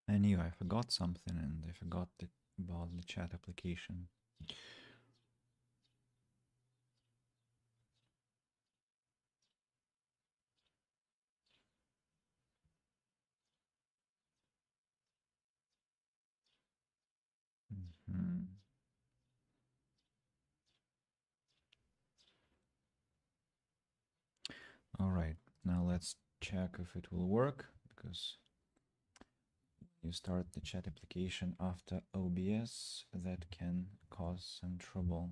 I knew I forgot something and I forgot about the chat application. Mhm. All right, now let's check if it will work because you start the chat application after OBS, that can cause some trouble.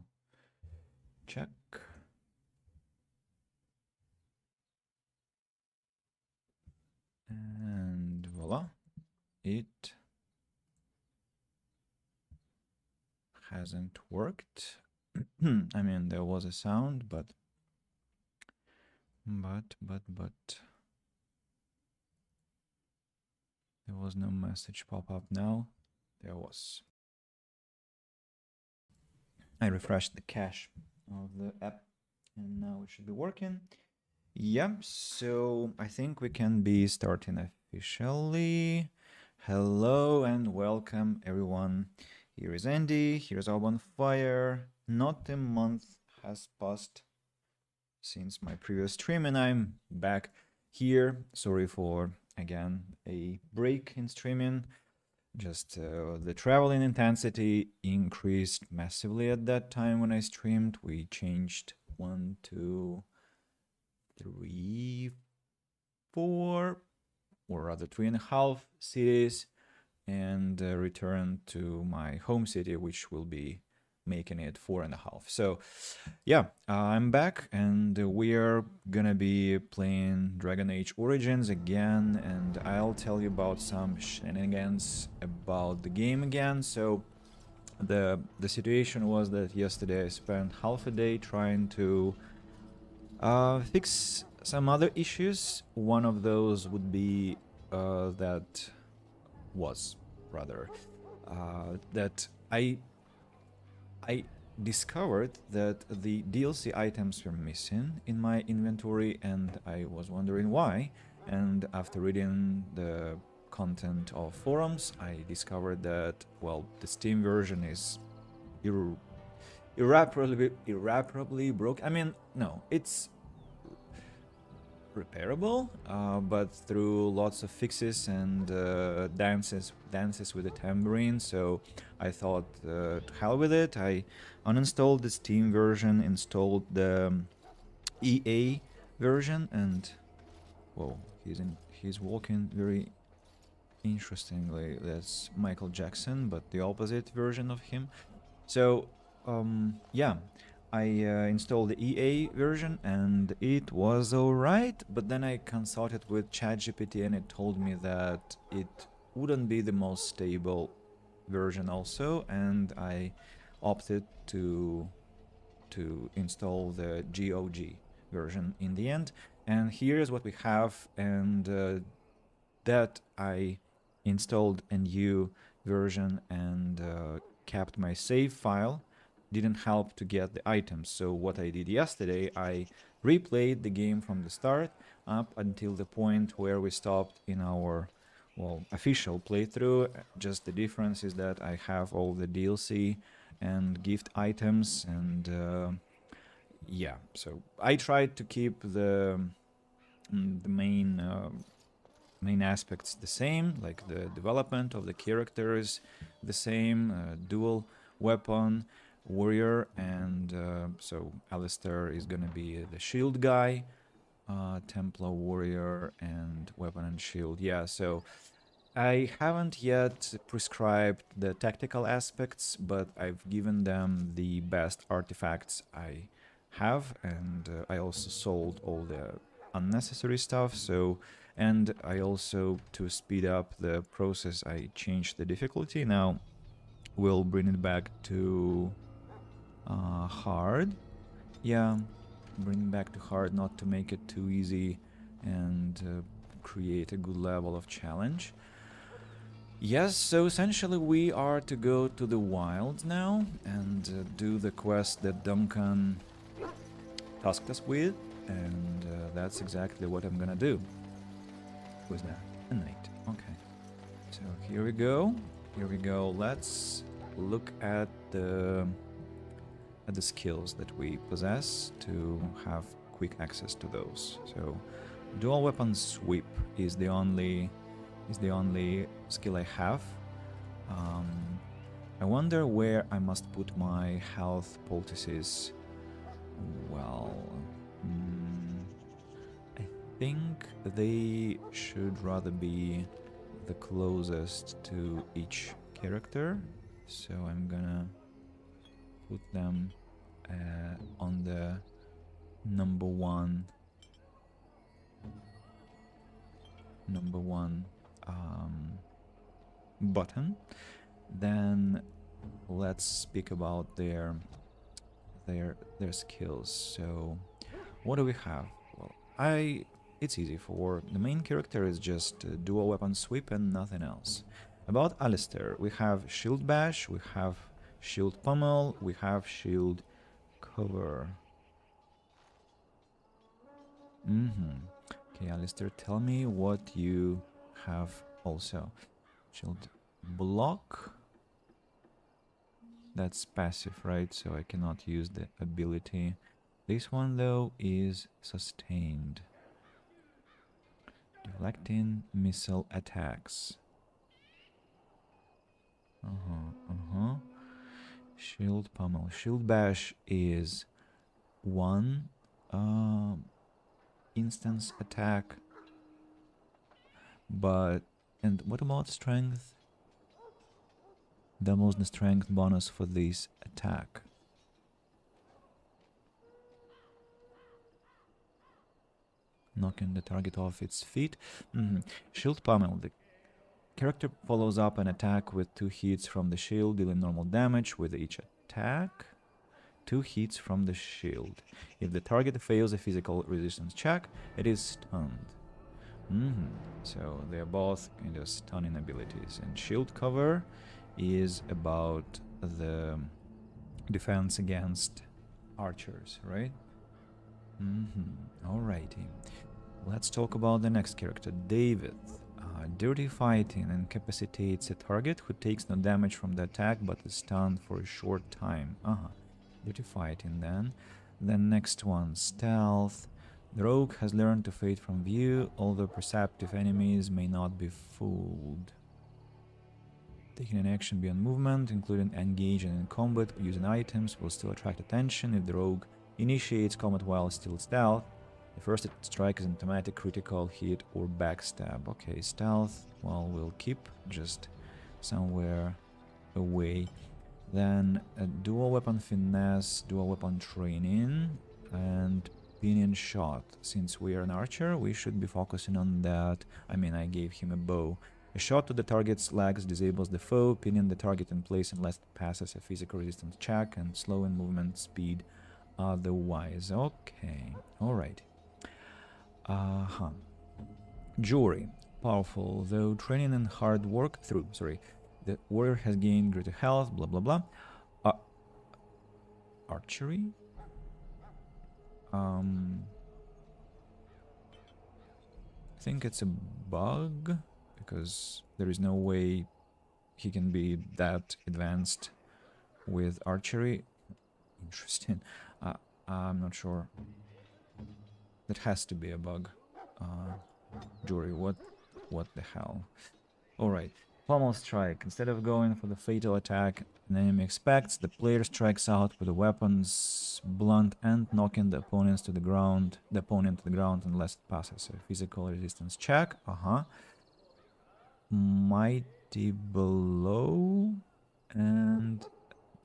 Check. And voila, it hasn't worked. I mean, there was a sound, but there was no message pop up now. There was. I refreshed the cache of the app and now it should be working. Yeah, so I think we can be starting officially. Hello and welcome everyone. Here is Andy, here's our bonfire. Not a month has passed since my previous stream and I'm back here. Sorry for, again, a break in streaming. Just the traveling intensity increased massively at that time when I streamed. We changed 1, 2, 3, 4, or rather 3.5 cities, and returned to my home city, which will be making it 4.5. So yeah, I'm back and we're gonna be playing Dragon Age Origins again, and I'll tell you about some shenanigans about the game again. So the situation was that yesterday I spent half a day trying to fix some other issues. One of those would be that was rather that I discovered that the DLC items were missing in my inventory and I was wondering why. And after reading the content of forums, I discovered that, well, the Steam version is irreparably broke. I mean, no, it's repairable, but through lots of fixes and dances with the tambourine. So I thought, to hell with it. I uninstalled the Steam version, installed the EA version, and whoa, he's walking very interestingly. That's Michael Jackson, but the opposite version of him. So yeah, I installed the EA version and it was alright, but then I consulted with ChatGPT and it told me that it wouldn't be the most stable version also, and I opted to install the GOG version in the end. And here's what we have, and that I installed a new version and kept my save file. Didn't help to get the items. So what I did yesterday, I replayed the game from the start up until the point where we stopped in our, well, official playthrough. Just the difference is that I have all the DLC and gift items, and yeah, so I tried to keep the main aspects the same, like the development of the characters the same, dual weapon warrior, and so Alistair is gonna be the shield guy, Templar warrior and weapon and shield. Yeah, so I haven't yet prescribed the tactical aspects, but I've given them the best artifacts I have, and I also sold all the unnecessary stuff. So, and I also, to speed up the process, I changed the difficulty. Now we'll bring it back to hard. Yeah, bring it back to hard, not to make it too easy, and create a good level of challenge. Yes, so essentially we are to go to the wilds now and do the quest that Duncan tasked us with, and that's exactly what I'm gonna do. Who's that? A knight. Okay. So here we go. Here we go. Let's look at the skills that we possess to have quick access to those. So dual weapon sweep is the only skill I have. I wonder where I must put my health poultices. Well, I think they should rather be the closest to each character, so I'm gonna put them on the number one button. Then let's speak about their skills. So what do we have? Well, it's easy. For the main character is just dual weapon sweep and nothing else. About Alistair, we have shield bash, we have shield pummel, we have shield cover. Okay, Alistair, tell me what you have also. Shield block. That's passive, right? So I cannot use the ability. This one, though, is sustained. Deflecting missile attacks. Shield pummel. Shield bash is one instance attack. But, and what about strength? Doubles the strength bonus for this attack. Knocking the target off its feet. Shield pummel. The character follows up an attack with 2 hits from the shield, dealing normal damage with each attack. 2 hits from the shield. If the target fails a physical resistance check, it is stunned. So they are both kind of stunning abilities. And shield cover is about the defense against archers, right? Alrighty. Let's talk about the next character, David. Dirty fighting incapacitates a target who takes no damage from the attack but is stunned for a short time. Dirty fighting then. Then next one, stealth. The rogue has learned to fade from view, although perceptive enemies may not be fooled. Taking an action beyond movement, including engaging in combat using items, will still attract attention if the rogue initiates combat while still stealth. The first strike is an automatic critical hit or backstab. Okay, stealth, well, we'll keep just somewhere away. Then a dual weapon finesse, dual weapon training, and pinion shot. Since we are an archer, we should be focusing on that. I mean, I gave him a bow. A shot to the target's legs disables the foe, pinning the target in place unless it passes a physical resistance check, and slowing movement speed otherwise. Okay, alright. Jury. Powerful, though training and hard work through. The warrior has gained greater health, blah blah blah. Archery? I think it's a bug, because there is no way he can be that advanced with archery. Interesting. I'm not sure. That has to be a bug. Jury, what the hell? Alright. Pommel strike. Instead of going for the fatal attack an enemy expects, the player strikes out with the weapon's blunt end, knocking the opponent to the ground unless it passes a physical resistance check. Mighty blow and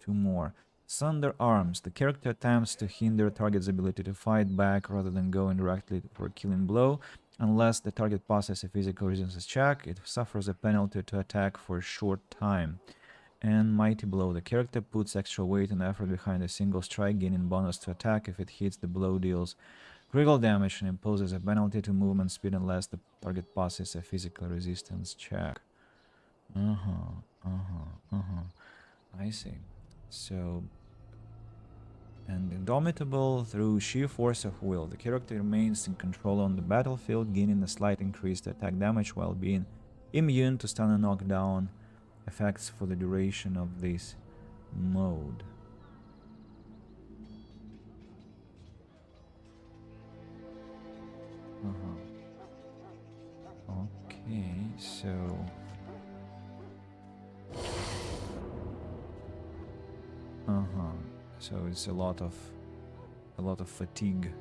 2 more. Sunder arms. The character attempts to hinder target's ability to fight back rather than going directly for a killing blow. Unless the target passes a physical resistance check, it suffers a penalty to attack for a short time. And Mighty Blow. The character puts extra weight and effort behind a single strike, gaining bonus to attack if it hits. The blow deals critical damage and imposes a penalty to movement speed unless the target passes a physical resistance check. I see. So, and Indomitable, through sheer force of will, the character remains in control on the battlefield, gaining a slight increase to attack damage while being Immune to stun and knockdown effects for the duration of this mode. Okay, so so it's a lot of fatigue.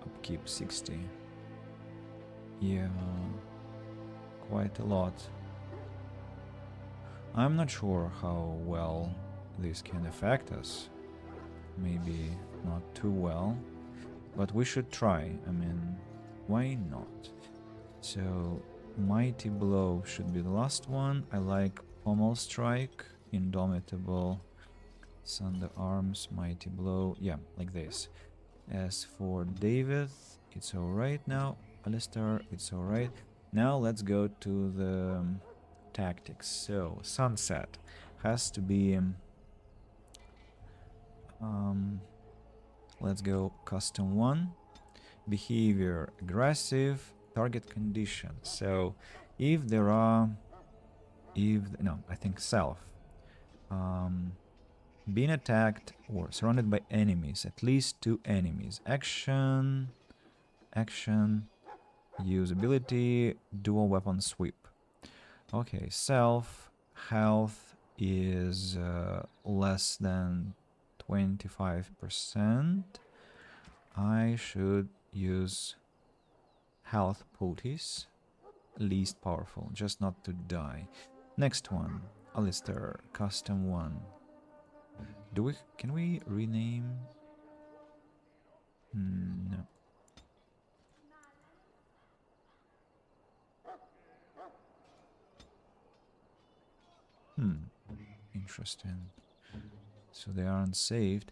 Upkeep 60. Yeah, quite a lot. I'm not sure how well this can affect us. Maybe not too well, but we should try. I mean, why not? So, Mighty Blow should be the last one. I like Pommel Strike, Indomitable, Thunder Arms, Mighty Blow. Yeah, like this. As for David, it's alright now. Alistair, it's alright. Now let's go to the tactics. So, Sunset has to be... let's go custom 1. Behavior aggressive, target condition. So if there are, no, I think self. Being attacked or surrounded by enemies, at least 2 enemies. Action, use ability, dual weapon sweep. Okay, self, health is less than 25%. I should use health poultice, least powerful, just not to die. Next one, Alistair, custom 1. Can we rename? No. Interesting. So they aren't saved.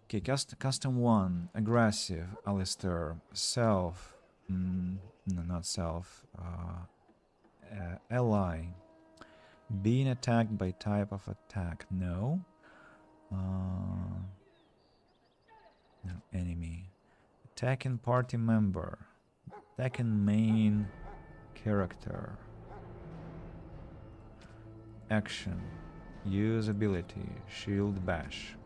Okay, custom 1, aggressive, Alistair, self, no, not self, ally, being attacked by type of attack, no. No, enemy, attacking party member, attacking main character, action, use ability, shield bash.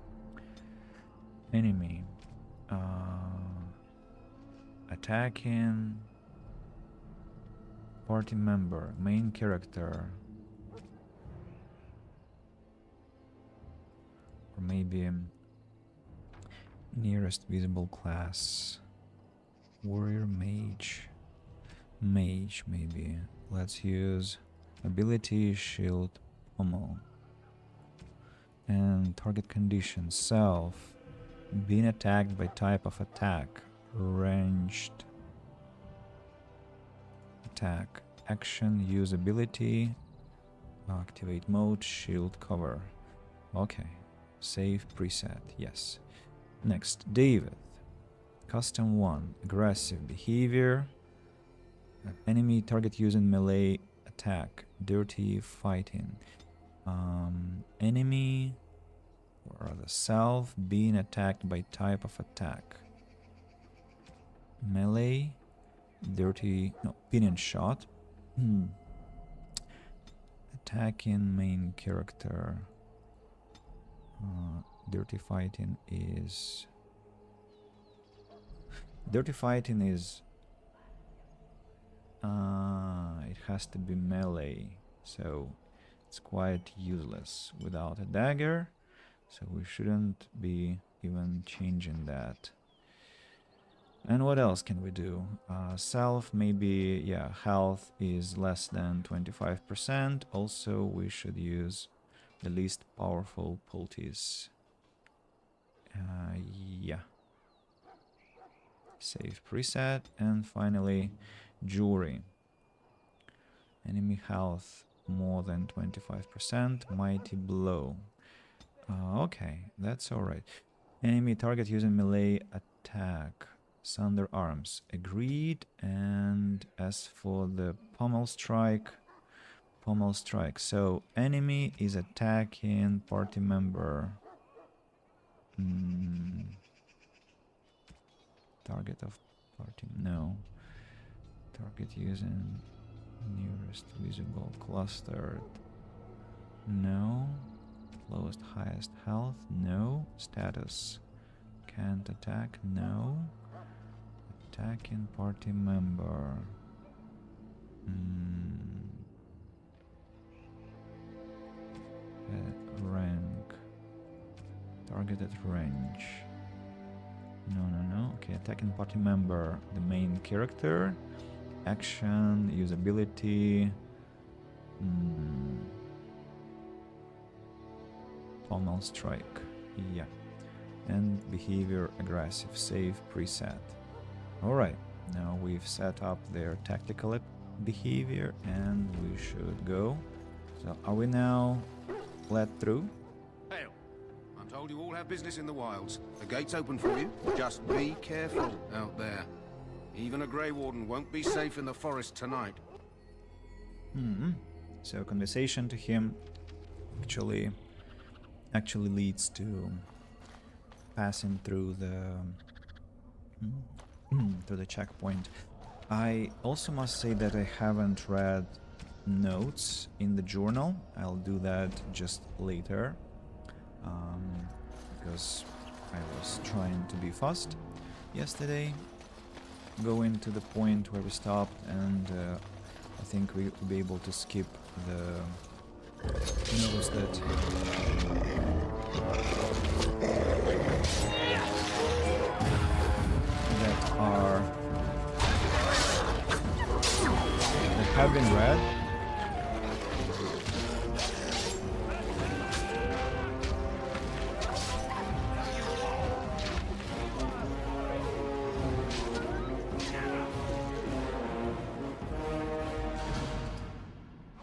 Enemy, attacking party member, main character, or maybe nearest visible class, warrior, mage, maybe. Let's use ability, shield, pommel, and target condition, self. Being attacked by type of attack, ranged attack, action, use ability, activate mode, shield cover. Okay, save preset, yes. Next, David, custom 1, aggressive behavior, enemy target using melee attack, dirty fighting, enemy or the self being attacked by type of attack, melee, dirty, no, pinion shot, attacking main character, dirty fighting is it has to be melee, so it's quite useless without a dagger. So we shouldn't be even changing that. And what else can we do? Self, maybe, yeah, health is less than 25%. Also, we should use the least powerful poultice. Yeah. Save preset. And finally, jewelry. Enemy health more than 25%. Mighty blow. Okay, that's alright. Enemy target using melee attack. Thunder arms. Agreed. And as for the pommel strike. So enemy is attacking party member. Target of party. No. Target using nearest visible clustered. No. Lowest highest health. No. Status. Can't attack. No. Attacking party member. Rank. Targeted range. No. Okay, attacking party member. The main character. Action. Usability. Pommel strike. Yeah. And behavior aggressive. Save preset. Alright. Now we've set up their tactical behavior and we should go. So are we now let through? Hell, I'm told you all have business in the wilds. The gate's open for you. Just be careful out there. Even a Grey Warden won't be safe in the forest tonight. So conversation to him actually leads to passing through the checkpoint. I also must say that I haven't read notes in the journal. I'll do that just later because I was trying to be fast yesterday, going to the point where we stopped, and I think we'll be able to skip the notes that have been read.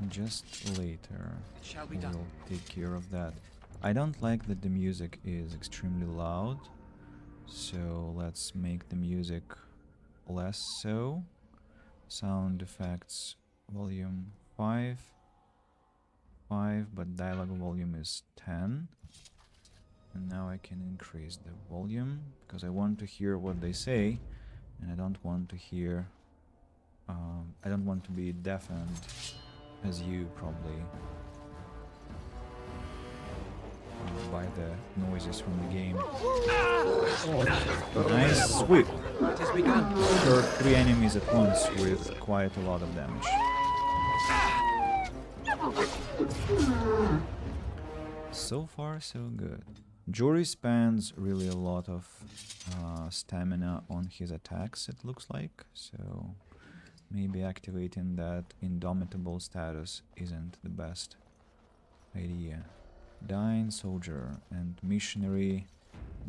Just later, we'll take care of that. I don't like that the music is extremely loud, so let's make the music less so. Sound effects volume 5, but dialogue volume is 10. And now I can increase the volume because I want to hear what they say, and I don't want to hear. I don't want to be deafened, as you probably, by the noises from the game. Nice sweep. Killed 3 enemies at once with quite a lot of damage. So far, so good. Jory spends really a lot of stamina on his attacks, it looks like, so maybe activating that indomitable status isn't the best idea. Dying Soldier and Missionary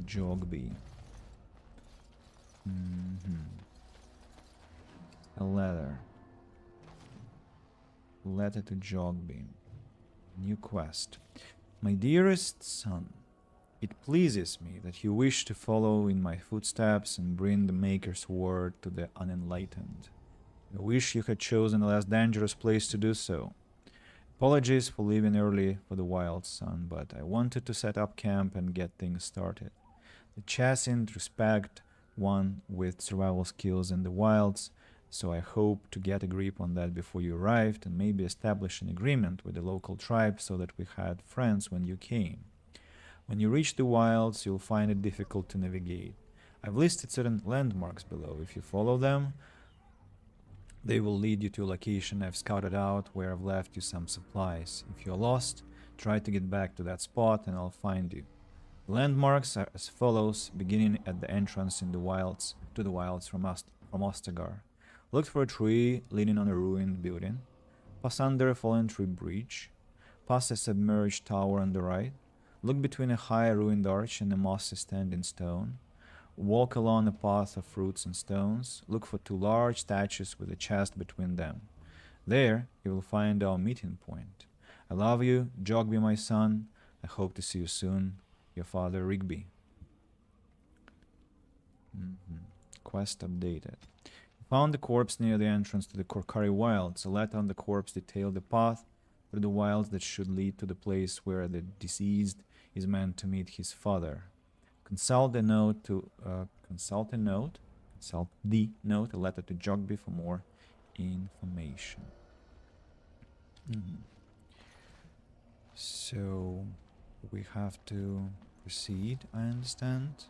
Jogby. A letter. Letter to Jogby. New quest. My dearest son, it pleases me that you wish to follow in my footsteps and bring the Maker's word to the unenlightened. I wish you had chosen a less dangerous place to do so. Apologies for leaving early for the wilds, son, but I wanted to set up camp and get things started. The chassis respect one with survival skills in the wilds, so I hope to get a grip on that before you arrived and maybe establish an agreement with the local tribe so that we had friends when you came. When you reach the wilds, you'll find it difficult to navigate. I've listed certain landmarks below. If you follow them, they will lead you to a location I've scouted out where I've left you some supplies. If you're lost, try to get back to that spot and I'll find you. The landmarks are as follows, beginning at the entrance in the wilds to the wilds from Ostagar. Look for a tree leaning on a ruined building. Pass under a fallen tree bridge. Pass a submerged tower on the right. Look between a high ruined arch and a mossy standing stone. Walk along a path of fruits and stones. Look for 2 large statues with a chest between them. There you will find our meeting point. I love you, Jogby, my son. I hope to see you soon. Your father, Rigby. Quest updated. Found the corpse near the entrance to the Korcari Wilds. A letter on the corpse detailed the path through the wilds that should lead to the place where the deceased is meant to meet his father. Consult the note, a letter to Jogby for more information. So we have to proceed, I understand.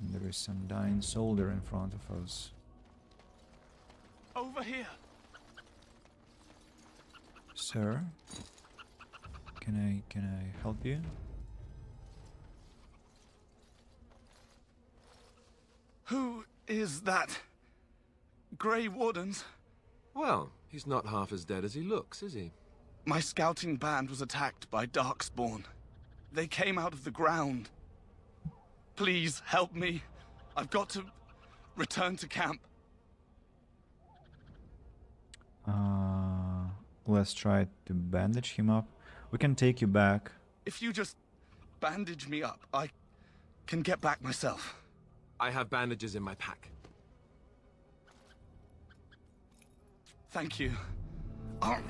And there is some dying soldier in front of us. Over here. Sir, can I help you? Who is that? Grey Wardens? Well, he's not half as dead as he looks, is he? My scouting band was attacked by Darkspawn. They came out of the ground. Please help me. I've got to return to camp. Let's try to bandage him up. We can take you back. If you just bandage me up, I can get back myself. I have bandages in my pack. Thank you. I've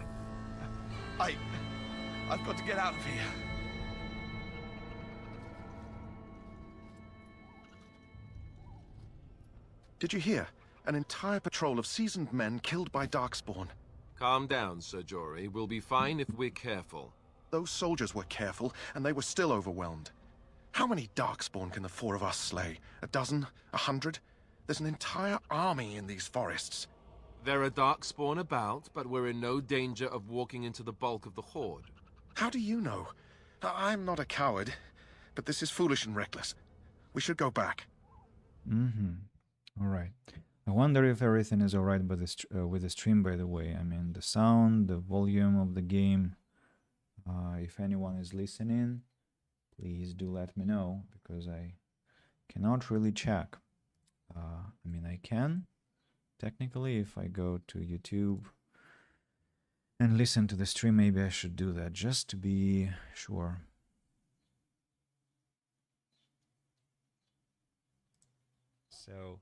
got to get out of here. Did you hear? An entire patrol of seasoned men killed by Darkspawn. Calm down, Sir Jory. We'll be fine if we're careful. Those soldiers were careful, and they were still overwhelmed. How many Darkspawn can the four of us slay? A dozen? 100? There's an entire army in these forests. There are Darkspawn about, but we're in no danger of walking into the bulk of the Horde. How do you know? I'm not a coward, but this is foolish and reckless. We should go back. All right. I wonder if everything is alright with the stream, by the way. I mean, the sound, the volume of the game. If anyone is listening, please do let me know, because I cannot really check. I mean, I can, technically, if I go to YouTube and listen to the stream. Maybe I should do that, just to be sure. So,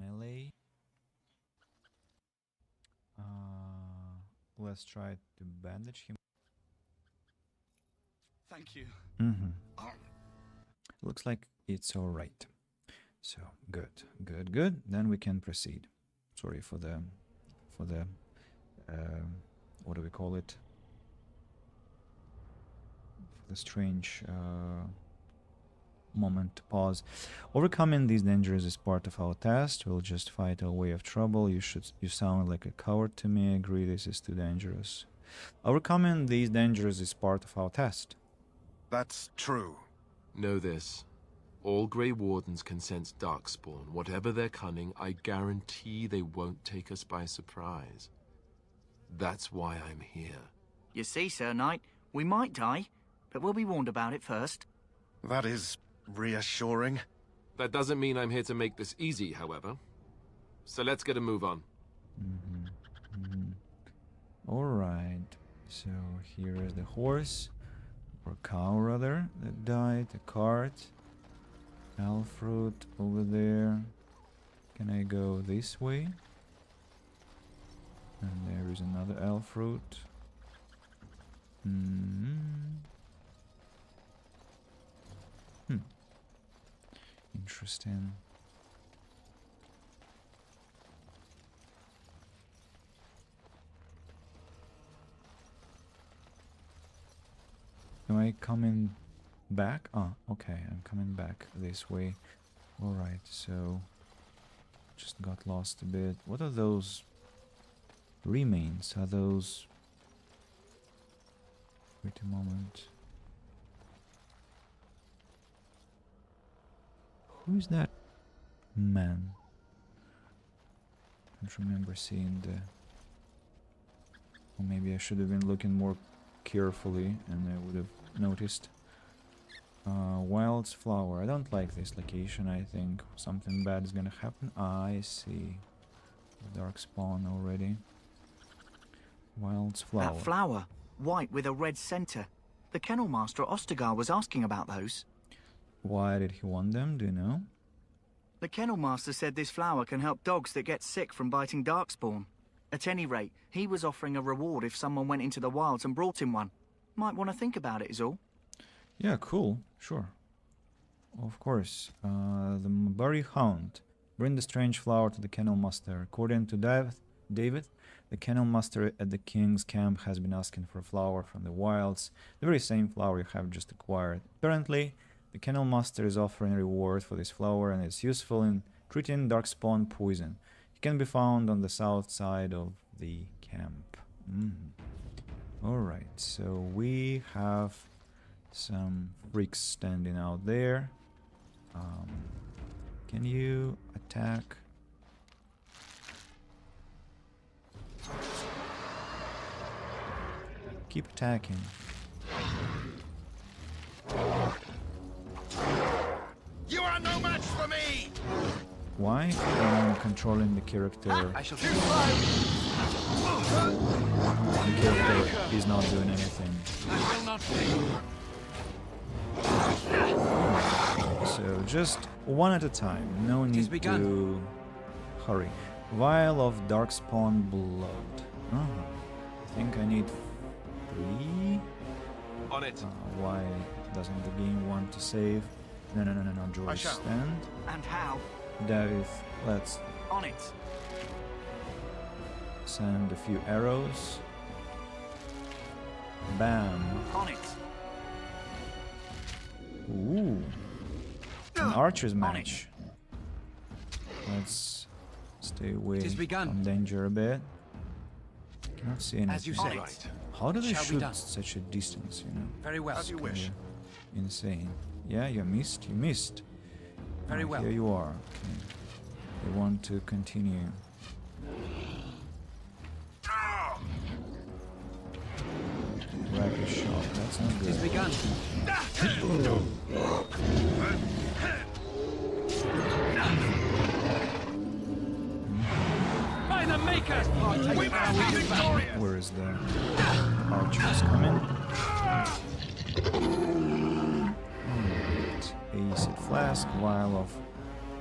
melee. Let's try to bandage him. Thank you. Looks like it's all right. So good. Then we can proceed. Sorry for the what do we call it? For the strange moment to pause. Overcoming these dangers is part of our test. We'll just fight our way of trouble. You sound like a coward to me. I agree, this is too dangerous. Overcoming these dangers is part of our test. That's true. Know this. All Grey Wardens can sense Darkspawn. Whatever their cunning, I guarantee they won't take us by surprise. That's why I'm here. You see, Sir Knight, we might die, but we'll be warned about it first. That is reassuring. That doesn't mean I'm here to make this easy, however. So let's get a move on. All right. So here is the horse, or cow rather, that died. The cart. Elfruit over there. Can I go this way? And there is another Elfruit. Interesting. Am I coming back? Ah, okay, I'm coming back this way. Alright, so just got lost a bit. What are those remains? Are those... Wait a moment. Who is that man? I don't remember seeing the... Or maybe I should have been looking more carefully and I would have noticed. Wild's flower. I don't like this location. I think something bad is gonna happen. I see. The Darkspawn already. Wild's flower. That flower, white with a red centre. The kennel master at Ostagar was asking about those. Why did he want them? Do you know? The kennel master said this flower can help dogs that get sick from biting Darkspawn. At any rate, he was offering a reward if someone went into the wilds and brought him one. Might want to think about it is all. Yeah, cool. Sure. of course. The Mabari Hound. Bring the strange flower to the Kennel Master. According to David, the Kennel Master at the King's camp has been asking for a flower from the wilds, the very same flower you have just acquired. Apparently, the Kennel Master is offering a reward for this flower, and it's useful in treating Darkspawn poison. It can be found on the south side of the camp. Alright, so we have some freaks standing out there. Can you attack? Keep attacking. You are no match for me! Why? I'm controlling the character. I shall The character is not doing anything. I will not fail. So just one at a time. No need to hurry. Vial of Darkspawn blood. Oh, I think I need 3. On it. Why doesn't the game want to save? No, Joyce, shall. stand. And how? David, let's On it. send a few arrows. Bam. On it. Ooh. An archer's On match. Let's stay away is begun. from danger a bit. Cannot see anything. As you All say. right. How do they Shall be shoot done. such a distance, you know? Very well. As you wish. Insane. Yeah, you missed. You missed. Very well. Here you are. Okay. They want to continue. Rapid shot. That's not It is good. begun. By the makers! We must be victorious! Where is the archers coming? Alright. Acid flask, vial of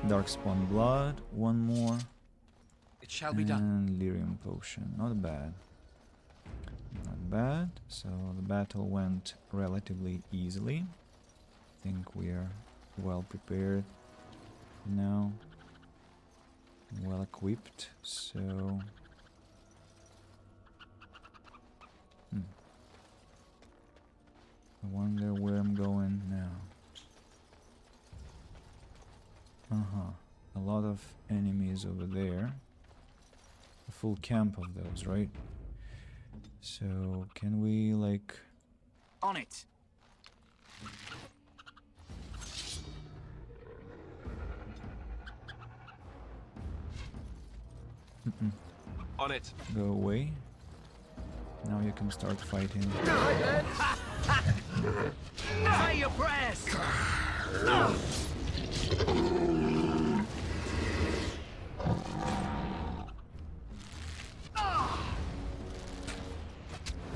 Darkspawn blood, one more, It shall be done. and lyrium potion. Not bad. Not bad. So the battle went relatively easily. I think we are well prepared now. Well equipped, so I wonder where I'm going now. A lot of enemies over there. A full camp of those, right? So can we like On it. On it. go away? Now you can start fighting. Say your prayers!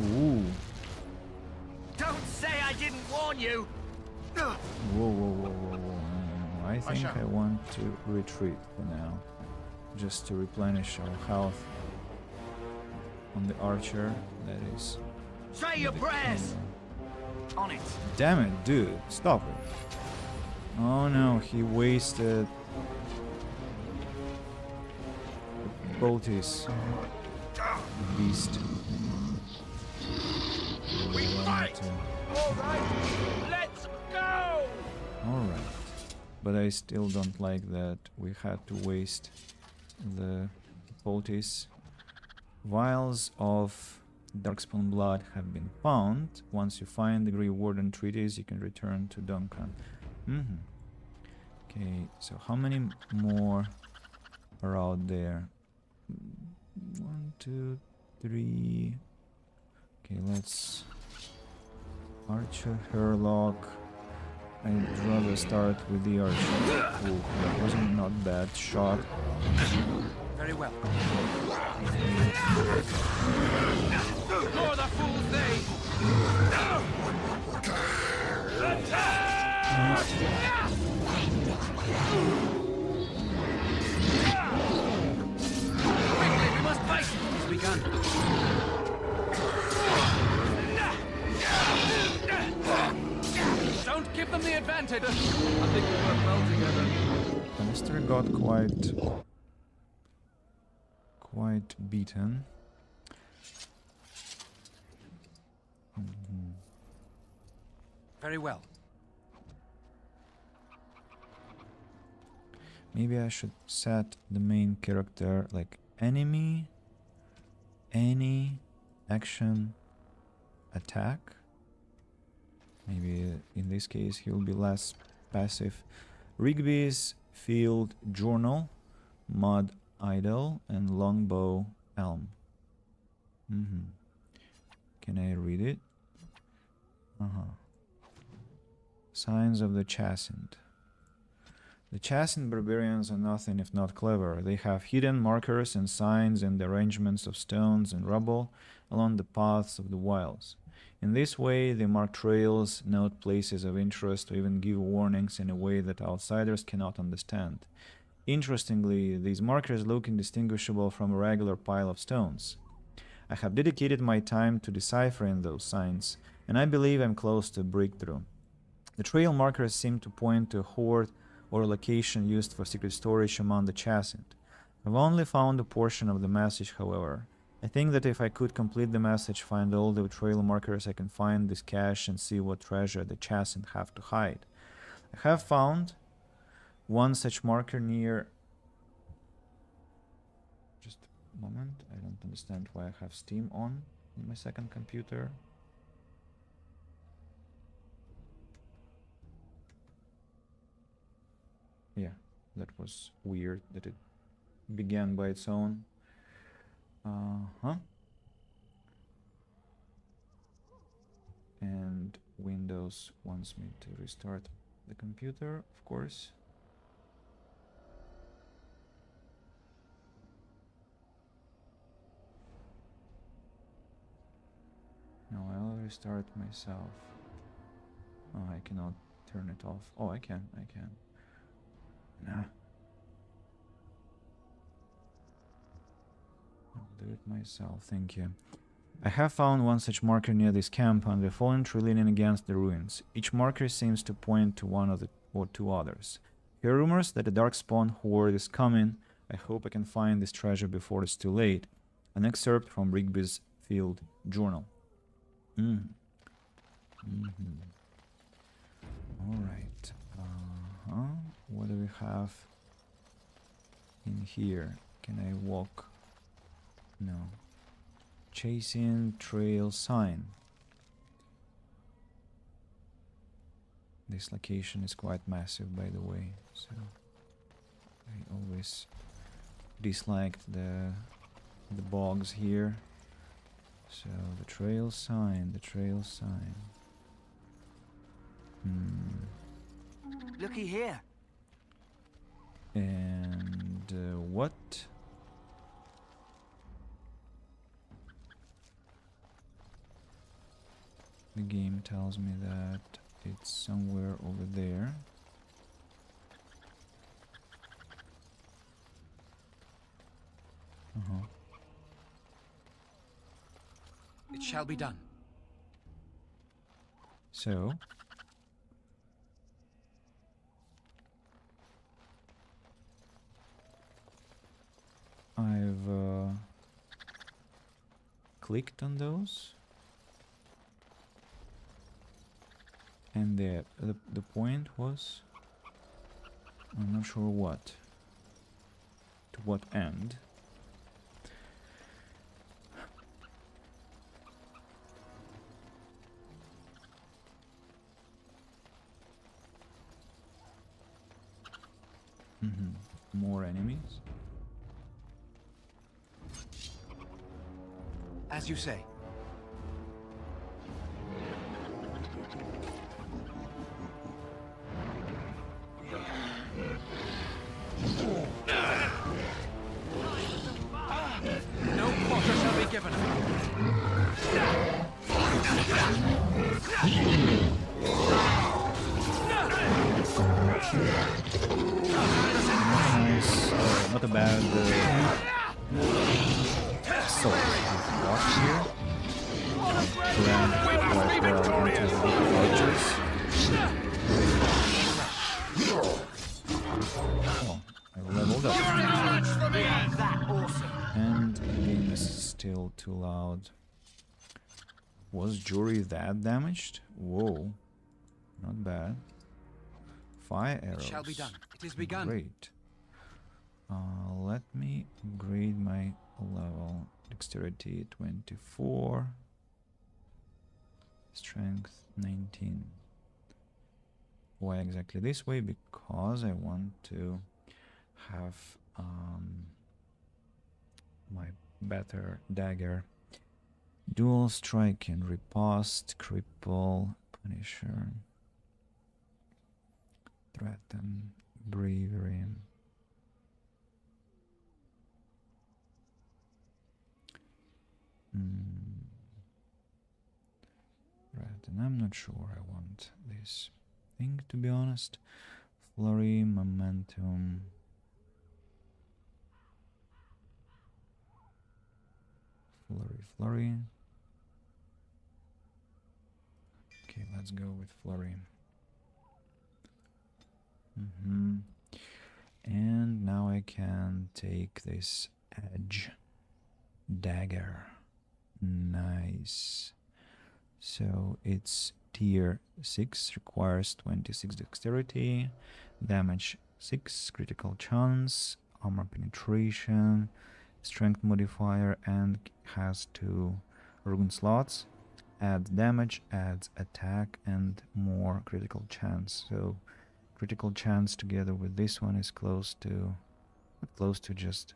Ooh. Don't say I didn't warn you! Whoa. I think shall. I want to retreat for now. Just to replenish our health on the archer, that is. Say your prayers! On it. Damn it, dude, stop it. Oh no, he wasted Boltis. Beast. We fight! Alright. Let's go! But I still don't like that we had to waste the Boltis. Vials of Darkspawn blood have been found. Once you find the Grey Warden treatise, you can return to Duncan. Okay, so how many more are out there? 1, 2, 3. Okay, let's Archer, Herlock. I'd rather start with the Archer. Oh, that wasn't not bad shot. Very well. You're the fool thing! We must fight! It's begun. Don't give Give them the advantage! I think we work well together. The mystery got quite beaten. Very well. Maybe I should set the main character like enemy, any action, attack. Maybe in this case he'll be less passive. Rigby's Field Journal, Mud Idol, and Longbow Elm. Can I read it? Signs of the Chastened. The chastened barbarians are nothing if not clever. They have hidden markers and signs and arrangements of stones and rubble along the paths of the wilds. In this way, they mark trails, note places of interest, or even give warnings in a way that outsiders cannot understand. Interestingly, these markers look indistinguishable from a regular pile of stones. I have dedicated my time to deciphering those signs, and I believe I'm close to a breakthrough. The trail markers seem to point to a hoard or a location used for secret storage among the chastened. I've only found a portion of the message, however. I think that if I could complete the message, find all the trail markers, I can find this cache and see what treasure the chastened have to hide. I have found one such marker near... Just a moment, I don't understand why I have Steam on in my second computer. Yeah, that was weird that it began by its own. And Windows wants me to restart the computer, of course. No, I'll restart myself. Oh, I cannot turn it off. Oh, I can. Nah. I'll do it myself, thank you. I have found one such marker near this camp on the fallen tree leaning against the ruins. Each marker seems to point to one of the or two others. There are rumors that a Darkspawn horde is coming. I hope I can find this treasure before it's too late. An excerpt from Rigby's Field Journal. Alright. What do we have in here? Can I walk? No. Chasing trail sign. This location is quite massive, by the way, so I always disliked the bogs here. So the trail sign. Looky here. And what? The game tells me that it's somewhere over there. It shall be done. So I've clicked on those, and the point was, I'm not sure what, to what end. More enemies. As you say. No quarter shall be given. Nice, not a bad sword here. Ran quite well into the archers. hold up. That awesome. And again, this is still too loud. Was Jury that damaged? Whoa. Not bad. Fire arrows. It shall be done. It is begun. Great. Let me upgrade my level. Dexterity 24. Strength 19. Why exactly this way? Because I want to have my better dagger. Dual strike and riposte, cripple, punisher, threaten, bravery. Threaten. I'm not sure I want this thing, to be honest. Flurry, momentum. Flurry. Okay, let's go with flurry. And now I can take this edge dagger. Nice. So it's tier 6, requires 26 dexterity, damage 6, critical chance, armor penetration, strength modifier, and has 2 rune slots. Adds damage, adds attack, and more critical chance. So critical chance together with this one is close to, not close to, just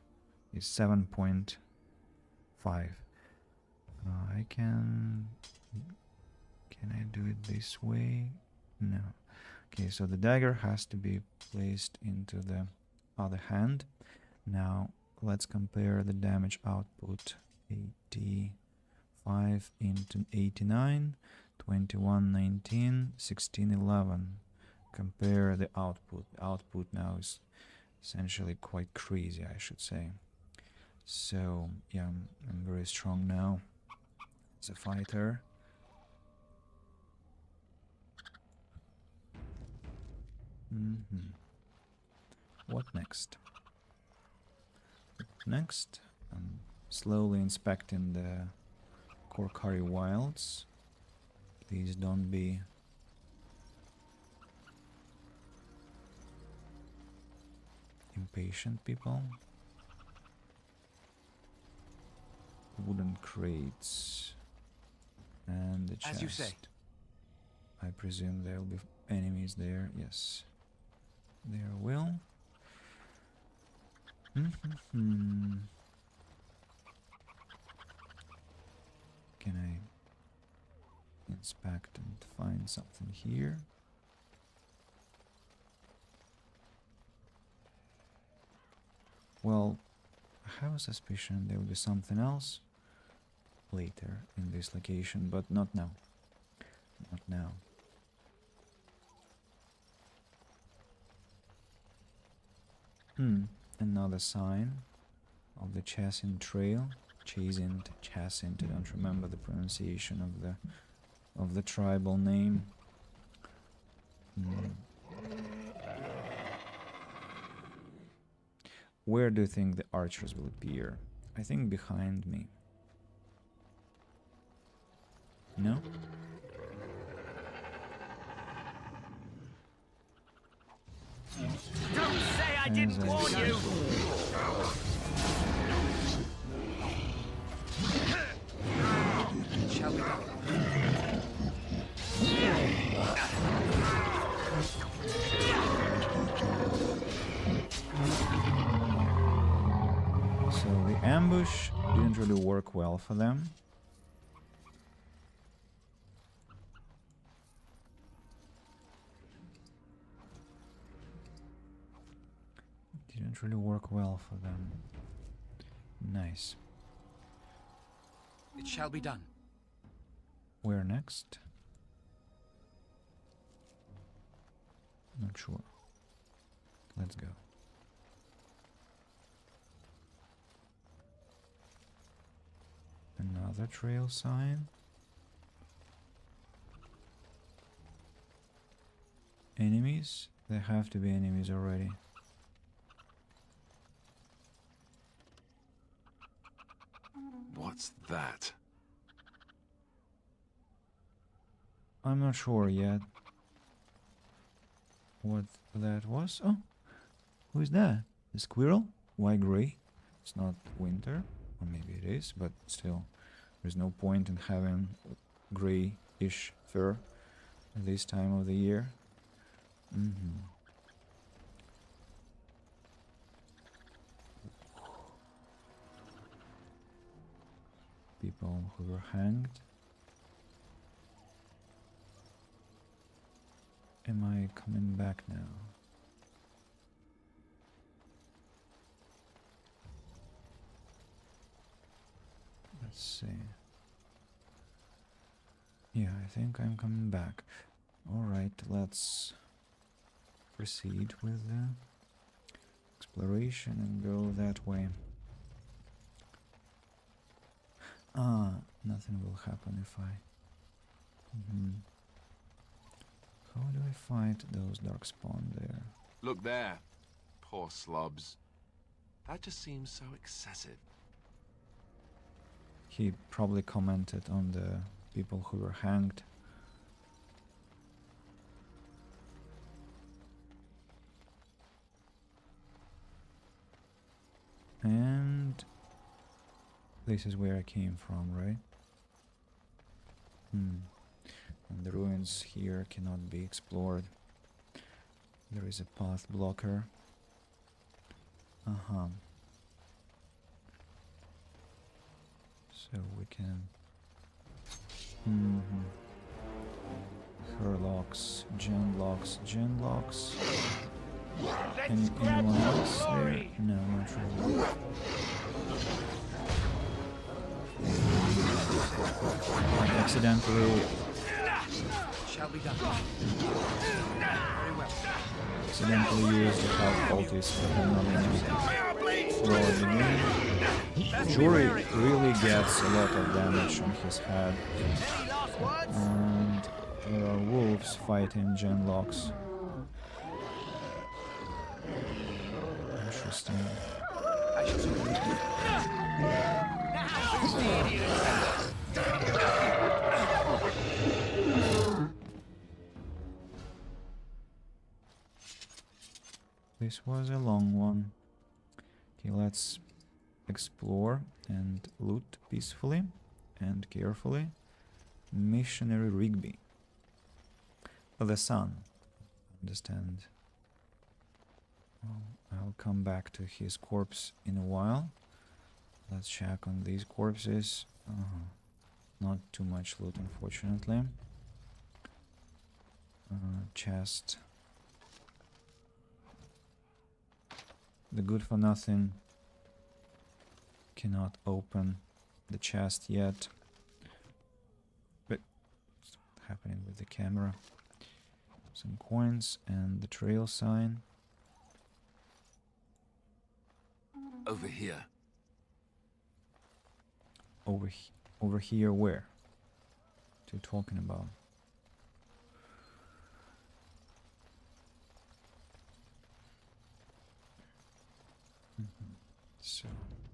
is 7.5. I can I do it this way? No. Okay, so the dagger has to be placed into the other hand. Now let's compare the damage output. 85 into 89, 21, 19, 16, 11. Compare the output. The output now is essentially quite crazy, I should say. So yeah, I'm very strong now as a fighter. What next? Next, I'm slowly inspecting the Korcari wilds. Please don't be impatient, people. Wooden crates and the chest. As you say. I presume there will be enemies there. Yes, there will. Can I inspect and find something here? Well, I have a suspicion there will be something else later in this location, but not now. Not now. Another sign of the Chassin Trail. Chasint, I don't remember the pronunciation of the tribal name. Where do you think the archers will appear? I think behind me. No? Don't say I didn't warn you! It shall be done. So the ambush didn't really work well for them. Didn't really work well for them. Nice. It shall be done. Where next? Not sure. Let's go. Another trail sign. Enemies? There have to be enemies already. What's that? I'm not sure yet what that was. Oh, who is that? A squirrel? Why gray? It's not winter, or maybe it is, but still, there's no point in having grayish fur at this time of the year. People who were hanged. Am I coming back now? Let's see. Yeah, I think I'm coming back. Alright, let's proceed with the exploration and go that way. Ah, nothing will happen if I... How do I fight those darkspawn there? Look there. Poor slobs. That just seems so excessive. He probably commented on the people who were hanged. And this is where I came from, right? And the ruins here cannot be explored. There is a path blocker. So we can... Herlocks, genlocks. Anyone else there? No, not really. I accidentally Shall be done. Very well. used the health poultice for another Lord again. Jury really gets a lot of damage on his head. And there are wolves fighting genlocks. Interesting. This was a long one. Okay, let's explore and loot peacefully and carefully. Missionary Rigby. The sun. Understand. Well, I'll come back to his corpse in a while. Let's check on these corpses. Not too much loot, unfortunately. Chest. The good for nothing cannot open the chest yet. But what's happening with the camera? Some coins and the trail sign. Over here. Over here where? What are you talking about? So,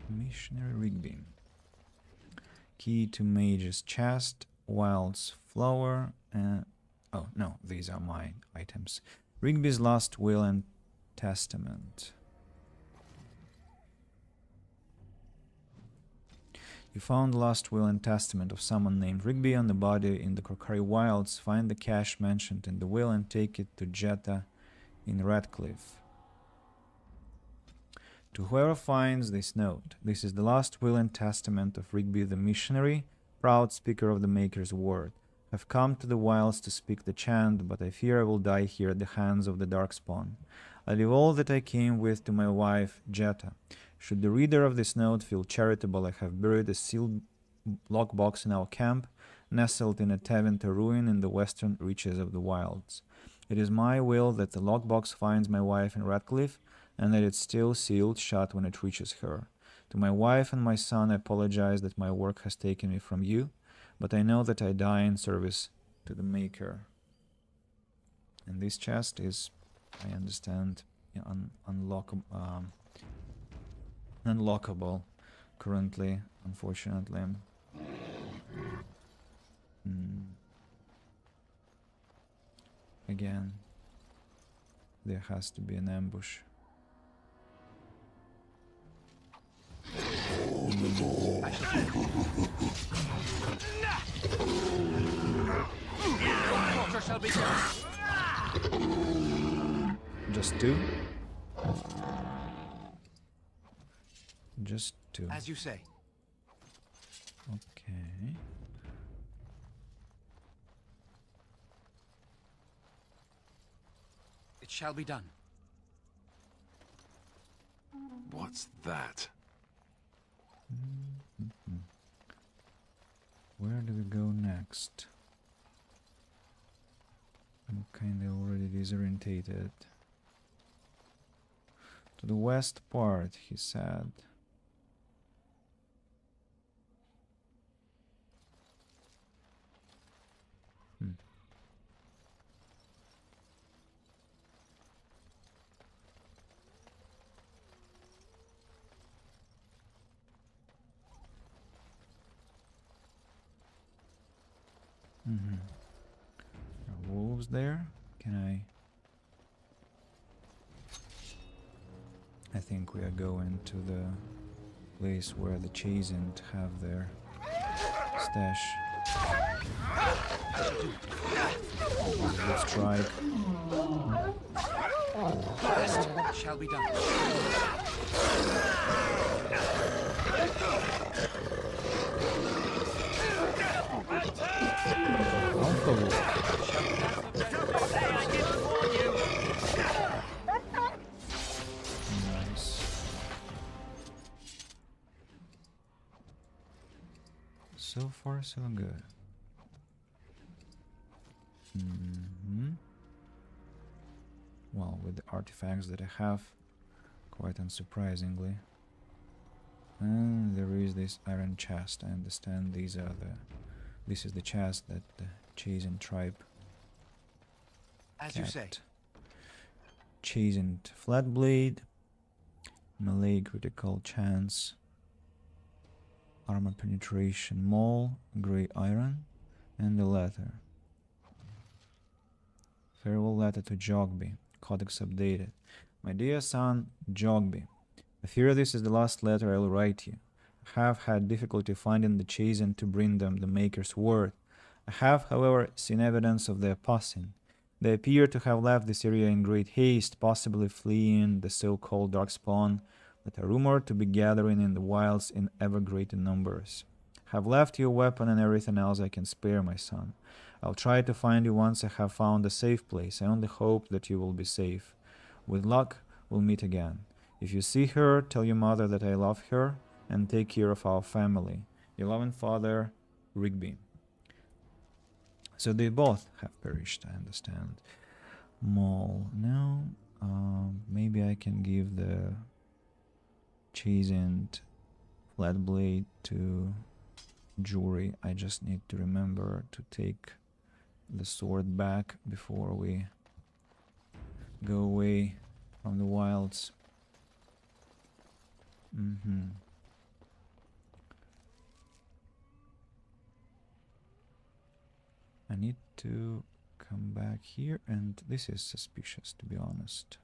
Missionary Rigby. Key to Mage's chest, Wild's flower, and... oh, no, these are my items. Rigby's last will and testament. You found the last will and testament of someone named Rigby on the body in the Crockery Wilds. Find the cache mentioned in the will and take it to Jetta in Radcliffe. To whoever finds this note, this is the last will and testament of Rigby the missionary, proud speaker of the Maker's word. I've come to the wilds to speak the chant, but I fear I will die here at the hands of the Darkspawn. I leave all that I came with to my wife, Jetta. Should the reader of this note feel charitable, I have buried a sealed lockbox in our camp, nestled in a Teventer ruin in the western reaches of the wilds. It is my will that the lockbox finds my wife in Radcliffe, and that it's still sealed shut when it reaches her. To my wife and my son I apologize that my work has taken me from you, but I know that I die in service to the Maker. And this chest is, I understand, unlockable currently unfortunately. Again, there has to be an ambush. Quarter shall be done. Just two? Just two. As you say. Okay. It shall be done. What's that? Where do we go next? I'm kinda already disorientated. To the west part, he said. There are wolves there. Can I think we are going to the place where the Chastened have their stash. Let's try. Best shall be done. Nice. So far, so good. Well, with the artifacts that I have, quite unsurprisingly. And there is this iron chest. I understand this is the chest that the Chastened tribe As you say. kept. Chastened flat blade, melee critical chance, armor penetration maul, grey iron, and a letter. Farewell letter to Jogby. Codex updated. My dear son, Jogby, I fear this is the last letter I will write you. I have had difficulty finding the Chastened to bring them the Maker's word. I have, however, seen evidence of their passing. They appear to have left this area in great haste, possibly fleeing the so-called Darkspawn that are rumored to be gathering in the wilds in ever greater numbers. I have left you a weapon and everything else I can spare, my son. I'll try to find you once I have found a safe place. I only hope that you will be safe. With luck, we'll meet again. If you see her, tell your mother that I love her and take care of our family. Your loving father, Rigby. So they both have perished, I understand. Maul. Now, maybe I can give the Chastened flat blade to Jury. I just need to remember to take the sword back before we go away from the wilds. I need to come back here, and this is suspicious, to be honest.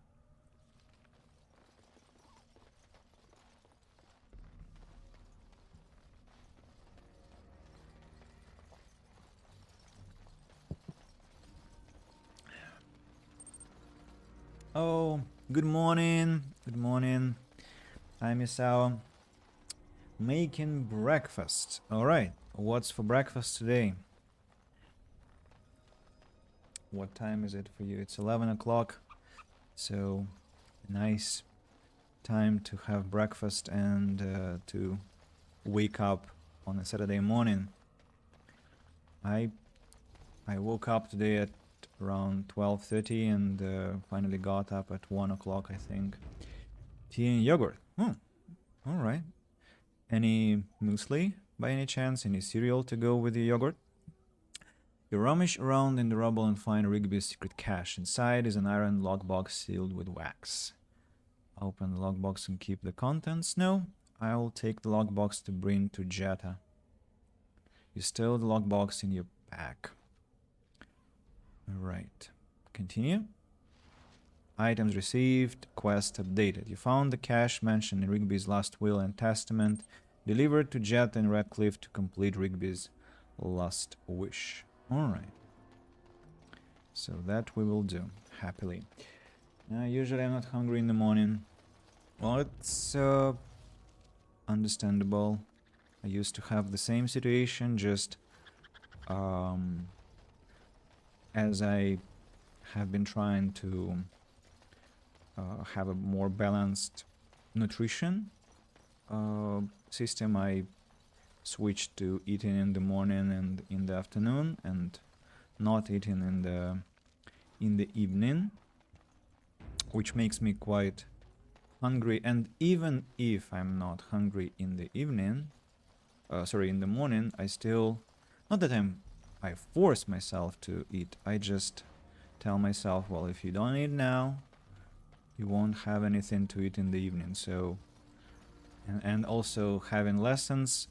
Oh, good morning. Good morning. I'm Isao. Making breakfast. Alright, what's for breakfast today? What time is it for you? It's 11 o'clock. So, nice time to have breakfast and to wake up on a Saturday morning. I woke up today at around 12:30 and finally got up at 1 o'clock, I think. Tea and yogurt. Alright. Any muesli by any chance? Any cereal to go with the yogurt? You rummage around in the rubble and find Rigby's secret cache. Inside is an iron lockbox sealed with wax. Open the lockbox and keep the contents. No. I'll take the lockbox to bring to Jetta. You stow the lockbox in your pack. Alright. Continue. Items received. Quest updated. You found the cache mentioned in Rigby's last will and testament. Delivered to Jetta and Radcliffe to complete Rigby's last wish. Alright. So that we will do. Happily. Usually I'm not hungry in the morning. Well, it's understandable. I used to have the same situation, just as I have been trying to have a more balanced nutrition system, I switched to eating in the morning and in the afternoon, and not eating in the evening, which makes me quite hungry. And even if I'm not hungry in the evening, in the morning, I still, not that I force myself to eat, I just tell myself, well, if you don't eat now, you won't have anything to eat in the evening. So, and also having lessons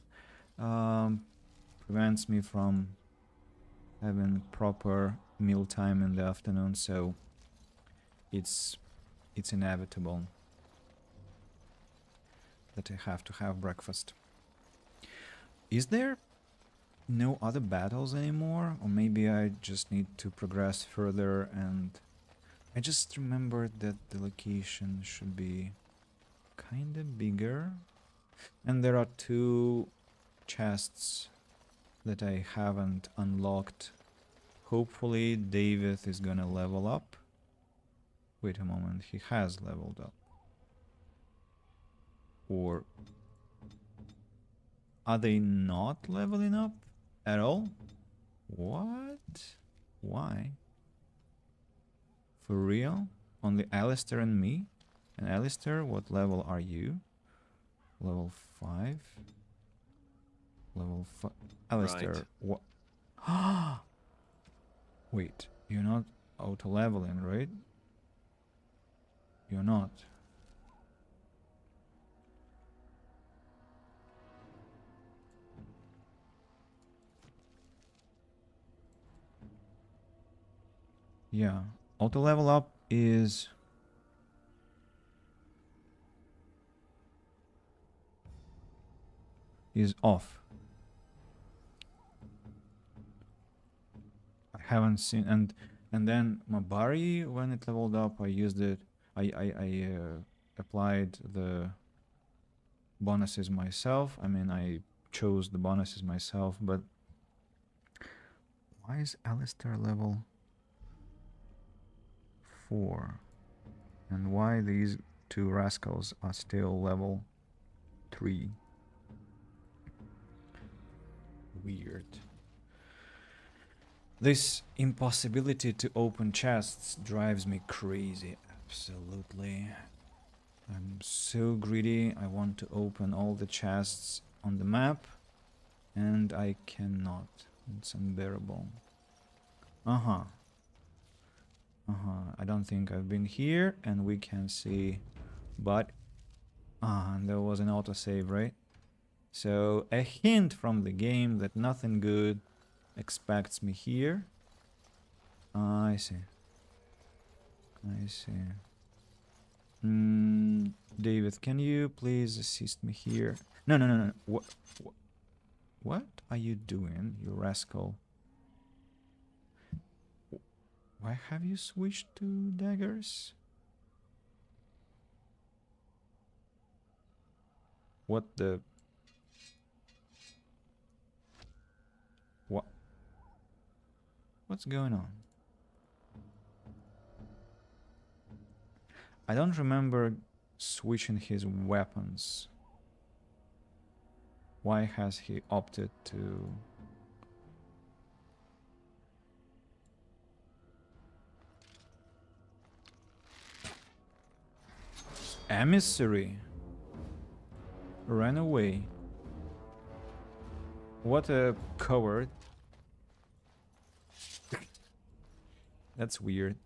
prevents me from having proper meal time in the afternoon, so it's inevitable that I have to have breakfast. Is there no other battles anymore? Or maybe I just need to progress further, and I just remembered that the location should be kinda bigger. And there are 2 chests that I haven't unlocked. Hopefully David is gonna level up. Wait a moment, he has leveled up. Or are they not leveling up at all? What? Why? For real? Only Alistair and me? And Alistair, what level are you? Level 5? Level 5. Alistair, Right. what? Wait, you're not auto-leveling, right? You're not. Yeah, auto-level up is off. I haven't seen, and then Mabari, when it leveled up, I used it. I applied the bonuses myself. I mean, I chose the bonuses myself, but why is Alistair level 4? And why these 2 rascals are still level 3? Weird. This impossibility to open chests drives me crazy. Absolutely. I'm so greedy. I want to open all the chests on the map, and I cannot. It's unbearable. I don't think I've been here, and we can see, but and there was an autosave, right? So a hint from the game that nothing good expects me here. I see. David, can you please assist me here? No. What are you doing, you rascal? Why have you switched to daggers? What the... What's going on? I don't remember switching his weapons. Why has he opted to... Emissary ran away. What a coward. That's weird.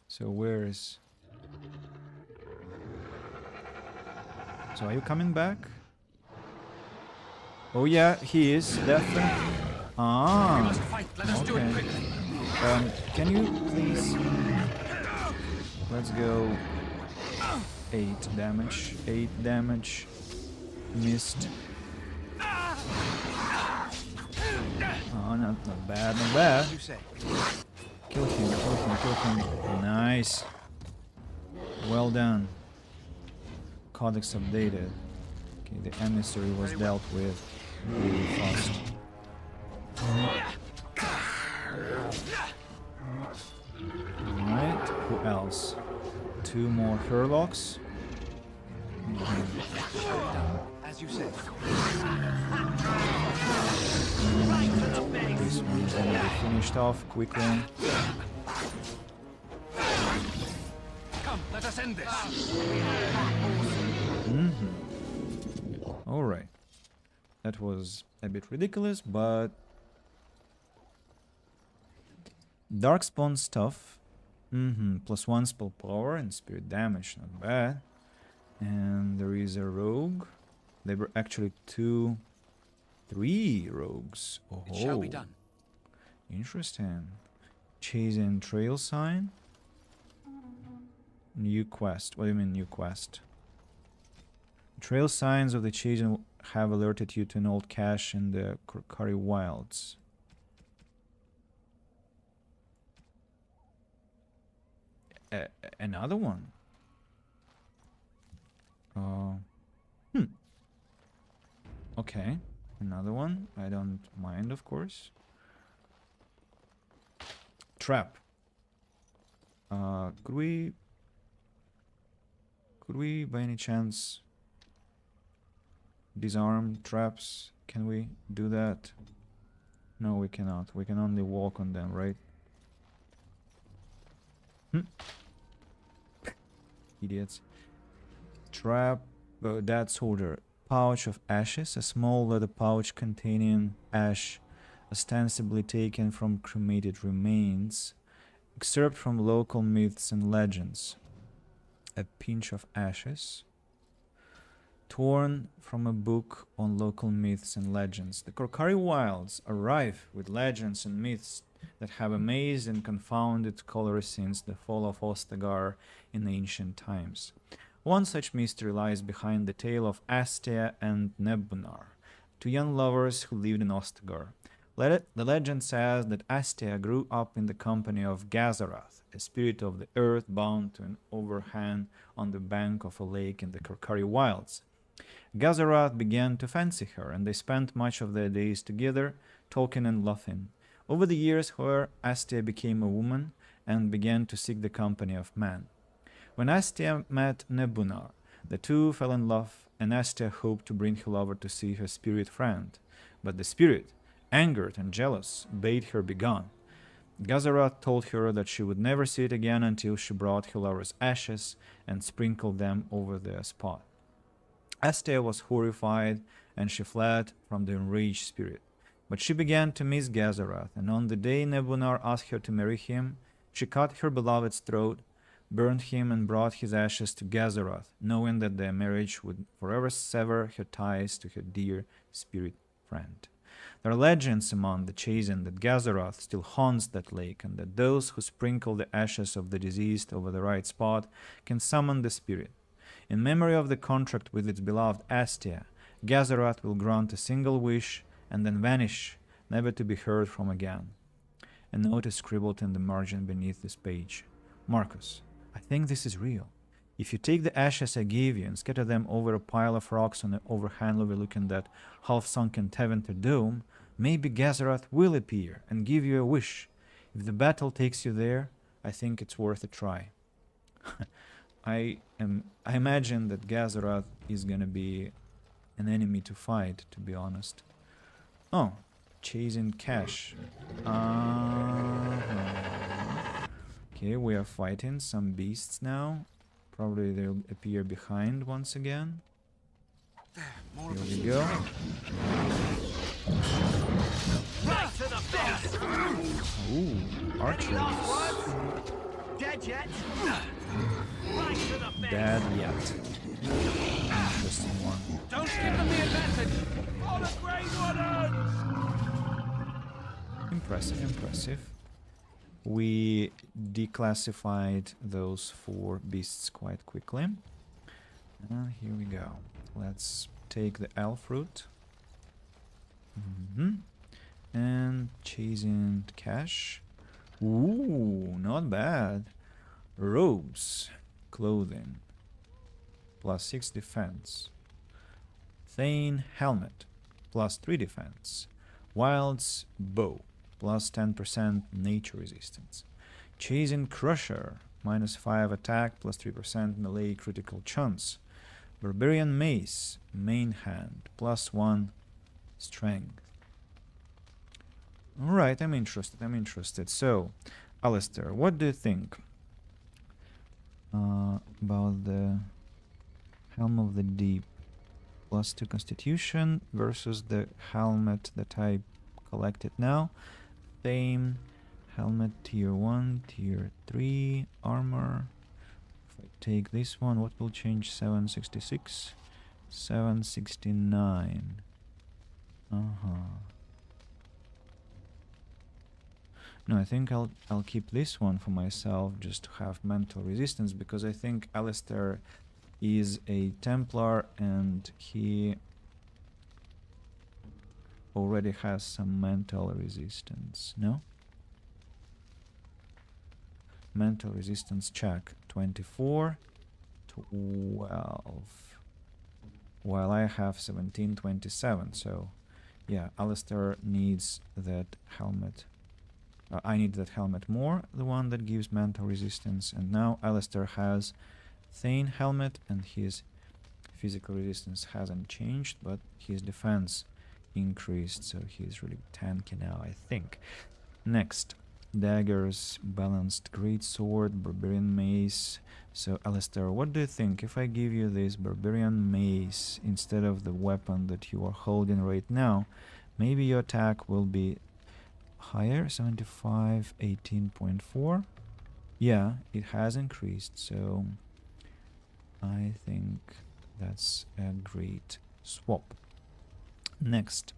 So where is... So are you coming back? Oh yeah, he is definitely. Ah. Must fight. Let us do it Okay. quickly. Can you please? Let's go. 8 damage. 8 damage. Missed. Oh, not bad, not bad. As you say. Kill him, kill him, kill him. Nice. Well done. Codex updated. Okay, the emissary was dealt with really fast. Alright, who else? 2 more Hurlocks. As you say. This one is gonna be finished off quickly. Come, let us end this. Alright. That was a bit ridiculous, but Darkspawn stuff. +1 spell power and spirit damage, not bad. And there is a rogue. There were actually 3 rogues. Oh, It shall be done. interesting. Chasing trail sign. New quest. What do you mean new quest? Trail signs of the chasing have alerted you to an old cache in the Korcari Wilds. Another one. Okay, another one. I don't mind, of course. Trap. Could we by any chance disarm traps? Can we do that? No, we cannot. We can only walk on them, right? Idiots. Trap. Dead soldier. Pouch of ashes. A small leather pouch containing ash, ostensibly taken from cremated remains. Excerpt from local myths and legends. A pinch of ashes. Torn from a book on local myths and legends. The Korcari Wilds are rife with legends and myths that have amazed and confounded scholars since the fall of Ostagar in ancient times. One such mystery lies behind the tale of Astia and Nebunar, 2 young lovers who lived in Ostagar. The legend says that Astia grew up in the company of Gazarath, a spirit of the earth bound to an overhang on the bank of a lake in the Korcari Wilds. Gazarath began to fancy her, and they spent much of their days together, talking and laughing. Over the years, however, Astia became a woman and began to seek the company of man. When Astia met Nebunar, the two fell in love, and Astia hoped to bring her lover to see her spirit friend. But the spirit, angered and jealous, bade her begone. Gazarath told her that she would never see it again until she brought her lover's ashes and sprinkled them over their spot. Astia was horrified, and she fled from the enraged spirit. But she began to miss Gazarath, and on the day Nebunar asked her to marry him, she cut her beloved's throat, burned him, and brought his ashes to Gazarath, knowing that their marriage would forever sever her ties to her dear spirit friend. There are legends among the Chazin that Gazarath still haunts that lake, and that those who sprinkle the ashes of the deceased over the right spot can summon the spirit. In memory of the contract with its beloved Astia, Gazarath will grant a single wish and then vanish, never to be heard from again. A note is scribbled in the margin beneath this page. Marcus, I think this is real. If you take the ashes I gave you and scatter them over a pile of rocks on the overhang overlooking that half-sunken Tevinter dome, maybe Gazarath will appear and give you a wish. If the battle takes you there, I think it's worth a try. I imagine that Gazarath is gonna be an enemy to fight, to be honest. Oh, chasing cash. Okay, we are fighting some beasts now. Probably they'll appear behind once again. Here we go. Ooh, archers. dead yet? Right to the face. Dead yet. Interesting one. Don't give them the advantage! For the Grey Wardens! Impressive, impressive. We declassified those 4 beasts quite quickly. Here we go. Let's take the elf route. And chasing cash. Ooh, not bad. Robes, clothing, +6 defense. Thane helmet, +3 defense. Wild's bow, +10% nature resistance. Chasing crusher, -5 attack, +3% melee critical chance. Barbarian mace, main hand, +1 strength. Alright, I'm interested. So, Alistair, what do you think about the Helm of the Deep? +2 constitution versus the helmet that I collected now. Same helmet, tier 1, tier 3, armor. If I take this one, what will change? 766? 769. No, I think I'll keep this one for myself just to have mental resistance, because I think Alistair is a Templar and he already has some mental resistance, no? Mental resistance check 24, 12, while I have 17, 27, so yeah, Alistair needs that helmet. I need that helmet more, the one that gives mental resistance, and now Alistair has Thane helmet and his physical resistance hasn't changed, but his defense increased, so he's really tanky now, I think. Next, daggers, balanced greatsword, barbarian mace. So Alistair, what do you think if I give you this barbarian mace instead of the weapon that you are holding right now? Maybe your attack will be higher, 75, 18.4. Yeah, it has increased, so I think that's a great swap. Next,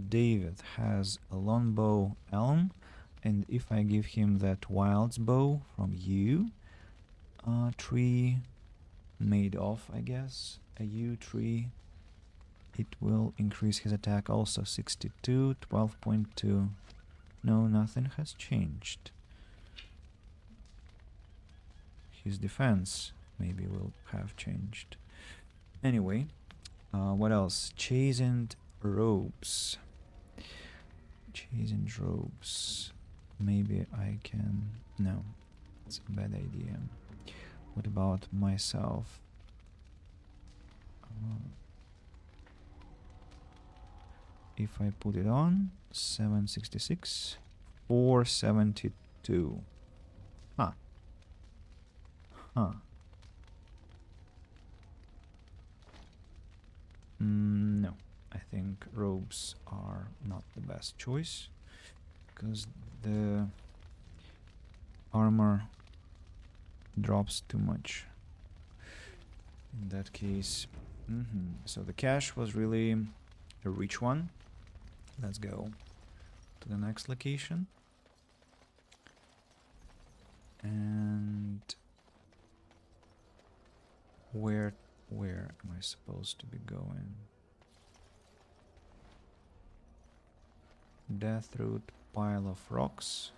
David has a longbow elm, and if I give him that wild's bow from you, tree made of, I guess, a yew tree, it will increase his attack also. 62, 12.2. No, nothing has changed. His defense maybe will have changed. Anyway, what else? Chastened robes. Chastened robes. Maybe I can... No, it's a bad idea. What about myself? If I put it on, 766, 472. No, I think robes are not the best choice, because the armor drops too much. In that case, so the cache was really a rich one. Let's go to the next location. And where am I supposed to be going? Deathroot, pile of rocks.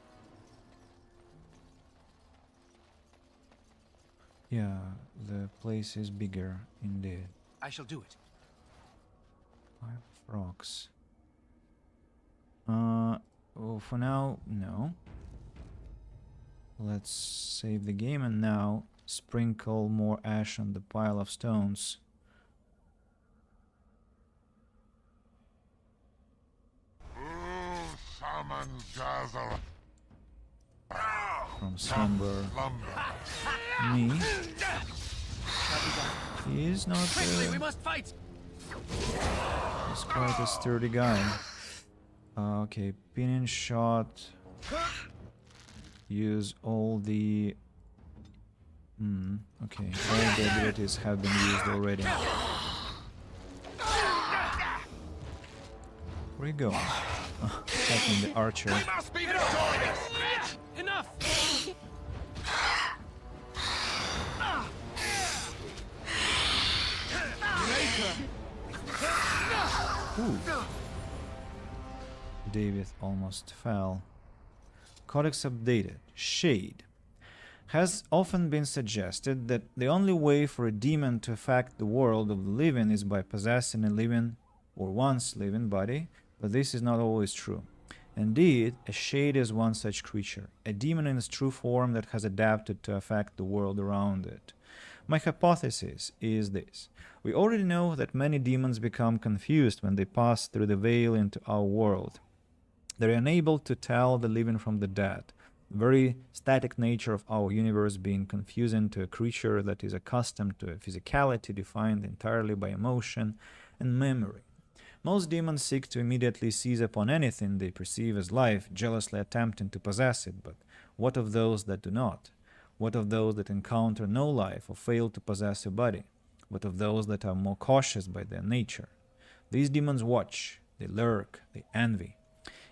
Yeah, the place is bigger indeed. I shall do it. Pile of rocks. Well, for now, no. Let's save the game and now sprinkle more ash on the pile of stones. From Slumber. Me. He is not... Quickly, we must fight! He's quite a sturdy guy. Okay, pinion shot. use all the... okay, all the abilities have been used already. Where you going? Attacking the archer. Must be victorious! Enough! Ooh. David almost fell. Codex updated. Shade. Has often been suggested that the only way for a demon to affect the world of the living is by possessing a living or once living body, but this is not always true. Indeed, a shade is one such creature, a demon in its true form that has adapted to affect the world around it. My hypothesis is this. We already know that many demons become confused when they pass through the veil into our world. They are unable to tell the living from the dead, the very static nature of our universe being confusing to a creature that is accustomed to a physicality defined entirely by emotion and memory. Most demons seek to immediately seize upon anything they perceive as life, jealously attempting to possess it, but what of those that do not? What of those that encounter no life or fail to possess a body? What of those that are more cautious by their nature? These demons watch, they lurk, they envy.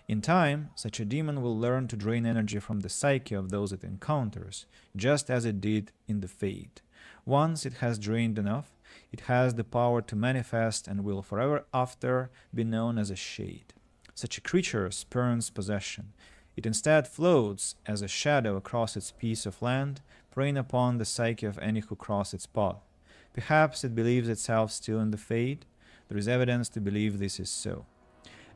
In time, such a demon will learn to drain energy from the psyche of those it encounters, just as it did in the Fade. Once it has drained enough, it has the power to manifest and will forever after be known as a shade. Such a creature spurns possession. It instead floats as a shadow across its piece of land, preying upon the psyche of any who cross its path. Perhaps it believes itself still in the Fade. There is evidence to believe this is so.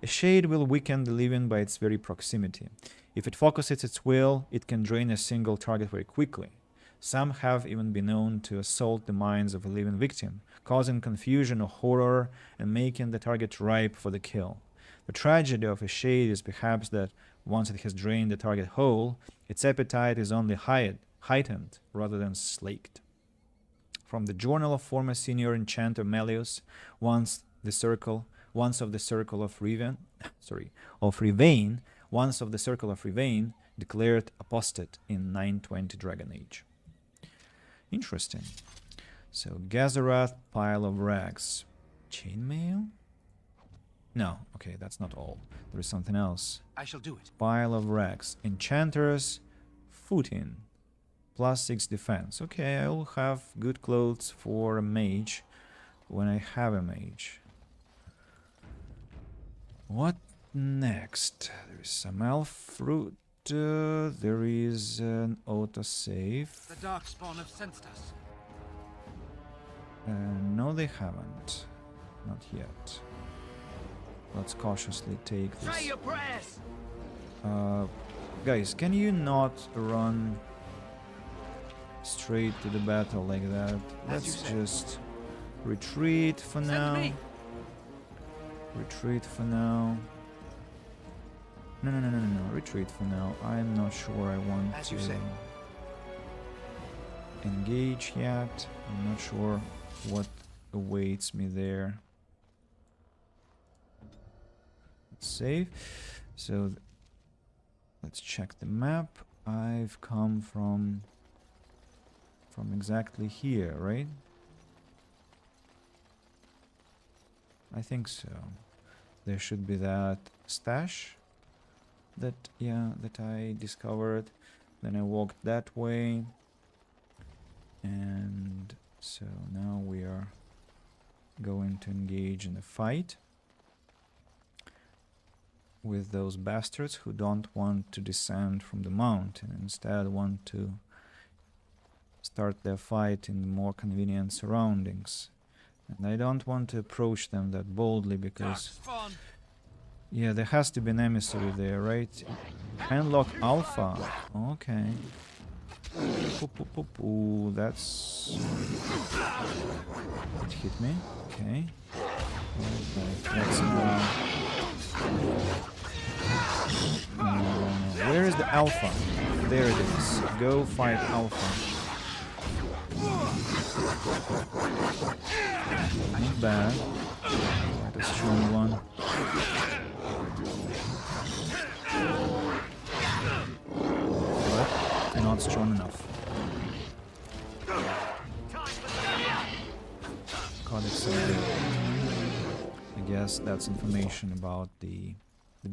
A shade will weaken the living by its very proximity. If it focuses its will, it can drain a single target very quickly. Some have even been known to assault the minds of a living victim, causing confusion or horror and making the target ripe for the kill. The tragedy of a shade is perhaps that once it has drained the target whole, its appetite is only heightened rather than slaked. From the journal of former senior enchanter Melius, once of the circle of Rivain, declared apostate in 920 Dragon Age. Interesting. So, Gazarath, pile of rags. Chainmail? No, okay, that's not all. There is something else. I shall do it. Pile of rags. Enchanter's footing. +6 defense. Okay, I'll have good clothes for a mage when I have a mage. What next? There is some elf fruit. There is an autosave. The Darkspawn have sensed us. No, they haven't. Not yet. Let's cautiously take this. Say your prayers! Guys, can you not run straight to the battle like that? Let's just retreat for now. Me. Retreat for now. No. Retreat for now. I'm not sure I want As to you say. engage yet. I'm not sure what awaits me there. Let's save. So let's check the map. I've come from exactly here, right? I think so. There should be that stash that I discovered. Then I walked that way, and so now we are going to engage in a fight with those bastards who don't want to descend from the mountain, instead want to start their fight in more convenient surroundings. And I don't want to approach them that boldly because... Darkspawn! Yeah, there has to be an emissary there, right? Handlock Alpha. Okay. Ooh, that's... It hit me. Okay. Okay, let's no. Where is the Alpha? There it is. Go fight Alpha. Not bad. Quite a strong one. What? not strong enough. Codex of I guess that's information about the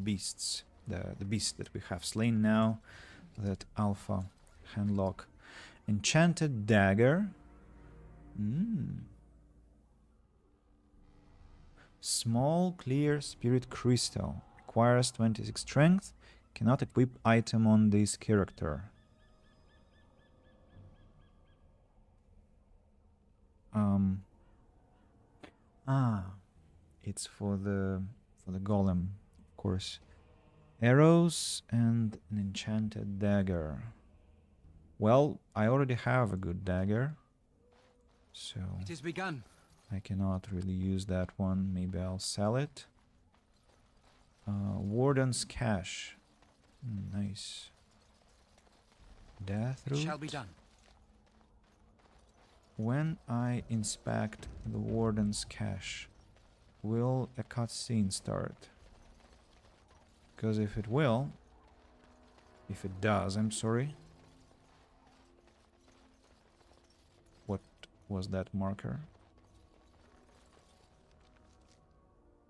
beasts, the beast that we have slain now. That Alpha Handlock. Enchanted dagger. Small clear spirit crystal. Requires 26 strength. Cannot equip item on this character. It's for the golem, of course. Arrows and an enchanted dagger. Well, I already have a good dagger, so It is begun. I cannot really use that one. Maybe I'll sell it. Warden's Cache. Nice. Death It root. shall be done. When I inspect the Warden's Cache, will a cutscene start? Because if it does, I'm sorry. What was that marker?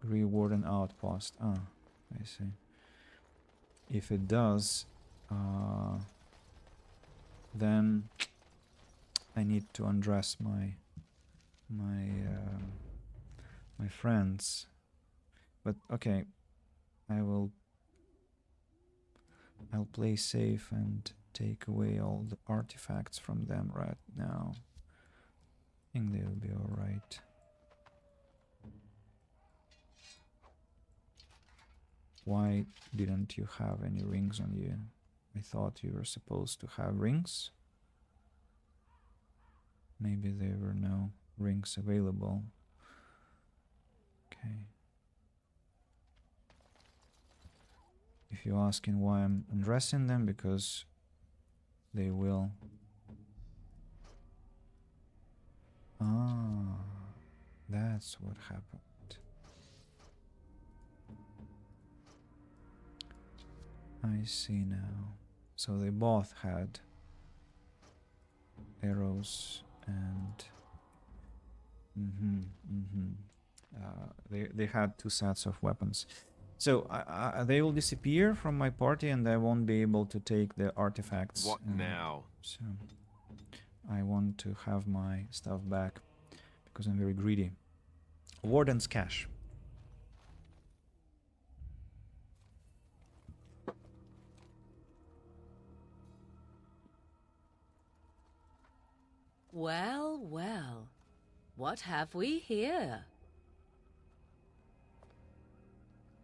Grey Warden Outpost. Ah, I see. If it does, then I need to undress my friends. But okay, I'll play safe and take away all the artifacts from them right now. I think they'll be alright. Why didn't you have any rings on you? I thought you were supposed to have rings. Maybe there were no rings available. Okay. If you're asking why I'm undressing them, because they will. Ah, that's what happened. I see now. So they both had arrows and they had two sets of weapons. So they will disappear from my party, and I won't be able to take the artifacts. What now? So I want to have my stuff back because I'm very greedy. Warden's Cache. Well, well. What have we here?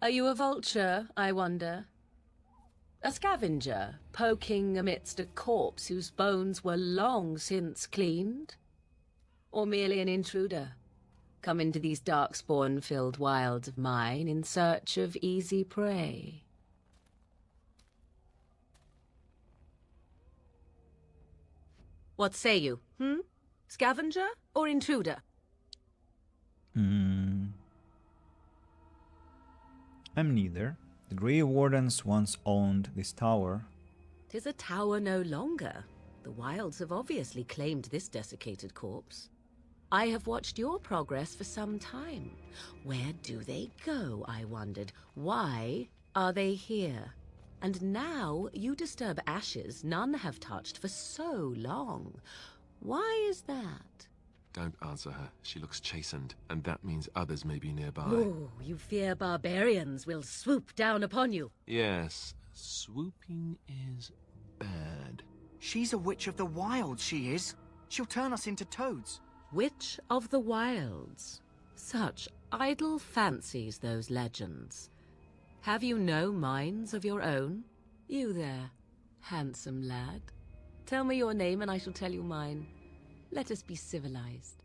Are you a vulture, I wonder? A scavenger, poking amidst a corpse whose bones were long since cleaned? Or merely an intruder, come into these darkspawn-filled wilds of mine in search of easy prey? What say you, Scavenger or intruder? I'm neither. The Grey Wardens once owned this tower. 'Tis a tower no longer. The wilds have obviously claimed this desiccated corpse. I have watched your progress for some time. Where do they go, I wondered? Why are they here? And now you disturb ashes none have touched for so long. Why is that? Don't answer her. She looks chastened, and that means others may be nearby. Oh, you fear barbarians will swoop down upon you. Yes, swooping is bad. She's a witch of the wild, she is. She'll turn us into toads. Witch of the Wilds. Such idle fancies, those legends. Have you no minds of your own? You there, handsome lad. Tell me your name and I shall tell you mine. Let us be civilized.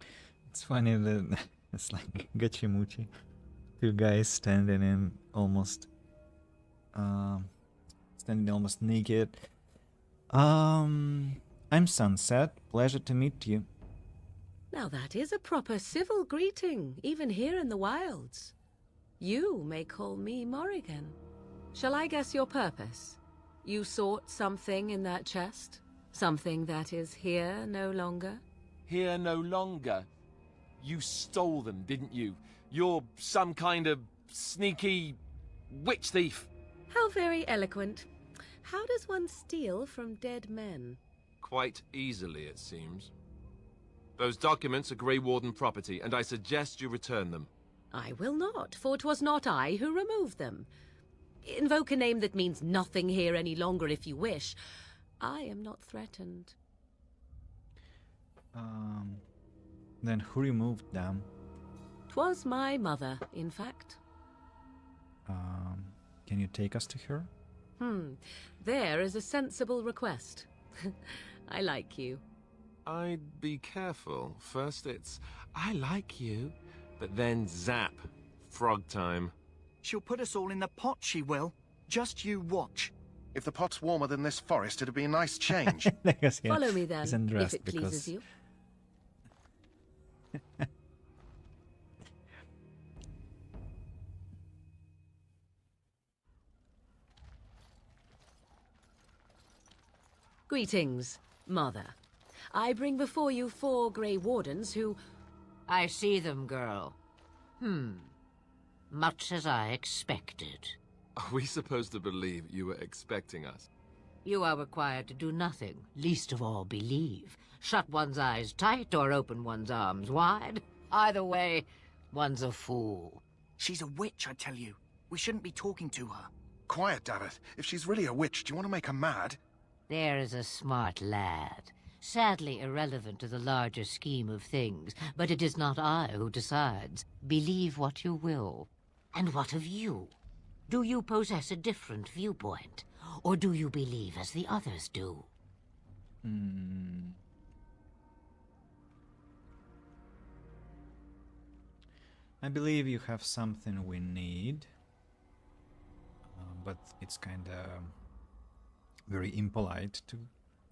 It's funny that it's like Gachimuchi. Two guys standing almost naked. I'm Sunset. Pleasure to meet you. Now that is a proper civil greeting, even here in the wilds. You may call me Morrigan. Shall I guess your purpose? You sought something in that chest? Something that is here no longer? Here no longer. You stole them, didn't you? You're some kind of sneaky witch thief. How very eloquent. How does one steal from dead men? Quite easily, it seems. Those documents are Grey Warden property, and I suggest you return them. I will not, for 'twas not I who removed them. Invoke a name that means nothing here any longer if you wish. I am not threatened. Then who removed them? 'Twas my mother, in fact. Can you take us to her? There is a sensible request. I like you. I'd be careful. First it's, I like you, but then zap. Frog time. She'll put us all in the pot, she will. Just you watch. If the pot's warmer than this forest, it'd be a nice change. Because, yeah, Follow me then, he's if undressed it pleases because you. Greetings, Mother. I bring before you 4 Grey Wardens who... I see them, girl. Much as I expected. Are we supposed to believe you were expecting us? You are required to do nothing, least of all believe. Shut one's eyes tight or open one's arms wide. Either way, one's a fool. She's a witch, I tell you. We shouldn't be talking to her. Quiet, Davith. If she's really a witch, do you want to make her mad? There is a smart lad. Sadly irrelevant to the larger scheme of things, but it is not I who decides. Believe what you will. And what of you? Do you possess a different viewpoint? Or do you believe as the others do? I believe you have something we need, but it's kind of very impolite to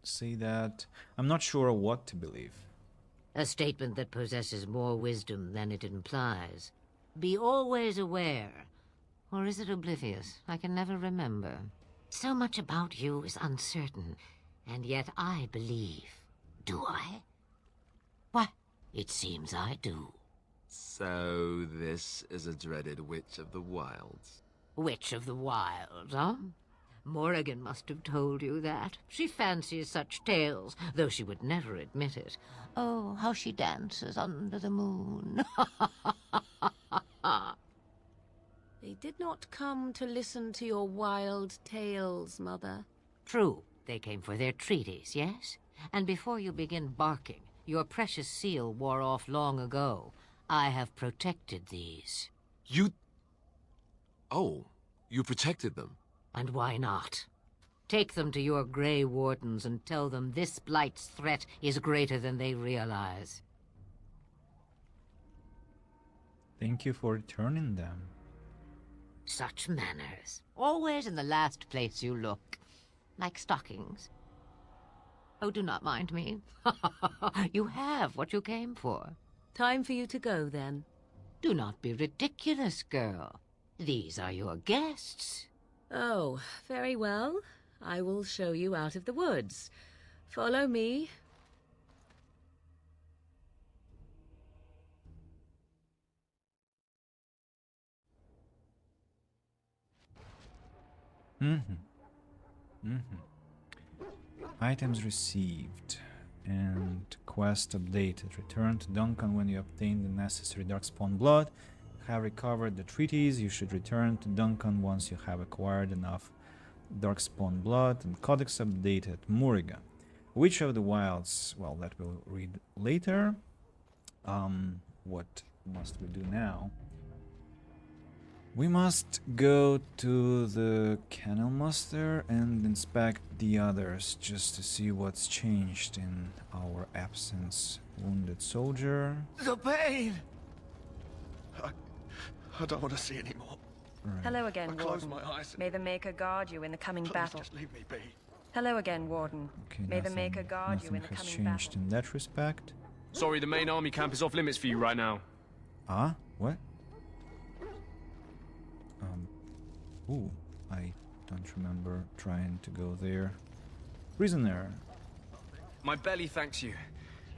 say that. I'm not sure what to believe. A statement that possesses more wisdom than it implies. Be always aware. Or is it oblivious? I can never remember. So much about you is uncertain, and yet I believe. Do I? Why, it seems I do. So this is a dreaded Witch of the Wilds. Witch of the Wilds, huh? Morrigan must have told you that. She fancies such tales, though she would never admit it. Oh, how she dances under the moon. They did not come to listen to your wild tales, Mother. True, they came for their treaties, yes? And before you begin barking, your precious seal wore off long ago. I have protected these. You... Oh, you protected them. And why not? Take them to your Grey Wardens and tell them this Blight's threat is greater than they realize. Thank you for returning them. Such manners. Always in the last place you look. Like stockings. Oh, do not mind me. You have what you came for. Time for you to go, then. Do not be ridiculous, girl. These are your guests. Oh, very well. I will show you out of the woods. Follow me. Items received and quest updated. Return to Duncan when you obtain the necessary Darkspawn blood. Have recovered the treaties. You should return to Duncan once you have acquired enough Darkspawn blood. And codex updated. Morrigan. Witch of the Wilds. Well, that we'll read later. What must we do now? We must go to the Kennel Master and inspect the others just to see what's changed in our absence. Wounded soldier. The pain! I don't want to see anymore. Right. Hello again, I close Warden. my eyes. May the Maker guard you in the coming Please battle. just leave me be. Hello again, Warden. Okay, May the Maker guard you in the has coming changed battle. in that respect. Sorry, the main army camp is off limits for you right now. Ah, what? Ooh, I don't remember trying to go there. Prisoner. My belly thanks you.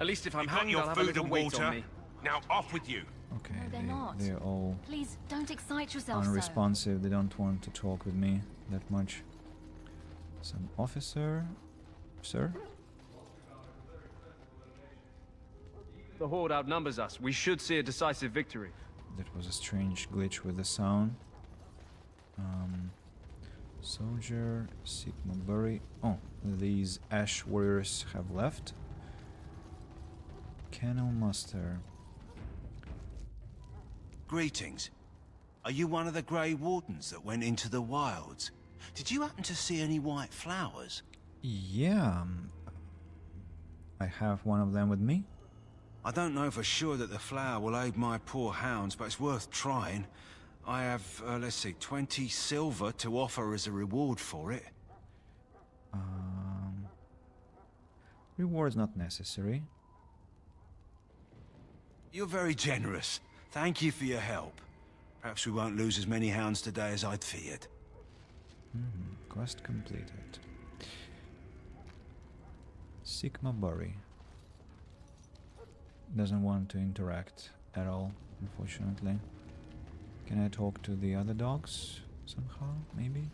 At least if I'm You've got hanged, your I'll have a food little and weight water. on me. Now off with you. Okay, No, they're not. they're all Please, don't excite yourself unresponsive. They don't want to talk with me that much. Some officer, sir? The Horde outnumbers us. We should see a decisive victory. That was a strange glitch with the sound. Soldier, Sigma Bury. Oh, these Ash warriors have left. Kennel Master. Greetings. Are you one of the Grey Wardens that went into the wilds? Did you happen to see any white flowers? Yeah, I have one of them with me. I don't know for sure that the flower will aid my poor hounds, but it's worth trying. I have, let's see, 20 silver to offer as a reward for it. Reward's not necessary. You're very generous. Thank you for your help. Perhaps we won't lose as many hounds today as I'd feared. Quest completed. Sigma Bury. Doesn't want to interact at all, unfortunately. Can I talk to the other dogs somehow, maybe?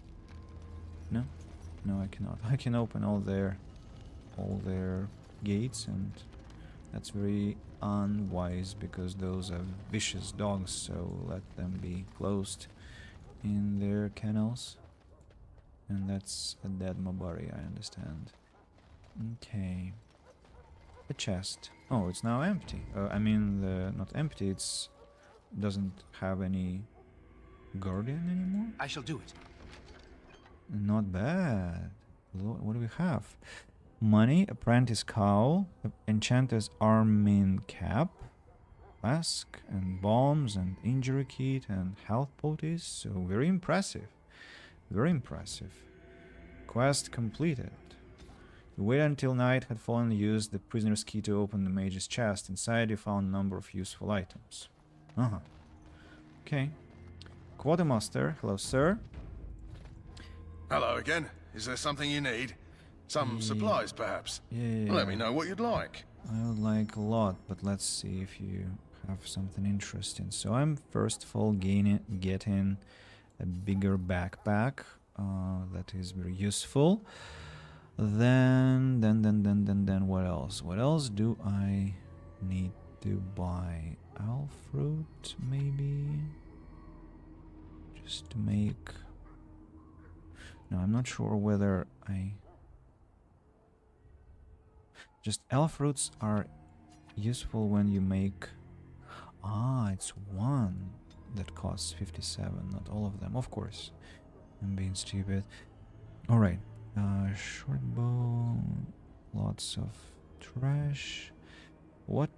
No? No, I cannot. I can open all their gates, and that's very unwise because those are vicious dogs, so let them be closed in their kennels. And that's a dead Mabari, I understand. Okay. The chest. Oh, it's now empty. I mean, not empty, it's doesn't have any guardian anymore? I shall do it. Not bad. What do we have? Money, apprentice cowl, enchanter's armin cap, mask, and bombs, and injury kit, and health poties. So very impressive. Very impressive. Quest completed. You wait until night had fallen and used the prisoner's key to open the mage's chest. Inside you found a number of useful items. Okay. Quartermaster, hello sir. Hello again. Is there something you need? Some supplies, perhaps? Yeah. Let me know what you'd like. I would like a lot, but let's see if you have something interesting. So I'm first of all getting a bigger backpack. That is very useful. Then what else? What else do I need to buy? Owl fruit, maybe? Just to make... No, I'm not sure whether I... Just elf fruits are useful when you make... it's one that costs 57, not all of them, of course. I'm being stupid. Alright, short bow, lots of trash. What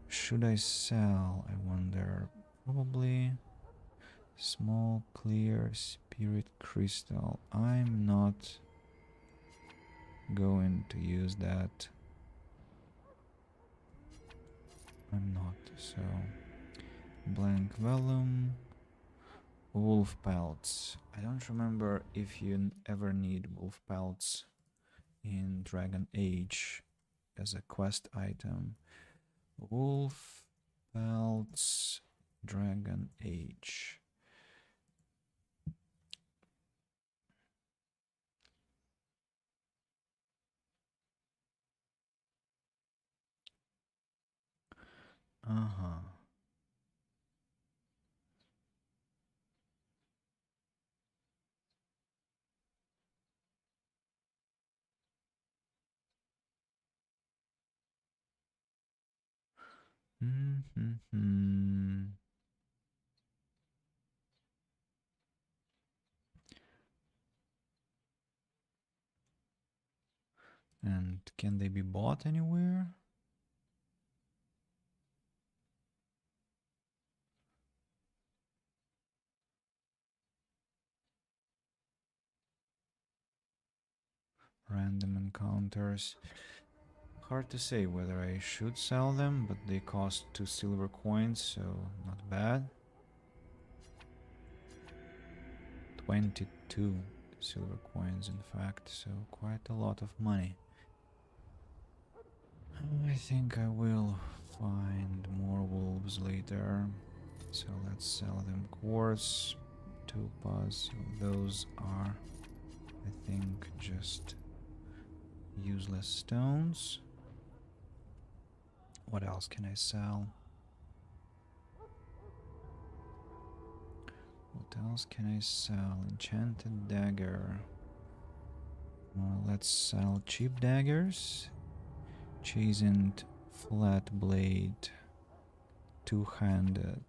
should I sell, I wonder? Probably small clear spirit crystal. I'm not going to use that. I'm not, so blank vellum, wolf pelts. I don't remember if you ever need wolf pelts in Dragon Age as a quest item. Wolf pelts, Dragon Age. And can they be bought anywhere? Random encounters. Hard to say whether I should sell them, but they cost 2 silver coins, so not bad. 22 silver coins, in fact, so quite a lot of money. I think I will find more wolves later. So let's sell them quartz, topaz. Those are, I think, just useless stones. What else can I sell? What else can I sell? Enchanted dagger. Let's sell cheap daggers. Chastened flat blade. Two-handed.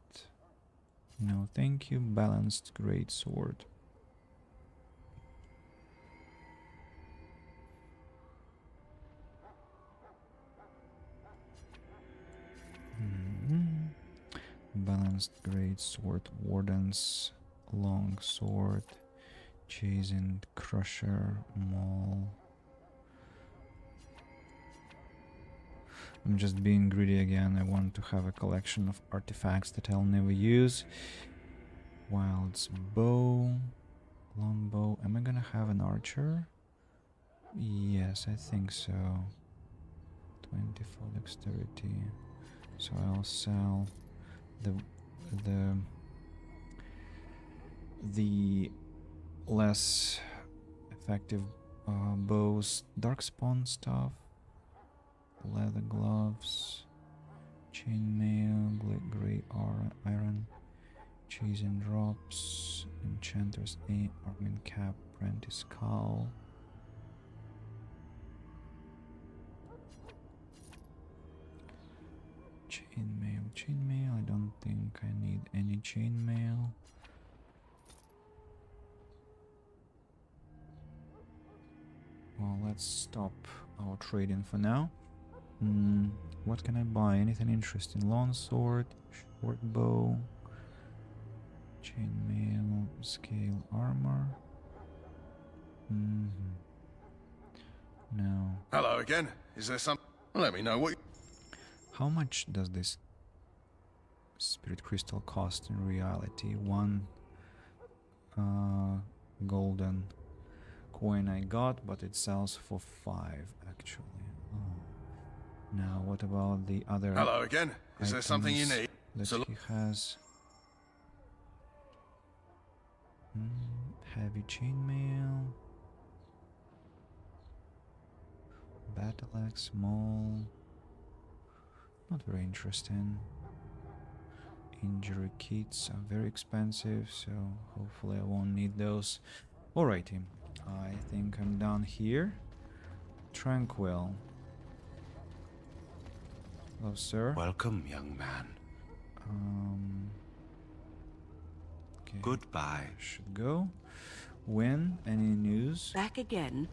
No, thank you. Balanced great sword. Balanced great sword. Wardens. Long sword. Chastened crusher. Maul. I'm just being greedy again. I want to have a collection of artifacts that I'll never use. Wild's bow. Longbow. Am I gonna have an archer? Yes, I think so. 24 dexterity. So I'll sell the less effective bows, darkspawn stuff. Leather gloves, chainmail, grey iron, chastened drops, enchanter's armin cap, apprentice cowl. Chainmail, I don't think I need any chainmail. Well, let's stop our trading for now. What can I buy? Anything interesting? Long sword, short bow, chainmail, scale armor. No. Hello again. Is there some? Let me know what. How much does this spirit crystal cost in reality? One golden coin I got, but it sells for 5 actually. Now, what about the other? Hello again. Is there something you need? That he has. Heavy chainmail. Battle axe, small. Not very interesting. Injury kits are very expensive, so hopefully I won't need those. Alrighty, I think I'm done here. Tranquil. Hello, sir. Welcome, young man. Okay. Goodbye. Should go. When? Any news? Back again?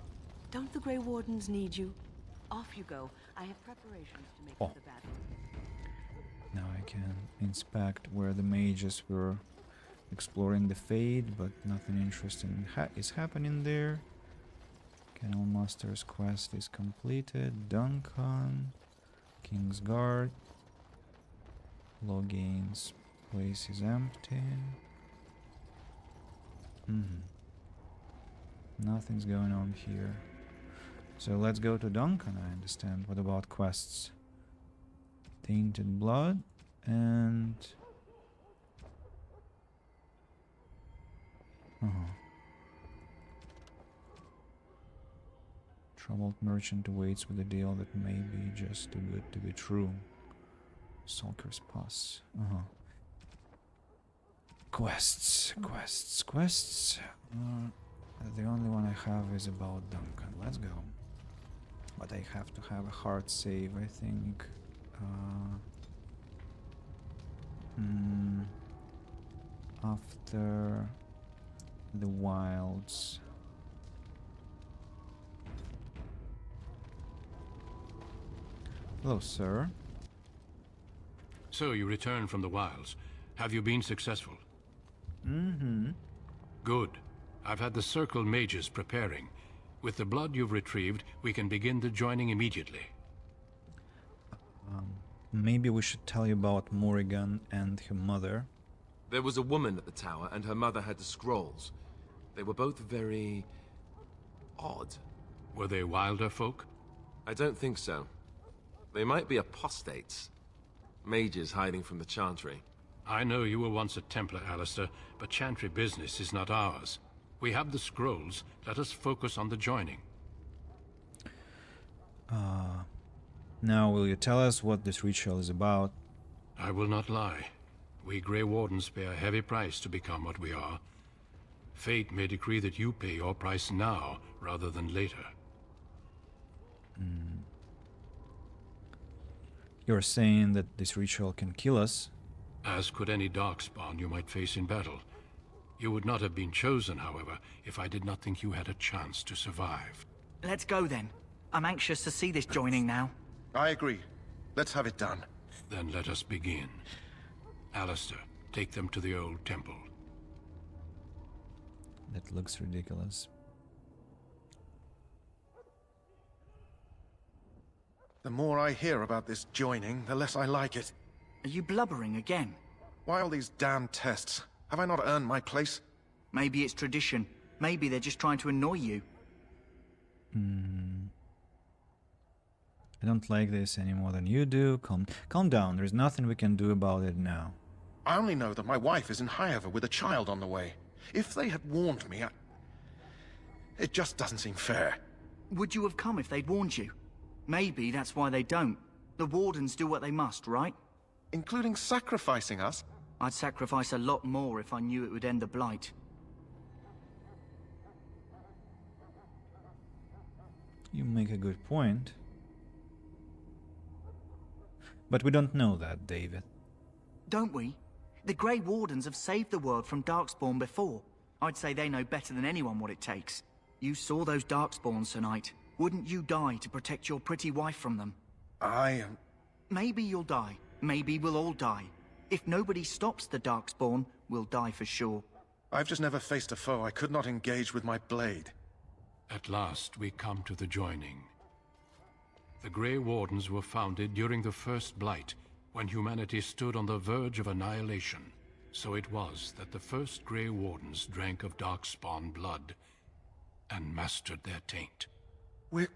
Don't the Grey Wardens need you? Off you go. I have preparations to make for the battle. Now I can inspect where the mages were exploring the Fade, but nothing interesting is happening there. Kennel Master's quest is completed. Duncan. King's Guard. Logain's place is empty. Nothing's going on here. So let's go to Duncan, I understand. What about quests? Tainted Blood and... Troubled merchant awaits with a deal that may be just too good to be true. Sulker's Pass. Quests. The only one I have is about Duncan. Let's go. But I have to have a hard save, I think. After the Wilds. Hello, sir. So you returned from the wilds. Have you been successful? Good. I've had the Circle mages preparing. With the blood you've retrieved, we can begin the joining immediately. Maybe we should tell you about Morrigan and her mother. There was a woman at the tower, and her mother had the scrolls. They were both very... odd. Were they wilder folk? I don't think so. They might be apostates. Mages hiding from the Chantry. I know you were once a Templar, Alistair, but Chantry business is not ours. We have the scrolls. Let us focus on the joining. Now, will you tell us what this ritual is about? I will not lie. We Grey Wardens pay a heavy price to become what we are. Fate may decree that you pay your price now, rather than later. You're saying that this ritual can kill us? As could any Darkspawn you might face in battle. You would not have been chosen, however, if I did not think you had a chance to survive. Let's go then. I'm anxious to see this joining now. I agree. Let's have it done. Then let us begin. Alistair, take them to the old temple. That looks ridiculous. The more I hear about this joining, the less I like it. Are you blubbering again? Why all these damn tests? Have I not earned my place? Maybe it's tradition. Maybe they're just trying to annoy you. I don't like this any more than you do. Calm down. There's nothing we can do about it now. I only know that my wife is in Highever with a child on the way. If they had warned me, it just doesn't seem fair. Would you have come if they'd warned you? Maybe that's why they don't. The Wardens do what they must, right? Including sacrificing us? I'd sacrifice a lot more if I knew it would end the Blight. You make a good point. But we don't know that, David. Don't we? The Grey Wardens have saved the world from Darkspawn before. I'd say they know better than anyone what it takes. You saw those Darkspawns tonight. Wouldn't you die to protect your pretty wife from them? Maybe you'll die. Maybe we'll all die. If nobody stops the Darkspawn, we'll die for sure. I've just never faced a foe I could not engage with my blade. At last we come to the joining. The Grey Wardens were founded during the First Blight, when humanity stood on the verge of annihilation. So it was that the first Grey Wardens drank of Darkspawn blood and mastered their taint. We're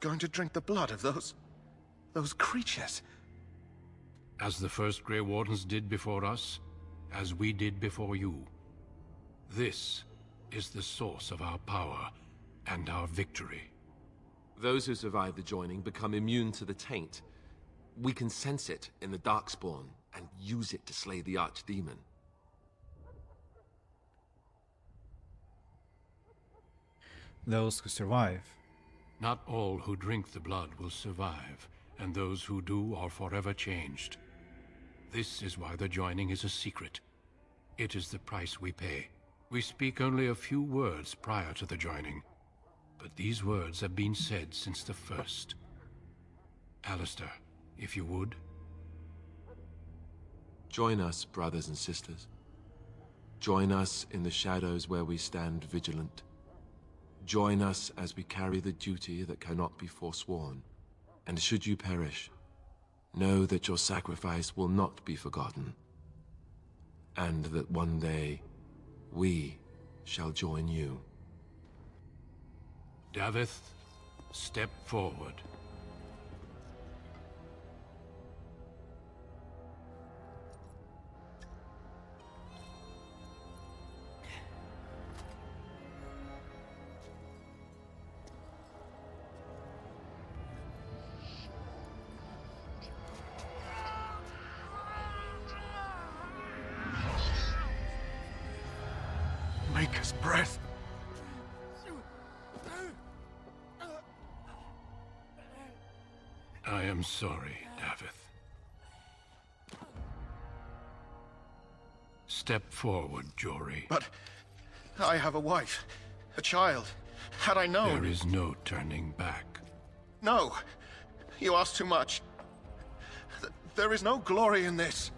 going to drink the blood of those creatures. As the first Grey Wardens did before us, as we did before you. This is the source of our power and our victory. Those who survive the joining become immune to the taint. We can sense it in the Darkspawn and use it to slay the Archdemon. Those who survive. Not all who drink the blood will survive, and those who do are forever changed. This is why the joining is a secret. It is the price we pay. We speak only a few words prior to the joining, but these words have been said since the first. Alistair, if you would. Join us, brothers and sisters. Join us in the shadows where we stand vigilant. Join us as we carry the duty that cannot be forsworn. And should you perish, know that your sacrifice will not be forgotten. And that one day, we shall join you. Davith, step forward. Maker's breath. I am sorry, Davith. Step forward, Jory. But I have a wife, a child. Had I known... There is no turning back. No! You ask too much. There is no glory in this.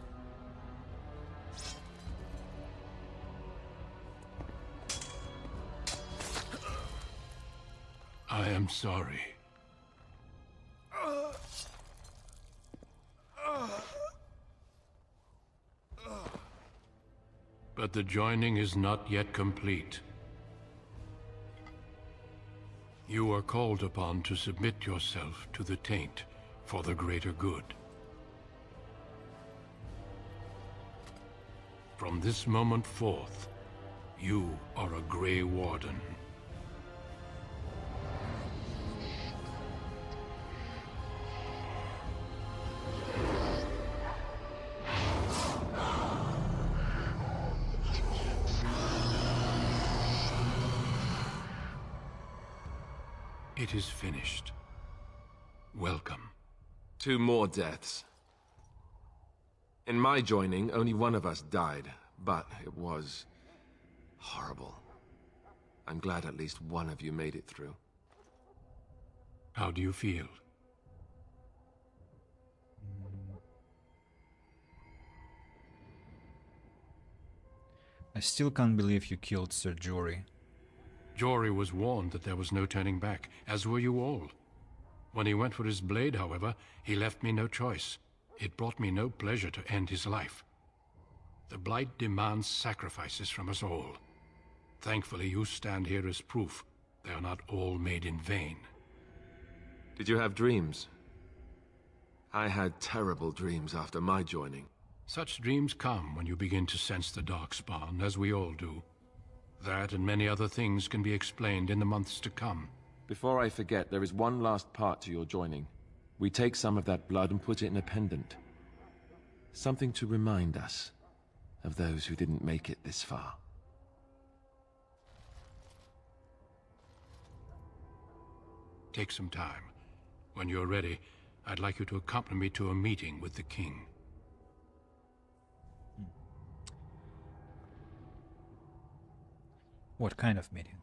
I am sorry. But the joining is not yet complete. You are called upon to submit yourself to the taint for the greater good. From this moment forth, you are a Grey Warden. It is finished. Welcome. 2 more deaths. In my joining, only one of us died, but it was horrible. I'm glad at least one of you made it through. How do you feel? I still can't believe you killed Sir Jory. Jory was warned that there was no turning back, as were you all. When he went for his blade, however, he left me no choice. It brought me no pleasure to end his life. The Blight demands sacrifices from us all. Thankfully, you stand here as proof they are not all made in vain. Did you have dreams? I had terrible dreams after my joining. Such dreams come when you begin to sense the Darkspawn, as we all do. That and many other things can be explained in the months to come. Before I forget, there is one last part to your joining. We take some of that blood and put it in a pendant. Something to remind us of those who didn't make it this far. Take some time. When you're ready, I'd like you to accompany me to a meeting with the king. What kind of meeting?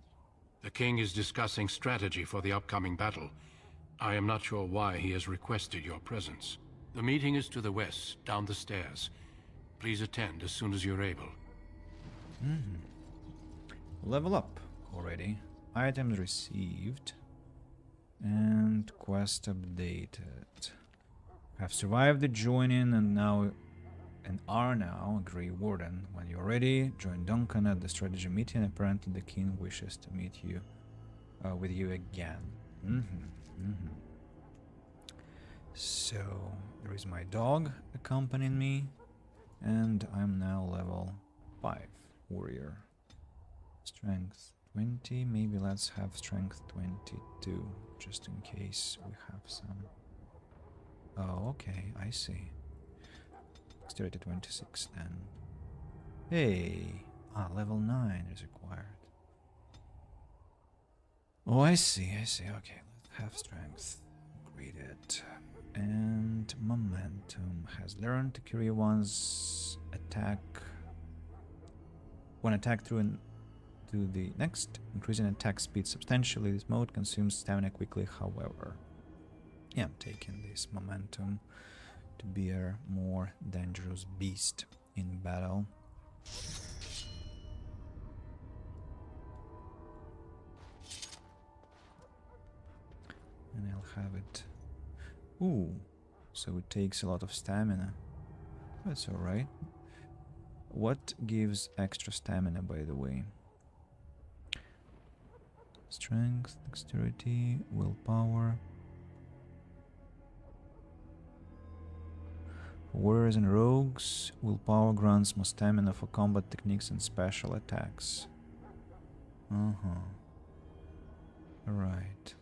The king is discussing strategy for the upcoming battle. I am not sure why he has requested your presence. The meeting is to the west, down the stairs. Please attend as soon as you're able. Level up already. Items received. And quest updated. Have survived the joining and are now a Grey Warden. When you're ready, join Duncan at the strategy meeting. Apparently the king wishes to meet you with you again. So there is my dog accompanying me, and I'm now level 5 warrior. Strength 20. Maybe let's have strength 22 just in case we have some. Oh, okay, I see. Dexterity 26 then. Hey! Level 9 is required. Oh, I see. Okay, let's have strength. Read it. And momentum has learned to carry one's attack. One attack to the next, increasing attack speed substantially. This mode consumes stamina quickly, however. Yeah, I'm taking this momentum to be a more dangerous beast in battle. And I'll have it. Ooh, so it takes a lot of stamina. That's alright. What gives extra stamina, by the way? Strength, dexterity, willpower. For warriors and rogues, willpower grants more stamina for combat techniques and special attacks. Alright.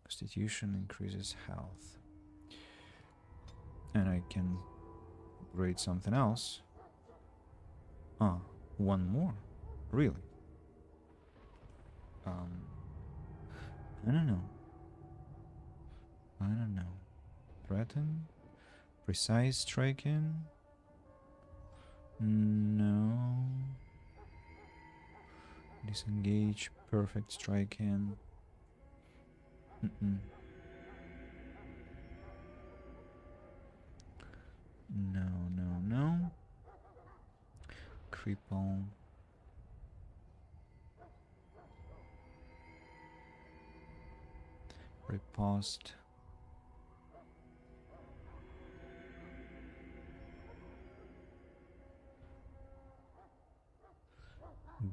Constitution increases health. And I can upgrade something else. One more? Really? I don't know. Threaten? Precise striking? No. Disengage, perfect striking. No. Cripple. Riposte.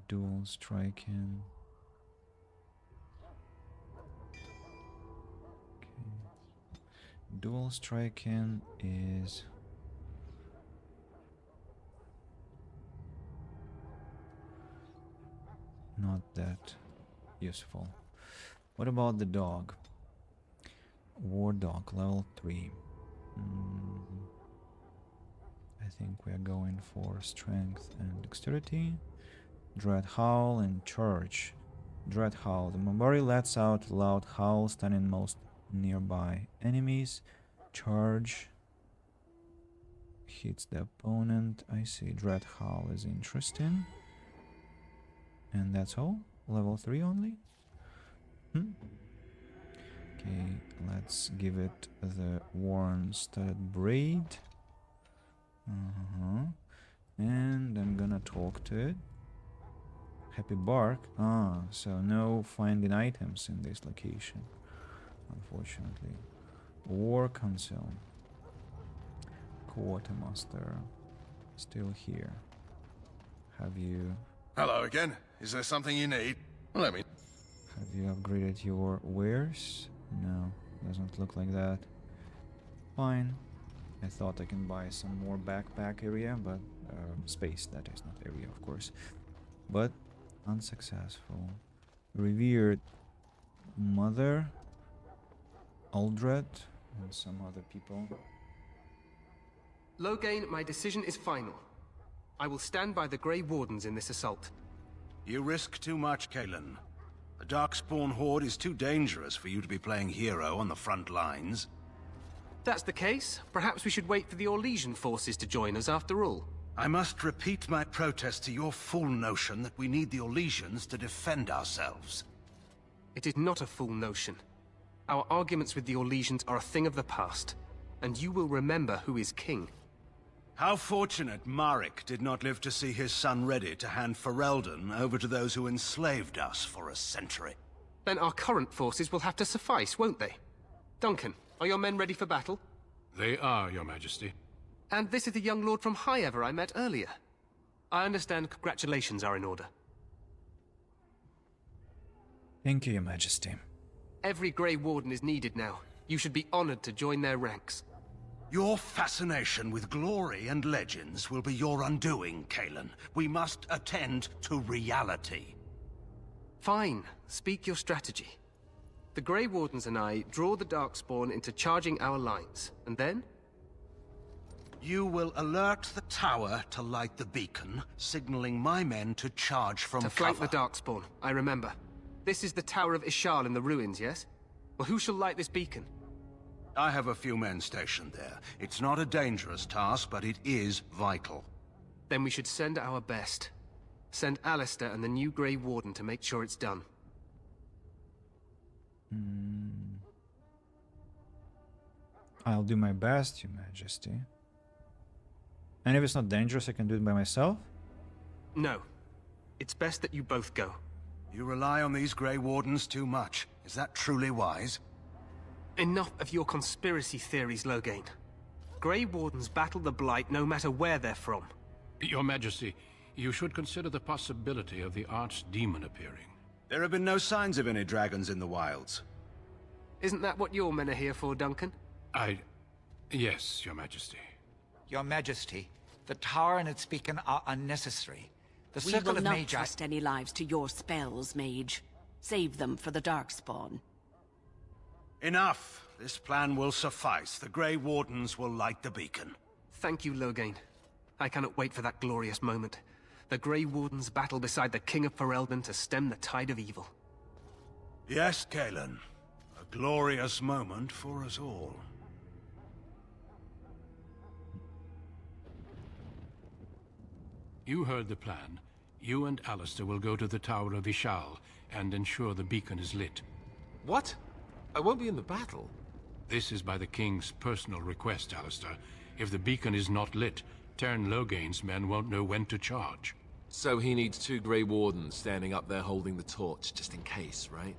Dual striking. Dual striking is not that useful. What about the dog? War dog, level 3. I think we are going for strength and dexterity. Dread howl and charge. Dread howl. The Mabari lets out a loud howl, stunning most nearby enemies. Charge. Hits the opponent. I see. Dread howl is interesting. And that's all? Level 3 only? Okay, let's give it the worn-studded braid. And I'm gonna talk to it. Happy bark. So no finding items in this location, unfortunately. War console. Quartermaster. Still here. Have you... Hello again. Is there something you need? Let me... Have you upgraded your wares? No, doesn't look like that. Fine. I thought I can buy some more backpack area, but space, that is, not area, of course. But unsuccessful. Revered Mother, Aldred, and some other people. Loghain, my decision is final. I will stand by the Grey Wardens in this assault. You risk too much, Cailan. The Darkspawn Horde is too dangerous for you to be playing hero on the front lines. That's the case. Perhaps we should wait for the Orlesian forces to join us after all. I must repeat my protest to your fool notion that we need the Orlesians to defend ourselves. It is not a fool notion. Our arguments with the Orlesians are a thing of the past, and you will remember who is king. How fortunate Marek did not live to see his son ready to hand Ferelden over to those who enslaved us for a century. Then our current forces will have to suffice, won't they? Duncan, are your men ready for battle? They are, Your Majesty. And this is the young lord from Highever I met earlier. I understand congratulations are in order. Thank you, Your Majesty. Every Grey Warden is needed now. You should be honored to join their ranks. Your fascination with glory and legends will be your undoing, Cailan. We must attend to reality. Fine. Speak your strategy. The Grey Wardens and I draw the Darkspawn into charging our lines, and then? You will alert the tower to light the beacon, signaling my men to charge from cover. To flank the Darkspawn, I remember. This is the Tower of Ishal in the ruins, yes? Well, who shall light this beacon? I have a few men stationed there. It's not a dangerous task, but it is vital. Then we should send our best. Send Alistair and the new Grey Warden to make sure it's done. I'll do my best, Your Majesty. And if it's not dangerous, I can do it by myself? No. It's best that you both go. You rely on these Grey Wardens too much. Is that truly wise? Enough of your conspiracy theories, Loghain. Grey Wardens battle the Blight no matter where they're from. Your Majesty, you should consider the possibility of the Archdemon appearing. There have been no signs of any dragons in the wilds. Isn't that what your men are here for, Duncan? Yes, Your Majesty. Your Majesty, the tower and its beacon are unnecessary. The We Circle will of not Magi... trust any lives to your spells, Mage. Save them for the Darkspawn. Enough. This plan will suffice. The Grey Wardens will light the beacon. Thank you, Loghain. I cannot wait for that glorious moment. The Grey Wardens battle beside the King of Ferelden to stem the tide of evil. Yes, Cailan. A glorious moment for us all. You heard the plan. You and Alistair will go to the Tower of Ishal and ensure the beacon is lit. What? I won't be in the battle. This is by the King's personal request, Alistair. If the beacon is not lit, Tern Loghain's men won't know when to charge. So he needs 2 Grey Wardens standing up there holding the torch, just in case, right?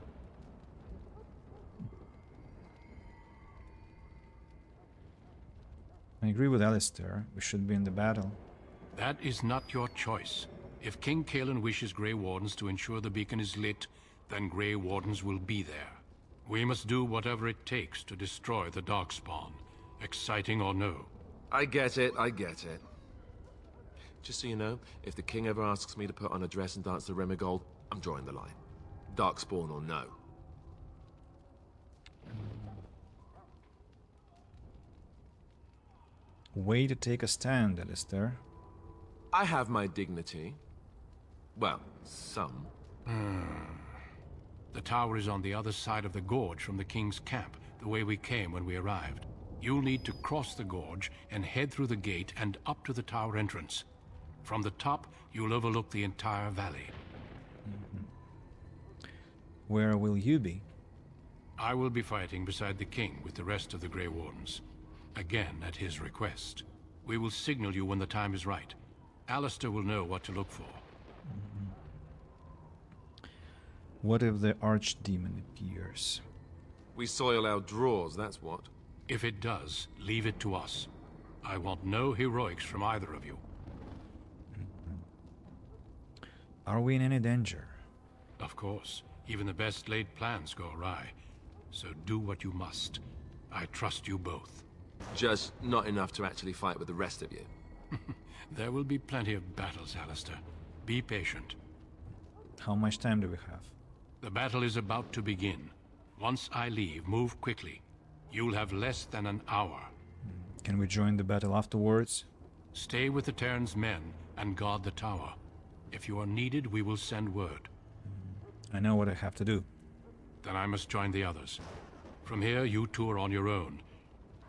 I agree with Alistair. We should be in the battle. That is not your choice. If King Cailan wishes Grey Wardens to ensure the beacon is lit, then Grey Wardens will be there. We must do whatever it takes to destroy the Darkspawn, exciting or no. I get it, I get it. Just so you know, if the king ever asks me to put on a dress and dance the Remigold, I'm drawing the line. Darkspawn or no. Way to take a stand, Alistair. I have my dignity. Well, some. The tower is on the other side of the gorge from the king's camp, the way we came when we arrived. You'll need to cross the gorge and head through the gate and up to the tower entrance. From the top, you'll overlook the entire valley. Where will you be? I will be fighting beside the king with the rest of the Grey Wardens. Again, at his request. We will signal you when the time is right. Alistair will know what to look for. What if the Archdemon appears? We soil our drawers, that's what. If it does, leave it to us. I want no heroics from either of you. Are we in any danger? Of course. Even the best laid plans go awry. So do what you must. I trust you both. Just not enough to actually fight with the rest of you. There will be plenty of battles, Alistair. Be patient. How much time do we have? The battle is about to begin. Once I leave, move quickly. You'll have less than an hour. Can we join the battle afterwards? Stay with the Terran's men and guard the tower. If you are needed, we will send word. I know what I have to do. Then I must join the others. From here, you two are on your own.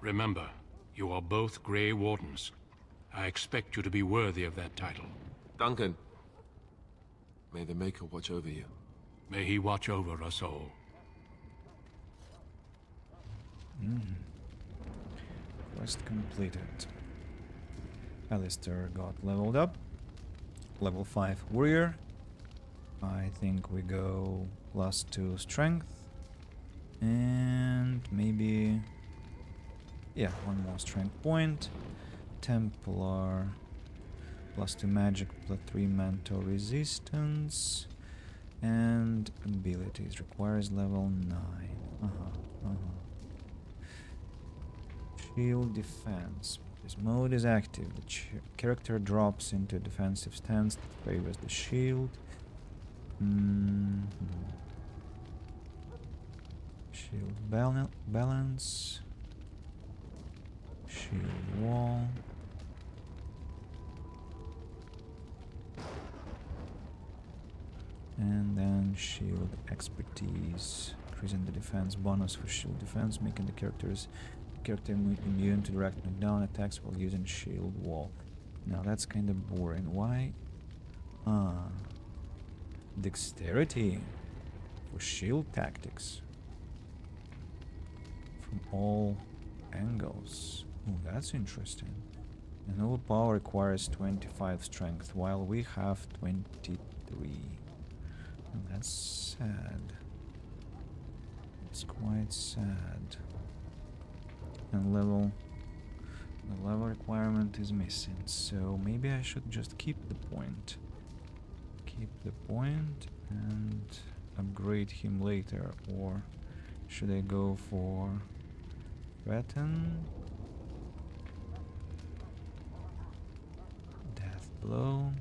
Remember, you are both Grey Wardens. I expect you to be worthy of that title. Duncan, may the Maker watch over you. May he watch over us all. Quest completed. Alistair got leveled up. Level 5 warrior. I think we go +2 strength. And maybe... yeah, one more strength point. Templar. +2 magic, +3 mental resistance. And abilities requires level 9. Shield defense. This mode is active. The character drops into a defensive stance that favors the shield. Shield balance. Shield wall. And then shield expertise, increasing the defense bonus for shield defense, making the character immune to direct knockdown attacks while using shield wall. Now that's kind of boring. Why? Dexterity for shield tactics from all angles. Oh, that's interesting. And overpower requires 25 strength, while we have 23. And that's sad. It's quite sad. And the level requirement is missing, so maybe I should just keep the point. Keep the point and upgrade him later, or should I go for threaten? Death blow.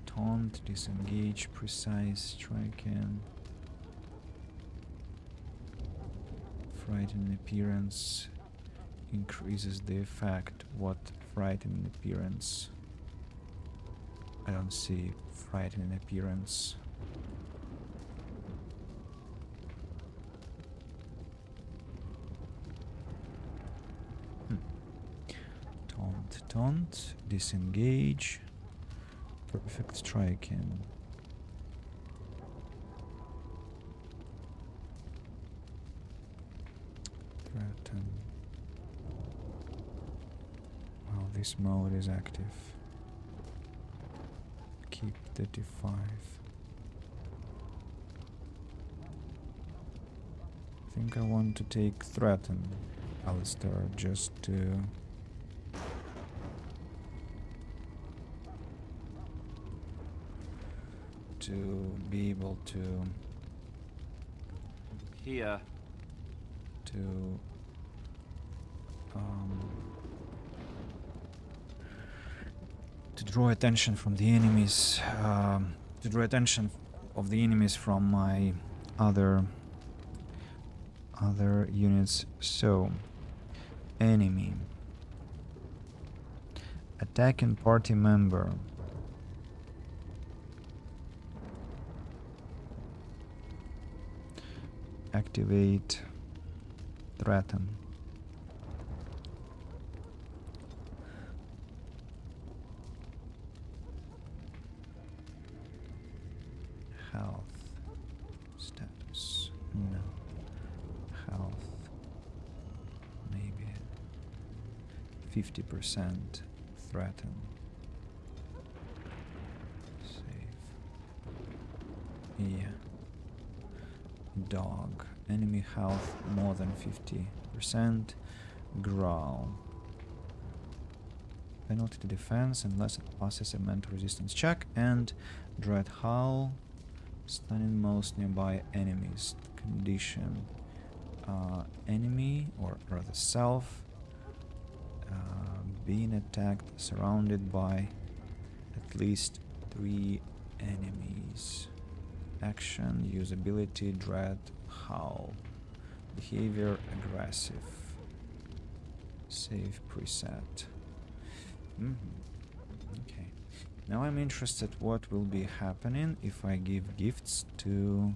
Taunt, disengage, precise striking. Frightening appearance increases the effect. What frightening appearance? I don't see frightening appearance. Taunt, disengage. Perfect striking. Threaten. Well, this mode is active. Keep 35. I think I want to take threaten, Alistair, just to be able to Here. To draw attention from the enemies, to draw attention of the enemies from my other units. So, enemy, attacking party member, activate, threaten. Health status, no. Health, maybe 50%, threaten. Save. Yeah. Dog, enemy health more than 50%, growl. Penalty to defense unless it passes a mental resistance check, and dread howl, stunning most nearby enemies. Condition, enemy, or rather self, being attacked surrounded by at least 3 enemies. Action, usability, dread, howl. Behavior, aggressive. Save preset. Okay. Now I'm interested what will be happening if I give gifts to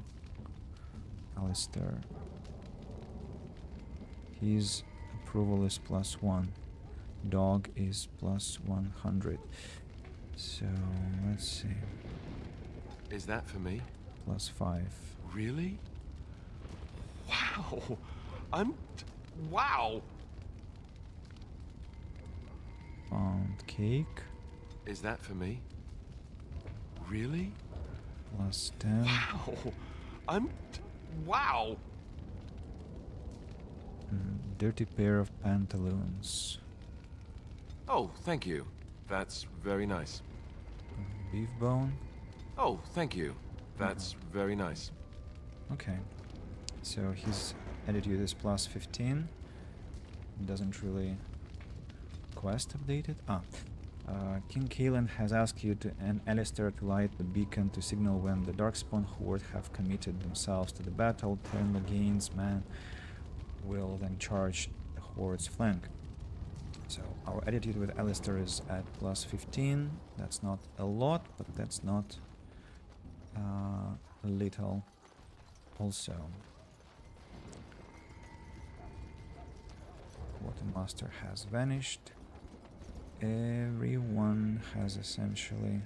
Alistair. His approval is +1. Dog is +100. So let's see. Is that for me? +5. Really? Wow. Wow. Pound cake. Is that for me? Really? +10. Wow. Wow. Dirty pair of pantaloons. Oh, thank you. That's very nice. Beef bone. Oh, thank you. That's very nice. Okay. So his attitude is +15. Doesn't really quest updated. King Kalen has asked you and Alistair to light the beacon to signal when the Darkspawn Horde have committed themselves to the battle. Turn Logain's man will then charge the Horde's flank. So our attitude with Alistair is at +15. That's not a lot, but that's not little also. Quartermaster has vanished. Everyone has essentially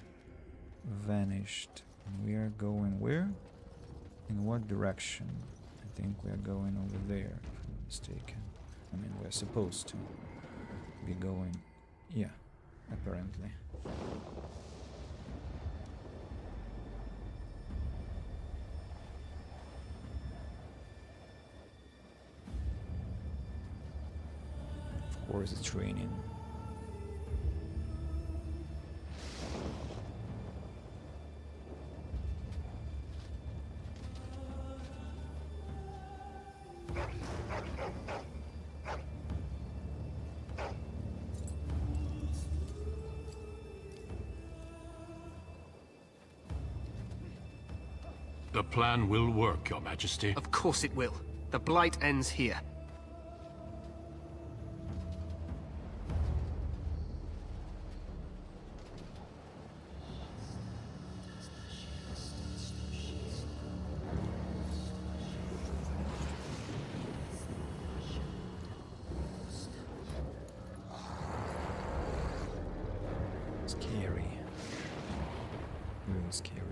vanished. And we are going where? In what direction? I think we are going over there, if I'm not mistaken. I mean, we're supposed to be going... yeah, apparently. Of course it's raining. The plan will work, Your Majesty. Of course it will. The Blight ends here. Scary. Really scary.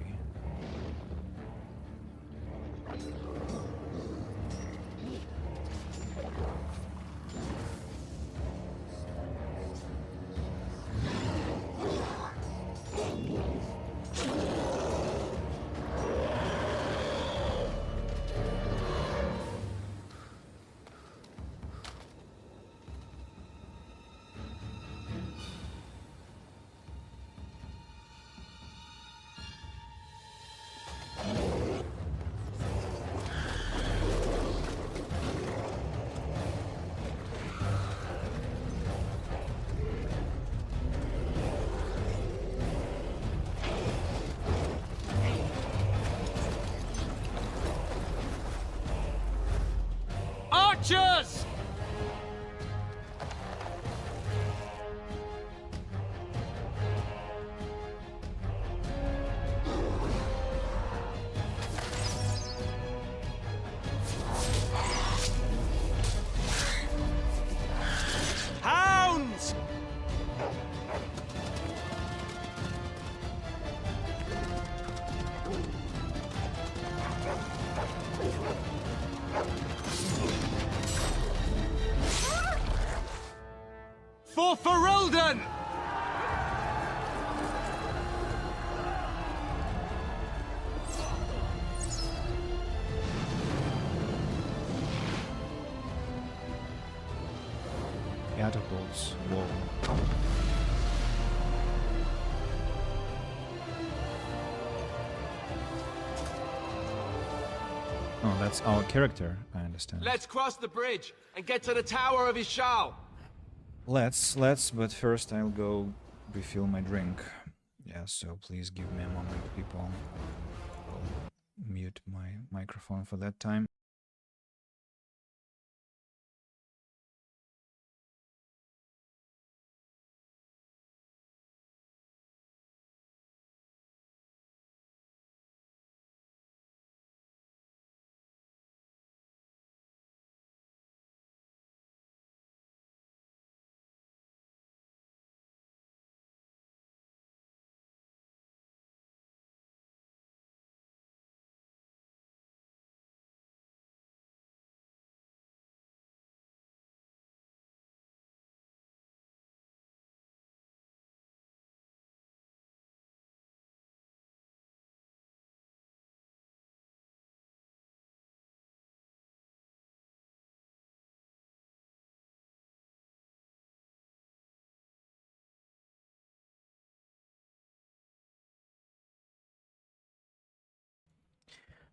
Archers! Hounds! For Ferelden! Catapults. Whoa. Oh, that's our character, I understand. Let's cross the bridge and get to the Tower of Ishal. Let's, but first I'll go refill my drink. Yeah, so please give me a moment, people. I'll mute my microphone for that time.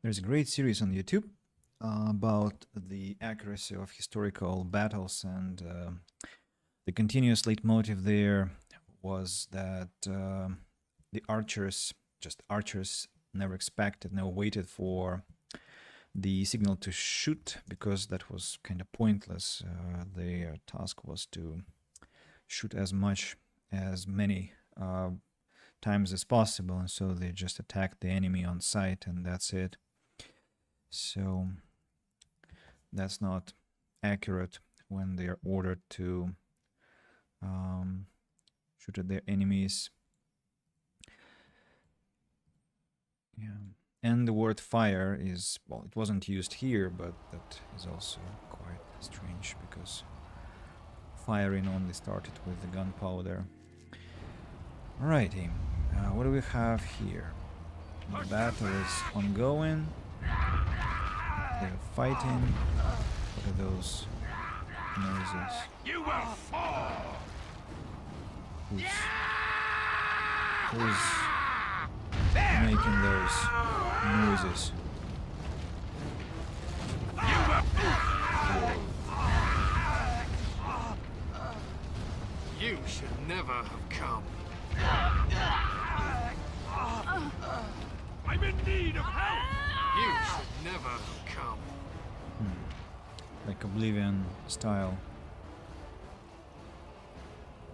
There's a great series on YouTube about the accuracy of historical battles, and the continuous leitmotif there was that the archers, never expected, never waited for the signal to shoot, because that was kind of pointless. Their task was to shoot as many times as possible, and so they just attacked the enemy on sight, and that's it. So that's not accurate when they are ordered to shoot at their enemies. Yeah, and the word fire is, well, it wasn't used here, but that is also quite strange, because firing only started with the gunpowder. Alrighty, what do we have here? The battle is ongoing. They're fighting. What are those noises? You will fall. Who's making those noises? You should never have come. I'm in need of help. You should never have come. Like Oblivion style.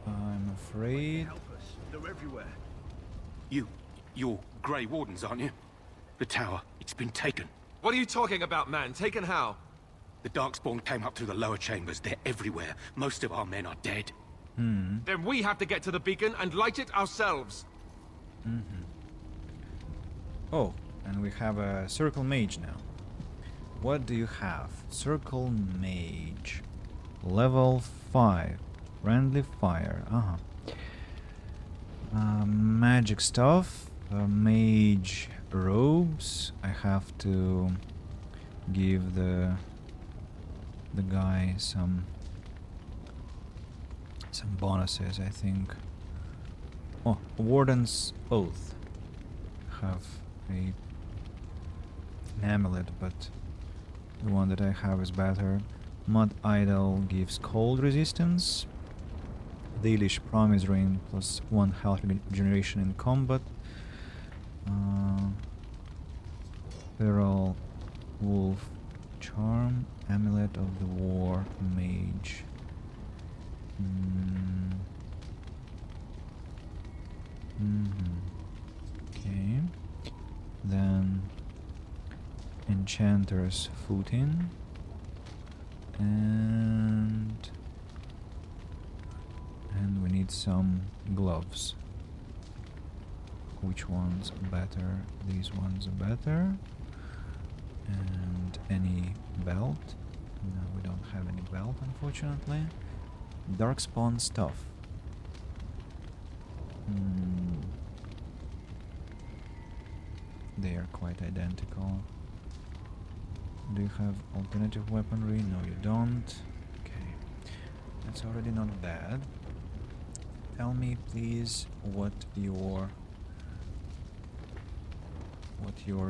I'm afraid. Help us. They're everywhere. You're Grey Wardens, aren't you? The tower, it's been taken. What are you talking about, man? Taken how? The Darkspawn came up through the lower chambers. They're everywhere. Most of our men are dead. Then we have to get to the beacon and light it ourselves. Oh, and we have a Circle Mage now. What do you have? Circle Mage. Level 5. Friendly fire. Magic stuff. Mage robes. I have to give the guy some bonuses, I think. Oh, Warden's Oath. Have an amulet, but the one that I have is better. Mud Idol gives cold resistance. Dalish Promise Ring plus 1 health regeneration in combat. Feral Wolf Charm, Amulet of the War Mage. Okay. Then Enchanter's Footing. And we need some gloves. Which ones are better? These ones are better. And any belt? No, we don't have any belt, unfortunately. Darkspawn stuff. They are quite identical. Do you have alternative weaponry? No, you don't. Okay, that's already not bad. Tell me, please, what your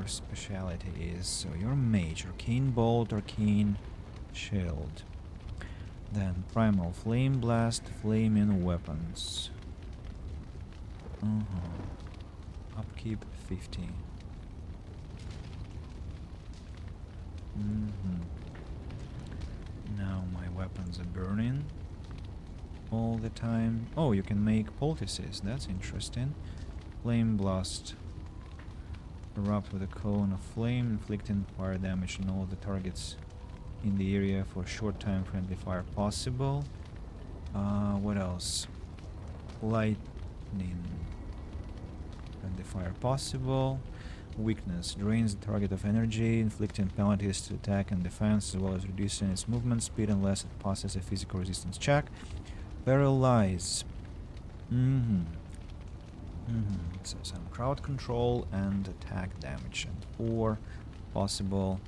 speciality is. So you're mage, Arcane Bolt, Arcane Shield. Then Primal Flame Blast, Flaming Weapons. Upkeep 50. Now my weapons are burning all the time. Oh, you can make poultices. That's interesting. Flame Blast. Erupt with a cone of flame, inflicting fire damage on all the targets in the area for a short time. Friendly fire possible. What else? Lightning. Friendly fire possible. Weakness. Drains the target of energy, inflicting penalties to attack and defense, as well as reducing its movement speed unless it passes a physical resistance check. Paralyze. So some crowd control and attack damage, and 4 possible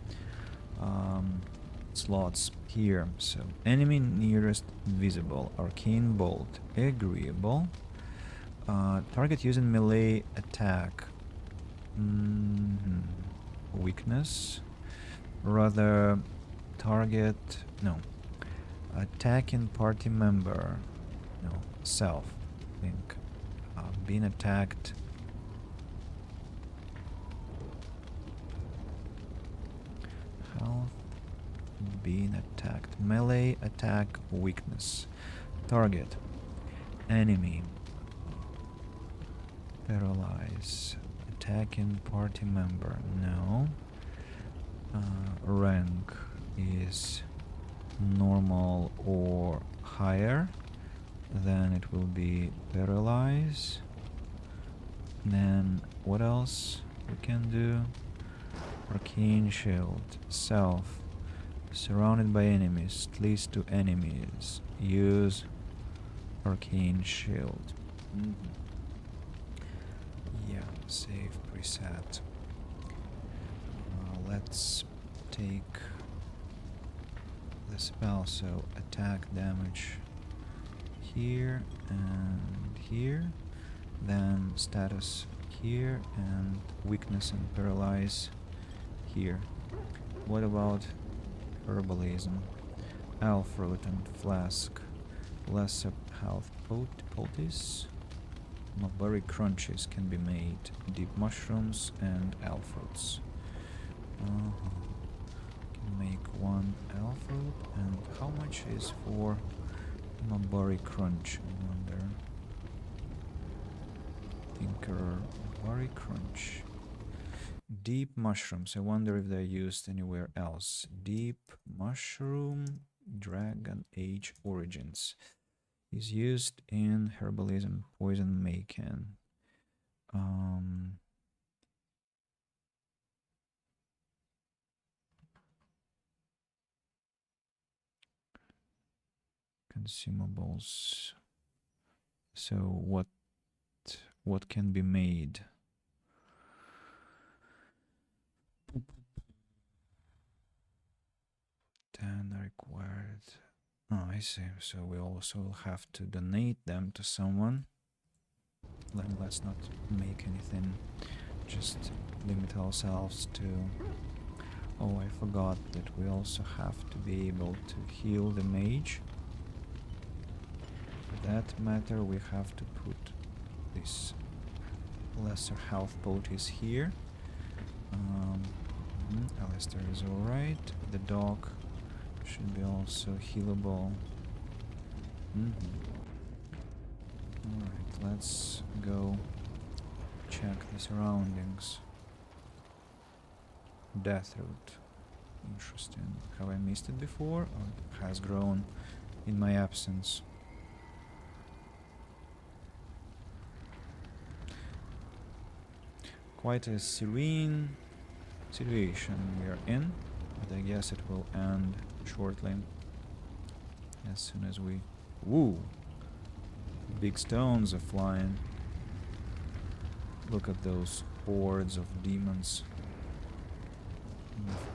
slots here. So enemy nearest visible, Arcane Bolt, agreeable. Target using melee attack. Weakness. Rather target, no. Attacking party member, no. Self, I think. Being attacked. Health. Being attacked. Melee attack weakness. Target. Enemy. Paralyze. Attacking party member. No. Rank is normal or higher. Then it will be paralyze. Then what else we can do? Arcane Shield. Self. Surrounded by enemies. At least 2 enemies. Use Arcane Shield. Yeah, save preset. Let's take the spell. So attack damage here and here, then status here, and weakness and paralyze here. What about herbalism? Alfruit and flask. Lesser health poultice. Berry crunches can be made. Deep mushrooms and alfruits. Can make 1 alfruit. And how much is for Berry crunch? I wonder. Tinker berry crunch. Deep mushrooms. I wonder if they're used anywhere else. Deep mushroom. Dragon Age origins. Is used in herbalism, poison making. Consumables. So what can be made? Then required. Oh, I see. So we also will have to donate them to someone. Let's not make anything. Just limit ourselves to... Oh, I forgot that we also have to be able to heal the mage. For that matter, we have to put this lesser health poultice here. Alistair is alright. The dog should be also healable. Alright, let's go check the surroundings. Deathroot. Interesting. Have I missed it before? Or it has grown in my absence? Quite a serene situation we are in, but I guess it will end shortly. As soon as we... Woo! Big stones are flying. Look at those hordes of demons.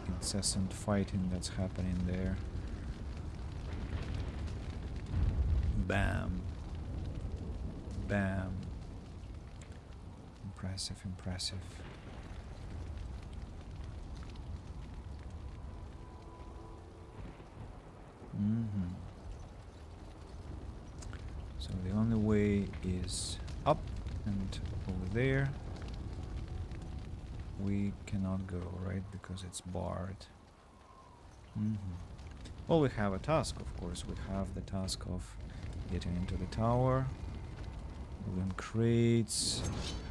Incessant fighting that's happening there. Bam. Bam. Impressive, impressive. So the only way is up, and over there we cannot go, right? Because it's barred. Well, we have a task, of course. We have the task of getting into the tower. Wooden crates,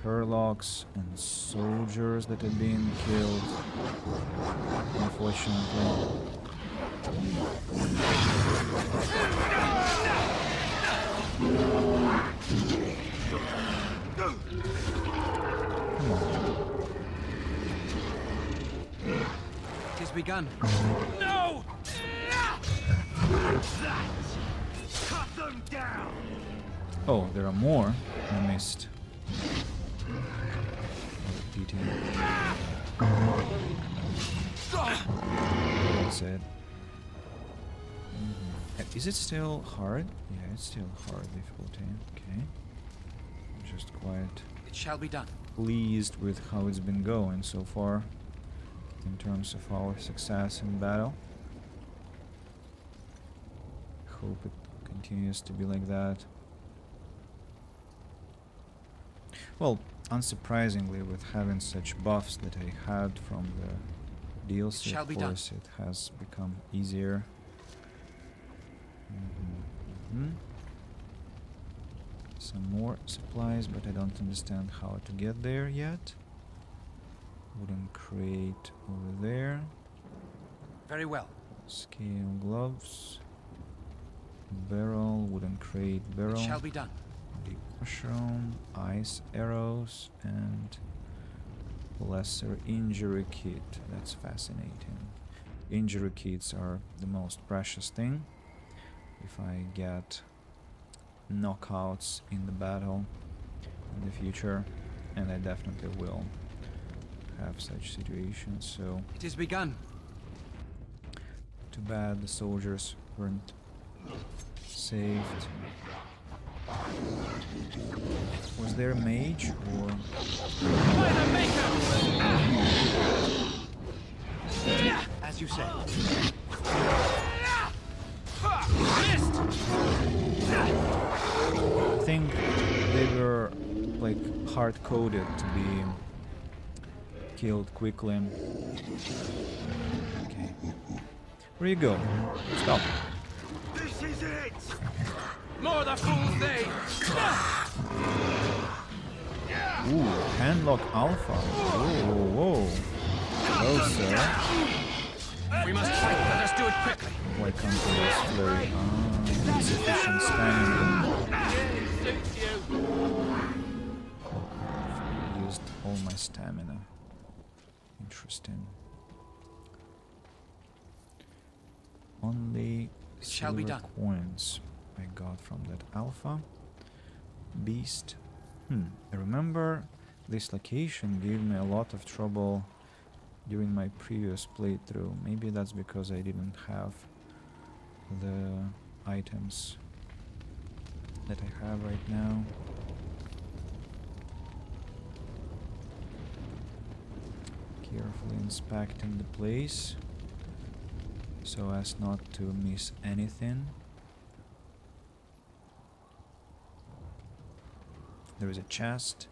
Herlocks, and soldiers that are being killed, unfortunately. Come on. It has begun. No! Cut them down! Oh, there are more. I missed. Repeating. That's it. Is it still hard? Yeah, it's still hard difficulty. Okay. I'm just quite It shall be done. pleased with how it's been going so far in terms of our success in battle. Hope it continues to be like that. Well, unsurprisingly, with having such buffs that I had from the DLC, of course, it has become easier. Some more supplies, but I don't understand how to get there yet. Wooden crate over there. Very well. Scale gloves. Barrel, wooden crate, barrel. It shall be done. Deep mushroom, ice arrows, and lesser injury kit. That's fascinating. Injury kits are the most precious thing. If I get knockouts in the battle in the future, and I definitely will have such situations, so... It has begun. Too bad the soldiers weren't saved. Was there a mage, or... As you say. I think they were like hard-coded to be killed quickly. Okay. Where you go? Stop. This is it! More the fools they! Ooh, Handlock Alpha. Whoa, whoa. Hello, sir. We must fight, let us do it quickly. Why can't I use flurry? Insufficient stamina. Used all my stamina. Interesting. Only silver coins I got from that alpha beast. I remember this location gave me a lot of trouble during my previous playthrough. Maybe that's because I didn't have the items that I have right now. Carefully inspecting the place so as not to miss anything. There is a chest,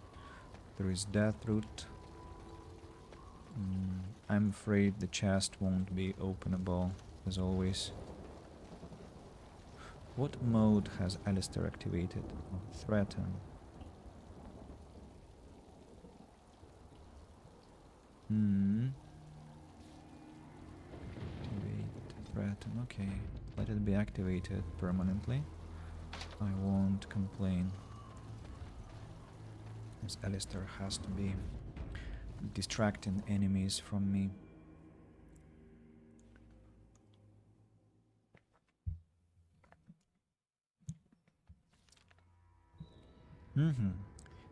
there is Deathroot, I'm afraid the chest won't be openable, as always. What mode has Alistair activated? Oh, threaten. Activate, threaten, okay. Let it be activated permanently. I won't complain. As Alistair has to be distracting enemies from me.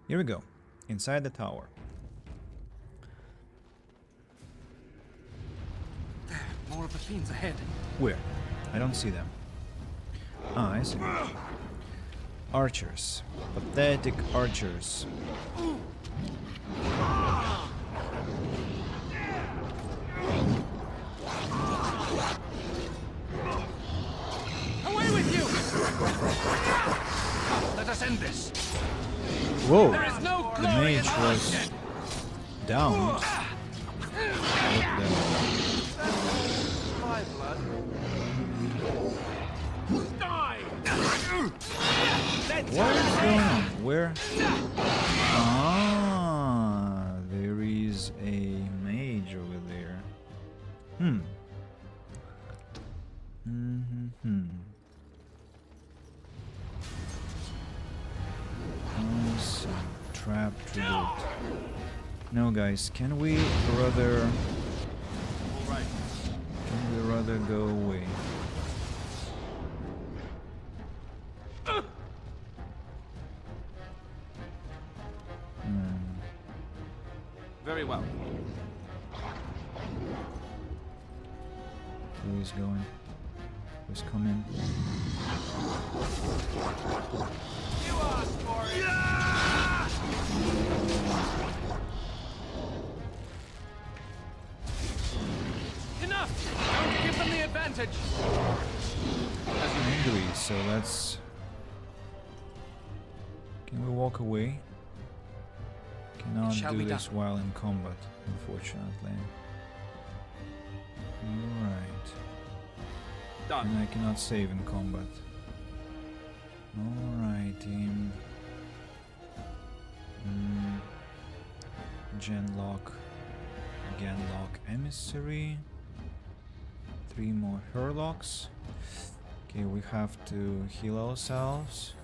Here we go. Inside the tower. There, more of the fiends ahead. Where? I don't see them. Ah, I see. Archers. Pathetic archers. Away with you! Come, let us end this. Whoa! There is no The glory mage in was bloodshed. downed. My blood. Die! What is going on? Where? Ah, there is a mage over there. Some trap triggered. No, guys, can we rather go away? Very well. Who is going? Who's coming? You asked for it. Enough! Don't give them the advantage. I'm angry, so let's. Can we walk away? Cannot Shall do we this done? while in combat, unfortunately. Alright. Done. And I cannot save in combat. Alrighty. Genlock. Genlock Emissary. 3 more Herlocks. Okay, we have to heal ourselves.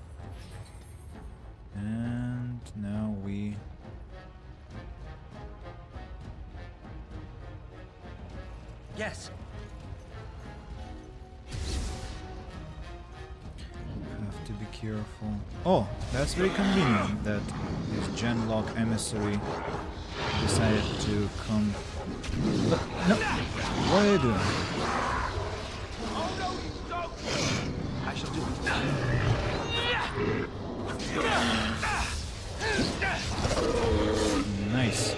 And now we... Yes. Have to be careful. Oh, that's very convenient that this Genlock Emissary decided to come... No! What are you doing? I shall do it. Nice.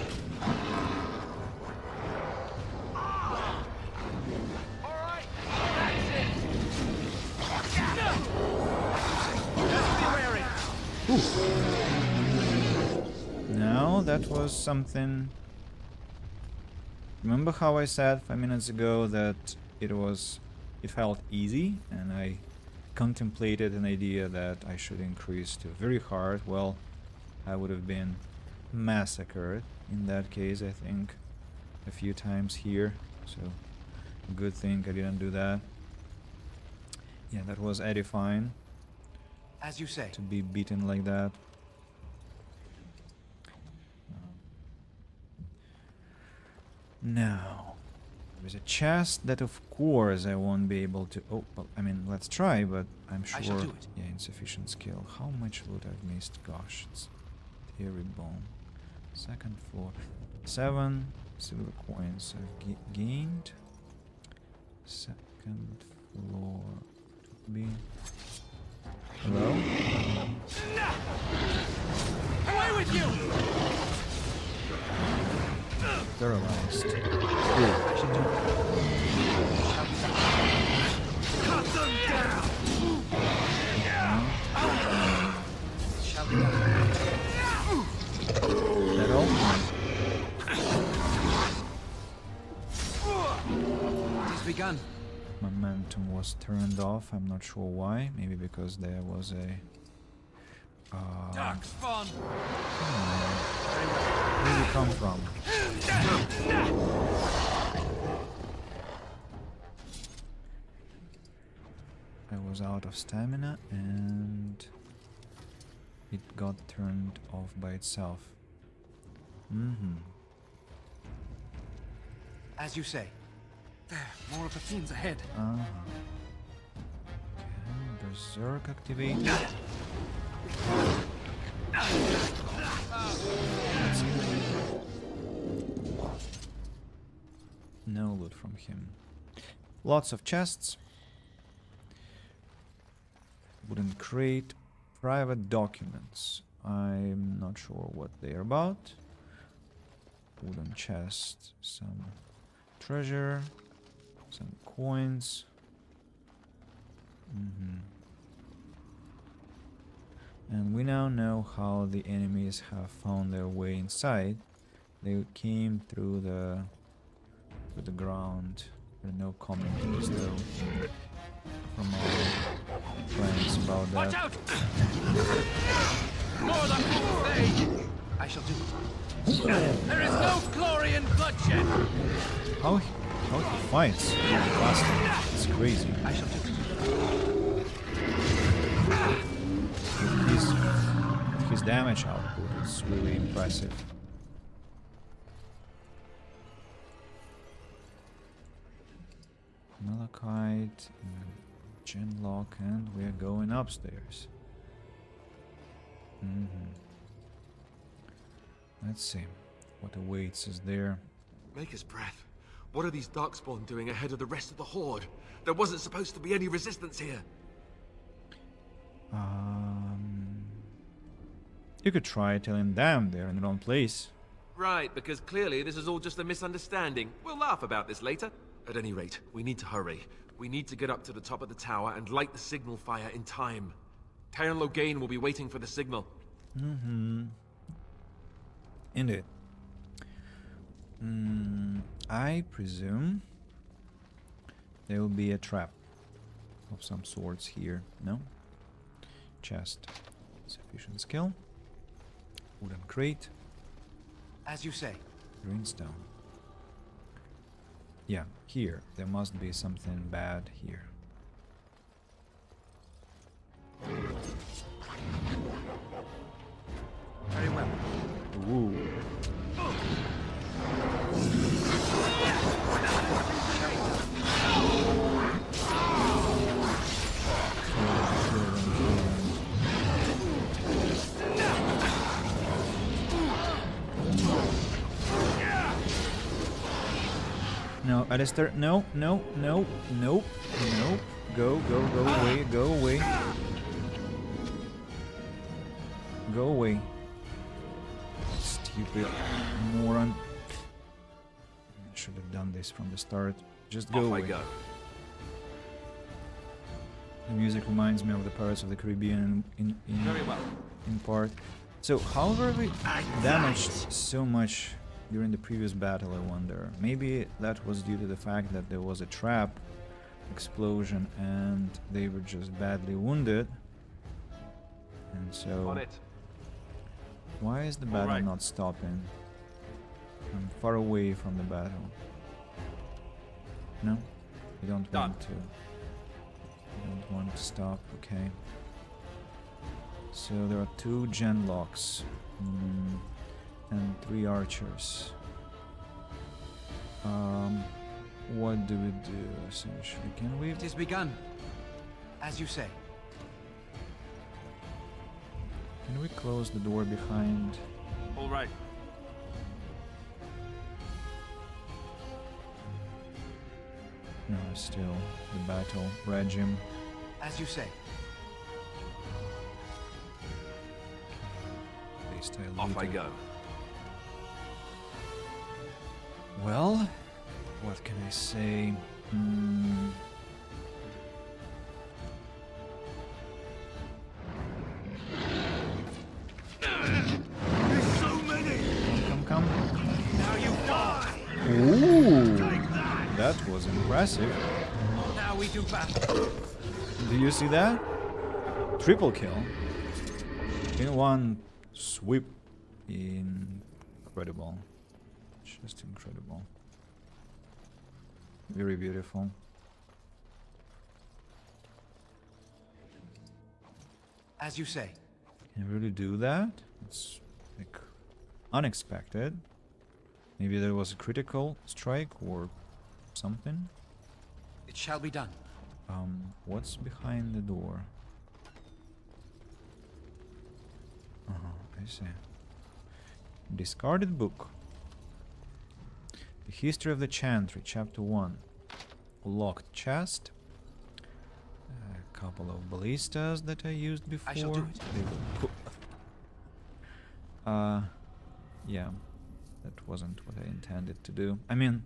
Now that was something. Remember how I said 5 minutes ago that it felt easy, and I contemplated an idea that I should increase to very hard. Well, I would have been massacred in that case, I think, a few times here, so good thing I didn't do that. Yeah, that was edifying. As you say. To be beaten like that. Now, there's a chest that of course I won't be able to... Oh, well, I mean, let's try, but I'm sure... I shall do it. Yeah, insufficient skill. How much would I've missed? Gosh, it's Theory Bone. Second floor. 7 silver coins I've gained. Second floor. Be... Hello? Away with you! Paralyzed. Cut them down! Shall we done? That all? momentum was turned off. I'm not sure why. Maybe because there was a... Darkspawn! Where did you come from? I was out of stamina and it got turned off by itself. As you say. There, more of the fiends ahead. Okay, Berserk activate. No loot from him. Lots of chests. Wooden crate. Private documents. I'm not sure what they're about. Wooden chest. Some treasure. Some coins. And we now know how the enemies have found their way inside. They came through the ground. There are no commentaries though from our friends about that. Watch out! More than they! I shall do it. There is no glory in bloodshed! How he fights faster. It's crazy. I shall do it. His damage output is really impressive. Malachite, Genlock, and we're going upstairs. Let's see what awaits us there. Maker's breath. What are these Darkspawn doing ahead of the rest of the Horde? There wasn't supposed to be any resistance here. You could try telling them they're in the wrong place. Right, because clearly this is all just a misunderstanding. We'll laugh about this later. At any rate, we need to hurry. We need to get up to the top of the tower and light the signal fire in time. Taron Loghain will be waiting for the signal. Indeed. I presume there will be a trap of some sorts here. No? Chest. Sufficient skill. Wooden crate. As you say. Greenstone. Yeah, here. There must be something bad here. Very well. Ooh. No, Alistair, no. Go away, go away. Go away. Stupid moron. I should have done this from the start. Just go away. Off I go. The music reminds me of the Pirates of the Caribbean Very well. in part. So how were we damaged so much during the previous battle, I wonder? Maybe that was due to the fact that there was a trap explosion and they were just badly wounded. And so... On it. Why is the battle not stopping? I'm far away from the battle. No? You don't want to. You don't want to stop, okay. So there are 2 Genlocks and 3 archers. What do we do essentially? Can we? It is begun. As you say. Can we close the door behind? All right. No, still the battle regime. As you say. At least Off I go. Well, what can I say? There's so many! Come. Now you die! Ooh! That was impressive. Now we do battle. Do you see that? Triple kill in one sweep. Incredible. Just incredible. Very beautiful. As you say. Can you really do that? It's like unexpected. Maybe there was a critical strike or something. It shall be done. What's behind the door? I see. Discarded book. The History of the Chantry, Chapter 1. Locked chest. A couple of ballistas that I used before. I shall do it. Yeah. That wasn't what I intended to do. I mean,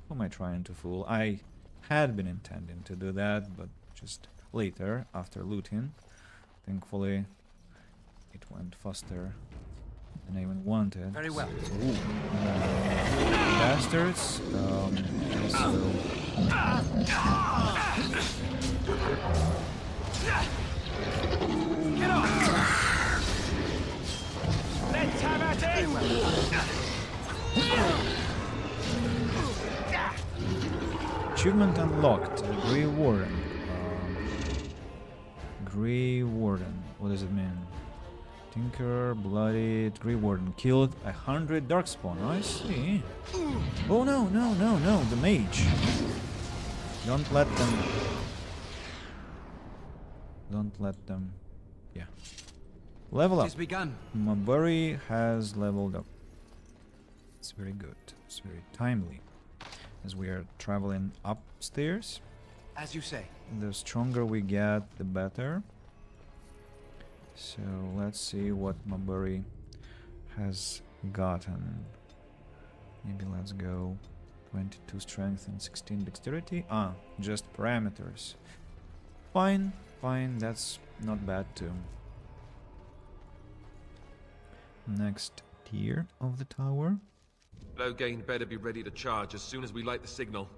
who am I trying to fool? I had been intending to do that, but just later, after looting. Thankfully, it went faster than I even wanted. Very well. Ooh. Bastards. Get off! Let's have at it! Achievement unlocked. Grey Warden. Grey Warden. What does it mean? Tinker, bloodied, Grey Warden killed 100 Darkspawn. I see. Oh no, no, no, no, the mage. Don't let them. Don't let them. Yeah. Level up. It has begun. Maburi has leveled up. It's very good. It's very timely. As we are traveling upstairs. As you say. The stronger we get, the better. So let's see what Maburi has gotten. Maybe let's go 22 strength and 16 dexterity. Just parameters. Fine, fine, that's not bad too. Next tier of the tower. Loghain better be ready to charge as soon as we light the signal.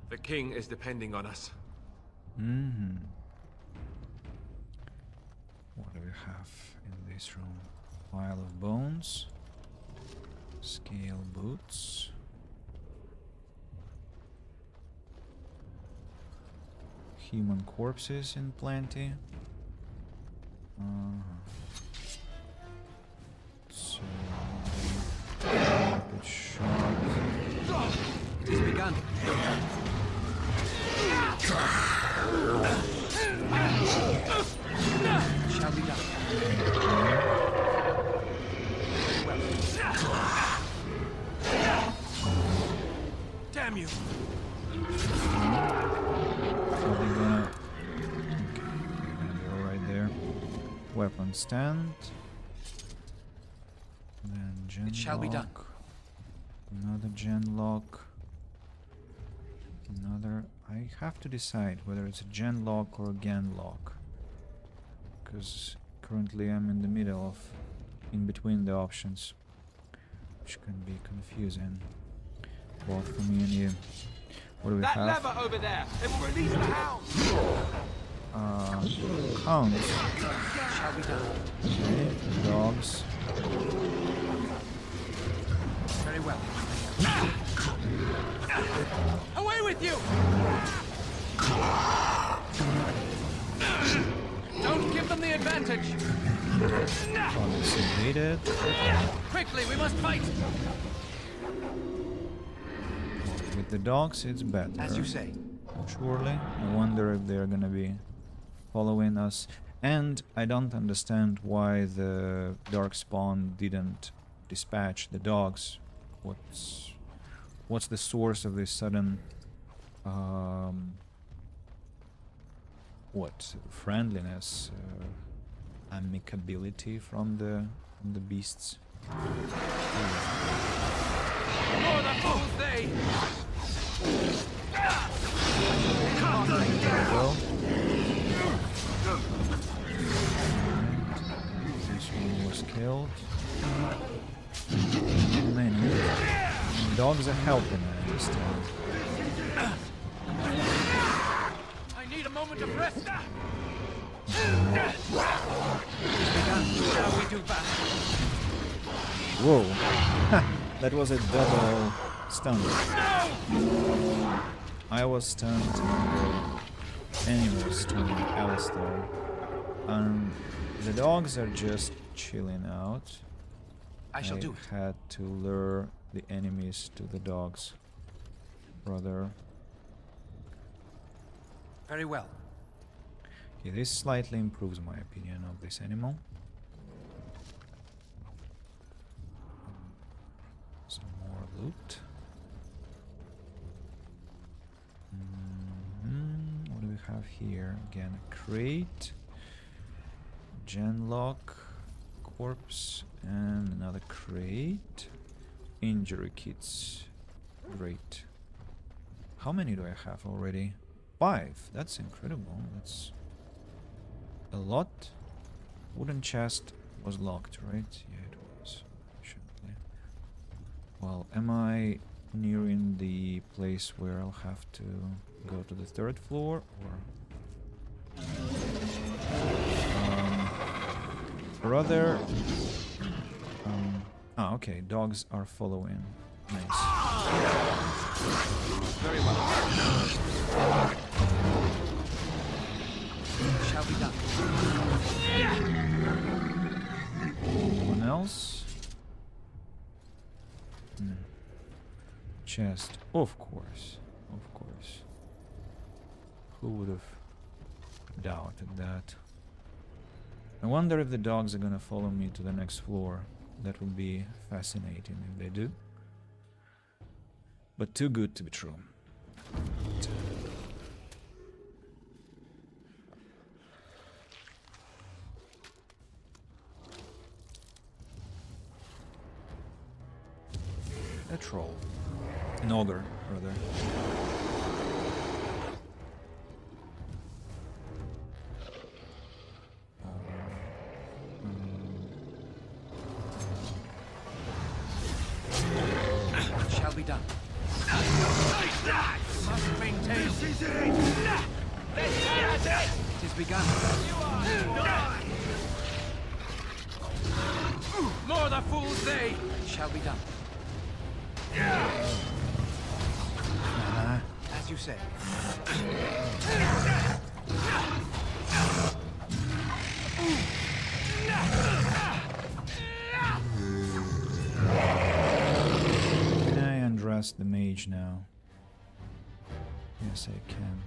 The king is depending on us. What do we have in this room? Pile of bones. Scale boots. Human corpses in plenty. So, rapid shot. It has begun. Shall be done. Damn you! Are they gonna... Okay, they're gonna be alright there. Weapon stand. Then gen It shall be done. lock. Another gen lock. Another... I have to decide whether it's a gen lock or a gen lock. Because currently I'm in the middle of... in between the options. Which can be confusing. Both for me and you. What do we That have? lever over there! It will release the hounds! Hounds. Shall be done. Okay, dogs. Very well. Away with you! Don't give them the advantage! Targets invaded. Quickly, we must fight! With the dogs, it's better. As you say. Surely. I wonder if they're gonna be following us. And I don't understand why the Darkspawn didn't dispatch the dogs. What's the source of this sudden friendliness, amicability from the beasts? For the fools they! There we go. This one was killed. Many. Dogs are helping, I understand. moment of rest. Shall we do battle? Whoa. That was a double stun. I was stunned and the enemy was stunned, Alistair. The dogs are just chilling out. I shall do it. Had to lure the enemies to the dogs. Brother. Very well. Okay, this slightly improves my opinion of this animal. Some more loot. What do we have here? Again, a crate, genlock, corpse, and another crate. Injury kits. Great. How many do I have already? 5. That's incredible. That's a lot. Wooden chest was locked, right? Yeah, it was. Shouldn't. Well, am I nearing the place where I'll have to go to the 3rd floor, or brother? Okay, dogs are following. Nice. Very well. Shall be done. Anyone else? Chest, of course, of course. Who would have doubted that? I wonder if the dogs are gonna follow me to the next floor. That would be fascinating if they do. But too good to be true. A troll. An ogre, rather. Shall be done. Must maintain. This is it. It is begun. More the fools they. Shall be done. As you say. Can I undress the mage now? Yes, I can.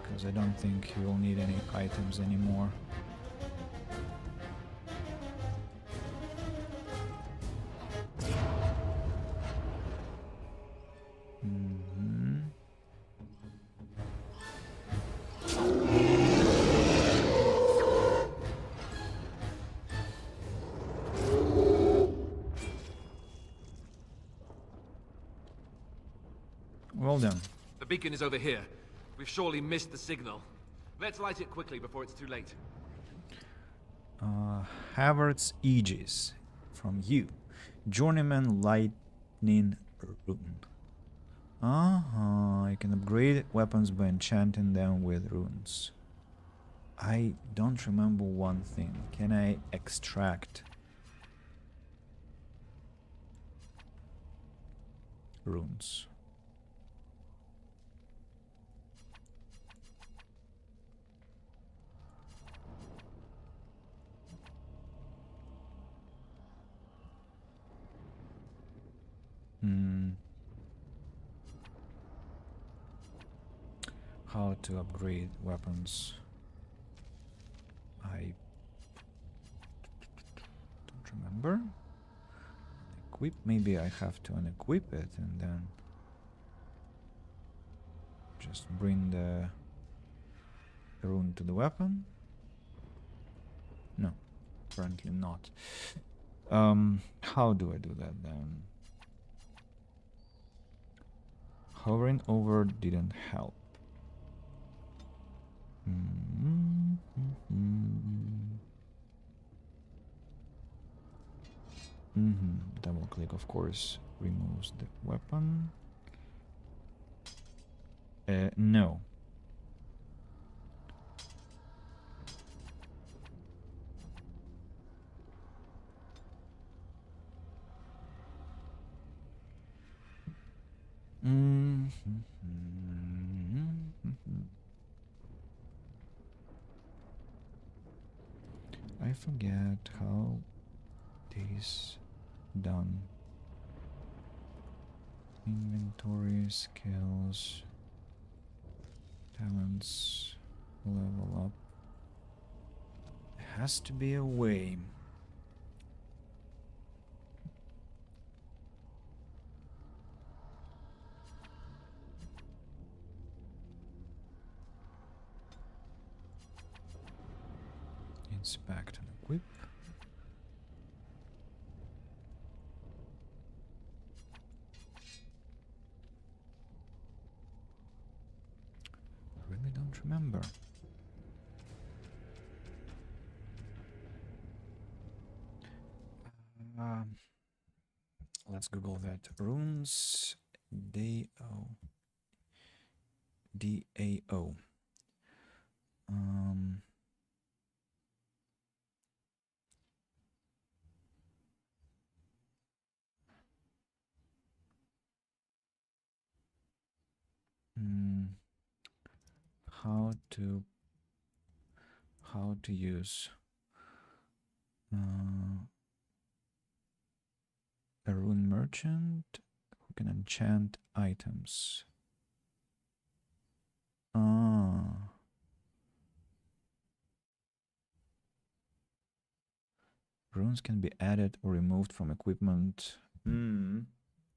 Because I don't think he will need any items anymore. Well done. The beacon is over here. We've surely missed the signal. Let's light it quickly before it's too late. Havard's Aegis from you. Journeyman Lightning Rune. You can upgrade weapons by enchanting them with runes. I don't remember one thing. Can I extract runes? How to upgrade weapons? I don't remember. Equip, maybe I have to unequip it and then just bring the rune to the weapon. No, apparently not. How do I do that then? Hovering over didn't help. Double click, of course, removes the weapon. No. I forget how this done. Inventory, skills, talents, level up. There has to be a way. Inspect and equip. Really don't remember. Let's Google that. Runes DAO. DAO. How to use a rune merchant who can enchant items. Runes can be added or removed from equipment.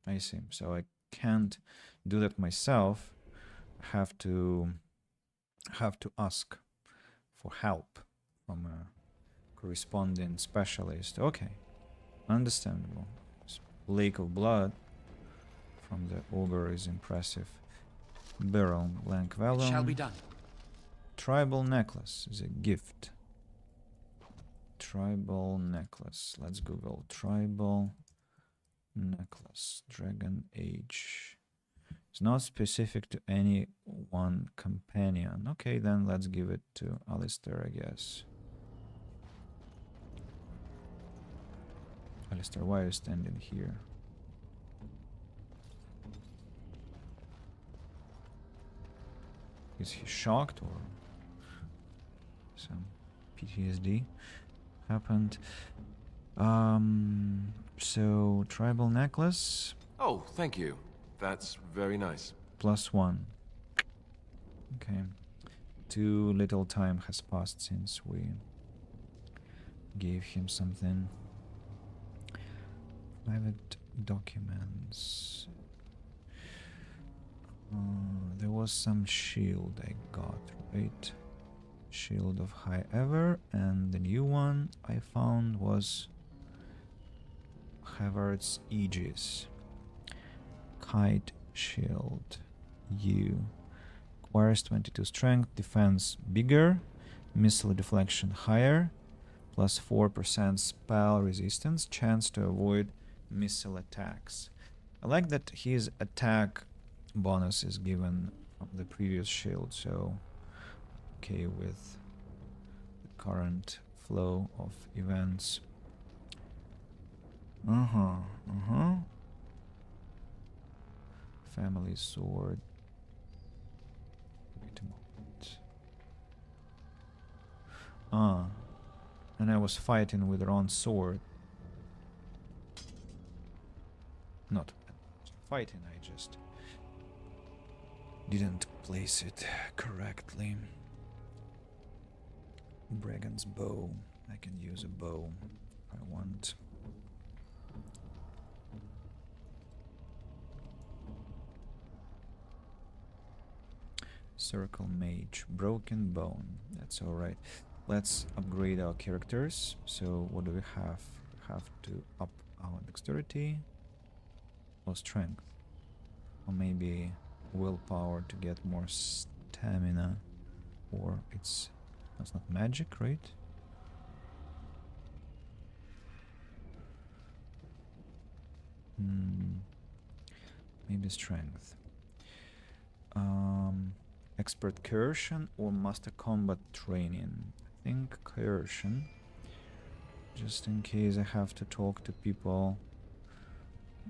I see. So I can't do that myself. Have to ask for help from a corresponding specialist. Okay, understandable. Lake of Blood from the ogre is impressive. Beryl, Lank Vallon. It shall be done. Tribal necklace is a gift. Tribal necklace. Let's Google tribal necklace. Dragon Age. It's not specific to any one companion. Okay, then let's give it to Alistair, I guess. Alistair, why are you standing here? Is he shocked or some PTSD happened? So tribal necklace. Oh, thank you. That's very nice. +1. Okay. Too little time has passed since we gave him something. Private documents. There was some shield I got, right? Shield of High Ever, and the new one I found was Havard's Aegis. Kite Shield. U. Acquires 22 strength, defense bigger, missile deflection higher, plus 4% spell resistance, chance to avoid missile attacks. I like that his attack bonus is given from the previous shield, so okay with the current flow of events. Family sword. Wait a moment. And I was fighting with Ron's sword. Not fighting, I just didn't place it correctly. Brigand's bow. I can use a bow if I want. Circle Mage. Broken Bone. That's alright. Let's upgrade our characters. So what do we have? We have to up our dexterity or strength. Or maybe willpower to get more stamina. Or that's not magic, right? Maybe strength. Expert coercion or master combat training. I think coercion. Just in case I have to talk to people.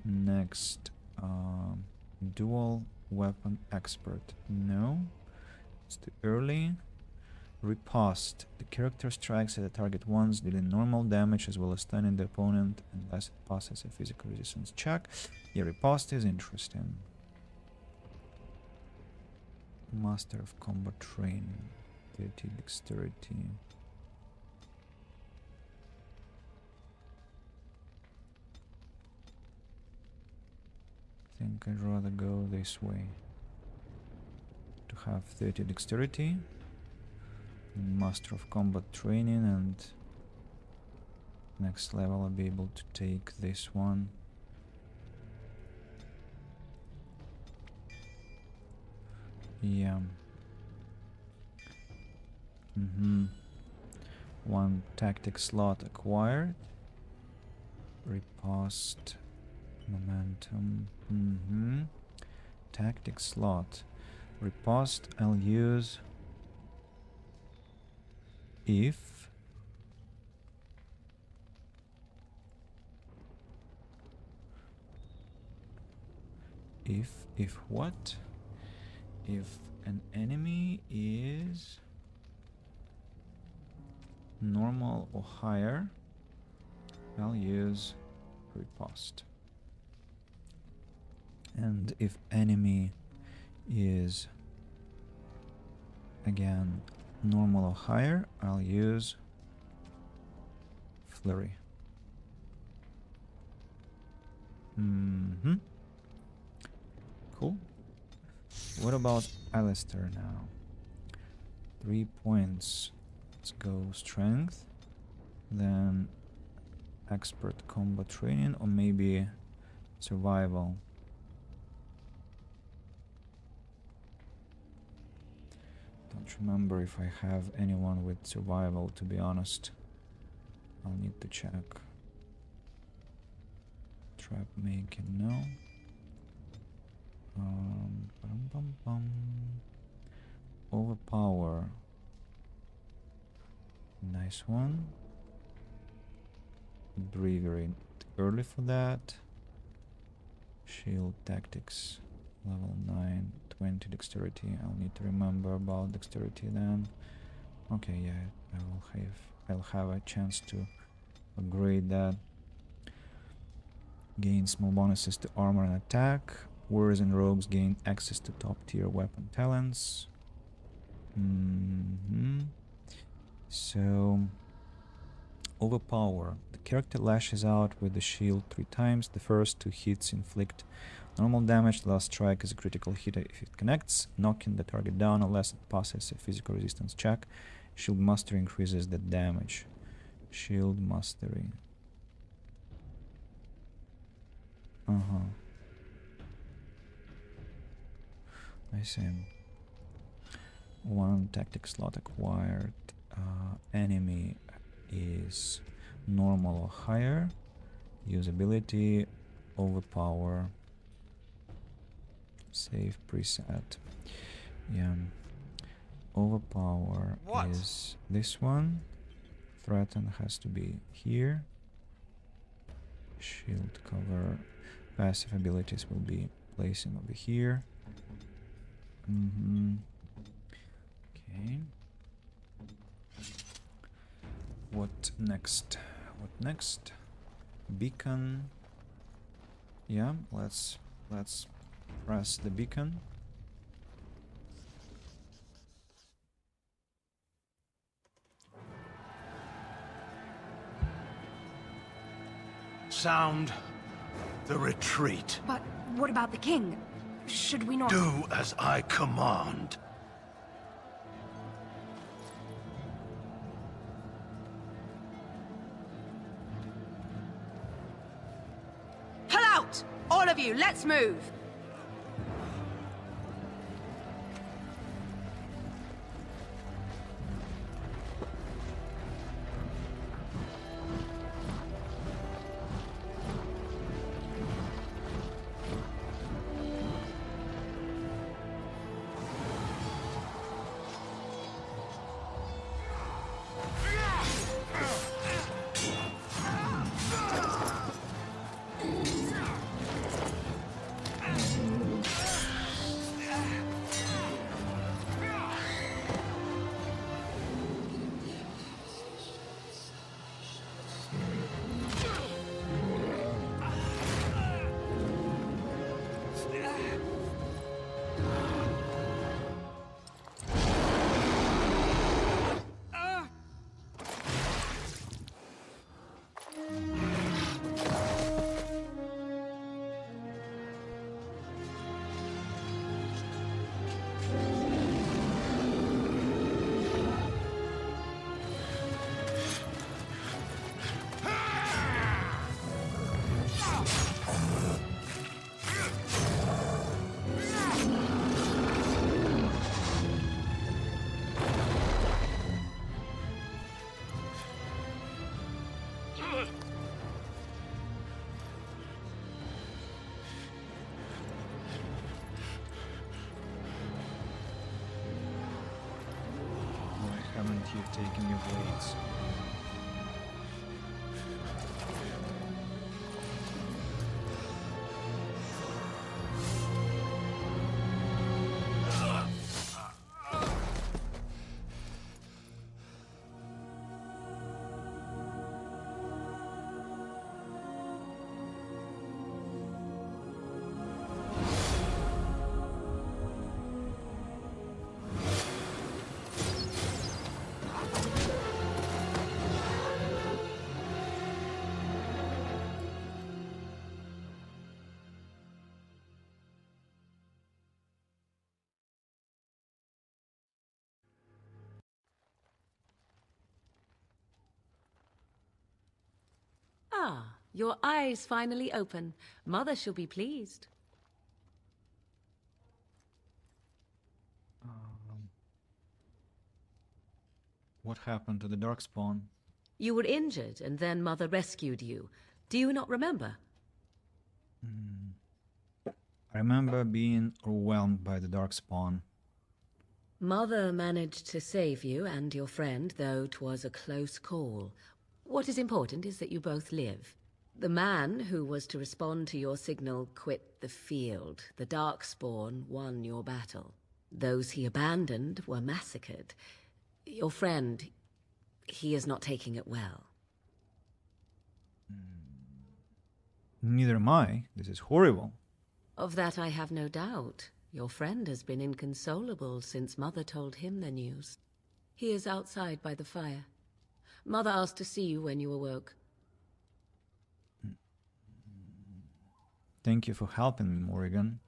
Next, dual weapon expert. No, it's too early. Riposte. The character strikes at the target once, dealing normal damage as well as stunning the opponent unless it passes a physical resistance check. Yeah, riposte is interesting. Master of Combat Training. 30 dexterity. I think I'd rather go this way. To have 30 dexterity. Master of Combat Training, and next level I'll be able to take this one. Yeah. One tactic slot acquired. Riposte. Momentum. Tactic slot. Riposte I'll use if what? If an enemy is normal or higher, I'll use riposte. And if enemy is again normal or higher, I'll use flurry. Cool. What about Alistair now? 3 points. Let's go strength, then expert combat training, or maybe survival. Don't remember if I have anyone with survival, to be honest. I'll need to check. Trap making, no. Overpower. Nice one. Bravery, early for that. Shield tactics, level 9, 20 dexterity. I'll need to remember about dexterity then. Okay, yeah, I'll have a chance to upgrade that. Gain small bonuses to armor and attack. Warriors and rogues gain access to top tier weapon talents. So, overpower. The character lashes out with the shield 3 times. The first 2 hits inflict normal damage. The last strike is a critical hit if it connects, knocking the target down unless it passes a physical resistance check. Shield mastery increases the damage. Shield mastery. I see. 1 tactic slot acquired. Enemy is normal or higher. Usability, overpower. Save preset. Yeah. Overpower is this one. Threaten has to be here. Shield cover. Passive abilities will be placing over here. Okay. What next? What next? Beacon. Yeah, let's press the beacon. Sound the retreat. But what about the king? Should we not... Do as I command. Pull out! All of you, let's move! taking your blades. Ah, your eyes finally open. Mother shall be pleased. What happened to the Darkspawn? You were injured, and then Mother rescued you. Do you not remember? I remember being overwhelmed by the Darkspawn. Mother managed to save you and your friend, though 'twas a close call. What is important is that you both live. The man who was to respond to your signal quit the field. The Darkspawn won your battle. Those he abandoned were massacred. Your friend, he is not taking it well. Neither am I. This is horrible. Of that I have no doubt. Your friend has been inconsolable since Mother told him the news. He is outside by the fire. Mother asked to see you when you awoke. Thank you for helping me, Morrigan.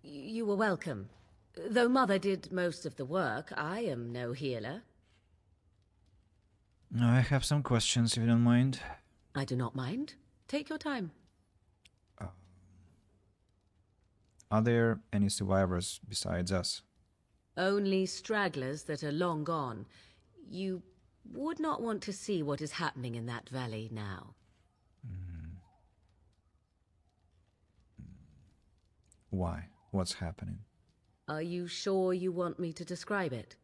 You were welcome. Though Mother did most of the work, I am no healer. I have some questions, if you don't mind. I do not mind. Take your time. Are there any survivors besides us? Only stragglers that are long gone. You would not want to see what is happening in that valley now. Why? What's happening? Are you sure you want me to describe it?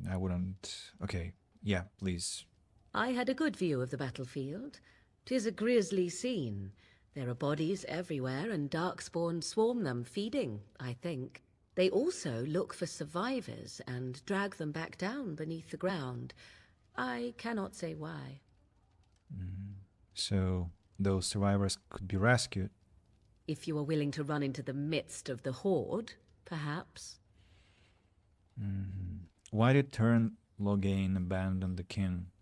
I wouldn't... Okay, yeah, please. I had a good view of the battlefield. 'Tis a grisly scene. There are bodies everywhere, and Darkspawn swarm them, feeding, I think. They also look for survivors and drag them back down beneath the ground. I cannot say why. So, those survivors could be rescued? If you are willing to run into the midst of the horde, perhaps. Why did Turn Loghain abandon the king?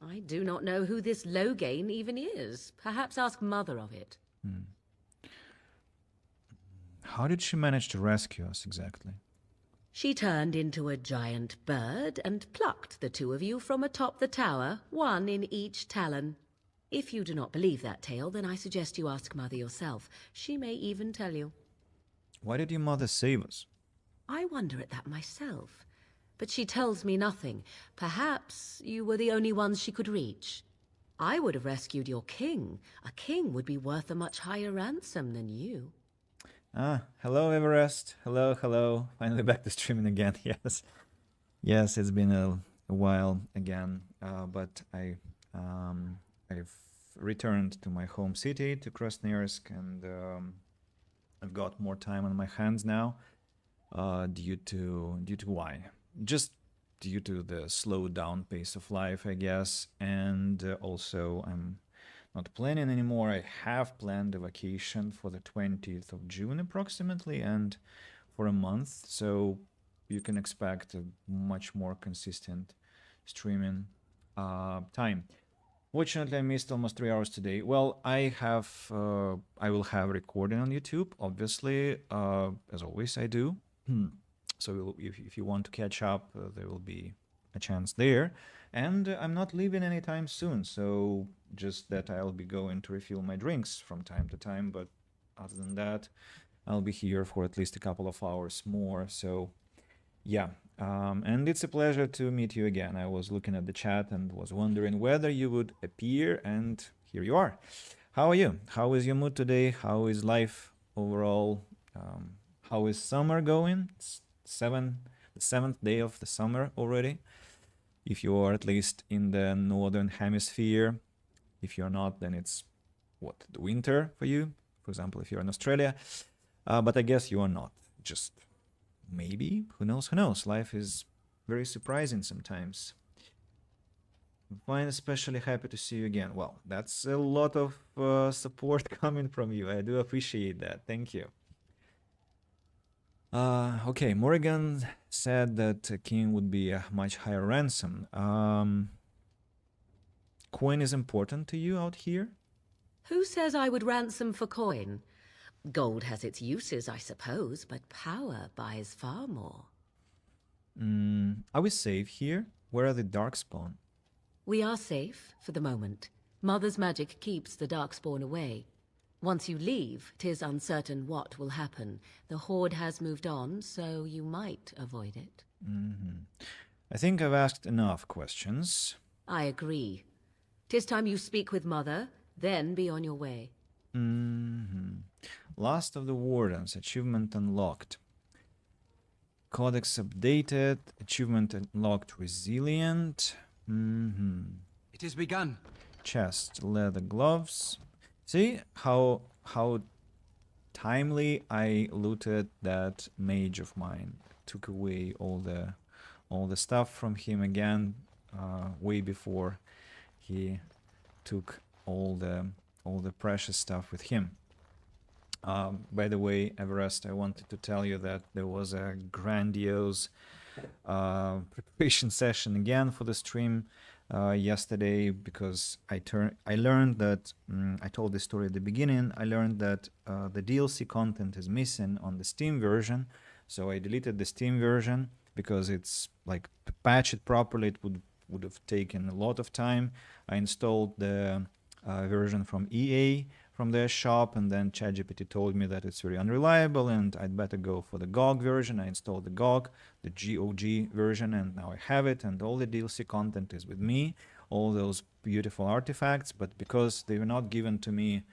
I do not know who this Loghain even is. Perhaps ask Mother of it. How did she manage to rescue us, exactly? She turned into a giant bird and plucked the two of you from atop the tower, one in each talon. If you do not believe that tale, then I suggest you ask Mother yourself. She may even tell you. Why did your mother save us? I wonder at that myself. But she tells me nothing. Perhaps you were the only ones she could reach. I would have rescued your king. A king would be worth a much higher ransom than you. Hello Everest. Hello. Finally back to streaming again. Yes, it's been a while again. But I've returned to my home city, to Krasnoyarsk, and I've got more time on my hands now. Due to why? Just due to the slowed down pace of life, I guess, and also I'm not planning anymore. I have planned a vacation for the 20th of June approximately, and for a month, so you can expect a much more consistent streaming time. Fortunately, I missed almost 3 hours today. Well, I will have recording on YouTube, obviously, as always I do. So if you want to catch up, there will be a chance there. And I'm not leaving anytime soon, so just that I'll be going to refill my drinks from time to time, but other than that, I'll be here for at least a couple of hours more, so yeah. And it's a pleasure to meet you again. I was looking at the chat and was wondering whether you would appear, and here you are. How are you? How is your mood today? How is life overall? How is summer going? It's the 7th day of the summer already. If you are at least in the northern hemisphere. If you're not, then it's the winter for you. For example, if you're in Australia. But I guess you are not. Just maybe. Who knows? Who knows? Life is very surprising sometimes. I'm especially happy to see you again. Well, that's a lot of support coming from you. I do appreciate that. Thank you. Okay, Morrigan said that King would be a much higher ransom. Coin is important to you out here? Who says I would ransom for coin? Gold has its uses, I suppose, but power buys far more. Are we safe here? Where are the Darkspawn? We are safe, for the moment. Mother's magic keeps the Darkspawn away. Once you leave, 'tis uncertain what will happen. The Horde has moved on, so you might avoid it. I think I've asked enough questions. I agree. 'Tis time you speak with Mother, then be on your way. Last of the Wardens, achievement unlocked. Codex updated, achievement unlocked, resilient. It is begun. Chest, leather gloves. See how timely I looted that mage of mine. Took away all the stuff from him again, way before he took all the precious stuff with him. By the way, Everest, I wanted to tell you that there was a grandiose preparation session again for the stream yesterday, because I learned that I told this story at the beginning. I learned that the DLC content is missing on the Steam version, so I deleted the Steam version because it's like to patch it properly. It would have taken a lot of time. I installed the version from EA from their shop, and then ChatGPT told me that it's very unreliable and I'd better go for the GOG version. I installed the GOG version, and now I have it, and all the DLC content is with me, all those beautiful artifacts. But because they were not given to me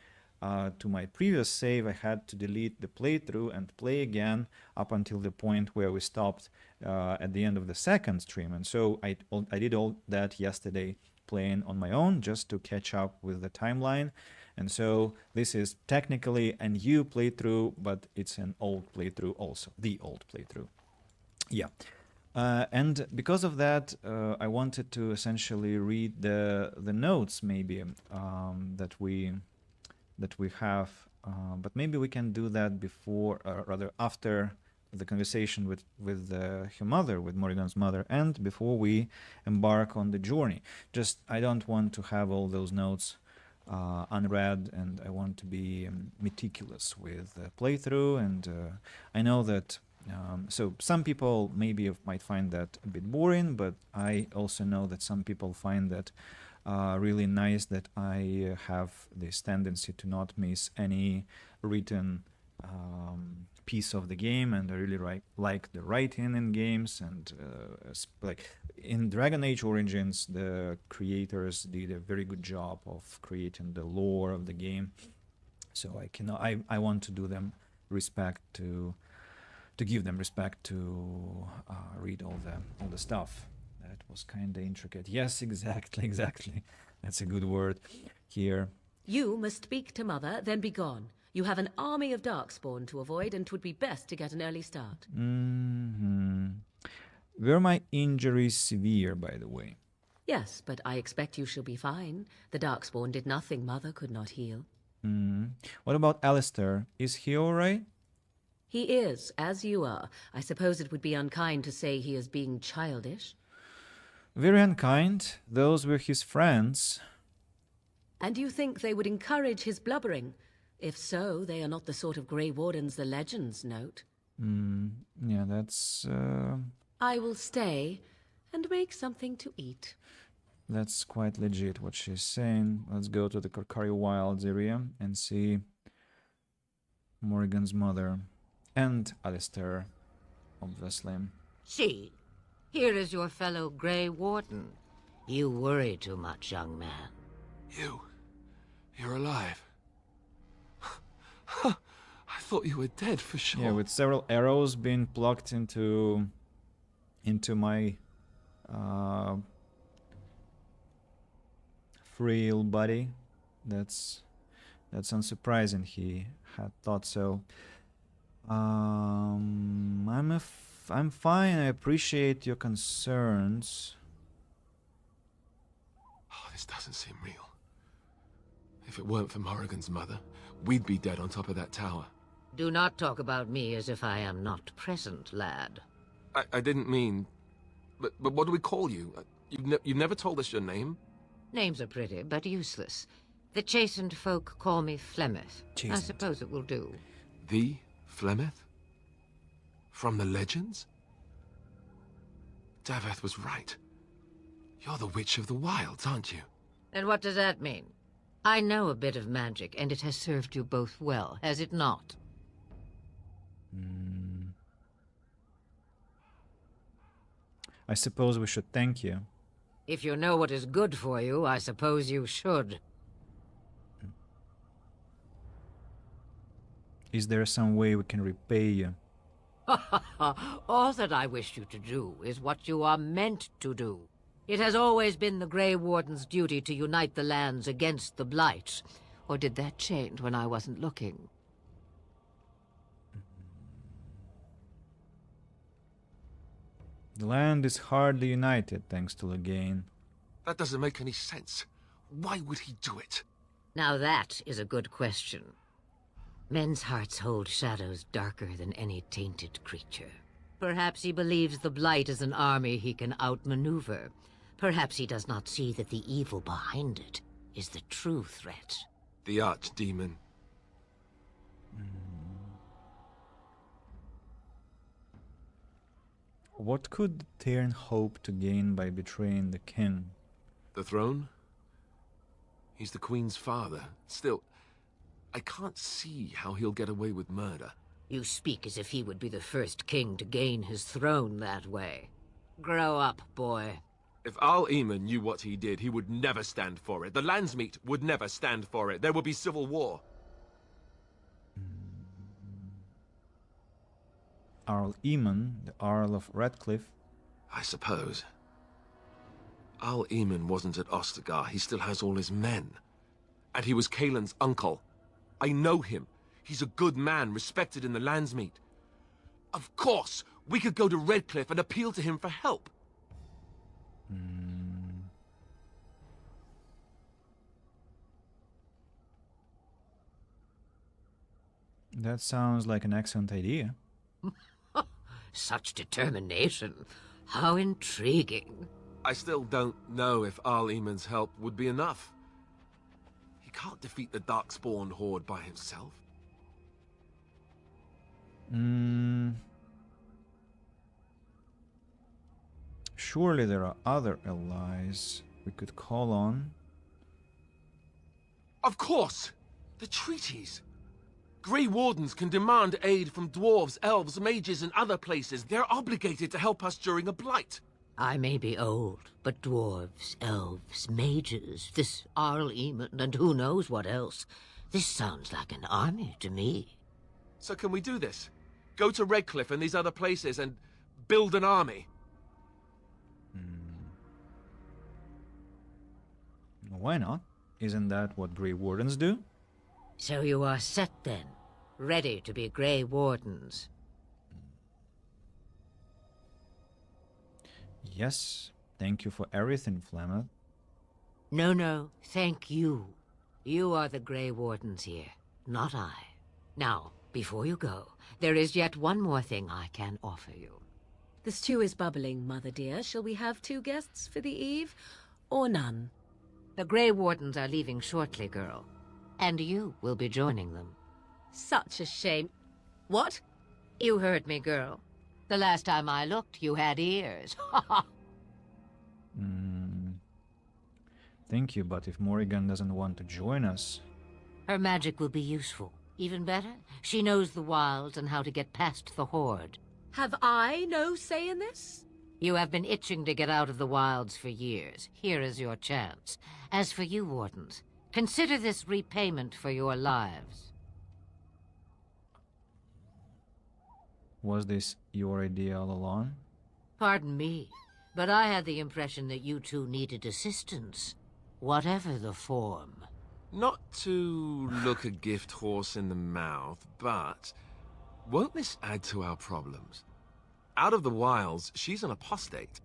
to my previous save, I had to delete the playthrough and play again up until the point where we stopped at the end of the second stream. And so I did all that yesterday, playing on my own just to catch up with the timeline. And so this is technically a new playthrough, but it's an old playthrough also, the old playthrough. Yeah. And because of that, I wanted to essentially read the notes maybe that we have, but maybe we can do that before, rather after the conversation with her mother, with Morrigan's mother, and before we embark on the journey. Just I don't want to have all those notes unread, and I want to be meticulous with the playthrough. And I know that so some people maybe might find that a bit boring, but I also know that some people find that really nice, that I have this tendency to not miss any written piece of the game, and I really like the writing in games. And like in Dragon Age Origins, the creators did a very good job of creating the lore of the game, so I want to do them respect, to give them respect, to read all the stuff. That was kind of intricate. Yes, exactly. That's a good word here. You must speak to Mother, then be gone. You have an army of Darkspawn to avoid, and 'twould be best to get an early start. Were my injuries severe, by the way? Yes, but I expect you shall be fine. The Darkspawn did nothing Mother could not heal. What about Alistair? Is he alright? He is, as you are. I suppose it would be unkind to say he is being childish. Very unkind. Those were his friends. And you think they would encourage his blubbering? If so, they are not the sort of Grey Wardens the legends note. Yeah, that's... I will stay and make something to eat. That's quite legit what she's saying. Let's go to the Korcari Wilds area and see Morrigan's mother. And Alistair, obviously. See, here is your fellow Grey Warden. You worry too much, young man. You're alive. I thought you were dead for sure. Yeah, with several arrows being plucked into into my frail body. That's unsurprising. He had thought so. I'm fine. I appreciate your concerns. Oh, this doesn't seem real. If it weren't for Morrigan's mother, we'd be dead on top of that tower. Do not talk about me as if I am not present, lad. I didn't mean... But what do we call you? You've never told us your name? Names are pretty, but useless. The chastened folk call me Flemeth. I suppose it will do. The Flemeth? From the legends? Daveth was right. You're the Witch of the Wilds, aren't you? And what does that mean? I know a bit of magic, and it has served you both well, has it not? I suppose we should thank you. If you know what is good for you, I suppose you should. Is there some way we can repay you? All that I wish you to do is what you are meant to do. It has always been the Grey Warden's duty to unite the lands against the Blight. Or did that change when I wasn't looking? The land is hardly united, thanks to Loghain. That doesn't make any sense. Why would he do it? Now that is a good question. Men's hearts hold shadows darker than any tainted creature. Perhaps he believes the Blight is an army he can outmaneuver. Perhaps he does not see that the evil behind it is the true threat. The Archdemon. What could Teyrn hope to gain by betraying the king? The throne? He's the Queen's father. Still, I can't see how he'll get away with murder. You speak as if he would be the first king to gain his throne that way. Grow up, boy. If Arl Eamon knew what he did, he would never stand for it. The Landsmeet would never stand for it. There would be civil war. Arl Eamon, the Earl of Redcliffe. I suppose. Arl Eamon wasn't at Ostagar. He still has all his men. And he was Cailan's uncle. I know him. He's a good man, respected in the Landsmeet. Of course, we could go to Redcliffe and appeal to him for help. That sounds like an excellent idea. Such determination. How intriguing. I still don't know if Arl Eamon's help would be enough. He can't defeat the Darkspawn horde by himself. Surely there are other allies we could call on. Of course! The treaties! Grey Wardens can demand aid from dwarves, elves, mages, and other places. They're obligated to help us during a blight. I may be old, but dwarves, elves, mages, this Arl Eamon, and who knows what else. This sounds like an army to me. So can we do this? Go to Redcliffe and these other places and build an army? Why not? Isn't that what Grey Wardens do? So you are set then, ready to be Grey Wardens. Yes, thank you for everything, Flemeth. No, thank you. You are the Grey Wardens here, not I. Now, before you go, there is yet one more thing I can offer you. The stew is bubbling, Mother dear. Shall we have 2 guests for the eve, or none? The Grey Wardens are leaving shortly, girl. And you will be joining them. Such a shame. What? You heard me, girl. The last time I looked, you had ears. Thank you, but if Morrigan doesn't want to join us... Her magic will be useful. Even better, she knows the wilds and how to get past the Horde. Have I no say in this? You have been itching to get out of the wilds for years. Here is your chance. As for you, Wardens, consider this repayment for your lives. Was this your idea all along? Pardon me, but I had the impression that you two needed assistance, whatever the form. Not to look a gift horse in the mouth, but won't this add to our problems? Out of the wilds, she's an apostate.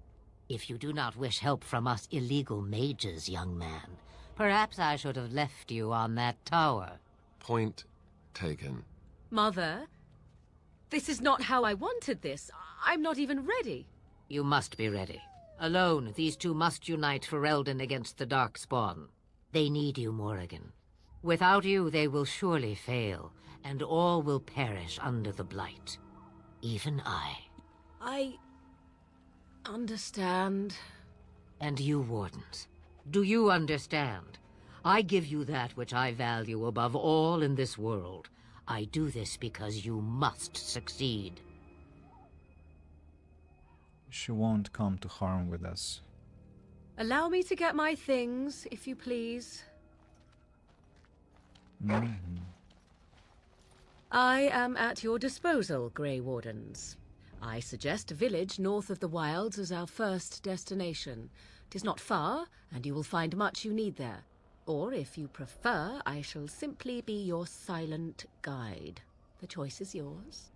If you do not wish help from us illegal mages, young man, perhaps I should have left you on that tower. Point taken. Mother, this is not how I wanted this. I'm not even ready. You must be ready. Alone, these two must unite for Eldon against the Darkspawn. They need you, Morrigan. Without you, they will surely fail, and all will perish under the Blight. Even I. I understand. And you, Wardens. Do you understand? I give you that which I value above all in this world. I do this because you must succeed. She won't come to harm with us. Allow me to get my things, if you please. I am at your disposal, Grey Wardens. I suggest a village north of the Wilds as our first destination. 'Tis not far, and you will find much you need there. Or, if you prefer, I shall simply be your silent guide. The choice is yours.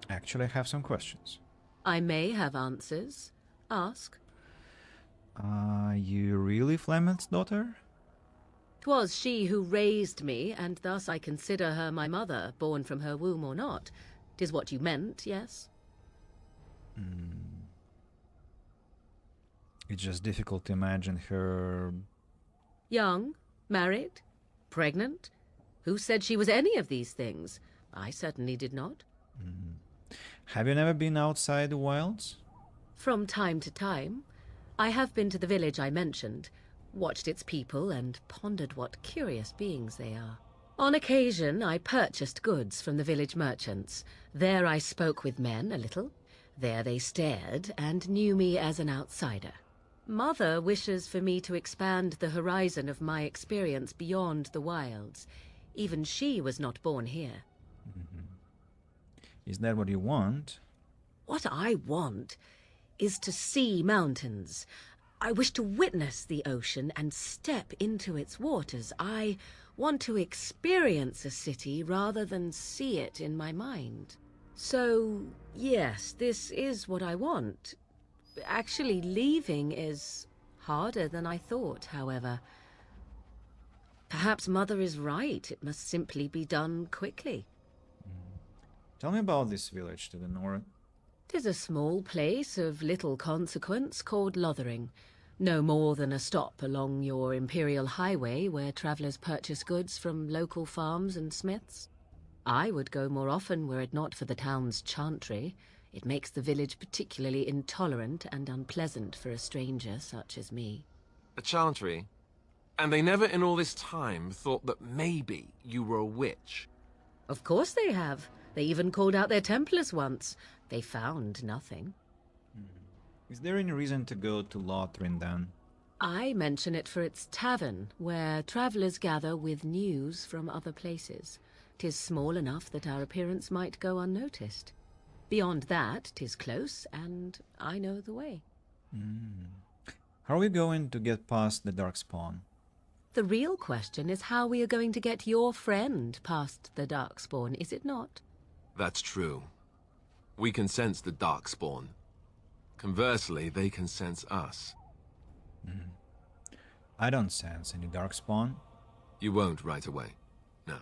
Actually, I have some questions. I may have answers. Ask. Are you really Flemeth's daughter? 'Twas she who raised me, and thus I consider her my mother, born from her womb or not. 'Tis what you meant, yes? It's just difficult to imagine her... Young? Married? Pregnant? Who said she was any of these things? I certainly did not. Have you never been outside the wilds? From time to time. I have been to the village I mentioned, watched its people, and pondered what curious beings they are. On occasion, I purchased goods from the village merchants. There I spoke with men a little. There they stared and knew me as an outsider. Mother wishes for me to expand the horizon of my experience beyond the wilds. Even she was not born here. Is that what you want? What I want is to see mountains. I wish to witness the ocean and step into its waters. I want to experience a city rather than see it in my mind. So, yes, this is what I want. Actually, leaving is harder than I thought, however. Perhaps Mother is right. It must simply be done quickly. Tell me about this village to the north. 'Tis a small place of little consequence called Lothering. No more than a stop along your Imperial Highway where travellers purchase goods from local farms and smiths. I would go more often were it not for the town's chantry. It makes the village particularly intolerant and unpleasant for a stranger such as me. A chantry? And they never in all this time thought that maybe you were a witch? Of course they have. They even called out their Templars once. They found nothing. Is there any reason to go to Lothrin then? I mention it for its tavern, where travellers gather with news from other places. 'Tis small enough that our appearance might go unnoticed. Beyond that, 'tis close, and I know the way. How are we going to get past the Darkspawn? The real question is how we are going to get your friend past the Darkspawn, is it not? That's true. We can sense the Darkspawn. Conversely, they can sense us. I don't sense any Darkspawn. You won't right away. No.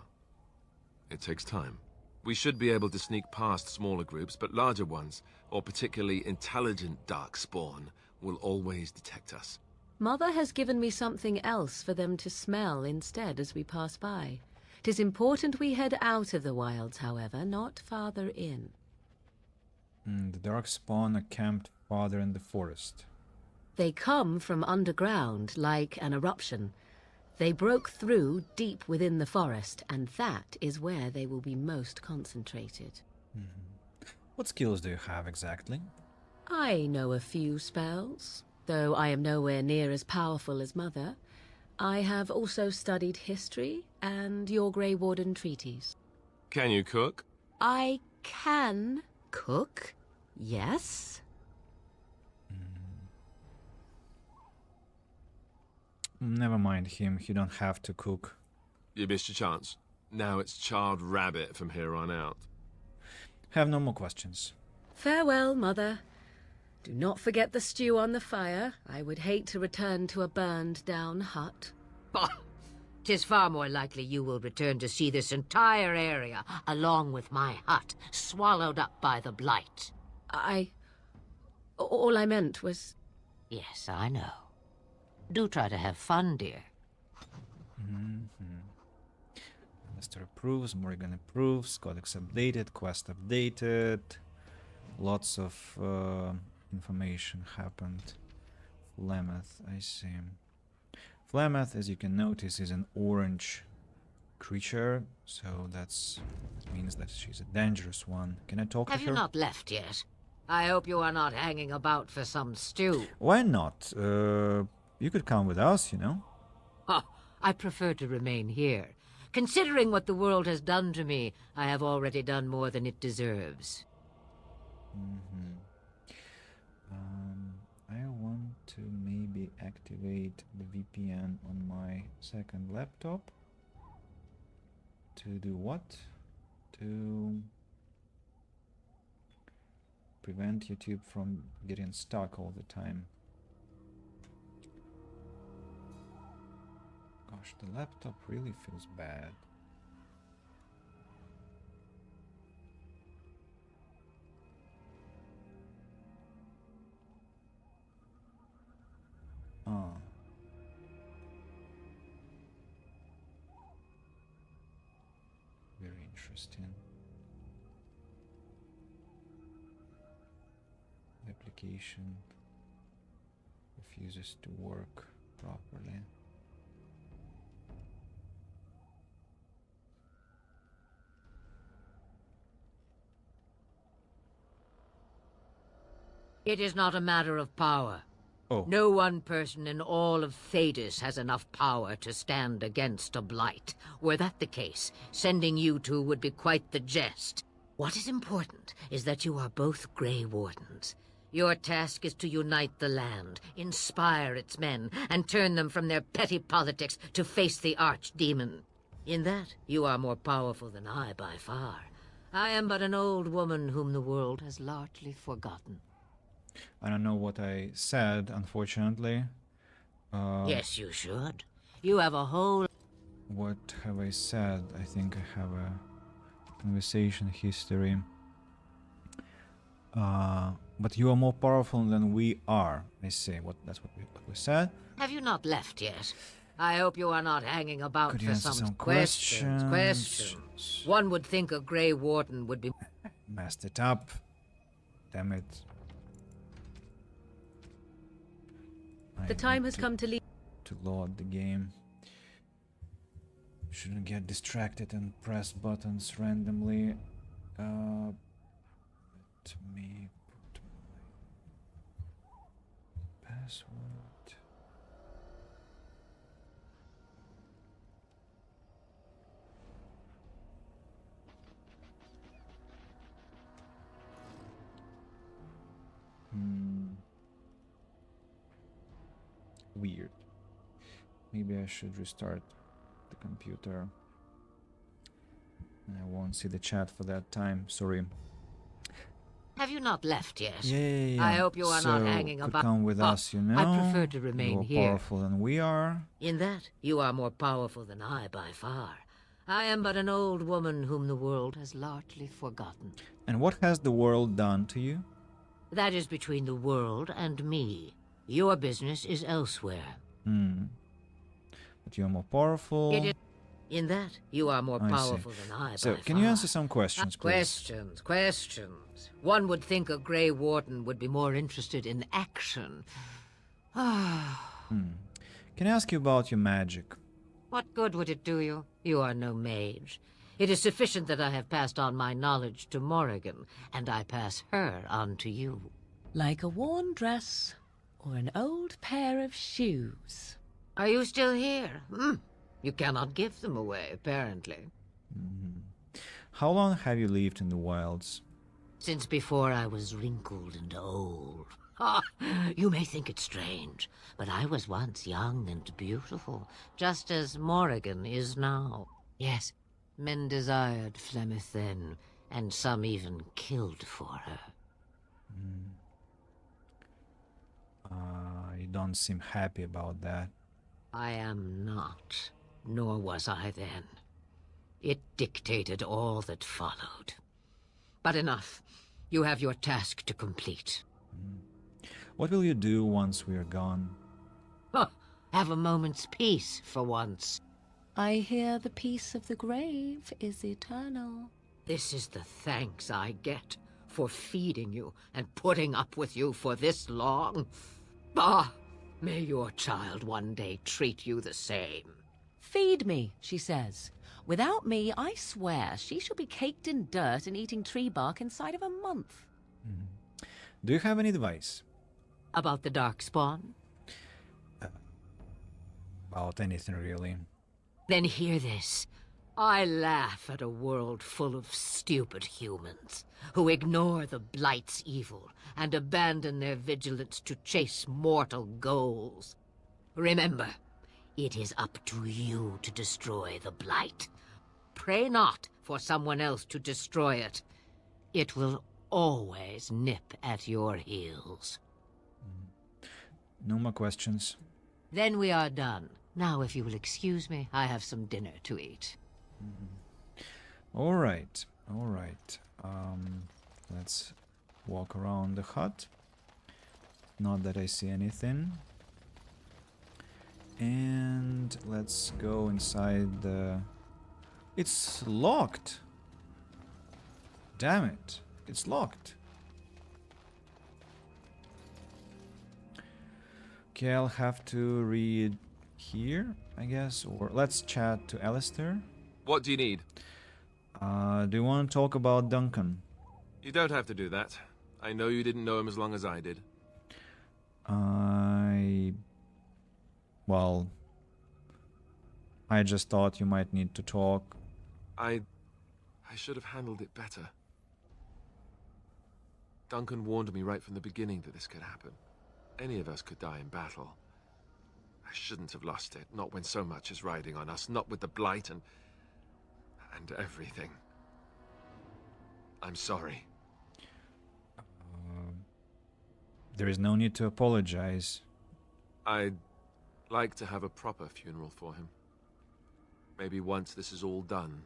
It takes time. We should be able to sneak past smaller groups, but larger ones, or particularly intelligent Darkspawn, will always detect us. Mother has given me something else for them to smell instead as we pass by. 'Tis important we head out of the wilds, however, not farther in. The Darkspawn are camped farther in the forest. They come from underground, like an eruption. They broke through deep within the forest, and that is where they will be most concentrated. What skills do you have exactly? I know a few spells, though I am nowhere near as powerful as Mother. I have also studied history and your Grey Warden treaties. Can you cook? I can cook, yes? Never mind him, he don't have to cook. You missed your chance. Now it's charred rabbit from here on out. Have no more questions. Farewell, Mother. Do not forget the stew on the fire. I would hate to return to a burned-down hut. Bah! 'Tis far more likely you will return to see this entire area, along with my hut, swallowed up by the blight. All I meant was... Yes, I know. Do try to have fun, dear. Mr. approves, Morrigan approves, Codex updated, quest updated. Lots of information happened. Flemeth, I see. Flemeth, as you can notice, is an orange creature, so that means that she's a dangerous one. Can I talk to her? Have you not left yet? I hope you are not hanging about for some stew. Why not? You could come with us, you know. I prefer to remain here. Considering what the world has done to me, I have already done more than it deserves. I want to maybe activate the VPN on my second laptop. To do what? To prevent YouTube from getting stuck all the time. Gosh, the laptop really feels bad. Very interesting. The application refuses to work properly. It is not a matter of power. Oh. No one person in all of Thedas has enough power to stand against a blight. Were that the case, sending you two would be quite the jest. What is important is that you are both Grey Wardens. Your task is to unite the land, inspire its men, and turn them from their petty politics to face the archdemon. In that, you are more powerful than I by far. I am but an old woman whom the world has largely forgotten. I don't know what I said, unfortunately. Yes, you should. You have a whole... What have I said? I think I have a conversation history. But you are more powerful than we are, I say. That's what we said. Have you not left yet? I hope you are not hanging about Could you for answer some questions. One would think a Grey Warden would be... Messed it up. Damn it. The time has come to leave. To load the game. Shouldn't get distracted and press buttons randomly. Let me put my password. Weird. Maybe I should restart the computer. And I won't see the chat for that time. Sorry. Have you not left yet? Yeah. I hope you are not hanging could about... come with us, you know. I prefer to remain You're here. powerful than we are. In that, you are more powerful than I by far. I am but an old woman whom the world has largely forgotten. And what has the world done to you? That is between the world and me. Your business is elsewhere. But you're more powerful. It is... In that, you are more I see. powerful than I So, by can far. you answer some questions, please? Questions. One would think a Grey Warden would be more interested in action. Can I ask you about your magic? What good would it do you? You are no mage. It is sufficient that I have passed on my knowledge to Morrigan, and I pass her on to you. Like a worn dress or an old pair of shoes. Are you still here? You cannot give them away, apparently. How long have you lived in the wilds? Since before I was wrinkled and old. Ha! You may think it strange, but I was once young and beautiful, just as Morrigan is now. Yes, men desired Flemeth then, and some even killed for her. You don't seem happy about that. I am not, nor was I then. It dictated all that followed. But enough. You have your task to complete. What will you do once we are gone? Huh, have a moment's peace for once. I hear the peace of the grave is eternal. This is the thanks I get for feeding you and putting up with you for this long. Bah! May your child one day treat you the same. Feed me, she says. Without me, I swear, she shall be caked in dirt and eating tree bark inside of a month. Do you have any advice? About the Darkspawn? About anything, really. Then hear this. I laugh at a world full of stupid humans who ignore the Blight's evil and abandon their vigilance to chase mortal goals. Remember, it is up to you to destroy the Blight. Pray not for someone else to destroy it. It will always nip at your heels. No more questions. Then we are done. Now, if you will excuse me, I have some dinner to eat. All right. Let's walk around the hut. Not that I see anything. And let's go inside the... It's locked! Damn it. It's locked. Okay, I'll have to read here, I guess. Or let's chat to Alistair. What do you need? Do you want to talk about Duncan? You don't have to do that. I know you didn't know him as long as I did. Well, I just thought you might need to talk. I should have handled it better. Duncan warned me right from the beginning that this could happen. Any of us could die in battle. I shouldn't have lost it, not when so much is riding on us, not with the Blight and everything. I'm sorry. There is no need to apologize. I'd like to have a proper funeral for him. Maybe once this is all done,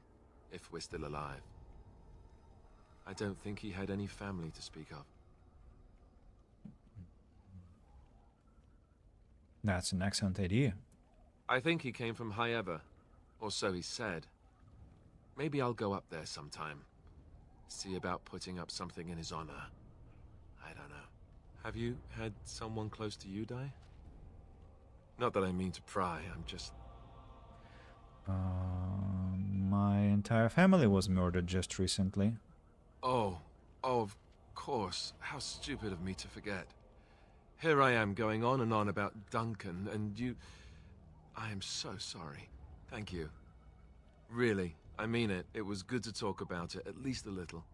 if we're still alive. I don't think he had any family to speak of. That's an excellent idea. I think he came from High Ever, or so he said. Maybe I'll go up there sometime. See about putting up something in his honor. I don't know. Have you had someone close to you die? Not that I mean to pry, I'm just... My entire family was murdered just recently. Oh, of course. How stupid of me to forget. Here I am going on and on about Duncan, and you... I am so sorry. Thank you. Really, I mean it. It was good to talk about it, at least a little.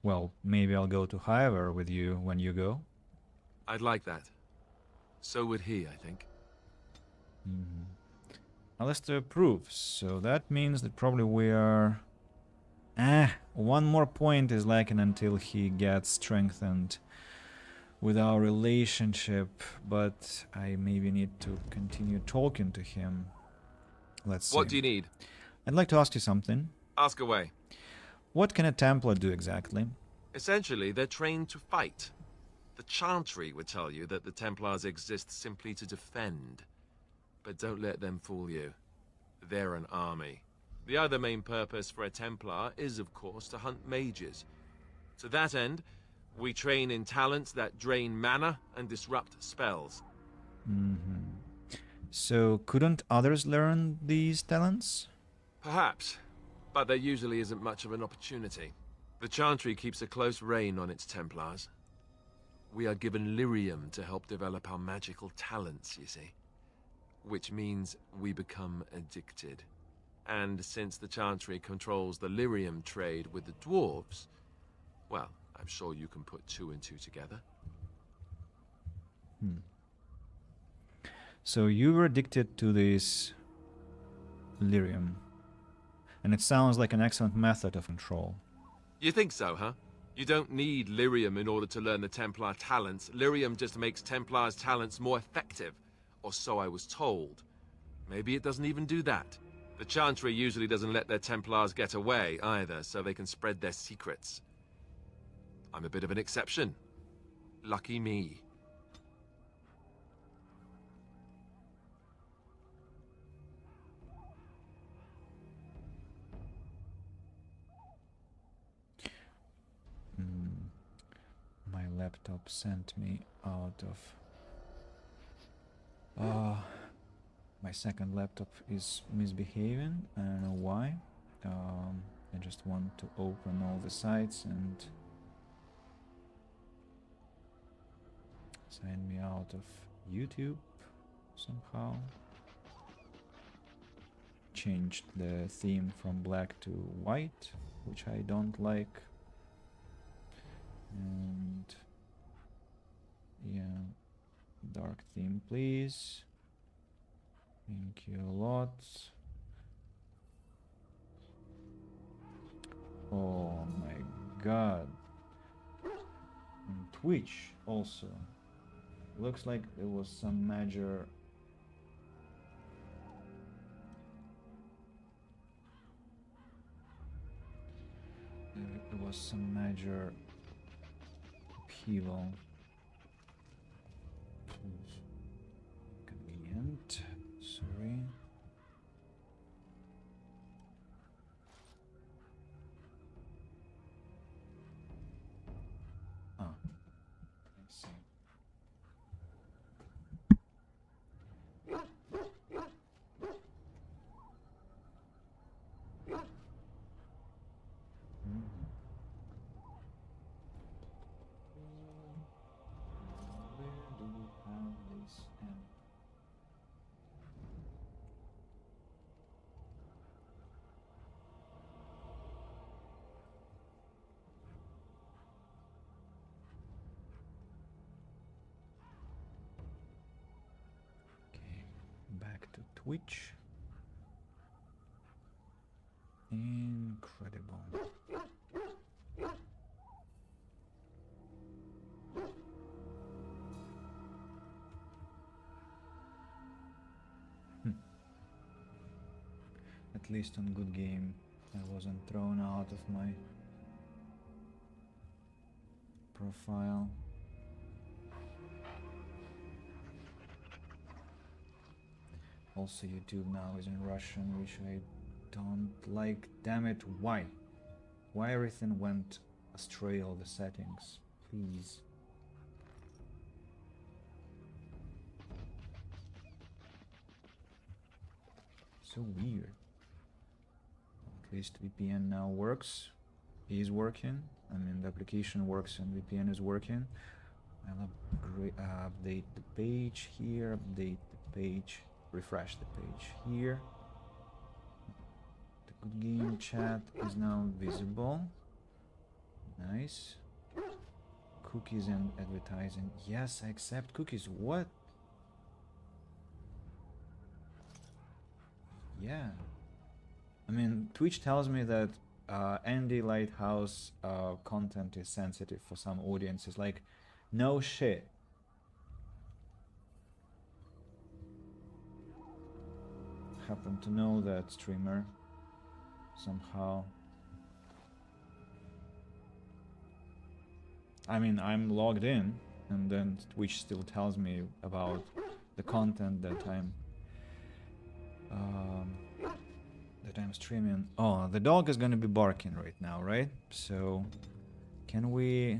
Well, maybe I'll go to Higher with you when you go. I'd like that. So would he, I think. Alistair approves, so that means that probably we are... one more point is lacking until he gets strengthened with our relationship, but I maybe need to continue talking to him. Let's see. What do you need? I'd like to ask you something. Ask away. What can a Templar do exactly? Essentially, they're trained to fight. The Chantry would tell you that the Templars exist simply to defend. But don't let them fool you. They're an army. The other main purpose for a Templar is, of course, to hunt mages. To that end, we train in talents that drain mana and disrupt spells. So couldn't others learn these talents? Perhaps, but there usually isn't much of an opportunity. The Chantry keeps a close rein on its Templars. We are given lyrium to help develop our magical talents, you see. Which means we become addicted. And since the Chantry controls the lyrium trade with the dwarves, well, I'm sure you can put 2 and 2 together. So you were addicted to this lyrium, and it sounds like an excellent method of control. You think so, huh? You don't need lyrium in order to learn the Templar talents. Lyrium just makes Templar's talents more effective, or so I was told. Maybe it doesn't even do that. The Chantry usually doesn't let their Templars get away either, so they can spread their secrets. I'm a bit of an exception. Lucky me. My laptop sent me out of... my second laptop is misbehaving. I don't know why. I just want to open all the sites and sign me out of YouTube somehow. Changed the theme from black to white, which I don't like. And yeah, dark theme please. Thank you a lot. Oh my god. And Twitch also. Looks like there was some major upheaval. Convenient. Sorry. I see. Where do we have this and back to Twitch. Incredible. At least on Good Game, I wasn't thrown out of my profile. Also, YouTube now is in Russian, which I don't like. Damn it, why? Why everything went astray, all the settings? Please. So weird. At least VPN now works. Is working. I mean, the application works and VPN is working. I'll update the page here, update the page, refresh the page here. The Good Game chat is now visible. Nice. Cookies and advertising. Yes, I accept cookies. What? Yeah. I mean, Twitch tells me that Andy Lighthouse content is sensitive for some audiences. Like, no shit. Happen to know that streamer somehow. I mean, I'm logged in, and then Twitch still tells me about the content that I'm streaming. Oh, the dog is gonna be barking right now, right? So, can we?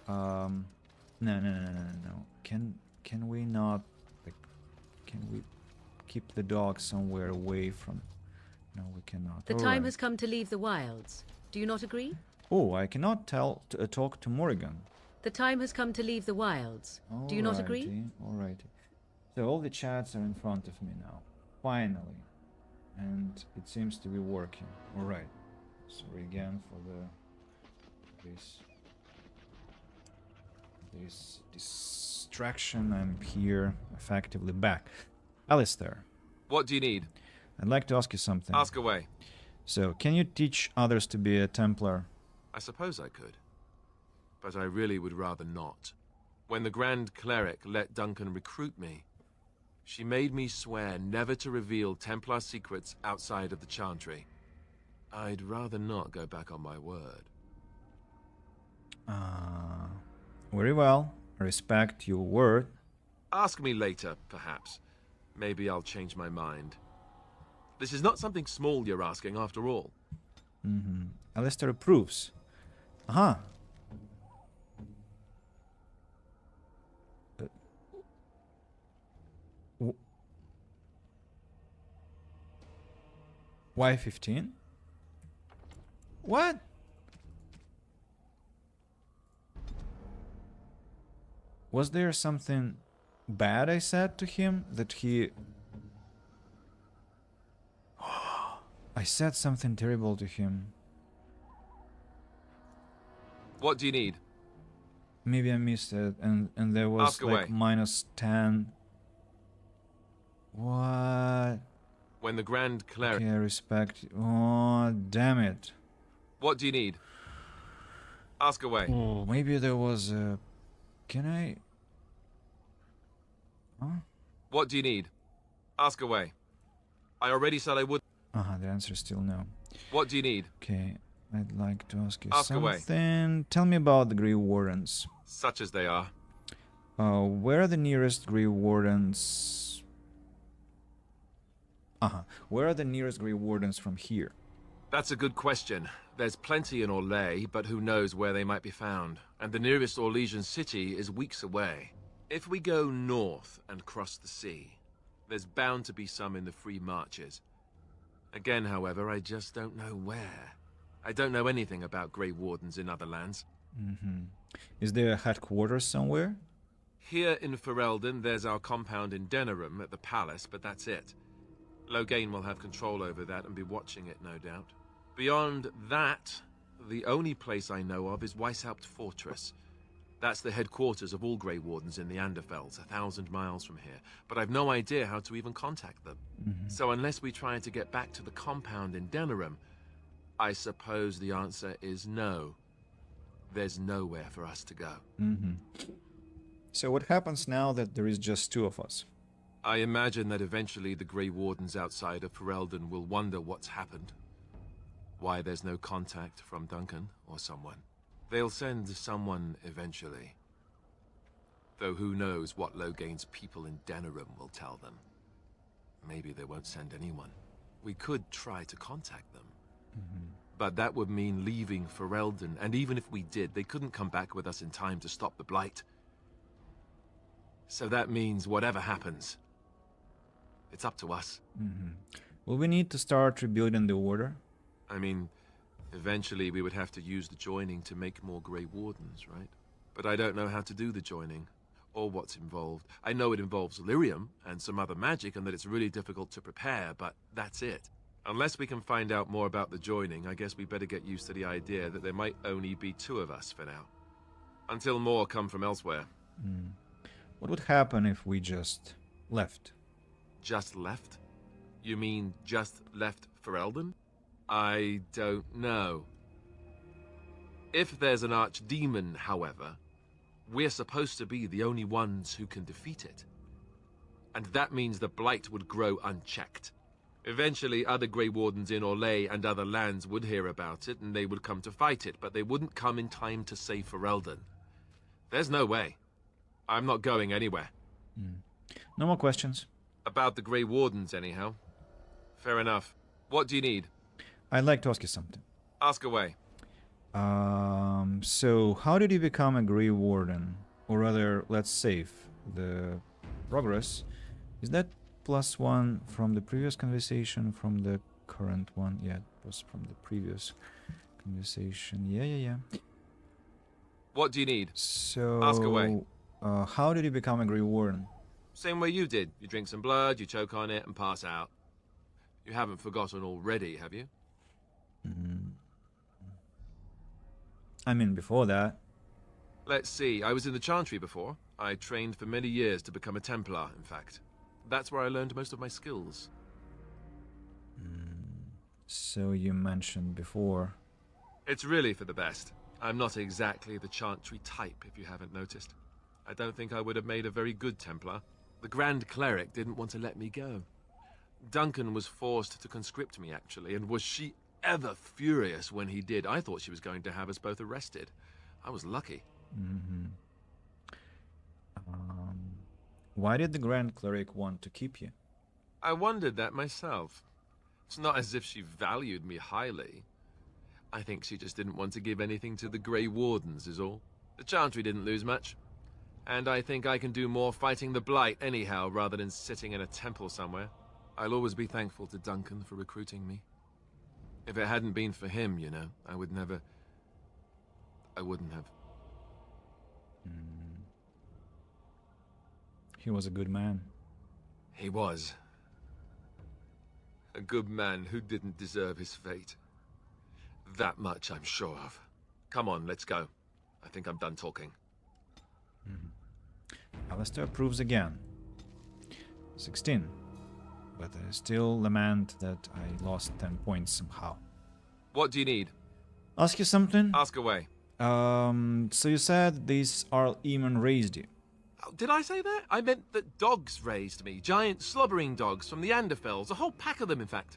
No. Can we not? Like, can we keep the dog somewhere away from? No, we cannot. The time has come to leave the wilds. Do you not agree? Oh, I cannot talk to Morrigan. The time has come to leave the wilds. Do you not agree? Alrighty. So all the chats are in front of me now. Finally. And it seems to be working. Alright. Sorry again for this distraction. I'm here, effectively back. Alistair. What do you need? I'd like to ask you something. Ask away. So, can you teach others to be a Templar? I suppose I could. But I really would rather not. When the Grand Cleric let Duncan recruit me, she made me swear never to reveal Templar secrets outside of the Chantry. I'd rather not go back on my word. Very well. I respect your word. Ask me later, perhaps. Maybe I'll change my mind. This is not something small you're asking, after all. Alistair approves. Uh-huh. Why 15? What? Was there something bad I said to him that he... I said something terrible to him. What do you need? Maybe I missed it, and there was Ask like away. -10. What? When the Grand Cleric... Okay, I respect. Oh, damn it. What do you need? Ask away. Oh, maybe there was a... Can I... Huh? What do you need? Ask away. I already said I would... The answer is still no. What do you need? Okay, I'd like to ask you Ask away. something. Tell me about the Grey Wardens. Such as they are. Where are the nearest Grey Wardens? Where are the nearest Grey Wardens from here? That's a good question. There's plenty in Orlais, but who knows where they might be found. And the nearest Orlesian city is weeks away. If we go north and cross the sea, there's bound to be some in the Free Marches. Again, however, I just don't know where. I don't know anything about Grey Wardens in other lands. Is there a headquarters somewhere? Here in Ferelden, there's our compound in Denerim at the palace, but that's it. Loghain will have control over that and be watching it, no doubt. Beyond that, the only place I know of is Weishaupt Fortress. That's the headquarters of all Grey Wardens in the Anderfells, 1,000 miles from here. But I've no idea how to even contact them. So unless we try to get back to the compound in Denerim, I suppose the answer is no. There's nowhere for us to go. So what happens now that there is just 2 of us? I imagine that eventually the Grey Wardens outside of Ferelden will wonder what's happened. Why there's no contact from Duncan or someone. They'll send someone eventually. Though who knows what Loghain's people in Denerim will tell them. Maybe they won't send anyone. We could try to contact them. But that would mean leaving Ferelden, and even if we did, they couldn't come back with us in time to stop the Blight. So that means whatever happens, it's up to us. Will we need to start rebuilding the order? I mean, eventually we would have to use the joining to make more Grey Wardens, right? But I don't know how to do the joining, or what's involved. I know it involves lyrium and some other magic, and that it's really difficult to prepare, but that's it. Unless we can find out more about the joining, I guess we better get used to the idea that there might only be 2 of us for now. Until more come from elsewhere. What would happen if we just left? Just left? You mean just left Ferelden? I don't know. If there's an archdemon, however, we're supposed to be the only ones who can defeat it. And that means the Blight would grow unchecked. Eventually, other Grey Wardens in Orlais and other lands would hear about it, and they would come to fight it, but they wouldn't come in time to save Ferelden. There's no way. I'm not going anywhere. No more questions. About the Grey Wardens, anyhow. Fair enough. What do you need? I'd like to ask you something. Ask away. So how did you become a Grey Warden? Or rather, let's save the progress. Is that +1 from the previous conversation, from the current one? Yeah, it was from the previous conversation. Yeah. What do you need? So... Ask away. How did you become a Grey Warden? Same way you did. You drink some blood, you choke on it, and pass out. You haven't forgotten already, have you? I mean, before that. Let's see, I was in the Chantry before. I trained for many years to become a Templar, in fact. That's where I learned most of my skills. So you mentioned before. It's really for the best. I'm not exactly the Chantry type, if you haven't noticed. I don't think I would have made a very good Templar. The Grand Cleric didn't want to let me go. Duncan was forced to conscript me, actually, and was she ever furious when he did. I thought she was going to have us both arrested. I was lucky. Why did the Grand Cleric want to keep you? I wondered that myself. It's not as if she valued me highly. I think she just didn't want to give anything to the Grey Wardens, is all. The Chantry didn't lose much. And I think I can do more fighting the Blight anyhow, rather than sitting in a temple somewhere. I'll always be thankful to Duncan for recruiting me. If it hadn't been for him, you know, I wouldn't have. He was a good man. He was. A good man who didn't deserve his fate. That much I'm sure of. Come on, let's go. I think I'm done talking. Alistair approves again. 16. But I still lament that I lost 10 points somehow. What do you need? Ask you something? Ask away. So you said these Arl Eamon raised you. Oh, did I say that? I meant that dogs raised me. Giant slobbering dogs from the Anderfells. A whole pack of them, in fact.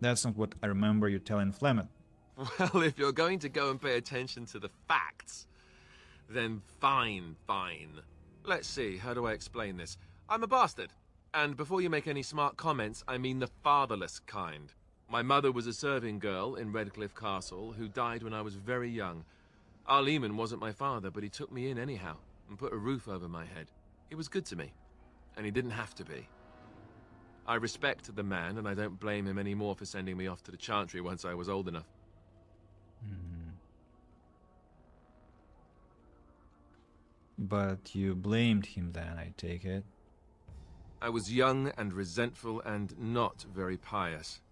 That's not what I remember you telling Flemeth. Well, if you're going to go and pay attention to the facts, then fine. Let's see, how do I explain this? I'm a bastard. And before you make any smart comments, I mean the fatherless kind. My mother was a serving girl in Redcliffe Castle who died when I was very young. Arl Eamon wasn't my father, but he took me in anyhow and put a roof over my head. He was good to me, and he didn't have to be. I respect the man, and I don't blame him anymore for sending me off to the Chantry once I was old enough. But you blamed him then, I take it. I was young and resentful and not very pious.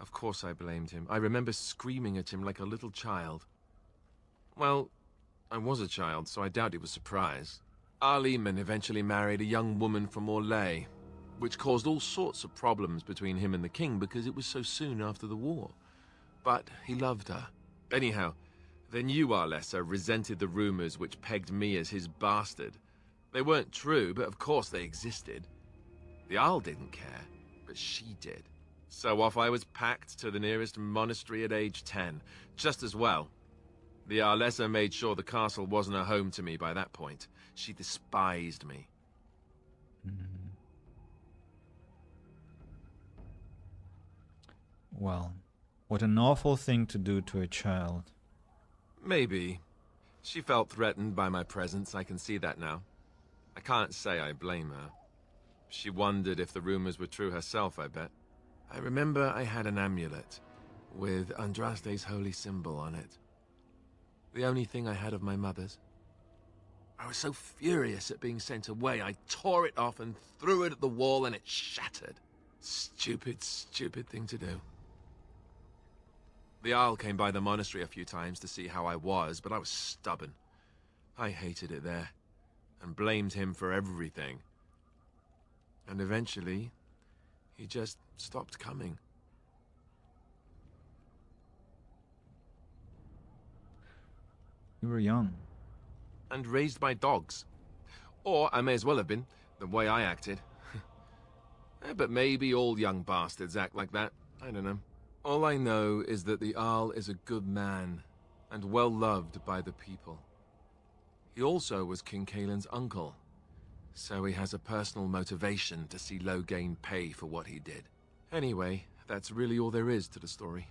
Of course I blamed him. I remember screaming at him like a little child. Well, I was a child, so I doubt he was surprised. Arl Eamon eventually married a young woman from Orlais, which caused all sorts of problems between him and the king because it was so soon after the war. But he loved her. Anyhow, then you, Arlessa, resented the rumors which pegged me as his bastard. They weren't true, but of course they existed. The Arl didn't care, but she did. So off I was packed to the nearest monastery at age 10, just as well. The Arlessa made sure the castle wasn't a home to me by that point. She despised me. Well, what an awful thing to do to a child. Maybe. She felt threatened by my presence, I can see that now. I can't say I blame her. She wondered if the rumors were true herself, I bet. I remember I had an amulet with Andraste's holy symbol on it. The only thing I had of my mother's. I was so furious at being sent away, I tore it off and threw it at the wall and it shattered. Stupid thing to do. The Arl came by the monastery a few times to see how I was, but I was stubborn. I hated it there, and blamed him for everything. And eventually, he just stopped coming. You were young. And raised by dogs. Or I may as well have been, the way I acted. But maybe all young bastards act like that. I don't know. All I know is that the Arl is a good man, and well loved by the people. He also was King Caelan's uncle, so he has a personal motivation to see Loghain pay for what he did. Anyway, that's really all there is to the story.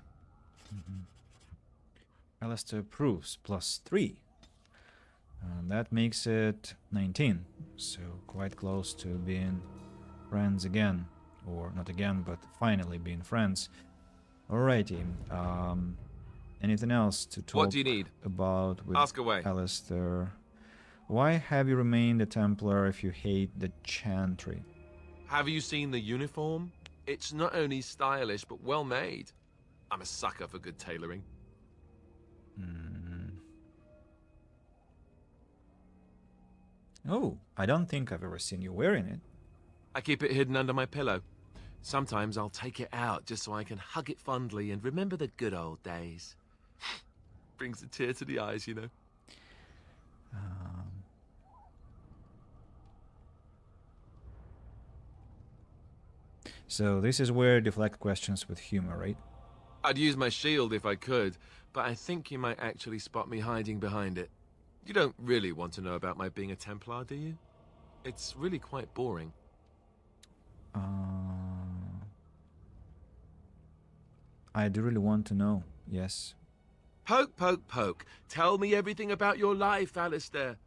Alistair approves, +3. And that makes it 19, so quite close to being friends again. Or not again, but finally being friends. Alrighty. Anything else to talk What do you need? about with Ask away. Alistair? Why have you remained a Templar if you hate the Chantry? Have you seen the uniform? It's not only stylish, but well made. I'm a sucker for good tailoring. Oh, I don't think I've ever seen you wearing it. I keep it hidden under my pillow. Sometimes I'll take it out just so I can hug it fondly and remember the good old days. Brings a tear to the eyes, you know. So this is where deflect questions with humor, right? I'd use my shield if I could, but I think you might actually spot me hiding behind it. You don't really want to know about my being a Templar, do you? It's really quite boring. I do really want to know, yes. Poke, poke, poke. Tell me everything about your life, Alistair.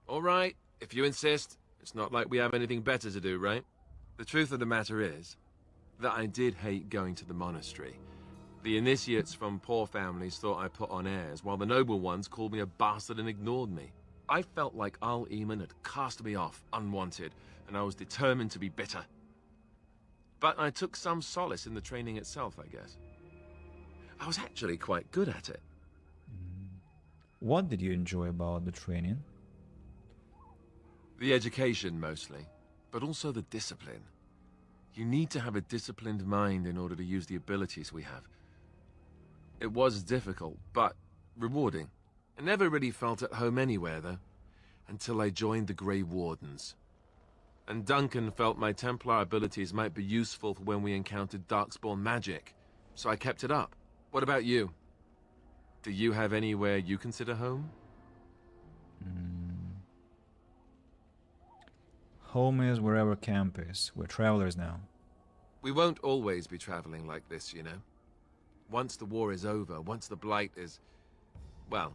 All right, if you insist. It's not like we have anything better to do, right? The truth of the matter is that I did hate going to the monastery. The initiates from poor families thought I put on airs, while the noble ones called me a bastard and ignored me. I felt like Arl Eamon had cast me off, unwanted, and I was determined to be bitter. But I took some solace in the training itself, I guess. I was actually quite good at it. What did you enjoy about the training? The education, mostly, but also the discipline. You need to have a disciplined mind in order to use the abilities we have. It was difficult, but rewarding. I never really felt at home anywhere, though, until I joined the Grey Wardens. And Duncan felt my Templar abilities might be useful for when we encountered Darkspawn magic, so I kept it up. What about you? Do you have anywhere you consider home? Home is wherever camp is. We're travelers now. We won't always be traveling like this, you know. Once the war is over, once the Blight is... well,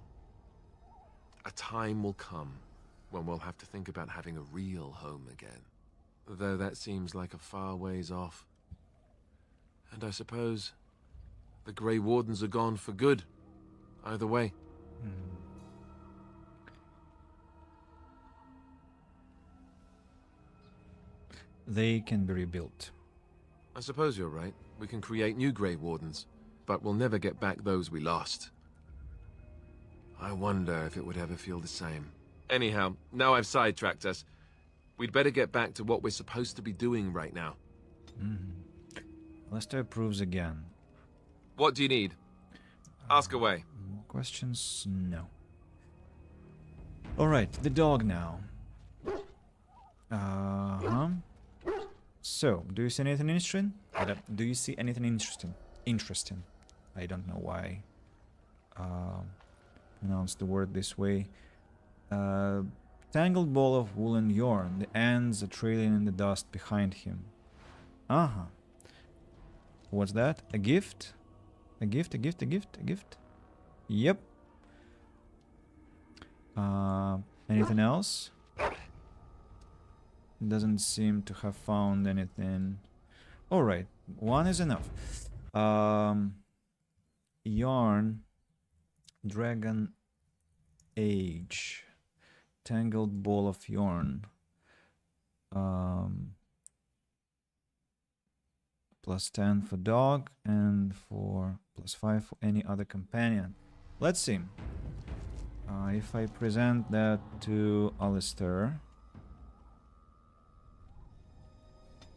a time will come when we'll have to think about having a real home again. Though that seems like a far ways off. And I suppose the Grey Wardens are gone for good. Either way. They can be rebuilt. I suppose you're right. We can create new Grey Wardens, but we'll never get back those we lost. I wonder if it would ever feel the same. Anyhow, now I've sidetracked us. We'd better get back to what we're supposed to be doing right now. Lester approves again. What do you need? Ask away. More questions? No. Alright, the dog now. So, do you see anything interesting? Do you see anything interesting? I don't know why pronounce the word this way. Tangled ball of woolen yarn. The ends are trailing in the dust behind him. What's that? A gift? A gift? Yep. Anything else? Doesn't seem to have found anything. Alright, one is enough. Yarn. Dragon Age. Tangled ball of yarn. +10 for dog and for +5 for any other companion. Let's see. If I present that to Alistair.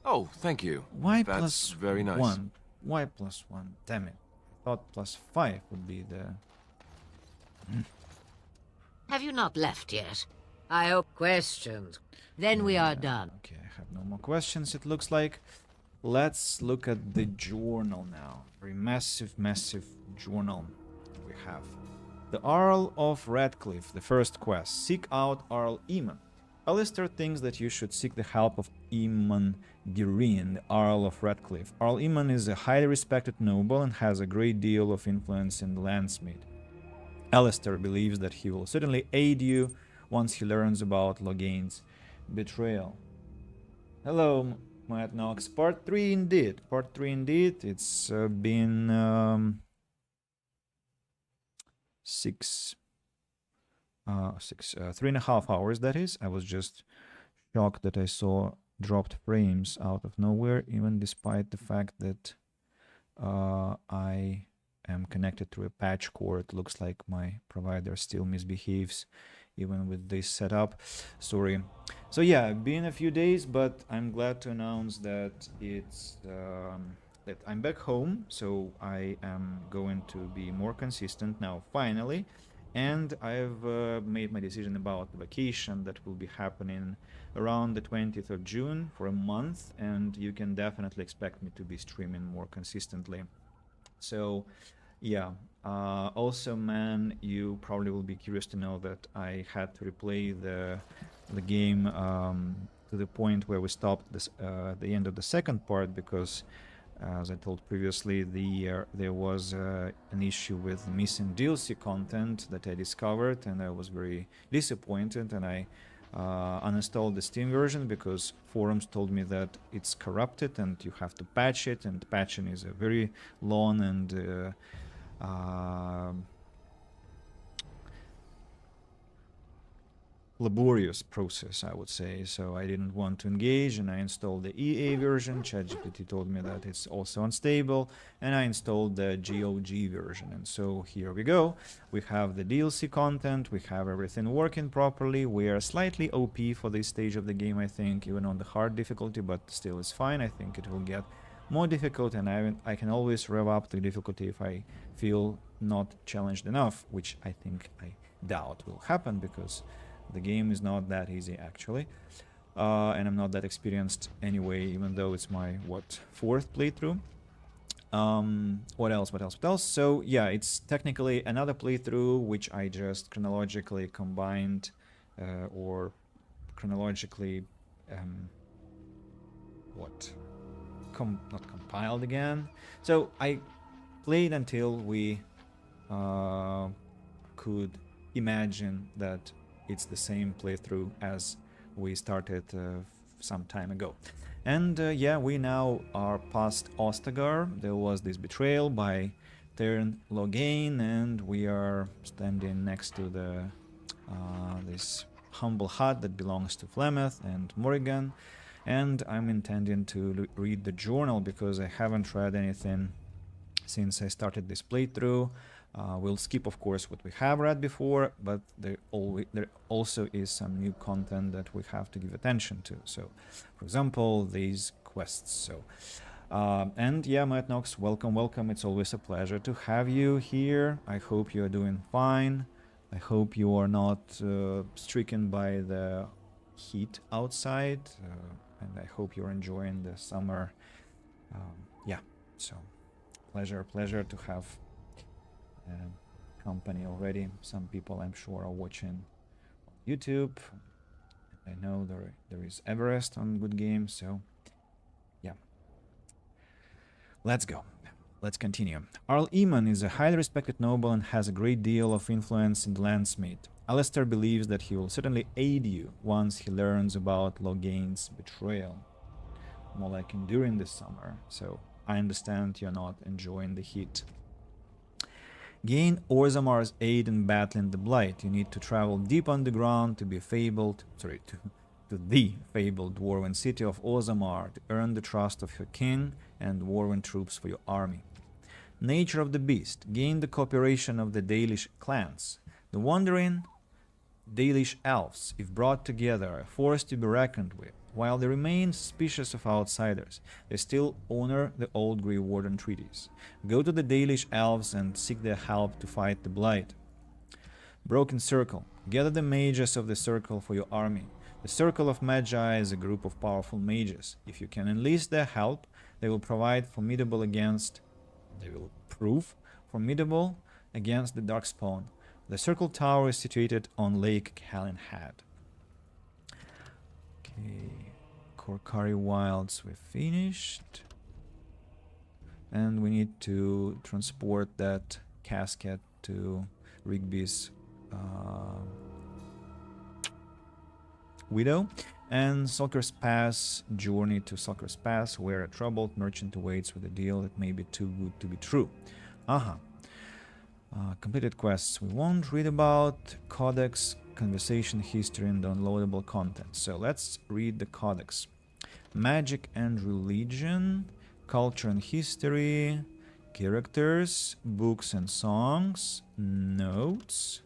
Oh, thank you. Why That's very nice. +1? Why +1? Damn it. I thought +5 would be the... Have you not left yet? I hope questions. Then we are done. Okay, I have no more questions, it looks like. Let's look at the journal now. Very massive journal we have. The Earl of Redcliffe, the first quest. Seek out Arl Eamon. Alistair thinks that you should seek the help of Eamon Gireen, the Earl of Redcliffe. Arl Eamon is a highly respected noble and has a great deal of influence in Landsmead. Alistair believes that he will certainly aid you once he learns about Logain's betrayal. Hello, Matt Knox. Part 3 indeed. Part 3 indeed. It's been 6 3.5 hours, that is. I was just shocked that I saw dropped frames out of nowhere, even despite the fact that I am connected to a patch core. It looks like my provider still misbehaves even with this setup. Sorry. So yeah, been a few days, but I'm glad to announce that it's that I'm back home, so I am going to be more consistent now, finally. And I've made my decision about the vacation that will be happening around the 20th of June for a month, and you can definitely expect me to be streaming more consistently. So yeah, also, man, you probably will be curious to know that I had to replay the game to the point where we stopped this the end of the second part, because as I told previously, there was an issue with missing DLC content that I discovered, and I was very disappointed, and I uninstalled the Steam version because forums told me that it's corrupted and you have to patch it, and patching is a very long and laborious process, I would say. So I didn't want to engage, and I installed the EA version. ChatGPT told me that it's also unstable, and I installed the GOG version. And so here we go. We have the DLC content, we have everything working properly. We are slightly OP for this stage of the game, I think, even on the hard difficulty, but still it's fine. I think it will get more difficult, and I can always rev up the difficulty if I feel not challenged enough, which I think I doubt will happen, because the game is not that easy actually, and I'm not that experienced anyway, even though it's my fourth playthrough. What else? So yeah, it's technically another playthrough which I just chronologically combined or chronologically not compiled again. So I played until we could imagine that it's the same playthrough as we started some time ago. And yeah, we now are past Ostagar. There was this betrayal by Theron Loghain, and we are standing next to the this humble hut that belongs to Flemeth and Morrigan. And I'm intending to read the journal because I haven't read anything since I started this playthrough. We'll skip, of course, what we have read before, but there also is some new content that we have to give attention to. So, for example, these quests. So, and yeah, Matt Knox, welcome. It's always a pleasure to have you here. I hope you are doing fine. I hope you are not stricken by the heat outside, and I hope you're enjoying the summer. Yeah, so pleasure to have company already. Some people, I'm sure, are watching on YouTube. I know there is Everest on Good Games, so yeah. Let's go. Let's continue. Arl Eamon is a highly respected noble and has a great deal of influence in the Landsmeet. Alistair believes that he will certainly aid you once he learns about Loghain's betrayal. More like during this summer, so I understand you're not enjoying the heat. Gain Orzamar's aid in battling the Blight. You need to travel deep underground to the fabled dwarven city of Orzammar to earn the trust of your king and dwarven troops for your army. Nature of the beast. Gain the cooperation of the Dalish clans. The wandering Dalish elves, if brought together, are a force to be reckoned with. While they remain suspicious of outsiders, they still honor the old Grey Warden treaties. Go to the Dalish elves and seek their help to fight the Blight. Broken Circle. Gather the mages of the Circle for your army. The Circle of Magi is a group of powerful mages. If you can enlist their help, they will prove formidable against the Darkspawn. The Circle Tower is situated on Lake Calenhad. Okay, Korcari Wilds we've finished. And we need to transport that casket to Rigby's widow. And Sulker's Pass, journey to Sulker's Pass, where a troubled merchant awaits with a deal that may be too good to be true. Completed quests we won't read about. Codex, conversation history, and downloadable content. So let's read the codex. Magic and religion, culture and history, characters, books and songs, notes,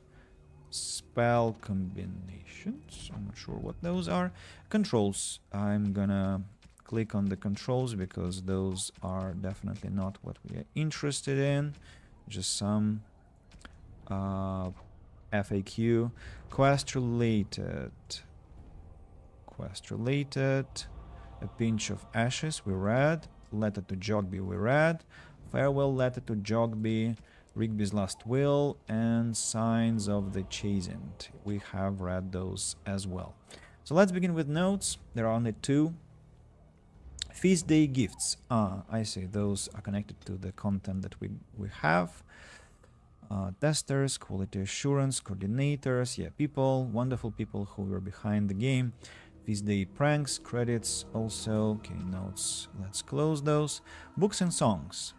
spell combinations. I'm not sure what those are. Controls. I'm gonna click on the controls because those are definitely not what we are interested in. Just some FAQ. Quest related. A pinch of ashes we read. Letter to Jogby we read. Farewell letter to Jogby. Rigby's last will and Signs of the Chastened. We have read those as well. So let's begin with notes. There are only 2. Feast day gifts. I see. Those are connected to the content that we have. Testers, quality assurance, coordinators, people, wonderful people who were behind the game. Feast day pranks, credits also. Okay, notes. Let's close those. Books and songs.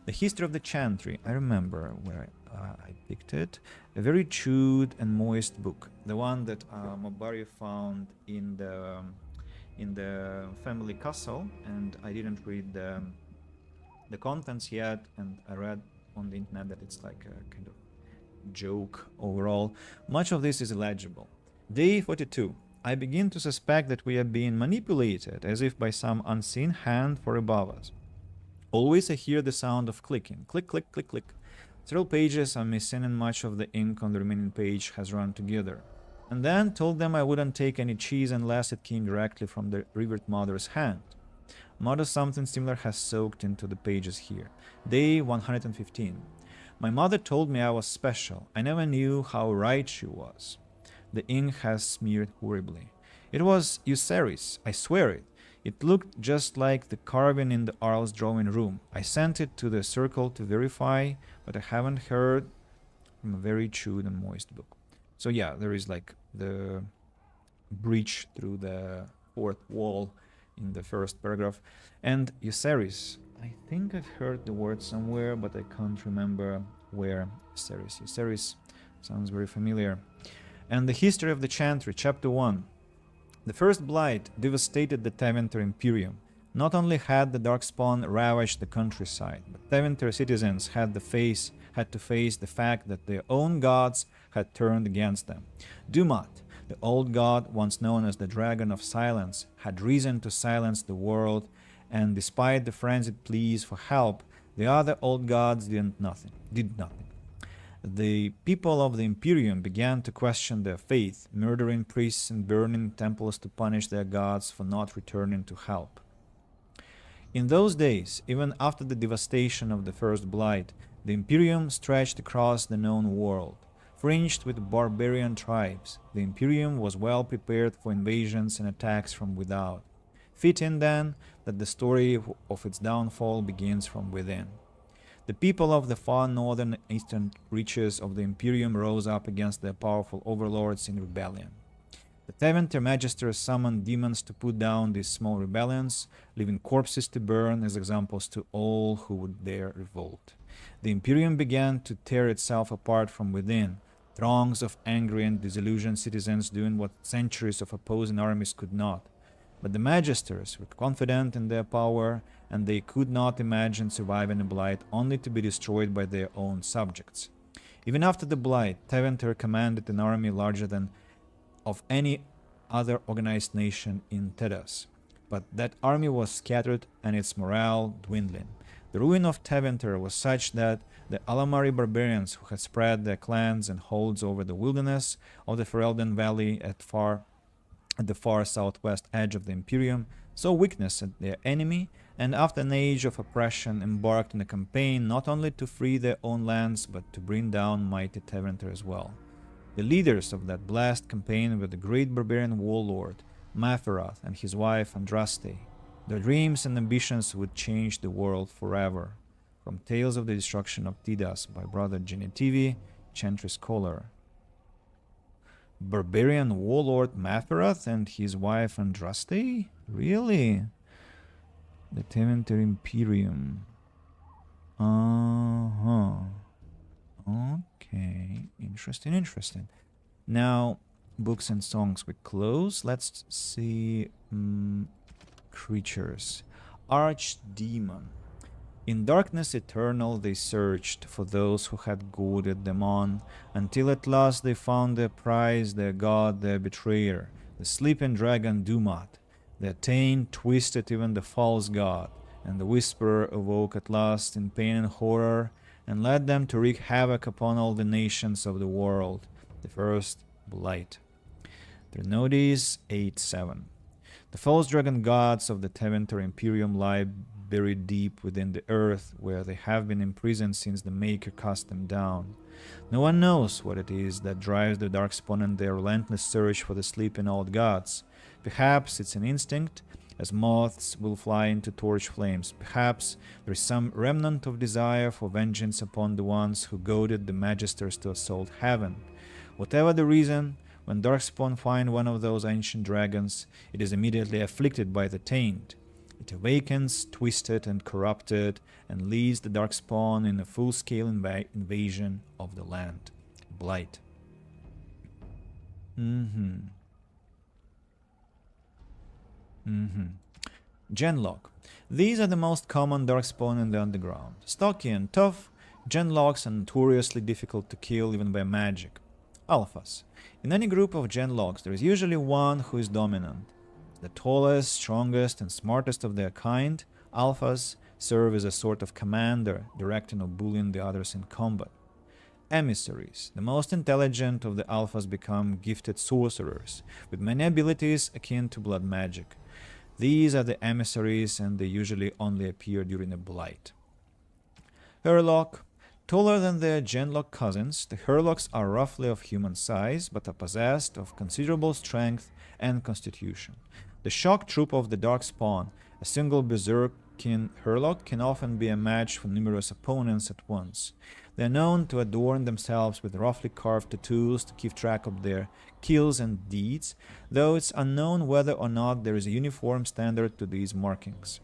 The history of the Chantry. I remember where I picked it. A very chewed and moist book. The one that Mabari found in the family castle, and I didn't read the contents yet, and I read on the internet that it's like a kind of joke overall. Much of this is illegible. Day 42. I begin to suspect that we are being manipulated as if by some unseen hand from above us. Always I hear the sound of clicking. Click, click, click, click. Several pages are missing and much of the ink on the remaining page has run together. And then told them I wouldn't take any cheese unless it came directly from the revered mother's hand. Mother something similar has soaked into the pages here. Day 115. My mother told me I was special. I never knew how right she was. The ink has smeared horribly. It was Euceris, I swear it. It looked just like the carving in the Arl's drawing room. I sent it to the circle to verify, but I haven't heard from a very chewed and moist book. So yeah, there is like the breach through the 4th wall in the first paragraph. And Euceris, I think I've heard the word somewhere, but I can't remember where. Euceris sounds very familiar. And the history of the Chantry, chapter 1. The first blight devastated the Tevinter Imperium. Not only had the Darkspawn ravaged the countryside, but Tevinter citizens had to face the fact that their own gods had turned against them. Dumat, the old god once known as the Dragon of Silence, had risen to silence the world, and despite the frenzied pleas for help, the other old gods did nothing. The people of the Imperium began to question their faith, murdering priests and burning temples to punish their gods for not returning to help. In those days, even after the devastation of the First Blight, the Imperium stretched across the known world. Fringed with barbarian tribes, the Imperium was well prepared for invasions and attacks from without. Fitting, then, that the story of its downfall begins from within. The people of the far northern eastern reaches of the Imperium rose up against their powerful overlords in rebellion. The Tevinter Magisters summoned demons to put down these small rebellions, leaving corpses to burn as examples to all who would dare revolt. The Imperium began to tear itself apart from within, throngs of angry and disillusioned citizens doing what centuries of opposing armies could not. But the Magisters were confident in their power, and they could not imagine surviving a blight only to be destroyed by their own subjects. Even after the blight, Tevinter commanded an army larger than of any other organized nation in Tedas. But that army was scattered and its morale dwindling. The ruin of Tevinter was such that the Alamari barbarians who had spread their clans and holds over the wilderness of the Ferelden Valley at the far southwest edge of the Imperium, saw weakness at their enemy, and after an age of oppression embarked on a campaign not only to free their own lands, but to bring down mighty Tevinter as well. The leaders of that blessed campaign were the great barbarian warlord, Matherath, and his wife Andraste. Their dreams and ambitions would change the world forever. From Tales of the Destruction of Tedas by Brother Genetivi, Chantry Scholar. Barbarian warlord Matherath and his wife Andraste? Really? The Tevinter Imperium. Interesting, interesting. Now, books and songs we close. Let's see creatures. Archdemon. In darkness eternal they searched for those who had goaded them on, until at last they found their prize, their god, their betrayer, the sleeping dragon Dumat. Their taint twisted even the false god, and the whisperer awoke at last in pain and horror, and led them to wreak havoc upon all the nations of the world. The first Blight. Trinodies 8-7. The false dragon gods of the Tevinter Imperium lie buried deep within the earth, where they have been imprisoned since the Maker cast them down. No one knows what it is that drives the Darkspawn in their relentless search for the sleeping old gods. Perhaps it's an instinct, as moths will fly into torch flames. Perhaps there is some remnant of desire for vengeance upon the ones who goaded the Magisters to assault heaven. Whatever the reason, when Darkspawn find one of those ancient dragons, it is immediately afflicted by the taint. It awakens, twisted and corrupted, and leads the Darkspawn in a full-scale invasion of the land. Blight. Genlock. These are the most common Darkspawn in the underground. Stocky and tough, Genlocks are notoriously difficult to kill even by magic. Alphas. In any group of Genlocks, there is usually one who is dominant. The tallest, strongest, and smartest of their kind, Alphas serve as a sort of commander, directing or bullying the others in combat. Emissaries. The most intelligent of the Alphas become gifted sorcerers, with many abilities akin to blood magic. These are the emissaries, and they usually only appear during a Blight. Hurlock. Taller than their Genlock cousins, the Hurlocks are roughly of human size, but are possessed of considerable strength and constitution. The shock troop of the Darkspawn, a single berserking Hurlock, can often be a match for numerous opponents at once. They are known to adorn themselves with roughly carved tattoos to keep track of their kills and deeds, though it's unknown whether or not there is a uniform standard to these markings.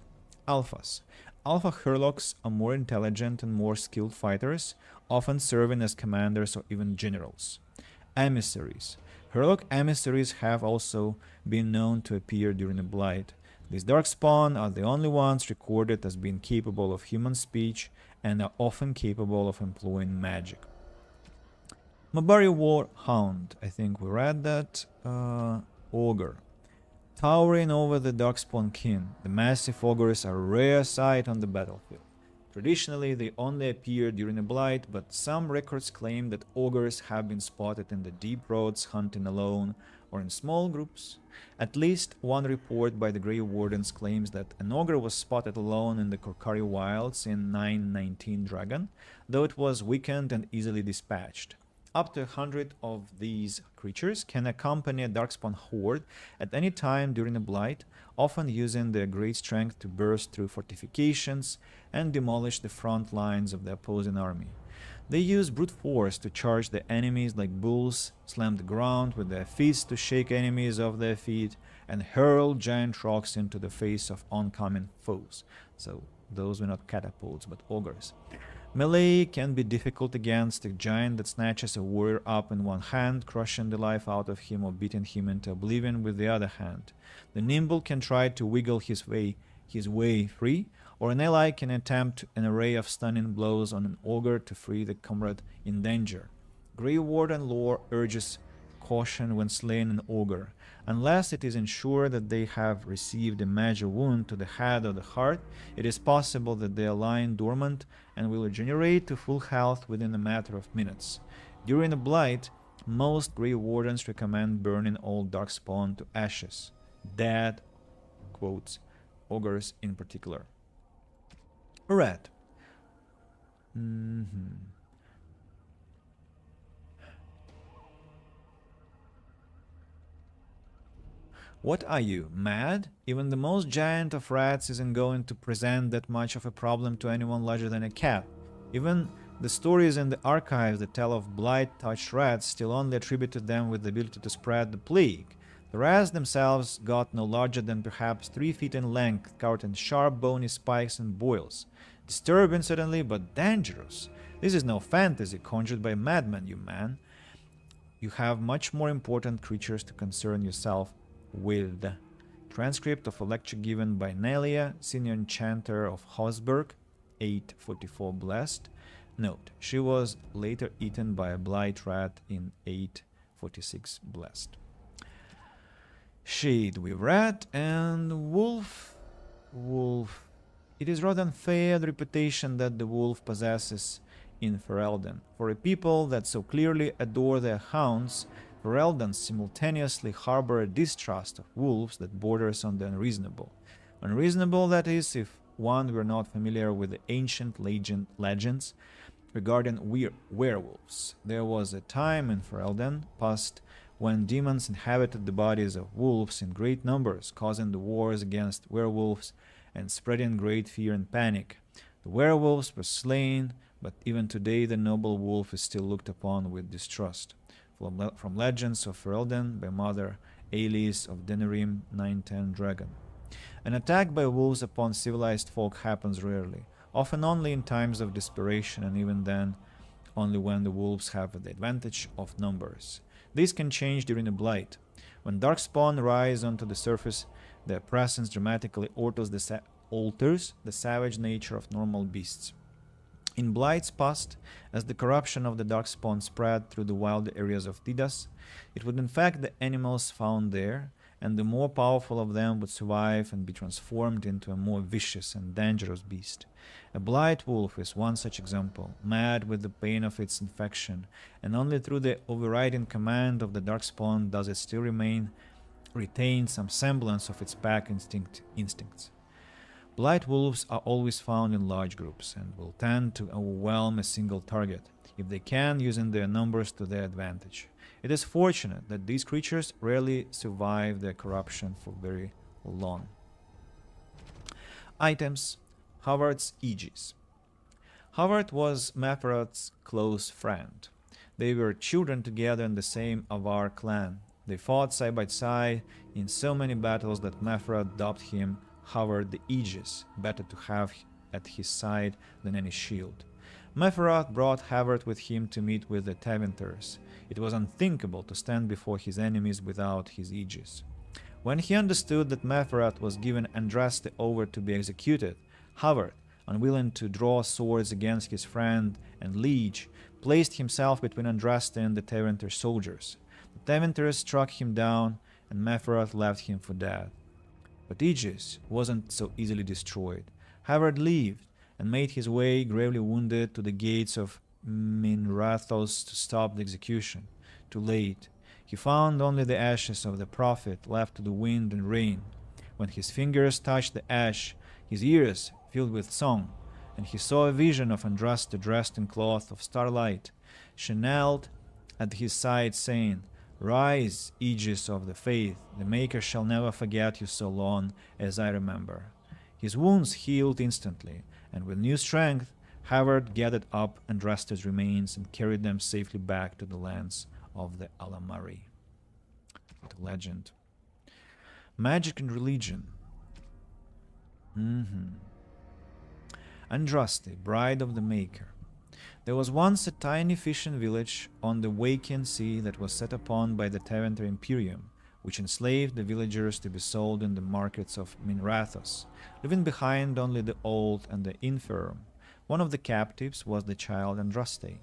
Alphas. Alpha Hurlocks are more intelligent and more skilled fighters, often serving as commanders or even generals. Emissaries. Hurlock emissaries have also been known to appear during a Blight. These Darkspawn are the only ones recorded as being capable of human speech and are often capable of employing magic. Mabari War Hound. I think we read that. Ogre. Towering over the Darkspawn kin, the massive ogres are a rare sight on the battlefield. Traditionally, they only appear during a Blight, but some records claim that ogres have been spotted in the deep roads hunting alone or in small groups. At least one report by the Grey Wardens claims that an ogre was spotted alone in the Korcari Wilds in 919 Dragon, though it was weakened and easily dispatched. Up to 100 of these creatures can accompany a Darkspawn horde at any time during a Blight, often using their great strength to burst through fortifications and demolish the front lines of the opposing army. They use brute force to charge the enemies like bulls, slam the ground with their fists to shake enemies off their feet, and hurl giant rocks into the face of oncoming foes. So those were not catapults, but ogres. Melee can be difficult against a giant that snatches a warrior up in one hand, crushing the life out of him or beating him into oblivion with the other hand. The nimble can try to wiggle his way free, or an ally can attempt an array of stunning blows on an ogre to free the comrade in danger. Grey Warden lore urges caution when slaying an ogre. Unless it is ensured that they have received a major wound to the head or the heart, it is possible that they are lying dormant and will regenerate to full health within a matter of minutes. During a Blight, most Grey Wardens recommend burning all Darkspawn to ashes. Dead, quotes, ogres in particular. Rat. What are you, mad? Even the most giant of rats isn't going to present that much of a problem to anyone larger than a cat. Even the stories in the archives that tell of Blight-touched rats still only attributed them with the ability to spread the plague. The rats themselves got no larger than perhaps 3 feet in length, covered in sharp bony spikes and boils. Disturbing certainly, but dangerous. This is no fantasy conjured by madmen, you man. you have much more important creatures to concern yourself with. Transcript of a lecture given by Nelia, senior enchanter of Hosberg, 844 Blessed. Note, she was later eaten by a blight rat in 846 Blessed. Shade with rat and wolf. Wolf. It is rather unfair the reputation that the wolf possesses in Ferelden. For a people that so clearly adore their hounds, Fereldans simultaneously harbor a distrust of wolves that borders on the unreasonable. Unreasonable, that is, if one were not familiar with the ancient legends regarding werewolves. There was a time in Ferelden past when demons inhabited the bodies of wolves in great numbers, causing the wars against werewolves and spreading great fear and panic. The werewolves were slain, but even today the noble wolf is still looked upon with distrust. From Legends of Ferelden by Mother Aelys of Denerim, 910 Dragon. An attack by wolves upon civilized folk happens rarely, often only in times of desperation, and even then only when the wolves have the advantage of numbers. This can change during a blight. When darkspawn rise onto the surface, their presence dramatically alters the savage nature of normal beasts. In blights past, as the corruption of the darkspawn spread through the wild areas of Didas, it would infect the animals found there, and the more powerful of them would survive and be transformed into a more vicious and dangerous beast. A blight wolf is one such example, mad with the pain of its infection, and only through the overriding command of the darkspawn does it still retain some semblance of its pack instincts. Blight wolves are always found in large groups and will tend to overwhelm a single target, if they can, using their numbers to their advantage. It is fortunate that these creatures rarely survive their corruption for very long. Items. Havard's Aegis. Havard was Mephirod's close friend. They were children together in the same Avar clan. They fought side by side in so many battles that Mephirod dubbed him Havard the Aegis, better to have at his side than any shield. Mephirod brought Havard with him to meet with the Tevinters. It was unthinkable to stand before his enemies without his Aegis. When he understood that Mephirod was given Andraste over to be executed, Havard, unwilling to draw swords against his friend and liege, placed himself between Andraste and the Tevinter soldiers. The Tevinters struck him down, and Mephirod left him for dead. But Aegis wasn't so easily destroyed. Havard lived and made his way, gravely wounded, to the gates of Minrathos to stop the execution. Too late. He found only the ashes of the prophet left to the wind and rain. When his fingers touched the ash, his ears filled with song, and he saw a vision of Andraste dressed in cloth of starlight. She knelt at his side, saying, "Rise, Aegis of the faith, the Maker shall never forget you so long as I remember." His wounds healed instantly, and with new strength, Havard gathered up Andraste's remains and carried them safely back to the lands of the Alamari. The legend. Magic and religion. Andraste, bride of the Maker. There was once a tiny fishing village on the Wakian Sea that was set upon by the Teventer Imperium, which enslaved the villagers to be sold in the markets of Minrathos, leaving behind only the old and the infirm. One of the captives was the child Andraste.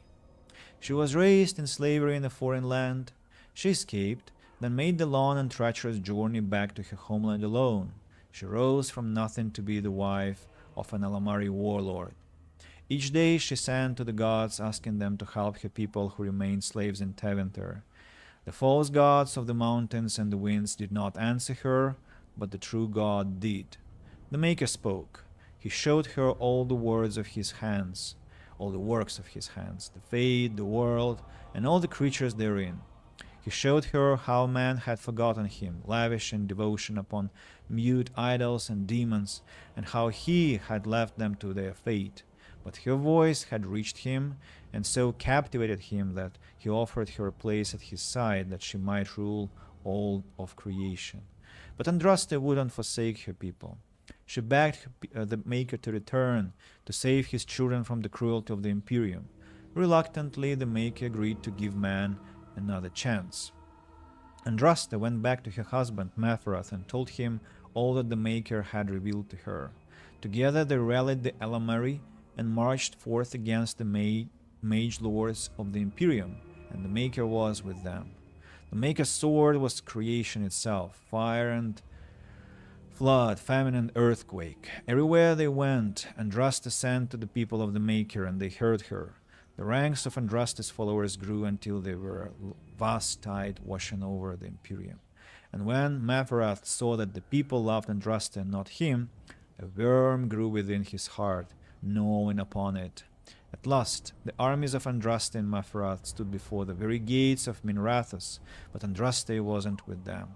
She was raised in slavery in a foreign land. She escaped, then made the long and treacherous journey back to her homeland alone. She rose from nothing to be the wife of an Alamari warlord. Each day she sent to the gods, asking them to help her people who remained slaves in Teventer. The false gods of the mountains and the winds did not answer her, but the true God did. The Maker spoke. He showed her all the words of his hands, all the works of his hands, the fate, the world, and all the creatures therein. He showed her how man had forgotten him, lavish in devotion upon mute idols and demons, and how he had left them to their fate. But her voice had reached him, and so captivated him that he offered her a place at his side that she might rule all of creation. But Andraste wouldn't forsake her people. She begged the Maker to return, to save his children from the cruelty of the Imperium. Reluctantly, the Maker agreed to give man another chance. Andraste went back to her husband Mephiroth and told him all that the Maker had revealed to her. Together they rallied the Elamari and marched forth against the mage lords of the Imperium, and the Maker was with them. The Maker's sword was creation itself, fire and flood, famine and earthquake. Everywhere they went, Andraste sent to the people of the Maker, and they heard her. The ranks of Andraste's followers grew until they were a vast tide washing over the Imperium. And when Mephiroth saw that the people loved Andraste and not him, a worm grew within his heart, gnawing upon it. At last, the armies of Andraste and Mephiroth stood before the very gates of Minrathous, but Andraste wasn't with them.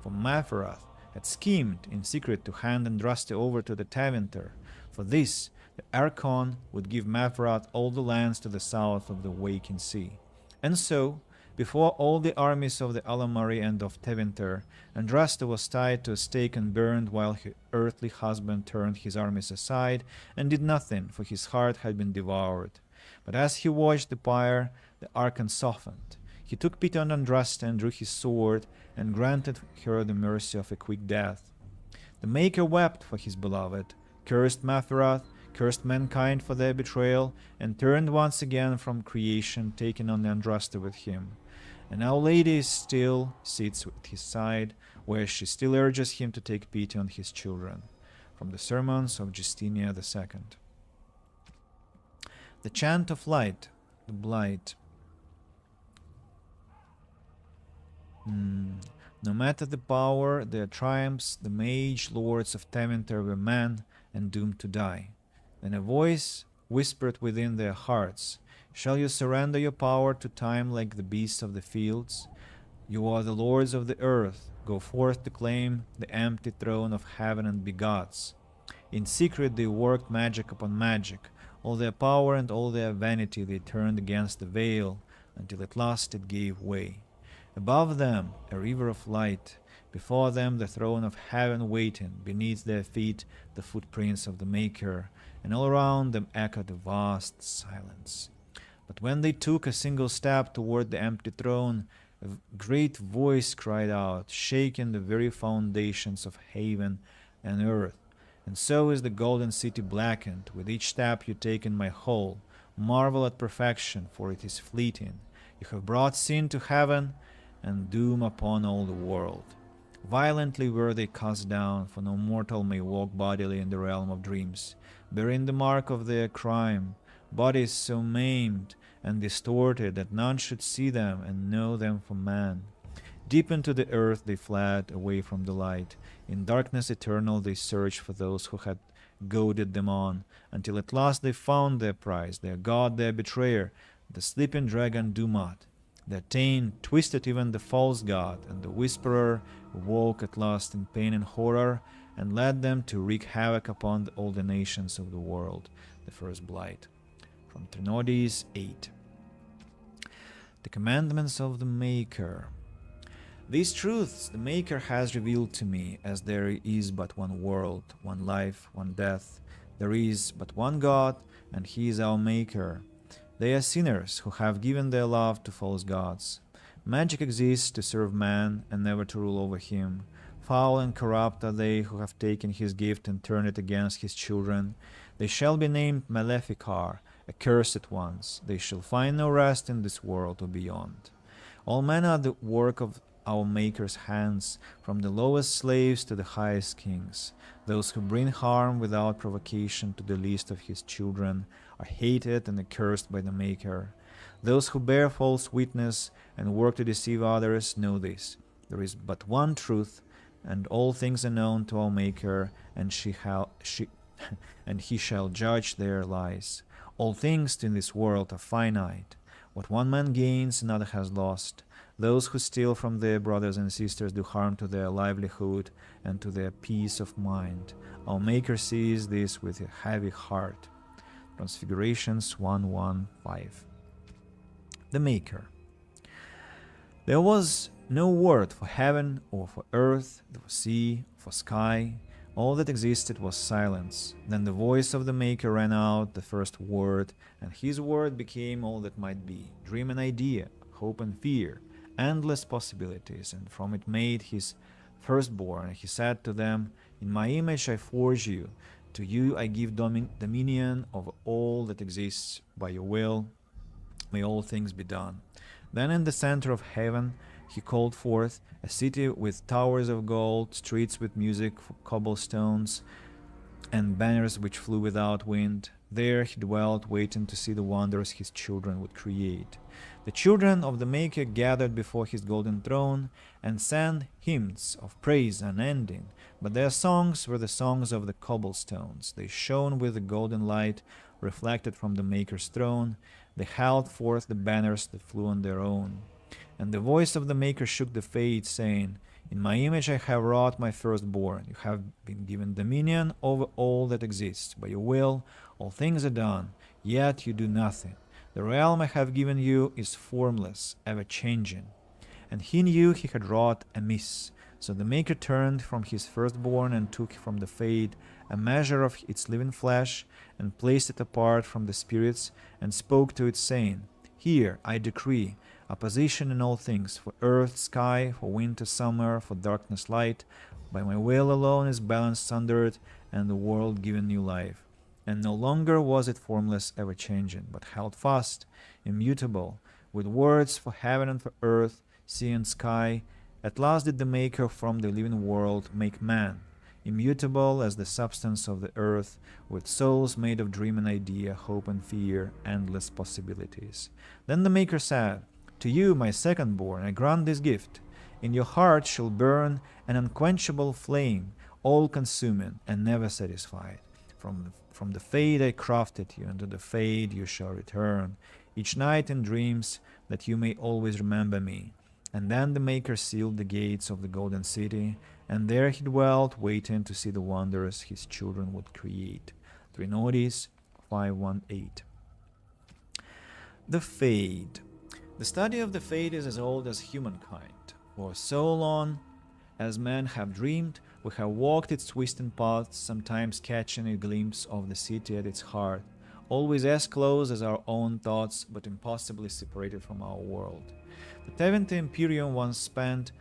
For Mephiroth had schemed in secret to hand Andraste over to the Tevinter. For this, the Archon would give Mephiroth all the lands to the south of the Waking Sea. And so, before all the armies of the Alamari and of Tevinter, Andraste was tied to a stake and burned while her earthly husband turned his armies aside and did nothing, for his heart had been devoured. But as he watched the pyre, the Archon softened. He took pity on Andraste and drew his sword and granted her the mercy of a quick death. The Maker wept for his beloved, cursed Mephiroth, cursed mankind for their betrayal, and turned once again from creation, taking on Andraste with him. And Our Lady still sits at his side, where she still urges him to take pity on his children. From the Sermons of Justinia II. The Chant of Light, the Blight. No matter the power, their triumphs, the mage lords of Tevinter were men and doomed to die. Then a voice whispered within their hearts, "Shall you surrender your power to time like the beasts of the fields? You are the lords of the earth. Go forth to claim the empty throne of heaven and be gods." In secret they worked magic upon magic. All their power and all their vanity they turned against the veil, until at last it gave way. Above them a river of light, before them the throne of heaven waiting, beneath their feet the footprints of the Maker, and all around them echoed a vast silence. But when they took a single step toward the empty throne, a great voice cried out, shaking the very foundations of heaven and earth. "And so is the golden city blackened. With each step you take in my hall, marvel at perfection, for it is fleeting. You have brought sin to heaven and doom upon all the world." Violently were they cast down, for no mortal may walk bodily in the realm of dreams, bearing the mark of their crime, bodies so maimed and distorted that none should see them and know them for man. Deep into the earth they fled, away from the light. In darkness eternal they searched for those who had goaded them on, until at last they found their prize, their god, their betrayer, the sleeping dragon Dumat. Their taint twisted even the false god, and the whisperer woke at last in pain and horror, and led them to wreak havoc upon all the nations of the world. The first blight. From Trinodes 8. The commandments of the Maker. These truths the Maker has revealed to me, as there is but one world, one life, one death. There is but one God, and He is our Maker. They are sinners who have given their love to false gods. Magic exists to serve man and never to rule over him. Foul and corrupt are they who have taken his gift and turned it against his children. They shall be named Maleficar, accursed ones. They shall find no rest in this world or beyond. All men are the work of our Maker's hands, from the lowest slaves to the highest kings. Those who bring harm without provocation to the least of his children are hated and accursed by the Maker. Those who bear false witness and work to deceive others know this. There is but one truth, and all things are known to our Maker, and he shall judge their lies. All things in this world are finite. What one man gains, another has lost. Those who steal from their brothers and sisters do harm to their livelihood and to their peace of mind. Our Maker sees this with a heavy heart. Transfigurations 1:1-5. The Maker. There was no word for heaven or for earth, for sea, for sky. All that existed was silence. Then the voice of the Maker rang out the first word, and his word became all that might be. Dream an idea, hope and fear, endless possibilities, and from it made his firstborn. He said to them, "In my image I forge you. To you I give dominion over all that exists. By your will may all things be done." Then in the center of heaven he called forth a city with towers of gold, streets with music for cobblestones, and banners which flew without wind. There he dwelt, waiting to see the wonders his children would create. The children of the Maker gathered before his golden throne and sang hymns of praise unending, but their songs were the songs of the cobblestones. They shone with the golden light reflected from the Maker's throne. They held forth the banners that flew on their own. And the voice of the Maker shook the Fate, saying, "In my image I have wrought my firstborn. You have been given dominion over all that exists. By your will all things are done, yet you do nothing. The realm I have given you is formless, ever-changing." And he knew he had wrought amiss. So the Maker turned from his firstborn and took from the Fate a measure of its living flesh and placed it apart from the spirits and spoke to it, saying, "Here I decree opposition in all things, for earth, sky, for winter, summer, for darkness, light. By my will alone is balance sundered, and the world given new life. And no longer was it formless, ever-changing, but held fast, immutable, with words for heaven and for earth, sea and sky. At last did the Maker from the living world make man, immutable as the substance of the earth, with souls made of dream and idea, hope and fear, endless possibilities. Then the Maker said, "To you, my second-born, I grant this gift. In your heart shall burn an unquenchable flame, all-consuming and never satisfied. From the Fate I crafted you, and to the Fate you shall return, each night in dreams, that you may always remember me." And then the Maker sealed the gates of the Golden City, and there he dwelt, waiting to see the wonders his children would create. 3 Notice 518. The Fate. The study of the Fate is as old as humankind. For so long as men have dreamed, we have walked its twisting paths, sometimes catching a glimpse of the city at its heart, always as close as our own thoughts, but impossibly separated from our world. The Tevente Imperium once spent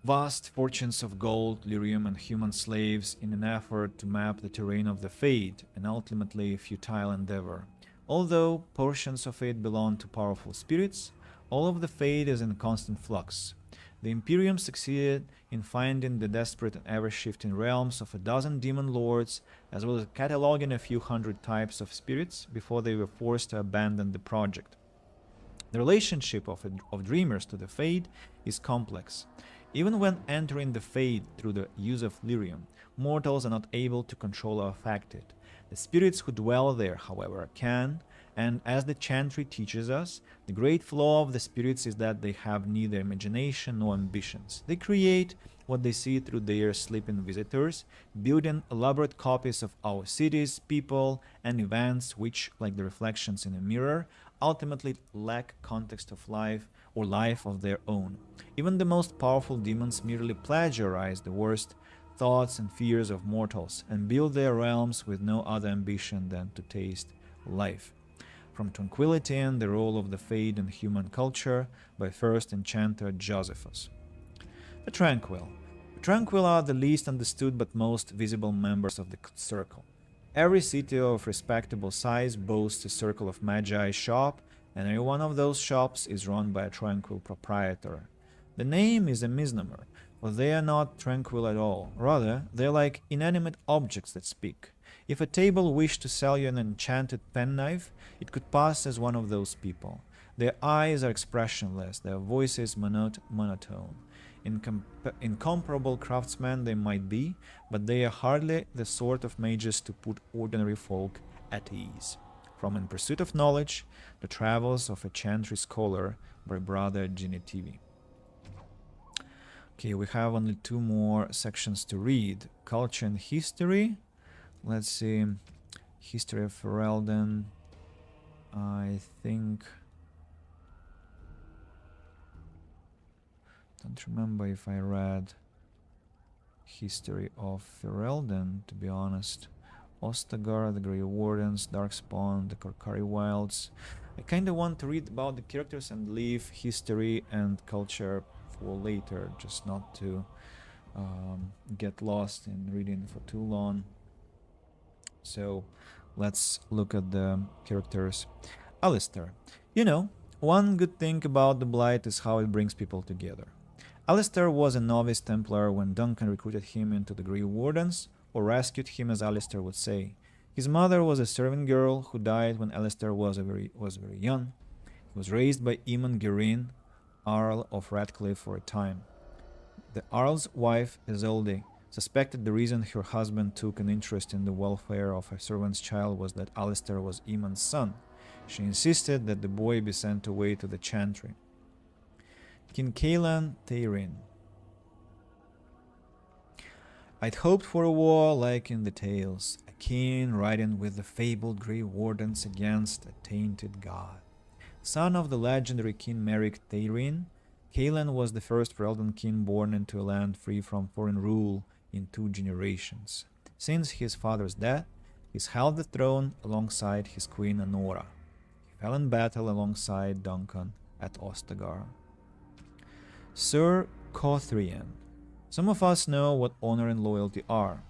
vast fortunes of gold, lyrium, and human slaves in an effort to map the terrain of the Fate, an ultimately futile endeavor. Although portions of it belong to powerful spirits, all of the Fate is in constant flux. The Imperium succeeded in finding the desperate and ever-shifting realms of a dozen demon lords, as well as cataloging a few hundred types of spirits before they were forced to abandon the project. The relationship of dreamers to the Fate is complex. Even when entering the Fate through the use of lyrium, mortals are not able to control or affect it. The spirits who dwell there, however, can, and as the Chantry teaches us, the great flaw of the spirits is that they have neither imagination nor ambitions. They create what they see through their sleeping visitors, building elaborate copies of our cities, people, and events which, like the reflections in a mirror, ultimately lack context of life or life of their own. Even the most powerful demons merely plagiarize the worst thoughts and fears of mortals and build their realms with no other ambition than to taste life. From Tranquility and the Role of the Fate in Human Culture by first enchanter Josephus. The Tranquil. The Tranquil are the least understood but most visible members of the Circle. Every city of respectable size boasts a Circle of Magi shop, and every one of those shops is run by a tranquil proprietor. The name is a misnomer, for they are not tranquil at all. Rather, they are like inanimate objects that speak. If a table wished to sell you an enchanted penknife, it could pass as one of those people. Their eyes are expressionless, their voices monotone. Incomparable craftsmen they might be, but they are hardly the sort of mages to put ordinary folk at ease. From In Pursuit of Knowledge, The Travels of a Chantry Scholar by Brother Genitivi. Okay, we have only 2 more sections to read. Culture and History. Let's see. History of Ferelden. I think... don't remember if I read History of Ferelden, to be honest. Ostagar, the Grey Wardens, Darkspawn, the Korcari Wilds. I kinda want to read about the characters and leave history and culture for later, just not to get lost in reading for too long. So let's look at the characters. Alistair. You know, one good thing about the Blight is how it brings people together. Alistair was a novice Templar when Duncan recruited him into the Grey Wardens, or rescued him as Alistair would say. His mother was a servant girl who died when Alistair was very young. He was raised by Eamon Guerin, Earl of Radcliffe for a time. The Earl's wife, Isolde, suspected the reason her husband took an interest in the welfare of a servant's child was that Alistair was Eamon's son. She insisted that the boy be sent away to the Chantry. Kincaelan Teirin. I'd hoped for a war like in the tales, a king riding with the fabled Grey Wardens against a tainted god. Son of the legendary King Merrick Teirin, Caelan was the first Ferelden king born into a land free from foreign rule in 2 generations. Since his father's death, he's held the throne alongside his queen Anora. He fell in battle alongside Duncan at Ostagar. Sir Cothrian. Some of us know what honor and loyalty are.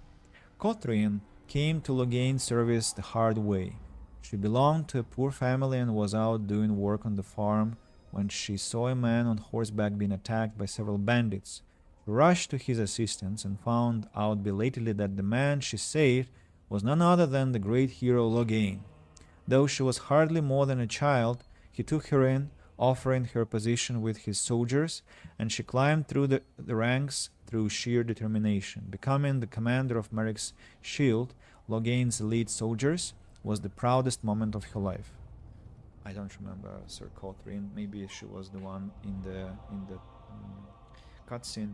Cothrian came to Loghain's service the hard way. She belonged to a poor family and was out doing work on the farm when she saw a man on horseback being attacked by several bandits. She rushed to his assistance and found out belatedly that the man she saved was none other than the great hero Loghain. Though she was hardly more than a child, he took her in, offering her position with his soldiers, and she climbed through the ranks through sheer determination. Becoming the commander of Merrick's shield, Loghain's elite soldiers, was the proudest moment of her life. I don't remember Sir Cothrian. Maybe she was the one in the cutscene.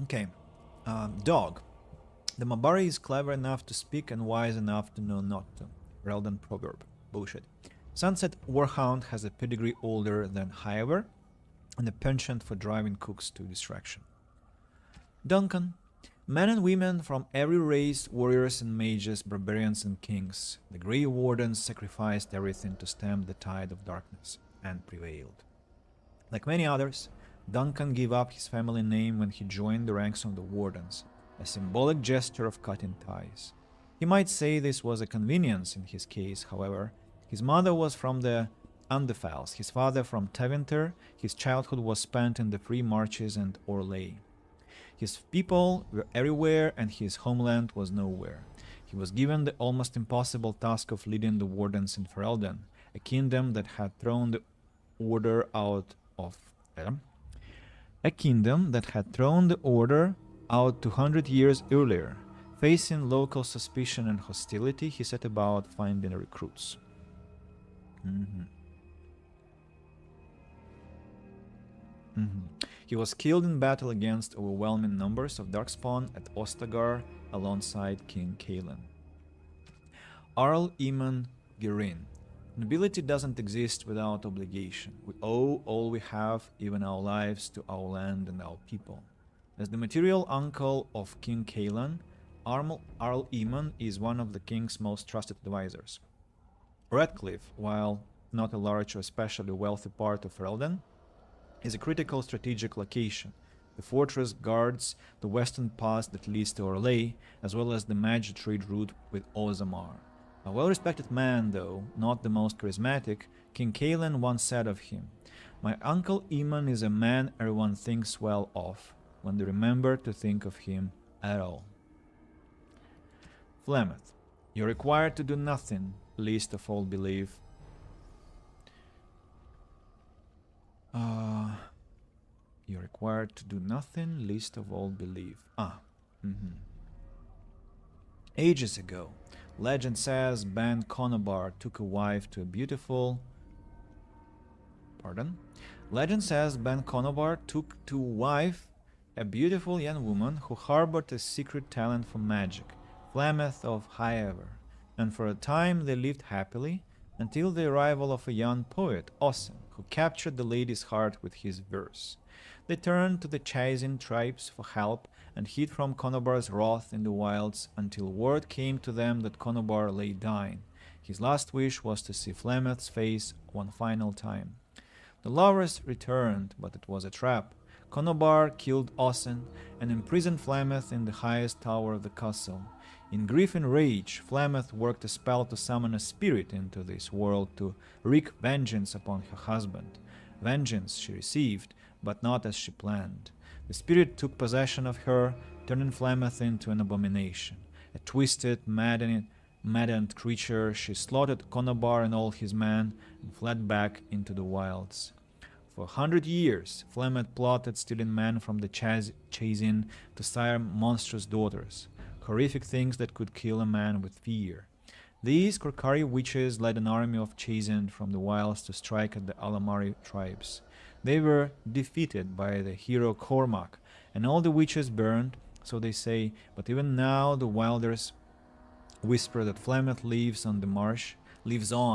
Okay, dog. The Mabari is clever enough to speak and wise enough to know not to. Ferelden proverb. Bullshit. Sunset Warhound has a pedigree older than Highever and a penchant for driving cooks to distraction. Duncan. Men and women from every race, warriors and mages, barbarians and kings. The Grey Wardens sacrificed everything to stem the tide of darkness, and prevailed. Like many others, Duncan gave up his family name when he joined the ranks of the Wardens, a symbolic gesture of cutting ties. He might say this was a convenience in his case, however. His mother was from the Undefils, his father from Tevinter, his childhood was spent in the Free Marches and Orlais. His people were everywhere and his homeland was nowhere. He was given the almost impossible task of leading the Wardens in Ferelden, a kingdom that had thrown the order out 200 years earlier. Facing local suspicion and hostility, he set about finding recruits. He was killed in battle against overwhelming numbers of Darkspawn at Ostagar alongside King Caelan. Earl Eamon Guerin. Nobility doesn't exist without obligation. We owe all we have, even our lives, to our land and our people. As the material uncle of King Caelan, Earl Eamon is one of the king's most trusted advisors. Radcliffe, while not a large or especially wealthy part of Ferelden, is a critical strategic location. The fortress guards the western pass that leads to Orlais, as well as the magic trade route with Ozamar. A well-respected man, though not the most charismatic, King Caelan once said of him, "My uncle Eamon is a man everyone thinks well of, when they remember to think of him at all." Flemeth. You're required to do nothing, least of all believe. You're required to do nothing, least of all believe. Ages ago, legend says Ben Conobar took a wife to a beautiful... Legend says Ben Conobar took to wife a beautiful young woman who harbored a secret talent for magic, Flemeth of Highever, and for a time they lived happily until the arrival of a young poet, Ossen, who captured the lady's heart with his verse. They turned to the Chasing tribes for help and hid from Conobar's wrath in the wilds until word came to them that Conobar lay dying. His last wish was to see Flemeth's face one final time. The lovers returned, but it was a trap. Conobar killed Ossen and imprisoned Flemeth in the highest tower of the castle. In grief and rage, Flemeth worked a spell to summon a spirit into this world to wreak vengeance upon her husband. Vengeance she received, but not as she planned. The spirit took possession of her, turning Flemeth into an abomination. A twisted, maddened creature, she slaughtered Conobar and all his men and fled back into the wilds. For 100 years, Flemeth plotted stealing men from the chasing to sire monstrous daughters, horrific things that could kill a man with fear. These Korkari witches led an army of Chazin from the wilds to strike at the Alamari tribes. They were defeated by the hero Cormac, and all the witches burned, so they say, but even now the wilders whisper that Flemeth lives on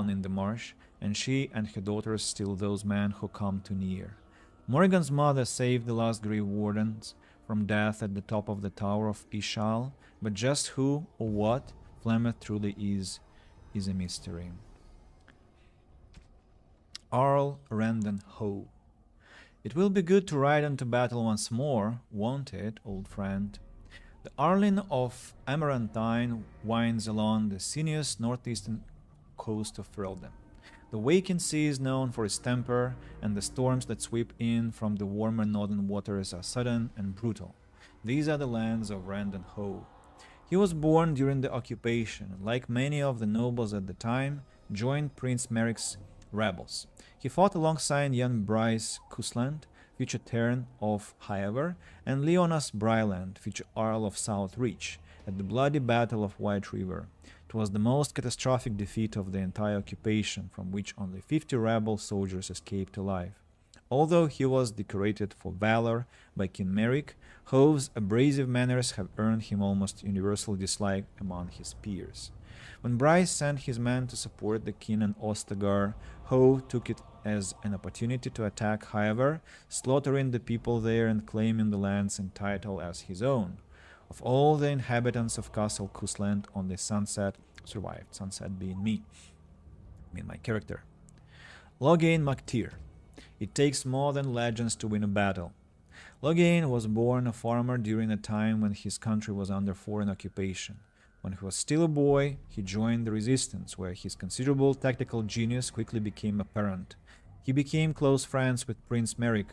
in the marsh, and she and her daughters steal those men who come too near. Morrigan's mother saved the last Grey Wardens from death at the top of the Tower of Ishal, but just who or what Flemeth truly is a mystery. Arl Randon Ho. It will be good to ride into battle once more, won't it, old friend? The Arlin of Amarantine winds along the sinuous northeastern coast of Ferelden. The Waking Sea is known for its temper, and the storms that sweep in from the warmer northern waters are sudden and brutal. These are the lands of Randon Ho. He was born during the occupation, and like many of the nobles at the time, joined Prince Meric's rebels. He fought alongside young Bryce Cusland, future Terran of Highever, and Leonas Bryland, future Earl of South Reach, at the bloody Battle of White River. It was the most catastrophic defeat of the entire occupation, from which only 50 rebel soldiers escaped alive. Although he was decorated for valor by King Meric, Hove's abrasive manners have earned him almost universal dislike among his peers. When Bryce sent his men to support the king in Ostagar, Hove took it as an opportunity to attack Highever, slaughtering the people there and claiming the lands and title as his own. Of all the inhabitants of Castle Cusland, only Sunset survived, Sunset being me, my character. Loghain MacTir. It takes more than legends to win a battle. Loghain was born a farmer during a time when his country was under foreign occupation. When he was still a boy, he joined the resistance, where his considerable tactical genius quickly became apparent. He became close friends with Prince Meric,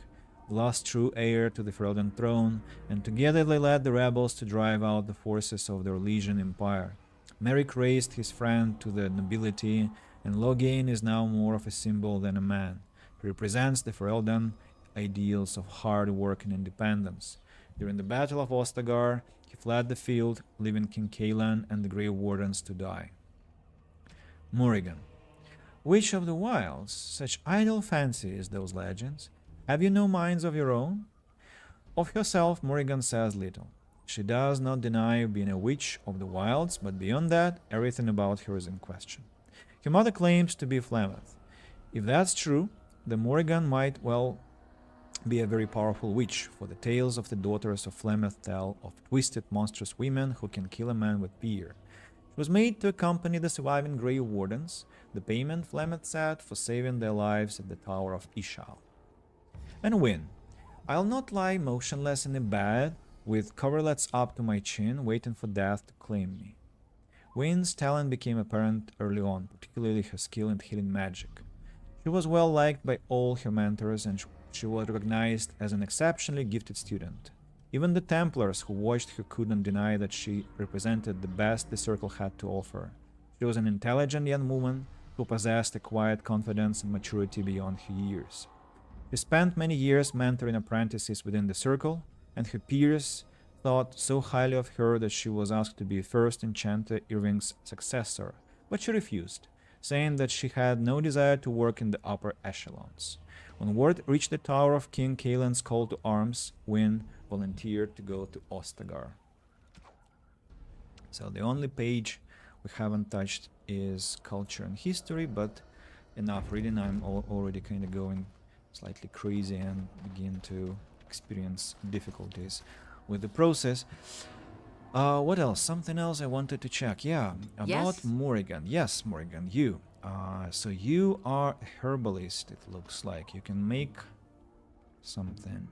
the last true heir to the Ferelden throne, and together they led the rebels to drive out the forces of their Legion Empire. Meric raised his friend to the nobility, and Loghain is now more of a symbol than a man. He represents the Ferelden ideals of hard work and independence. During the Battle of Ostagar, he fled the field, leaving King Cailan and the Grey Wardens to die. Morrigan. Witch of the Wilds, such idle fancies, those legends. Have you no minds of your own? Of herself, Morrigan says little. She does not deny being a witch of the wilds, but beyond that, everything about her is in question. Her mother claims to be Flemeth. If that's true, then Morrigan might well be a very powerful witch, for the tales of the daughters of Flemeth tell of twisted, monstrous women who can kill a man with fear. She was made to accompany the surviving Grey Wardens, the payment, Flemeth said, for saving their lives at the Tower of Ishal. And win. I'll not lie motionless in the bed, with coverlets up to my chin, waiting for death to claim me. Wynn's talent became apparent early on, particularly her skill in healing magic. She was well liked by all her mentors, and she was recognized as an exceptionally gifted student. Even the Templars who watched her couldn't deny that she represented the best the Circle had to offer. She was an intelligent young woman who possessed a quiet confidence and maturity beyond her years. She spent many years mentoring apprentices within the Circle, and her peers thought so highly of her that she was asked to be first Enchanter Irving's successor, but she refused, saying that she had no desire to work in the upper echelons. When word reached the tower of King Cailan's call to arms, Wynne volunteered to go to Ostagar. So the only page we haven't touched is culture and history, but enough reading. I'm already kind of going slightly crazy and begin to experience difficulties. with the process. What else? Something else I wanted to check. Yeah, about Yes? Morrigan. Yes, Morrigan, you. So you are a herbalist, it looks like. You can make something.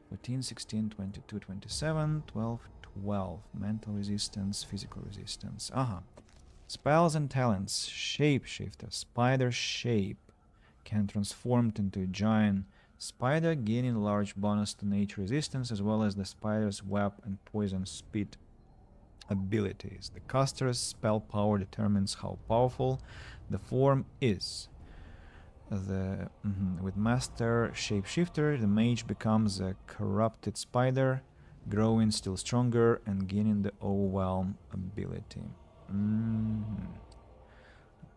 14, 16, 22, 27, 12, 12. Mental resistance, physical resistance. Spells and talents. Shapeshifter. Spider shape. Can transform into a giant spider, gaining a large bonus to nature resistance, as well as the spider's web and poison spit abilities. The caster's spell power determines how powerful the form is. With Master Shapeshifter, the mage becomes a corrupted spider, growing still stronger and gaining the Overwhelm ability.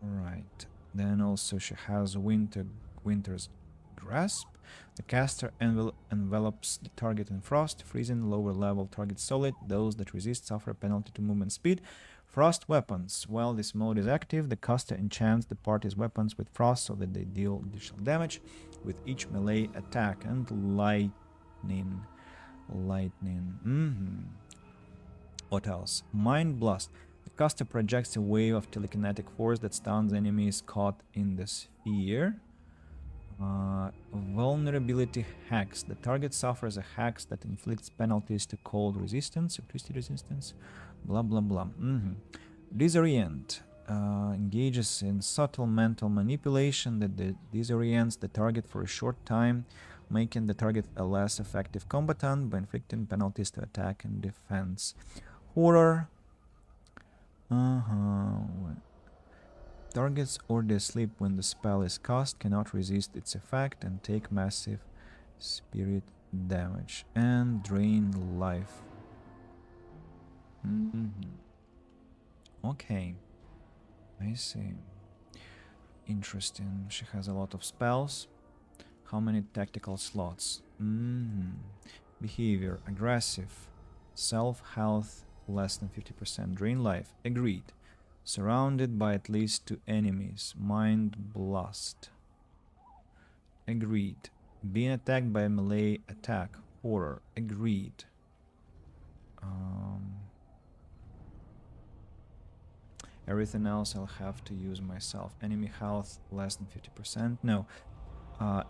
Right. Then also she has Winter's Grasp. The caster envelops the target in frost, freezing lower level targets solid. Those that resist suffer a penalty to movement speed. Frost weapons. While this mode is active, the caster enchants the party's weapons with frost so that they deal additional damage with each melee attack. And lightning. What else? Mind Blast. The caster projects a wave of telekinetic force that stuns enemies caught in the sphere. Vulnerability hacks. The target suffers a hex that inflicts penalties to cold resistance, electricity resistance, blah blah blah. Disorient. Engages in subtle mental manipulation that disorients the target for a short time, making the target a less effective combatant by inflicting penalties to attack and defense. Horror. Targets already asleep when the spell is cast cannot resist its effect and take massive spirit damage. And drain life. Okay. I see. Interesting. She has a lot of spells. How many tactical slots? Behavior. Aggressive. Self-health less than 50%. Drain life. Agreed. Surrounded by at least 2 enemies. Mind Blast. Agreed. Being attacked by a melee attack. Horror. Agreed. Everything else I'll have to use myself. Enemy health less than 50%. No.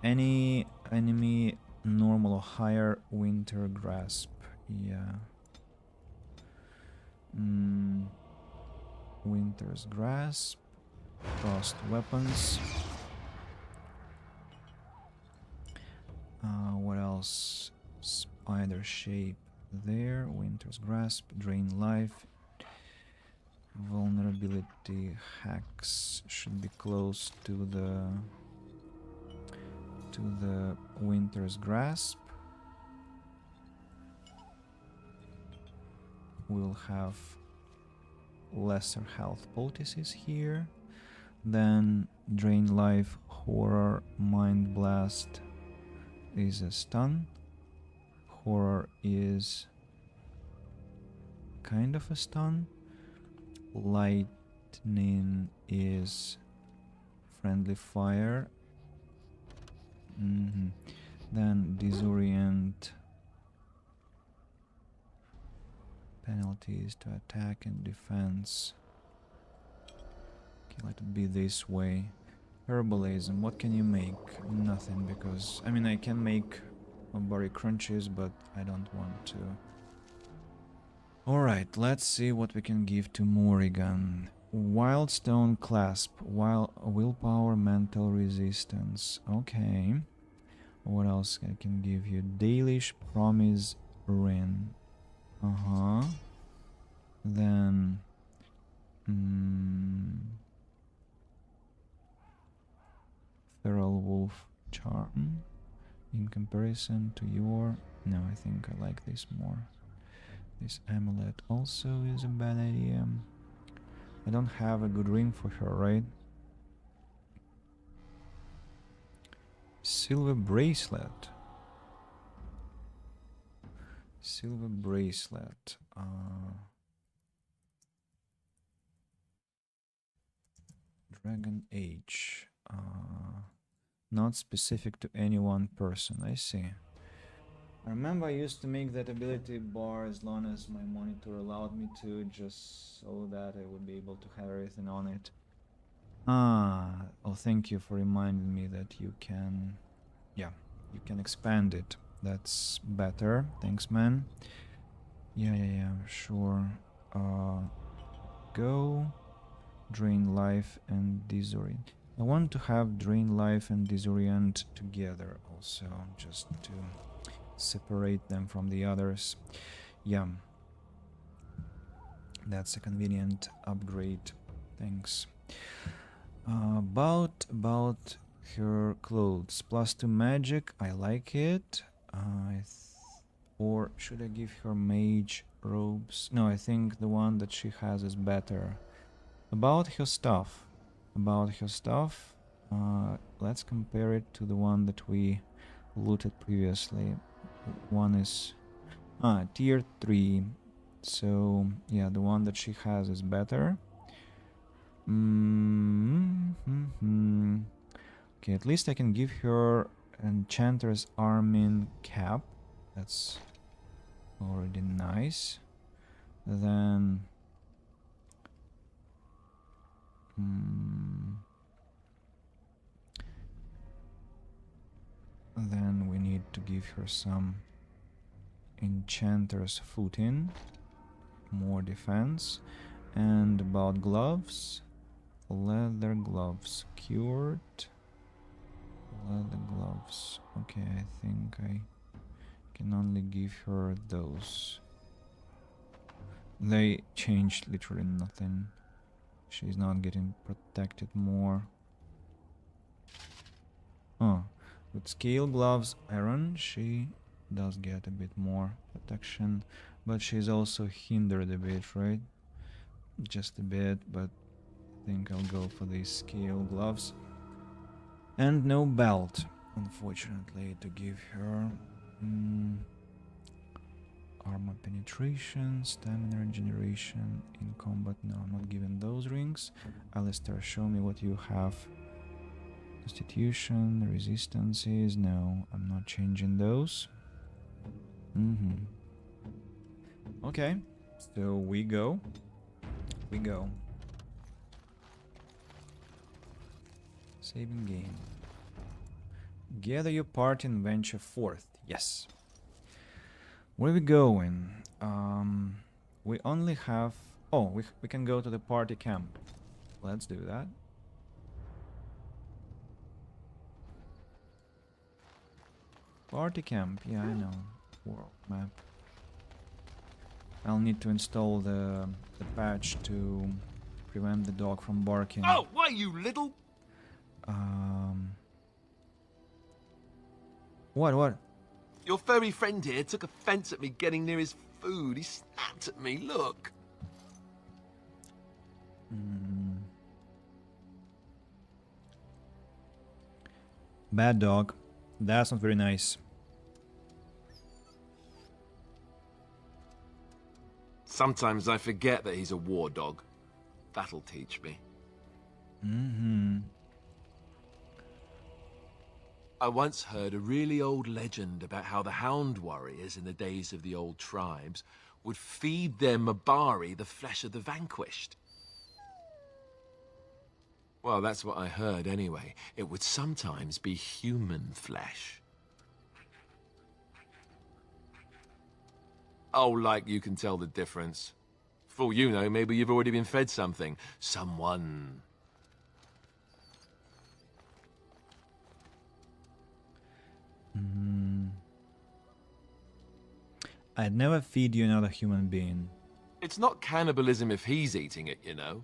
Any enemy normal or higher. Winter Grasp. Yeah. Winter's Grasp. Frost weapons. What else? Spider shape there. Winter's Grasp. Drain life. Vulnerability hacks should be close to the Winter's Grasp. We'll have lesser health poultices here. Then drain life, horror, mind blast is a stun. Horror is kind of a stun. Lightning is friendly fire. Then disorient penalties to attack and defense. Okay, let it be this way. Herbalism, what can you make? Nothing, because I mean I can make berry crunches, but I don't want to. Alright, let's see what we can give to Morrigan. Wildstone Clasp, willpower, mental resistance. Okay. What else I can give you? Dalish Promise Ring. Then Feral Wolf Charm. In comparison to your... No, I think I like this more. This amulet also is a bad idea. I don't have a good ring for her, right? Silver bracelet. Silver bracelet. Dragon Age. Not specific to any one person. I see. I remember I used to make that ability bar as long as my monitor allowed me to, just so that I would be able to have everything on it. Oh, thank you for reminding me that you can... Yeah, you can expand it. That's better. Thanks, man. Yeah, sure. Go. Drain life and disorient. I want to have drain life and disorient together also, just to separate them from the others. Yeah. That's a convenient upgrade. Thanks. About her clothes. +2 magic. I like it. Or should I give her mage robes? No, I think the one that she has is better. About her stuff. Let's compare it to the one that we looted previously. One is tier 3. So yeah, the one that she has is better. Okay, at least I can give her Enchanter's Armin cap. That's already nice. Then we need to give her some Enchanter's footing, more defense. And about gloves, leather gloves, cured leather gloves. Okay, I think I can only give her those. They changed literally nothing. She's not getting protected more. Oh, with scale gloves iron, she does get a bit more protection, but she's also hindered a bit, right? Just a bit, but I think I'll go for these scale gloves. And no belt, unfortunately, to give her. Armor penetration, stamina regeneration in combat. No, I'm not giving those rings. Alistair, show me what you have. Constitution, resistances. No, I'm not changing those. Okay, so we go. Saving game. Gather your party and venture forth. Yes. Where are we going? We only have... Oh, we can go to the party camp. Let's do that. Party camp, yeah, I know. World map. I'll need to install the patch to prevent the dog from barking. Oh, why, you little... What? Your furry friend here took offense at me getting near his food. He snapped at me, look. Bad dog. That's not very nice. Sometimes I forget that he's a war dog. That'll teach me. I once heard a really old legend about how the Hound warriors in the days of the old tribes would feed their Mabari the flesh of the vanquished. Well, that's what I heard anyway. It would sometimes be human flesh. Oh, like you can tell the difference. For all you know, maybe you've already been fed something. Someone. I'd never feed you another human being. It's not cannibalism if he's eating it, you know.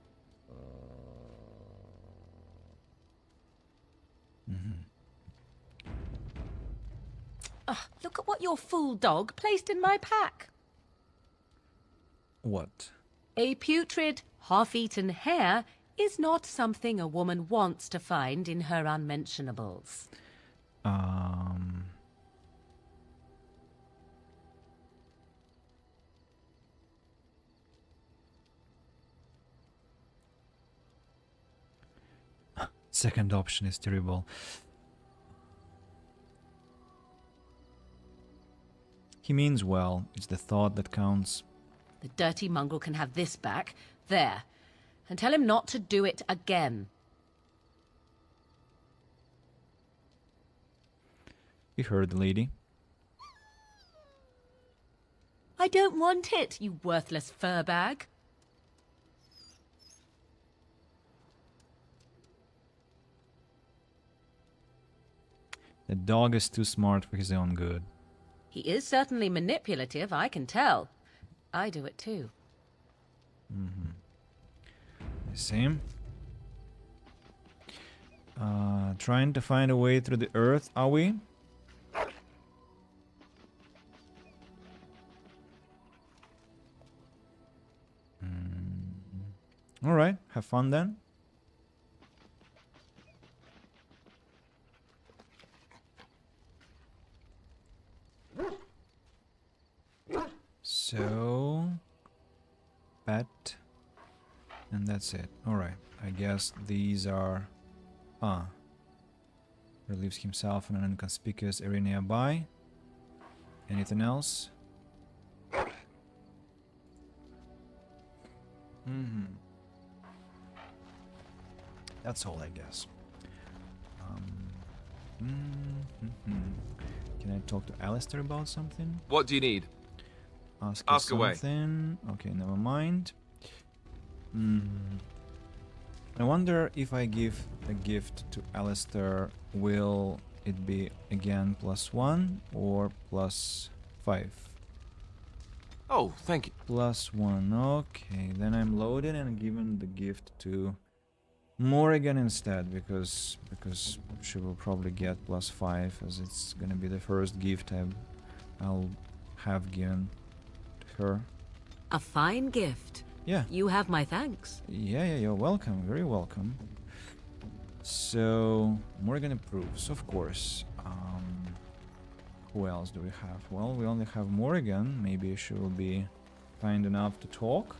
Look at what your fool dog placed in my pack. What? A putrid, half-eaten hare is not something a woman wants to find in her unmentionables. Second option is terrible. He means well. It's the thought that counts. The dirty mongrel can have this back. There. And tell him not to do it again. You heard the lady. I don't want it, you worthless fur bag. The dog is too smart for his own good. He is certainly manipulative, I can tell. I do it too. Same. Trying to find a way through the earth, are we? Alright, have fun then. So, pet, and that's it. Alright, I guess these are... relieves himself in an inconspicuous area nearby. Anything else? That's all, I guess. Can I talk to Alistair about something? What do you need? Ask away. Something. Okay, never mind. I wonder if I give a gift to Alistair, will it be again +1 or +5? Oh, thank you. +1. Okay, then I'm loaded and giving the gift to Morrigan instead, because she will probably get +5, as it's gonna be the first gift I'll have given to her. A fine gift. Yeah. You have my thanks. Yeah, you're welcome. Very welcome. So, Morrigan approves, of course. Who else do we have? Well, we only have Morrigan. Maybe she will be kind enough to talk.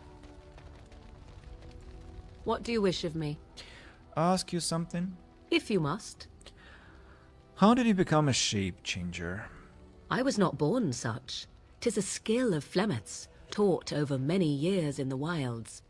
What do you wish of me? Ask you something? If you must. How did you become a shape changer? I was not born such. 'Tis a skill of Flemeth's, taught over many years in the wilds.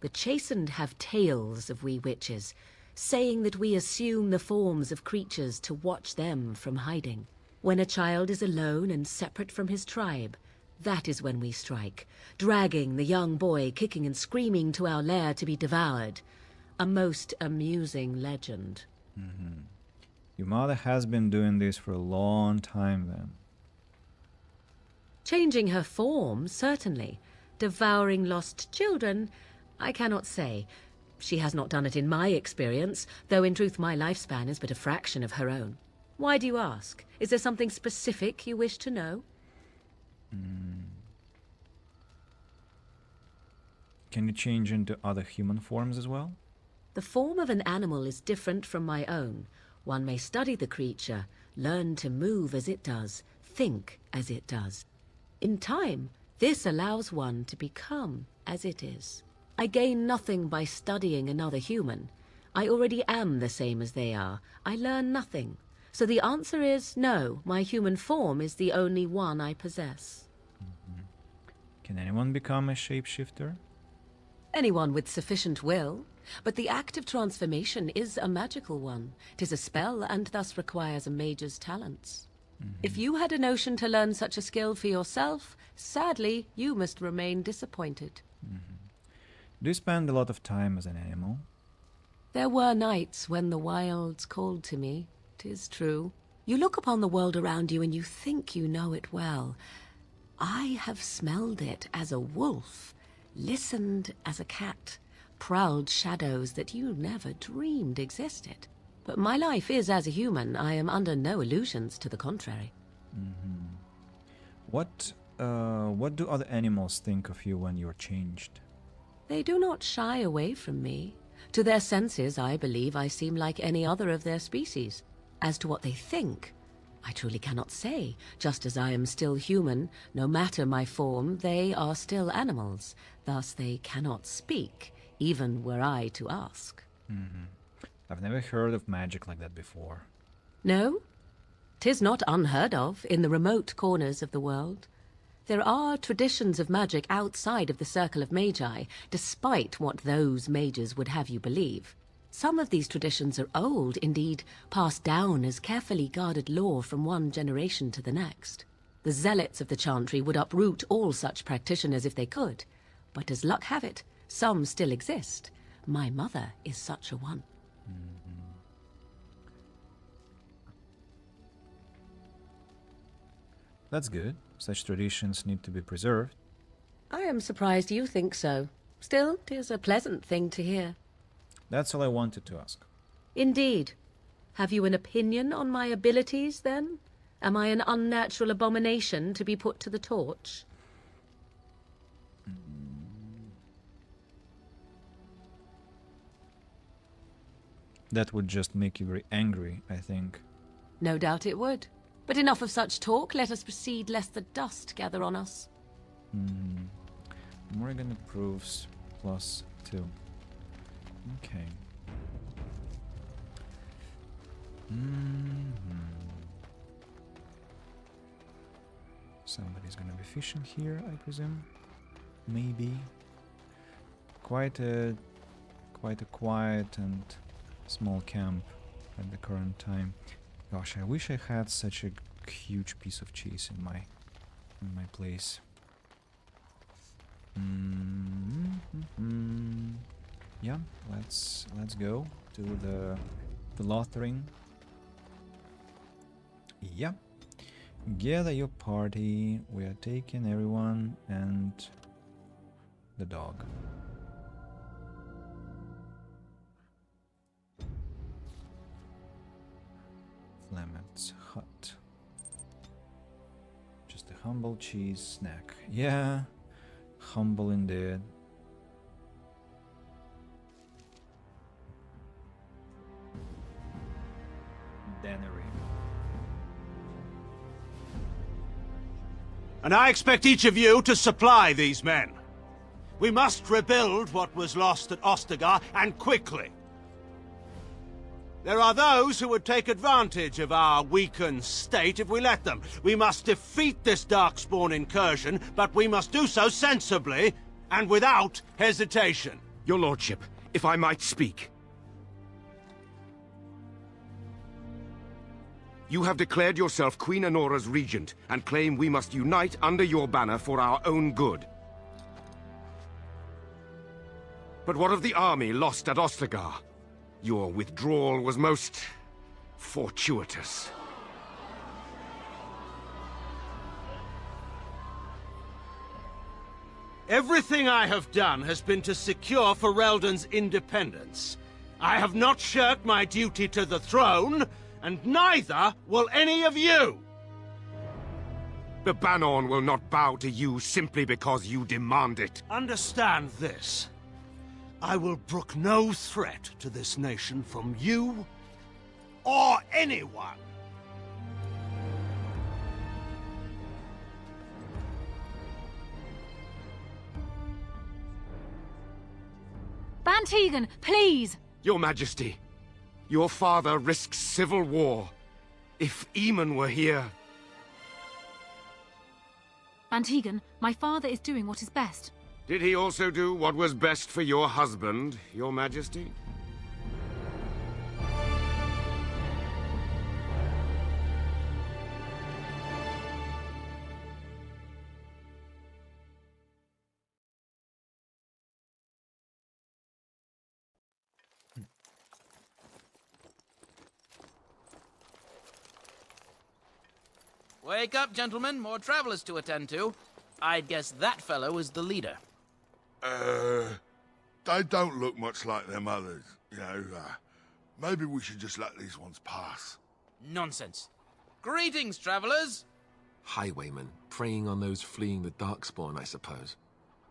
The chastened have tales of we witches, saying that we assume the forms of creatures to watch them from hiding. When a child is alone and separate from his tribe, that is when we strike, dragging the young boy kicking and screaming to our lair to be devoured. A most amusing legend. Your mother has been doing this for a long time then. Changing her form, certainly. Devouring lost children, I cannot say. She has not done it in my experience, though in truth my lifespan is but a fraction of her own. Why do you ask? Is there something specific you wish to know? Can you change into other human forms as well? The form of an animal is different from my own. One may study the creature, learn to move as it does, think as it does. In time, this allows one to become as it is. I gain nothing by studying another human. I already am the same as they are. I learn nothing. So the answer is no, my human form is the only one I possess. Can anyone become a shapeshifter? Anyone with sufficient will. But the act of transformation is a magical one. 'Tis a spell and thus requires a mage's talents. If you had a notion to learn such a skill for yourself, sadly, you must remain disappointed. Do you spend a lot of time as an animal? There were nights when the wilds called to me, 'tis true. You look upon the world around you and you think you know it well. I have smelled it as a wolf, listened as a cat, prowled shadows that you never dreamed existed. But my life is as a human. I am under no illusions to the contrary. What do other animals think of you when you're changed? They do not shy away from me. To their senses, I believe I seem like any other of their species. As to what they think, I truly cannot say. Just as I am still human, no matter my form, they are still animals. Thus they cannot speak, even were I to ask. I've never heard of magic like that before. No? 'Tis not unheard of in the remote corners of the world. There are traditions of magic outside of the Circle of Magi, despite what those mages would have you believe. Some of these traditions are old, indeed, passed down as carefully guarded lore from one generation to the next. The zealots of the Chantry would uproot all such practitioners if they could, but as luck have it, some still exist. My mother is such a one. That's good. Such traditions need to be preserved. I am surprised you think so. Still, 'tis a pleasant thing to hear. That's all I wanted to ask. Indeed. Have you an opinion on my abilities, then? Am I an unnatural abomination to be put to the torch? That would just make you very angry, I think. No doubt it would. But enough of such talk. Let us proceed, lest the dust gather on us. Morrigan approves +2. Okay. Somebody's gonna be fishing here, I presume. Maybe. Quite a quiet and small camp at the current time. Gosh, I wish I had such a huge piece of cheese in my place. Yeah, let's go to the Lothering. Yeah. Gather your party. We are taking everyone and the dog. Flamet's hut. Just a humble cheese snack. Yeah, humble indeed. Dannery. And I expect each of you to supply these men. We must rebuild what was lost at Ostagar, and quickly. There are those who would take advantage of our weakened state if we let them. We must defeat this Darkspawn incursion, but we must do so sensibly and without hesitation. Your lordship, if I might speak. You have declared yourself Queen Anora's regent, and claim we must unite under your banner for our own good. But what of the army lost at Ostagar? Your withdrawal was most fortuitous. Everything I have done has been to secure Ferelden's independence. I have not shirked my duty to the throne, and neither will any of you! The Bannorn will not bow to you simply because you demand it. Understand this. I will brook no threat to this nation from you or anyone. Bantegan, please! Your Majesty, your father risks civil war. If Eamon were here... Bantegan, my father is doing what is best. Did he also do what was best for your husband, Your Majesty? Wake up, gentlemen. More travelers to attend to. I'd guess that fellow is the leader. They don't look much like them others, you know. Maybe we should just let these ones pass. Nonsense. Greetings, travelers. Highwaymen, preying on those fleeing the Darkspawn, I suppose.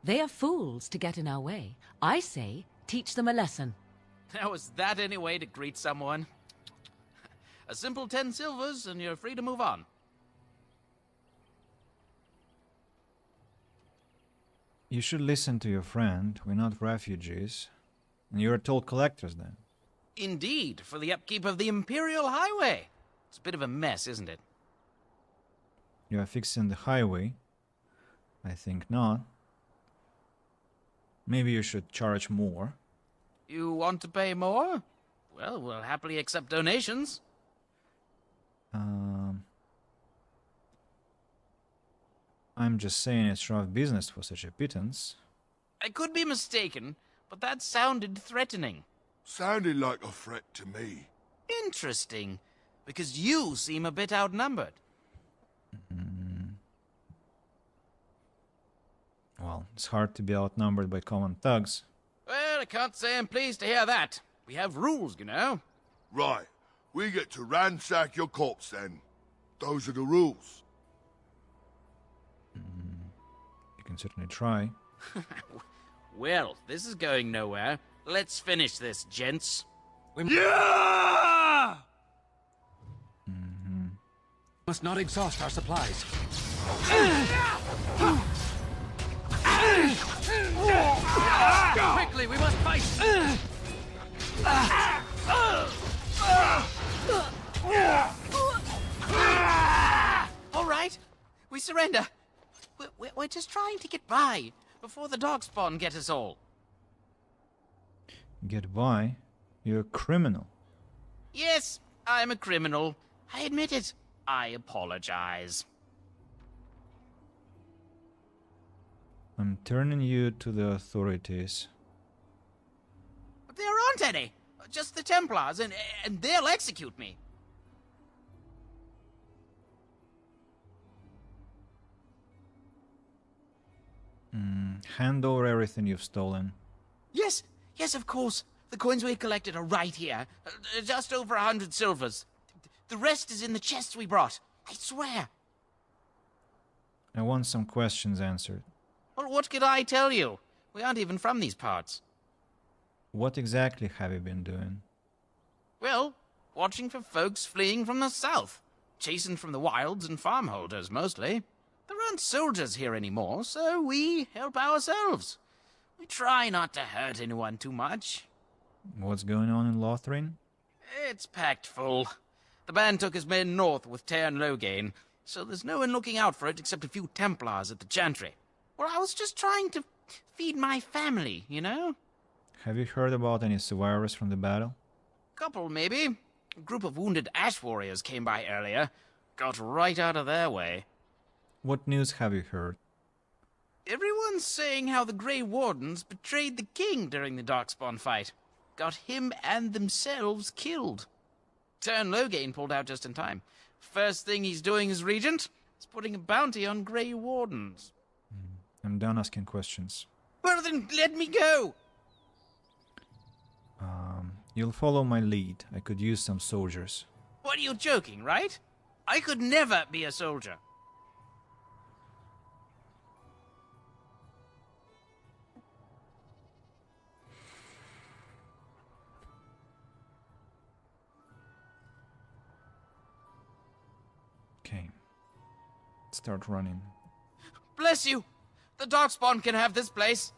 They are fools to get in our way. I say, teach them a lesson. How is that any way to greet someone? A simple 10 silvers and you're free to move on. You should listen to your friend. We're not refugees. And you're toll collectors then. Indeed, for the upkeep of the Imperial Highway. It's a bit of a mess, isn't it? You are fixing the highway. I think not. Maybe you should charge more. You want to pay more? Well, we'll happily accept donations. I'm just saying it's rough business for such a pittance. I could be mistaken, but that sounded threatening. Sounded like a threat to me. Interesting, because you seem a bit outnumbered. Well, it's hard to be outnumbered by common thugs. Well, I can't say I'm pleased to hear that. We have rules, you know. Right. We get to ransack your corpse then. Those are the rules. You can certainly try. Well, this is going nowhere. Let's finish this, gents. Yeah! Must not exhaust our supplies. Quickly, we must fight! All right, we surrender. We're just trying to get by before the Darkspawn get us all. Get by? You're a criminal. Yes, I'm a criminal. I admit it. I apologize. I'm turning you to the authorities. But there aren't any. Just the Templars, and they'll execute me. Hand over everything you've stolen. Yes, yes, of course. The coins we collected are right here. Just over 100 silvers. The rest is in the chests we brought. I swear. I want some questions answered. Well, what could I tell you? We aren't even from these parts. What exactly have you been doing? Well, watching for folks fleeing from the south. Chasing from the wilds and farmholders, mostly. There aren't soldiers here anymore, so we help ourselves. We try not to hurt anyone too much. What's going on in Lothringen? It's packed full. The band took his men north with Teyrn Loghain, so there's no one looking out for it except a few Templars at the Chantry. Well, I was just trying to feed my family, you know? Have you heard about any survivors from the battle? Couple, maybe. A group of wounded Ash warriors came by earlier. Got right out of their way. What news have you heard? Everyone's saying how the Grey Wardens betrayed the king during the Darkspawn fight. Got him and themselves killed. Teyrn Loghain pulled out just in time. First thing he's doing as regent is putting a bounty on Grey Wardens. I'm done asking questions. Well, then let me go! You'll follow my lead. I could use some soldiers. What, are you joking, right? I could never be a soldier. Okay. Start running. Bless you! The Darkspawn can have this place.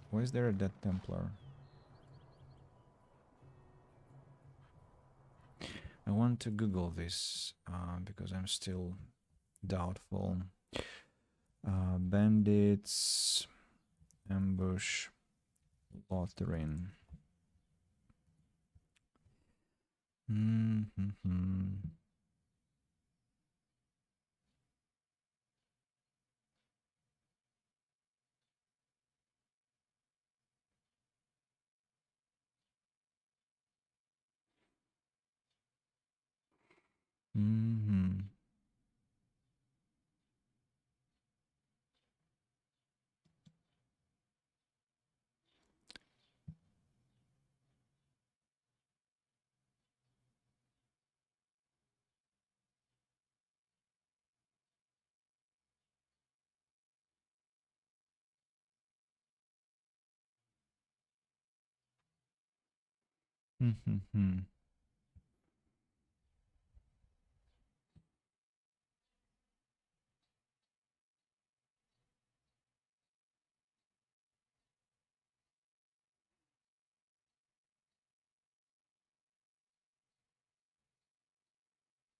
Why is there a dead Templar? I want to Google this because I'm still doubtful. Bandits, ambush, Lothringen.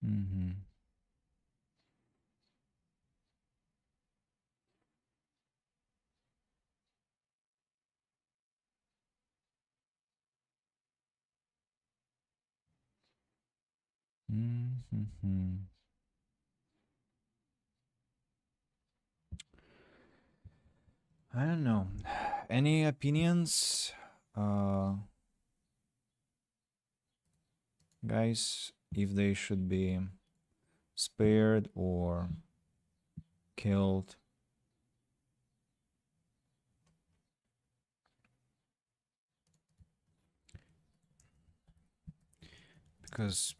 Mm-hmm. Mm-hmm. I don't know. Any opinions, guys? If they should be spared or killed? Because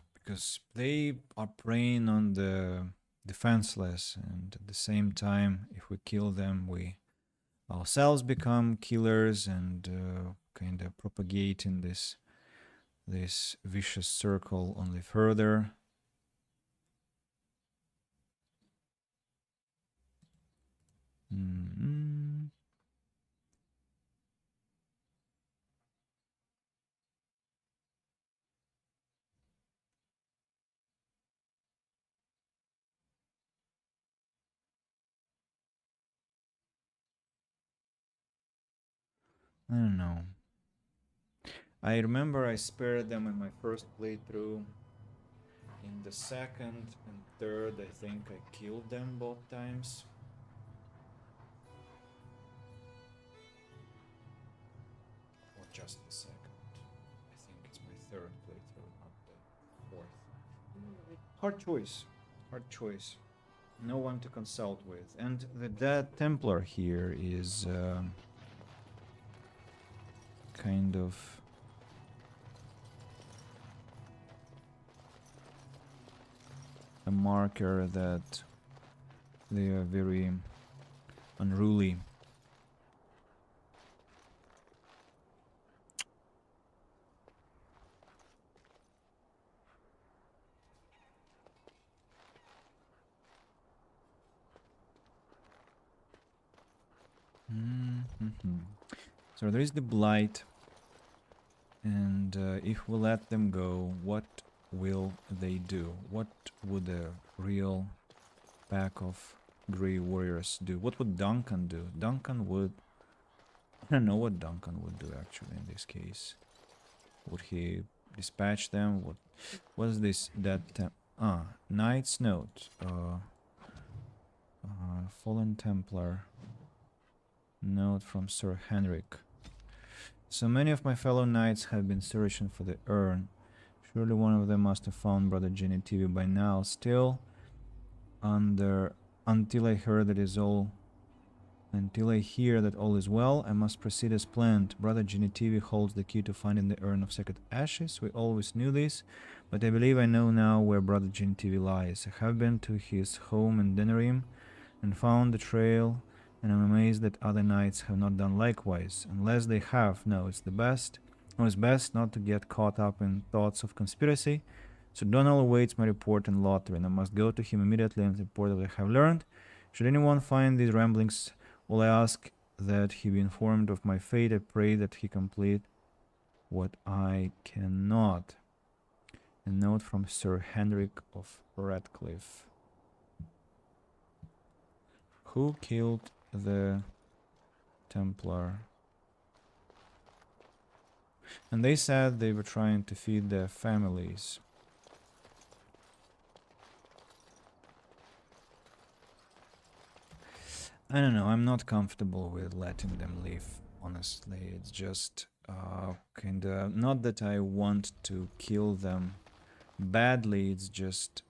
they are preying on the defenseless, and at the same time, if we kill them, we ourselves become killers and kind of propagating this vicious circle only further. Mm-hmm. I don't know. I remember I spared them in my first playthrough. In the second and third, I think I killed them both times. Or just the second. I think it's my third playthrough, not the fourth. Hard choice. Hard choice. No one to consult with. And the Dead Templar here is kind of a marker that they are very unruly. So there is the Blight, and if we let them go, what will they do? What would a real pack of Grey Warriors do? What would Duncan do? Duncan would... I don't know what Duncan would do actually in this case. Would he dispatch them? What is this? Knight's Note. Fallen Templar. Note from Sir Henrik. So many of my fellow knights have been searching for the urn. Surely one of them must have found Brother Genitivi by now. Still, until I hear that all is well, I must proceed as planned. Brother Genitivi holds the key to finding the urn of sacred ashes. We always knew this, but I believe I know now where Brother Genitivi lies. I have been to his home in Denerim and found the trail, and I'm amazed that other knights have not done likewise. Unless they have, no, it's best not to get caught up in thoughts of conspiracy. So Donald awaits my report in Lothar, and I must go to him immediately and report what I have learned. Should anyone find these ramblings, all I ask that he be informed of my fate. I pray that he complete what I cannot. A note from Sir Henrik of Radcliffe. Who killed the Templar? And they said they were trying to feed their families. I don't know, I'm not comfortable with letting them live, honestly. It's just kinda... not that I want to kill them badly, it's just...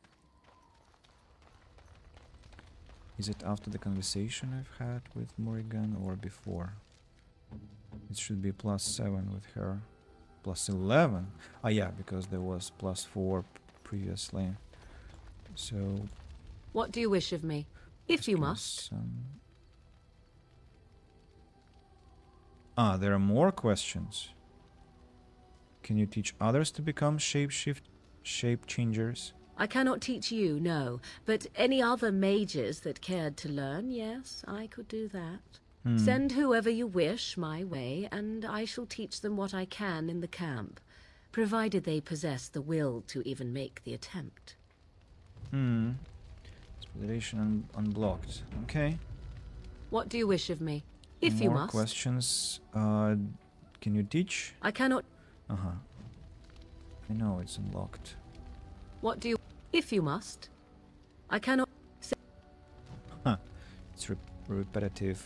Is it after the conversation I've had with Morrigan or before? It should be +7 with her. +11? Ah yeah, because there was +4 previously. So... What do you wish of me? If you must. There are more questions. Can you teach others to become shape changers? I cannot teach you, no, but any other mages that cared to learn, yes, I could do that. Send whoever you wish my way, and I shall teach them what I can in the camp, provided they possess the will to even make the attempt. Exploration unblocked. Okay. What do you wish of me? If you More must. questions. Can you teach? I cannot. Uh-huh. I know it's unlocked. What do you... If you must. I cannot... Huh. It's repetitive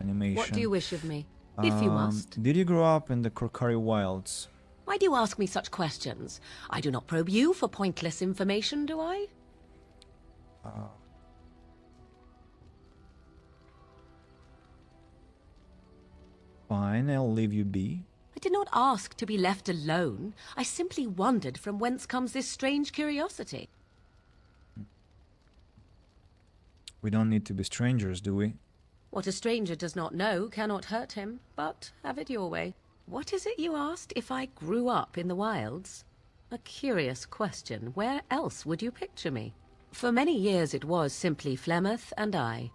animation. What do you wish of me? If you must. Did you grow up in the Korcari Wilds? Why do you ask me such questions? I do not probe you for pointless information, do I? Fine, I'll leave you be. I did not ask to be left alone. I simply wondered from whence comes this strange curiosity. We don't need to be strangers, do we? What a stranger does not know cannot hurt him, but have it your way. What is it you asked if I grew up in the wilds? A curious question. Where else would you picture me? For many years it was simply Flemeth and I.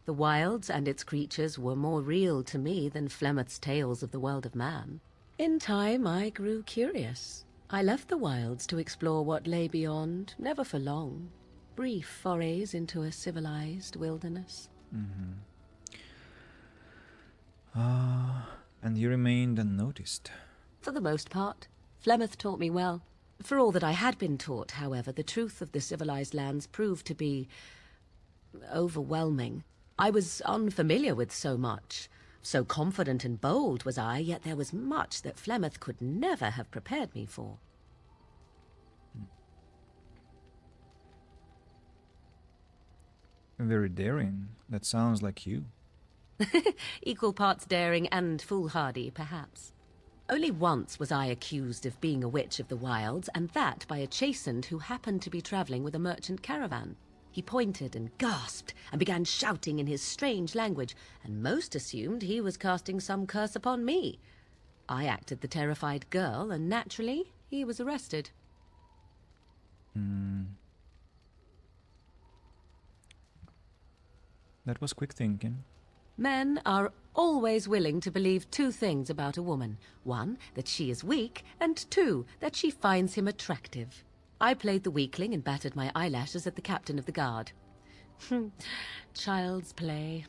The wilds and its creatures were more real to me than Flemeth's tales of the world of man. In time I grew curious. I left the wilds to explore what lay beyond, never for long. Brief forays into a civilized wilderness. And you remained unnoticed. For the most part. Flemeth taught me well. For all that I had been taught, however, the truth of the civilized lands proved to be overwhelming. I was unfamiliar with so much. So confident and bold was I, yet there was much that Flemeth could never have prepared me for. Very daring. That sounds like you. Equal parts daring and foolhardy, perhaps. Only once was I accused of being a witch of the wilds, and that by a chastened who happened to be traveling with a merchant caravan. He pointed and gasped and began shouting in his strange language, and most assumed he was casting some curse upon me. I acted the terrified girl, and naturally, he was arrested. That was quick thinking. Men are always willing to believe two things about a woman. One, that she is weak, and two, that she finds him attractive. I played the weakling and battered my eyelashes at the captain of the guard. Child's play.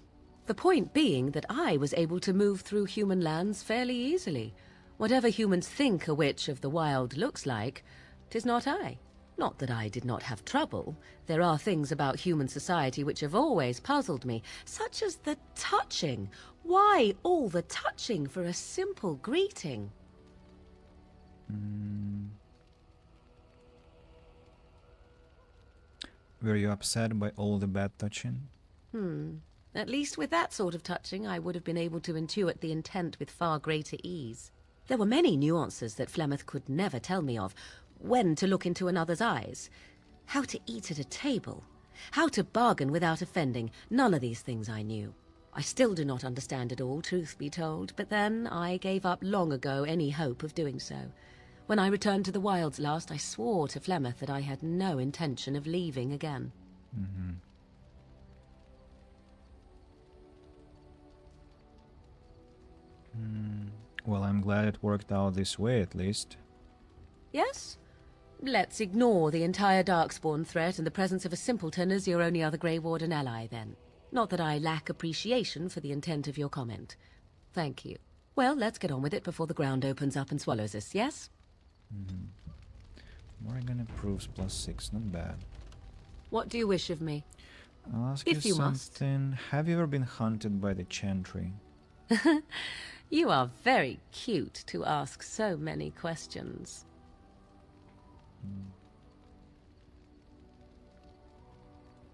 The point being that I was able to move through human lands fairly easily. Whatever humans think a witch of the wild looks like, 'tis not I. Not that I did not have trouble. There are things about human society which have always puzzled me, such as the touching. Why all the touching for a simple greeting? Were you upset by all the bad touching? At least with that sort of touching, I would have been able to intuit the intent with far greater ease. There were many nuances that Flemeth could never tell me of. When to look into another's eyes, how to eat at a table, how to bargain without offending. None of these things I knew. I still do not understand it all, truth be told, but then I gave up long ago any hope of doing so. When I returned to the wilds last, I swore to Flemeth that I had no intention of leaving again. Well, I'm glad it worked out this way, at least. Yes? Let's ignore the entire Darkspawn threat and the presence of a simpleton as your only other Grey Warden ally, then. Not that I lack appreciation for the intent of your comment. Thank you. Well, let's get on with it before the ground opens up and swallows us, yes? Morrigan approves +6, not bad. What do you wish of me? I'll ask If you you must. something. Have you ever been hunted by the Chantry? You are very cute to ask so many questions.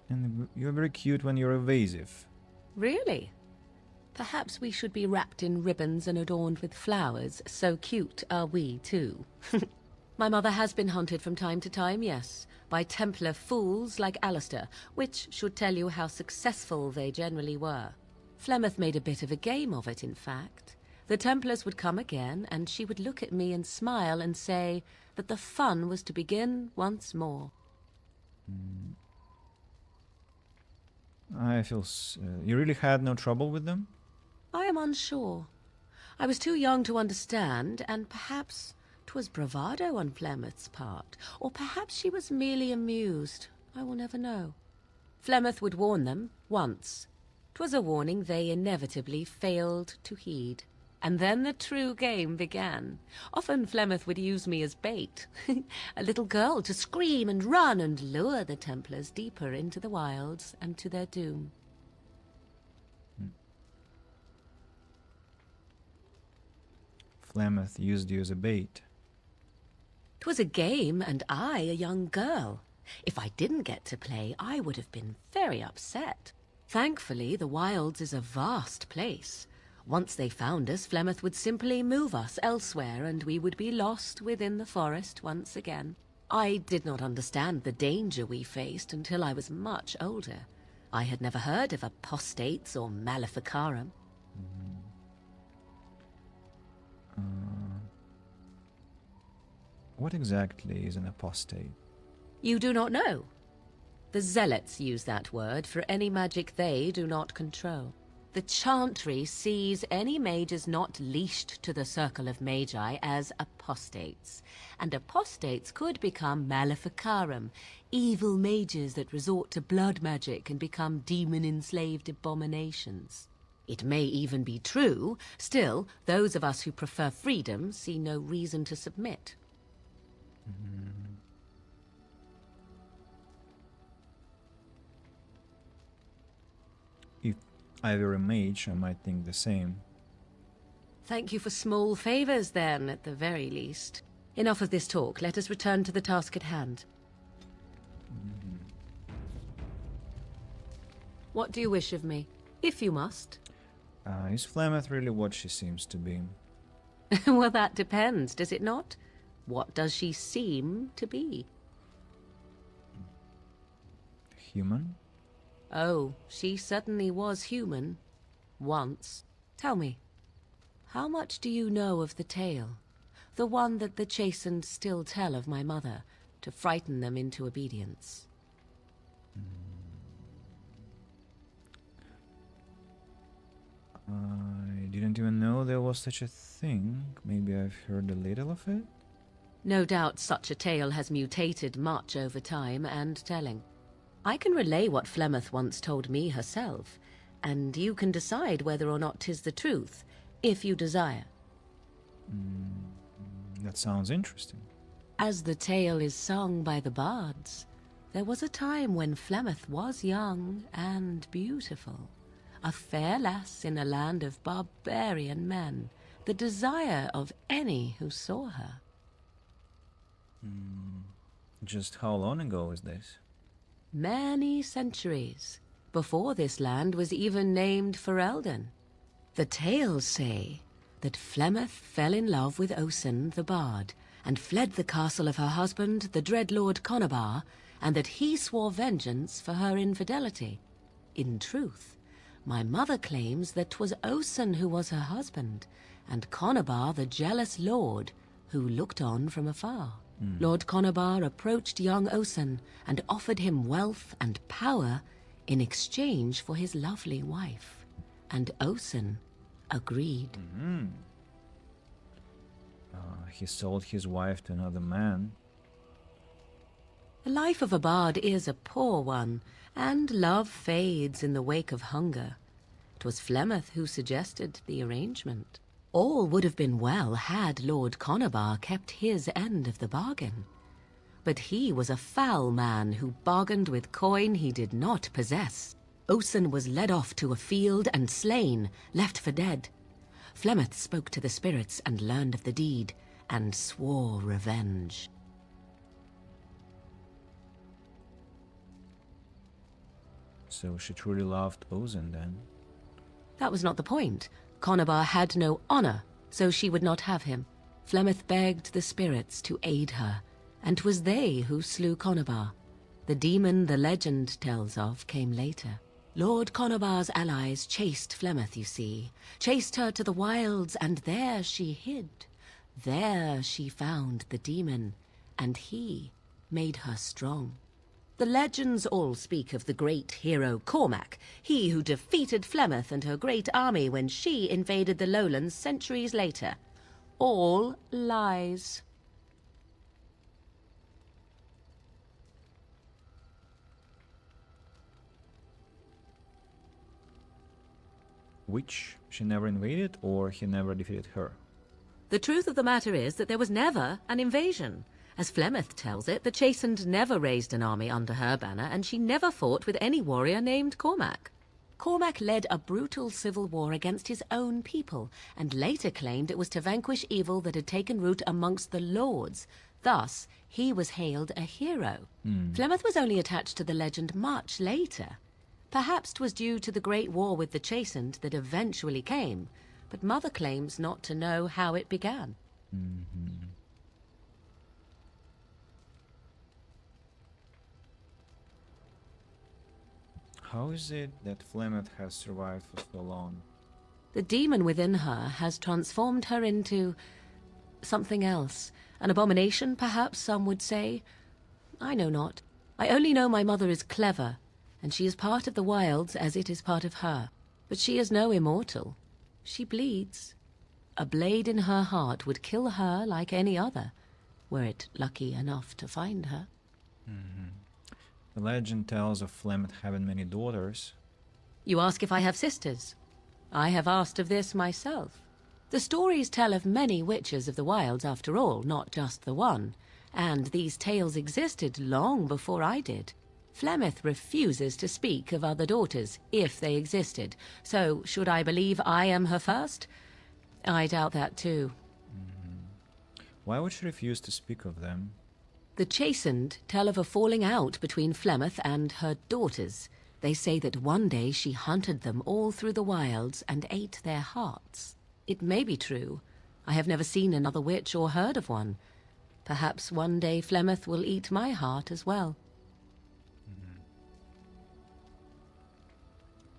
And you're very cute when you're evasive. Really? Perhaps we should be wrapped in ribbons and adorned with flowers. So cute are we, too. My mother has been hunted from time to time, yes, by Templar fools like Alistair, which should tell you how successful they generally were. Flemeth made a bit of a game of it, in fact. The Templars would come again, and she would look at me and smile and say that the fun was to begin once more. I feel... you really had no trouble with them? I am unsure. I was too young to understand, and perhaps 'twas bravado on Flemeth's part, or perhaps she was merely amused. I will never know. Flemeth would warn them, once. 'Twas a warning they inevitably failed to heed. And then the true game began. Often Flemeth would use me as bait. A little girl to scream and run and lure the Templars deeper into the wilds and to their doom. Flemeth used you as a bait. 'Twas a game, and I a young girl. If I didn't get to play, I would have been very upset. Thankfully, the wilds is a vast place. Once they found us, Flemeth would simply move us elsewhere, and we would be lost within the forest once again. I did not understand the danger we faced until I was much older. I had never heard of apostates or maleficarum. What exactly is an apostate? You do not know? The Zealots use that word for any magic they do not control. The Chantry sees any mages not leashed to the Circle of Magi as apostates, and apostates could become maleficarum, evil mages that resort to blood magic and become demon-enslaved abominations. It may even be true, still, those of us who prefer freedom see no reason to submit. If I were a mage, I might think the same. Thank you for small favors, then, at the very least. Enough of this talk. Let us return to the task at hand. What do you wish of me? If you must. Is Flemeth really what she seems to be? Well, that depends, does it not? What does she seem to be? Human? Oh, she certainly was human. Once. Tell me, how much do you know of the tale? The one that the chastened still tell of my mother, to frighten them into obedience. I didn't even know there was such a thing. Maybe I've heard a little of it? No doubt such a tale has mutated much over time and telling. I can relay what Flemeth once told me herself, and you can decide whether or not 'tis the truth, if you desire. That sounds interesting. As the tale is sung by the bards, there was a time when Flemeth was young and beautiful, a fair lass in a land of barbarian men, the desire of any who saw her. Just how long ago is this? Many centuries, before this land was even named Ferelden. The tales say that Flemeth fell in love with Osen the Bard, and fled the castle of her husband, the dread Lord Conobar, and that he swore vengeance for her infidelity. In truth, my mother claims that 'twas Osen who was her husband, and Conobar the jealous lord who looked on from afar. Lord Conobar approached young Osen and offered him wealth and power in exchange for his lovely wife, and Osen agreed. He sold his wife to another man. The life of a bard is a poor one, and love fades in the wake of hunger. 'Twas Flemeth who suggested the arrangement. All would have been well had Lord Conobar kept his end of the bargain. But he was a foul man who bargained with coin he did not possess. Osen was led off to a field and slain, left for dead. Flemeth spoke to the spirits and learned of the deed, and swore revenge. So she truly loved Osen then? That was not the point. Conobar had no honor, so she would not have him. Flemeth begged the spirits to aid her, and 'twas they who slew Conobar. The demon the legend tells of came later. Lord Conobar's allies chased Flemeth, you see, chased her to the wilds, and there she hid. There she found the demon, and he made her strong. The legends all speak of the great hero Cormac, he who defeated Flemeth and her great army when she invaded the lowlands centuries later. All lies. witch she never invaded, or he never defeated her? The truth of the matter is that there was never an invasion. As Flemeth tells it, the Chastened never raised an army under her banner, and she never fought with any warrior named Cormac. Cormac led a brutal civil war against his own people, and later claimed it was to vanquish evil that had taken root amongst the lords. Thus, he was hailed a hero. Flemeth was only attached to the legend much later. Perhaps 'twas due to the great war with the Chastened that eventually came, but Mother claims not to know how it began. How is it that Flemeth has survived for so long? The demon within her has transformed her into something else. An abomination, perhaps some would say. I know not. I only know my mother is clever, and she is part of the wilds as it is part of her. But she is no immortal. She bleeds. A blade in her heart would kill her like any other, were it lucky enough to find her. The legend tells of Flemeth having many daughters. You ask if I have sisters. I have asked of this myself. The stories tell of many witches of the wilds after all, not just the one. And these tales existed long before I did. Flemeth refuses to speak of other daughters, if they existed. So, should I believe I am her first? I doubt that too. Why would she refuse to speak of them? The Chastened tell of a falling out between Flemeth and her daughters. They say that one day she hunted them all through the wilds and ate their hearts. It may be true. I have never seen another witch or heard of one. Perhaps one day Flemeth will eat my heart as well.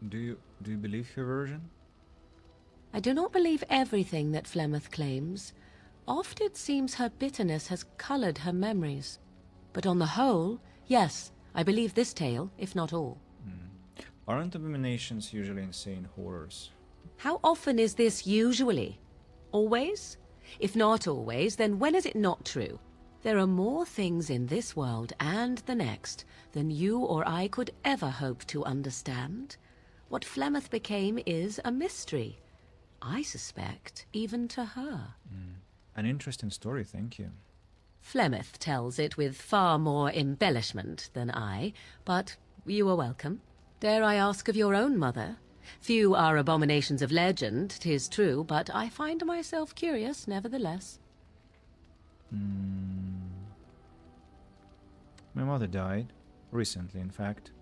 Do you believe her version? I do not believe everything that Flemeth claims. Oft it seems her bitterness has colored her memories. But on the whole, yes, I believe this tale, if not all. Aren't abominations usually insane horrors? How often is this usually? Always? If not always, then when is it not true? There are more things in this world and the next than you or I could ever hope to understand. What Flemeth became is a mystery. I suspect, even to her. An interesting story, thank you. Flemeth tells it with far more embellishment than I, but you are welcome. Dare I ask of your own mother? Few are abominations of legend, 'tis true, but I find myself curious nevertheless. My mother died. Recently, in fact.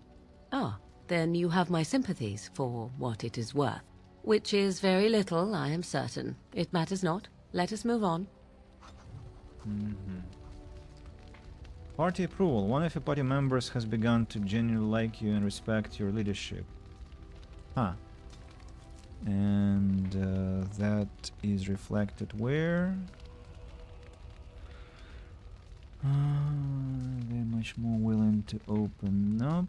Ah, then you have my sympathies for what it is worth. Which is very little, I am certain. It matters not. Let us move on. Party approval. One of your party members has begun to genuinely like you and respect your leadership. Huh. And that is reflected where? They're much more willing to open up.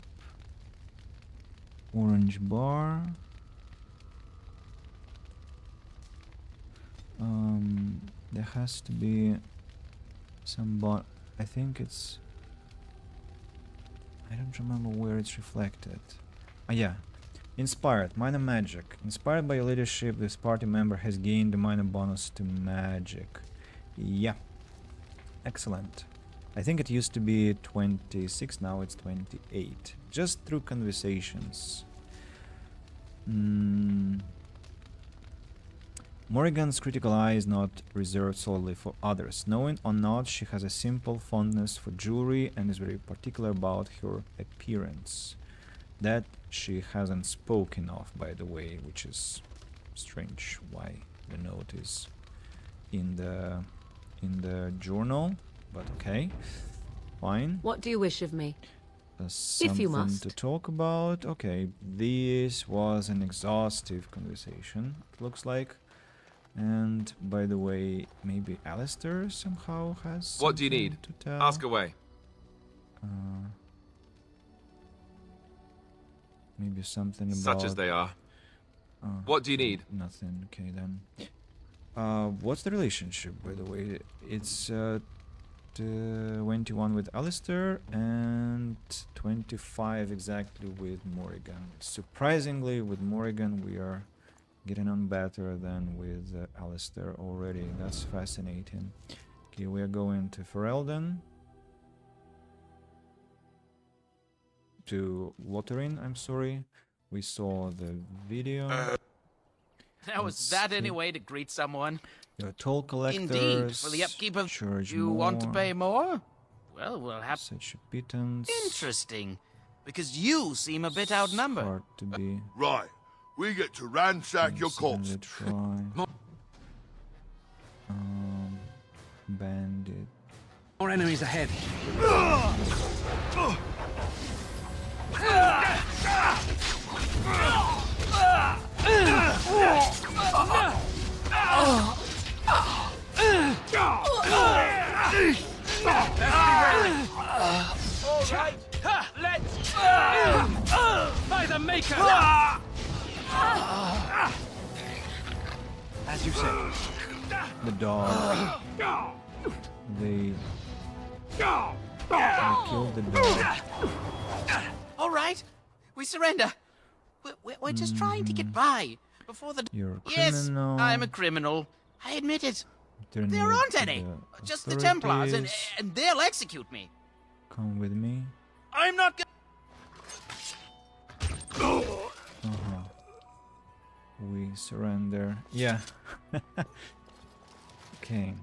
Orange bar. There has to be some I think it's... I don't remember where it's reflected. Yeah. Inspired. Minor magic. Inspired by your leadership, this party member has gained a minor bonus to magic. Yeah. Excellent. I think it used to be 26, now it's 28. Just through conversations. Morrigan's critical eye is not reserved solely for others. Knowing or not, she has a simple fondness for jewelry and is very particular about her appearance. That she hasn't spoken of, by the way, which is strange why the note is in the journal, but okay, fine. What do you wish of me? Something if you must. To talk about. Okay, this was an exhaustive conversation, it looks like. And by the way, maybe Alistair somehow has. What do you need? To tell. Ask away. Maybe something about. Such as they are. What do you need? Nothing. Okay then. What's the relationship, by the way? It's 21 with Alistair and 25 exactly with Morrigan. Surprisingly, with Morrigan we are getting on better than with Alistair already. That's fascinating. Okay, we are going to Ferelden. To Lotharing, I'm sorry. We saw the video. Now, is that any way to greet someone? Your toll collectors. Indeed, for the upkeep of... Charge You want to more. pay more? Well, we'll have... Such a pittance. Interesting. Because you seem a bit outnumbered. Hard to be. Right. We get to ransack your corpse. Try. Bandit. More enemies ahead. Alright, let's... By the Maker! As you say. The dog. They killed the dog. Alright, we surrender. We're just trying to get by before the... You're a Yes, criminal. I'm a criminal. I admit it. Turn There you aren't to any. the Just the Templars, authorities. and they'll execute me. Come with me. I'm not We surrender. Yeah. Okay.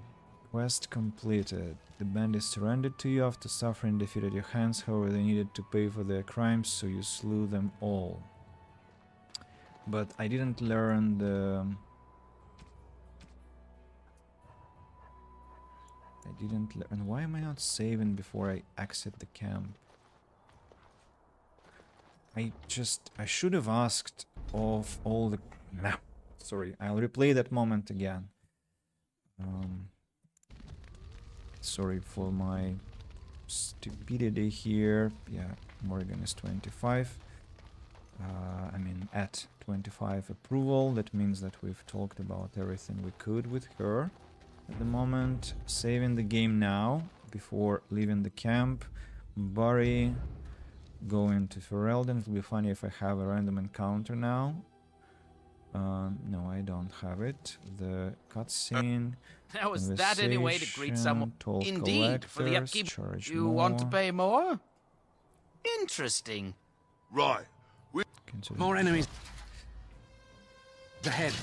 Quest completed. The bandits surrendered to you after suffering defeat at your hands. However, they needed to pay for their crimes, so you slew them all. But I didn't learn the... I didn't learn... Why am I not saving before I exit the camp? I should have asked of all the... Nah, sorry, I'll replay that moment again. Sorry for my stupidity here. Yeah, Morrigan is 25. I mean, at 25 approval. That means that we've talked about everything we could with her at the moment. Saving the game now before leaving the camp. Barry going to Ferelden. It will be funny if I have a random encounter now. No, I don't have it. The cutscene. Now, is that any way to greet someone? Toll Indeed, for the collectors, upkeep. charge You want to more. pay more? Interesting. Right. More enemies ahead.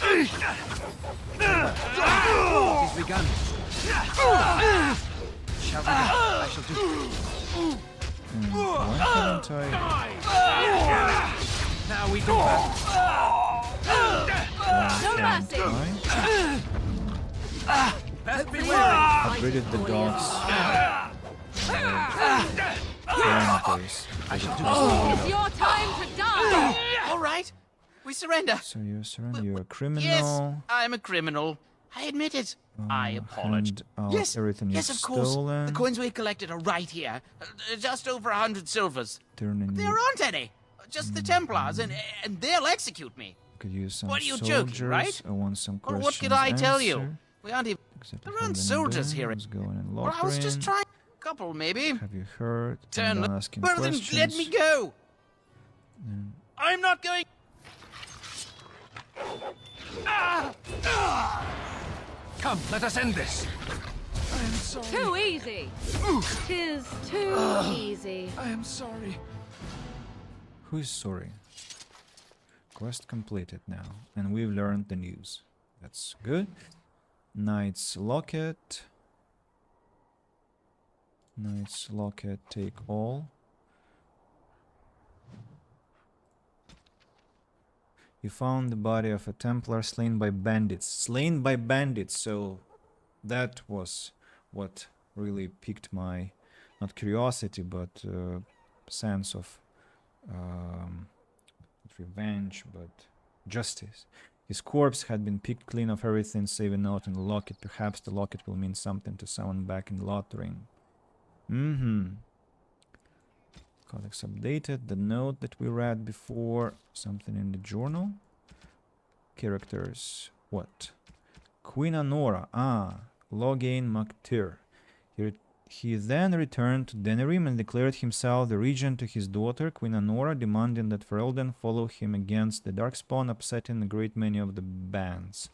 He's begun. Shall we? I shall do. Why can't I? Now we do Best upgraded the dogs. Parameters. It's your time to die! All right, we surrender. So you surrender. You're a criminal. Yes, I'm a criminal. I admit it. I apologize. Hand out Yes, everything yes, you've of course. stolen. The coins we collected are right here. Just over 100 silvers. Turning There you aren't any. Just the Templars, and they'll execute me. could use some What are you soldiers. joking, right? I want some Or questions what could I tell you? answered. We aren't even... Exactly There how aren't they soldiers know here. what's going in Well, I was just Lothringen. trying... Couple, maybe. Have you heard? Turn I'm left. done asking Well, then questions. let me go. I'm not going... Come, let us end this. I am sorry. Too easy. Tis too easy. I am sorry. Who is sorry? Quest completed now, and we've learned the news. That's good. Knight's Locket. Knight's Locket, take all. You found the body of a Templar slain by bandits. Slain by bandits, so that was what really piqued my, not curiosity, but sense of not revenge, but justice. His corpse had been picked clean of everything save a note in the locket. Perhaps the locket will mean something to someone back in Lothringen. Codex updated. The note that we read before. Something in the journal. Characters. What? Queen Anora. Ah. Loghain MacTyr. He then returned to Denerim and declared himself the regent to his daughter, Queen Anora, demanding that Ferelden follow him against the Darkspawn, upsetting a great many of the bands.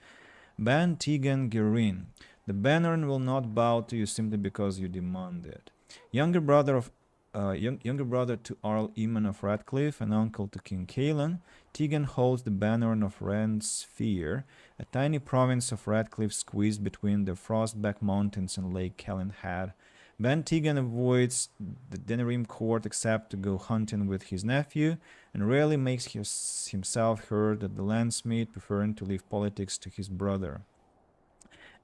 Ban Tegan Gerin. The Banner'n will not bow to you simply because you demand it. Younger brother to Arl Eamon of Radcliffe and uncle to King Caelan, Tegan holds the Banner'n of Rensphere, a tiny province of Radcliffe squeezed between the Frostback Mountains and Lake Calenhad. Ben Tegan avoids the Denerim court except to go hunting with his nephew, and rarely makes himself heard at the Landsmeet, preferring to leave politics to his brother.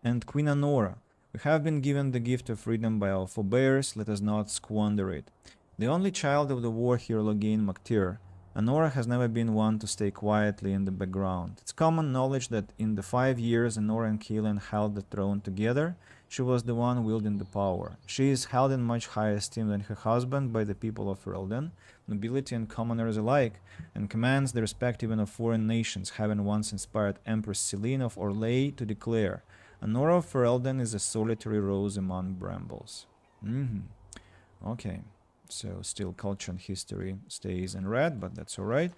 And Queen Anora. We have been given the gift of freedom by our forebears, let us not squander it. The only child of the war hero Logain MacTir, Anora has never been one to stay quietly in the background. It's common knowledge that in the 5 years Anora and Caelan held the throne together, she was the one wielding the power. She is held in much higher esteem than her husband by the people of Ferelden, nobility and commoners alike, and commands the respect even of foreign nations, having once inspired Empress Selene of Orlais to declare, Anora of Ferelden is a solitary rose among brambles. Okay, so still culture and history stays in red, but that's alright.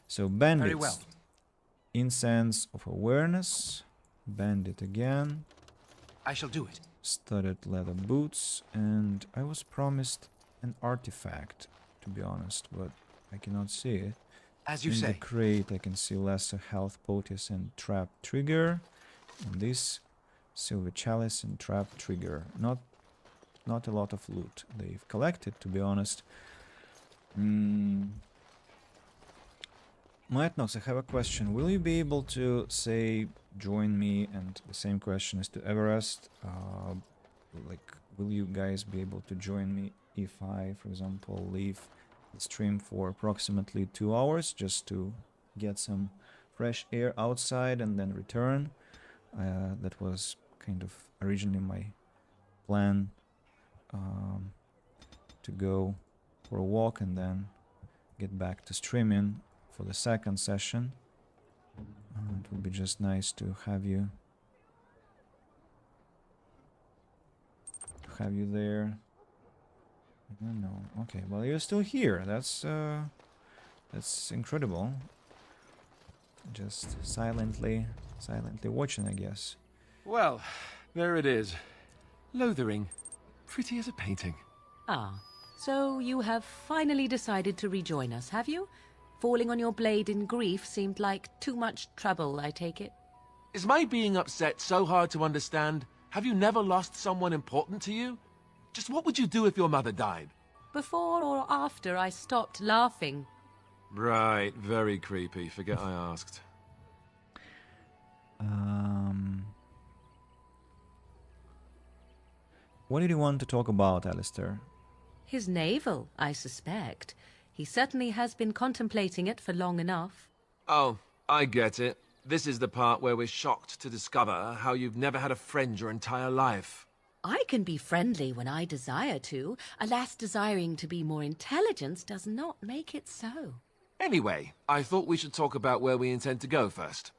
So bandits. Very well. Incense of awareness. Bandit again. I shall do it. Studded leather boots, and I was promised an artifact, to be honest, but I cannot see it. As you in say. The crate I can see lesser health potis and trap trigger, and this silver chalice and trap trigger. Not a lot of loot they've collected, to be honest. Maetnox, I have a question. Will you be able to, say, join me, and the same question is to Everest, will you guys be able to join me if I, for example, leave the stream for approximately 2 hours just to get some fresh air outside and then return? That was kind of originally my plan, to go for a walk and then get back to streaming for the second session. It would be just nice to have you there. I don't know. Okay, well, you're still here. That's incredible. Just silently watching, I guess. Well, there it is. Lothering. Pretty as a painting. Ah, so you have finally decided to rejoin us, have you? Falling on your blade in grief seemed like too much trouble, I take it. Is my being upset so hard to understand? Have you never lost someone important to you? Just what would you do if your mother died? Before or after I stopped laughing? Right, very creepy. Forget I asked. What did you want to talk about, Alistair? His navel, I suspect. He certainly has been contemplating it for long enough. Oh, I get it. This is the part where we're shocked to discover how you've never had a friend your entire life. I can be friendly when I desire to. Alas, desiring to be more intelligent does not make it so. Anyway, I thought we should talk about where we intend to go first.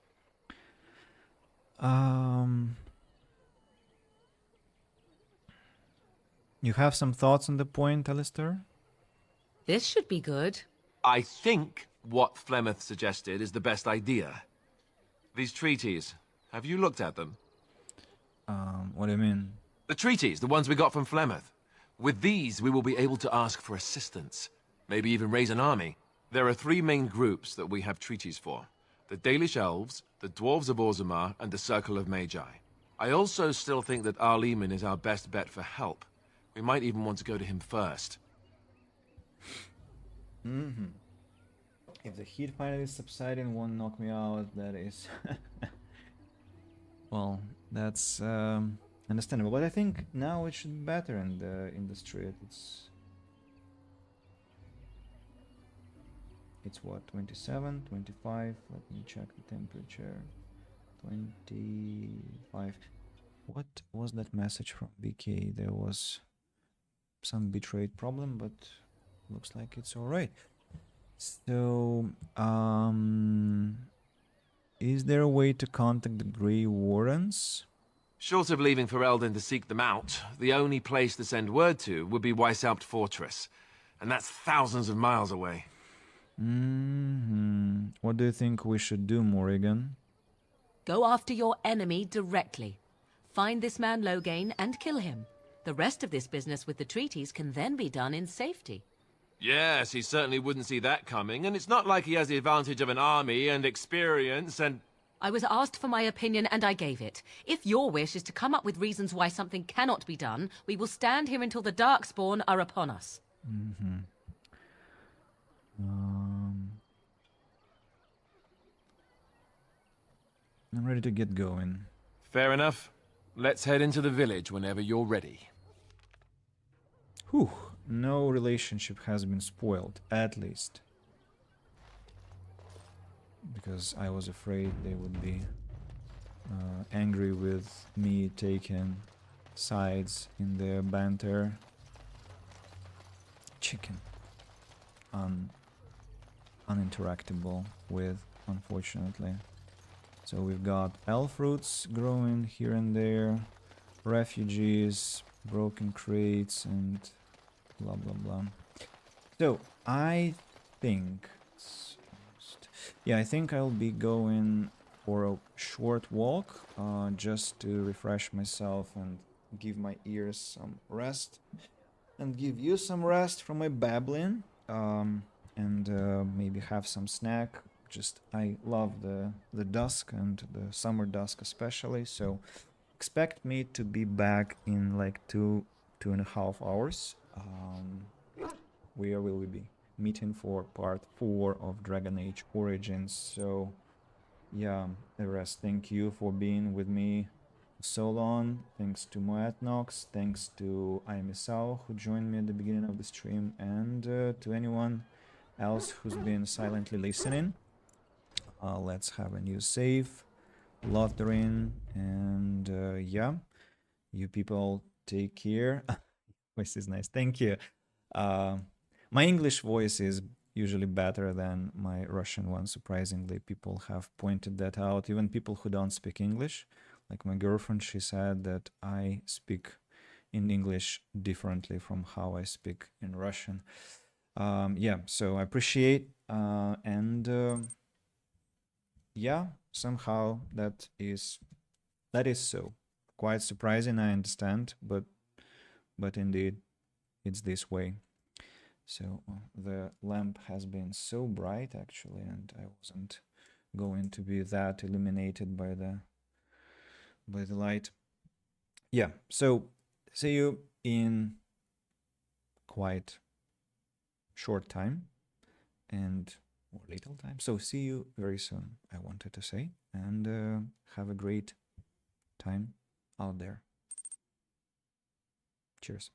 You have some thoughts on the point, Alistair? This should be good. I think what Flemeth suggested is the best idea. These treaties, have you looked at them? What do you mean? The treaties, the ones we got from Flemeth. With these, we will be able to ask for assistance. Maybe even raise an army. There are 3 main groups that we have treaties for. The Dalish Elves, the Dwarves of Orzammar, and the Circle of Magi. I also still think that Arl Eamon is our best bet for help. We might even want to go to him first. If the heat finally subsiding won't knock me out, that is... well, that's understandable. But I think now it should be better in the street. It's what, 27, 25? Let me check the temperature. 25. What was that message from BK? There was some bitrate problem, but looks like it's alright. So, is there a way to contact the Grey Wardens? Short of leaving Ferelden to seek them out, the only place to send word to would be Weishaupt Fortress. And that's thousands of miles away. What do you think we should do, Morrigan? Go after your enemy directly. Find this man Loghain and kill him. The rest of this business with the treaties can then be done in safety. Yes, he certainly wouldn't see that coming, and it's not like he has the advantage of an army and experience and... I was asked for my opinion and I gave it. If your wish is to come up with reasons why something cannot be done, we will stand here until the Darkspawn are upon us. I'm ready to get going. Fair enough. Let's head into the village whenever you're ready. Whew. No relationship has been spoiled, at least. Because I was afraid they would be angry with me taking sides in their banter. Chicken. Uninteractable with, unfortunately. So we've got elf roots growing here and there, refugees, broken crates, and blah blah blah. So I think, I think I'll be going for a short walk, just to refresh myself and give my ears some rest, and give you some rest from my babbling, and maybe have some snack. Just I love the dusk and the summer dusk especially, so expect me to be back in like 2.5 hours, where will we be meeting for part 4 of Dragon Age Origins. So yeah, Eres, thank you for being with me so long. Thanks to Moetnox, thanks to Ayamisao who joined me at the beginning of the stream, and to anyone else who's been silently listening. Let's have a new save, Lothrin, and yeah, you people take care. Voice is nice, thank you. My English voice is usually better than my Russian one, surprisingly. People have pointed that out, even people who don't speak English. Like my girlfriend, she said that I speak in English differently from how I speak in Russian. Yeah, so I appreciate, and yeah, somehow that is so. Quite surprising, I understand, but indeed, it's this way. So the lamp has been so bright actually, and I wasn't going to be that illuminated by the light. Yeah, so see you in quite short time and or little time. So see you very soon, I wanted to say, and have a great time out there. Cheers.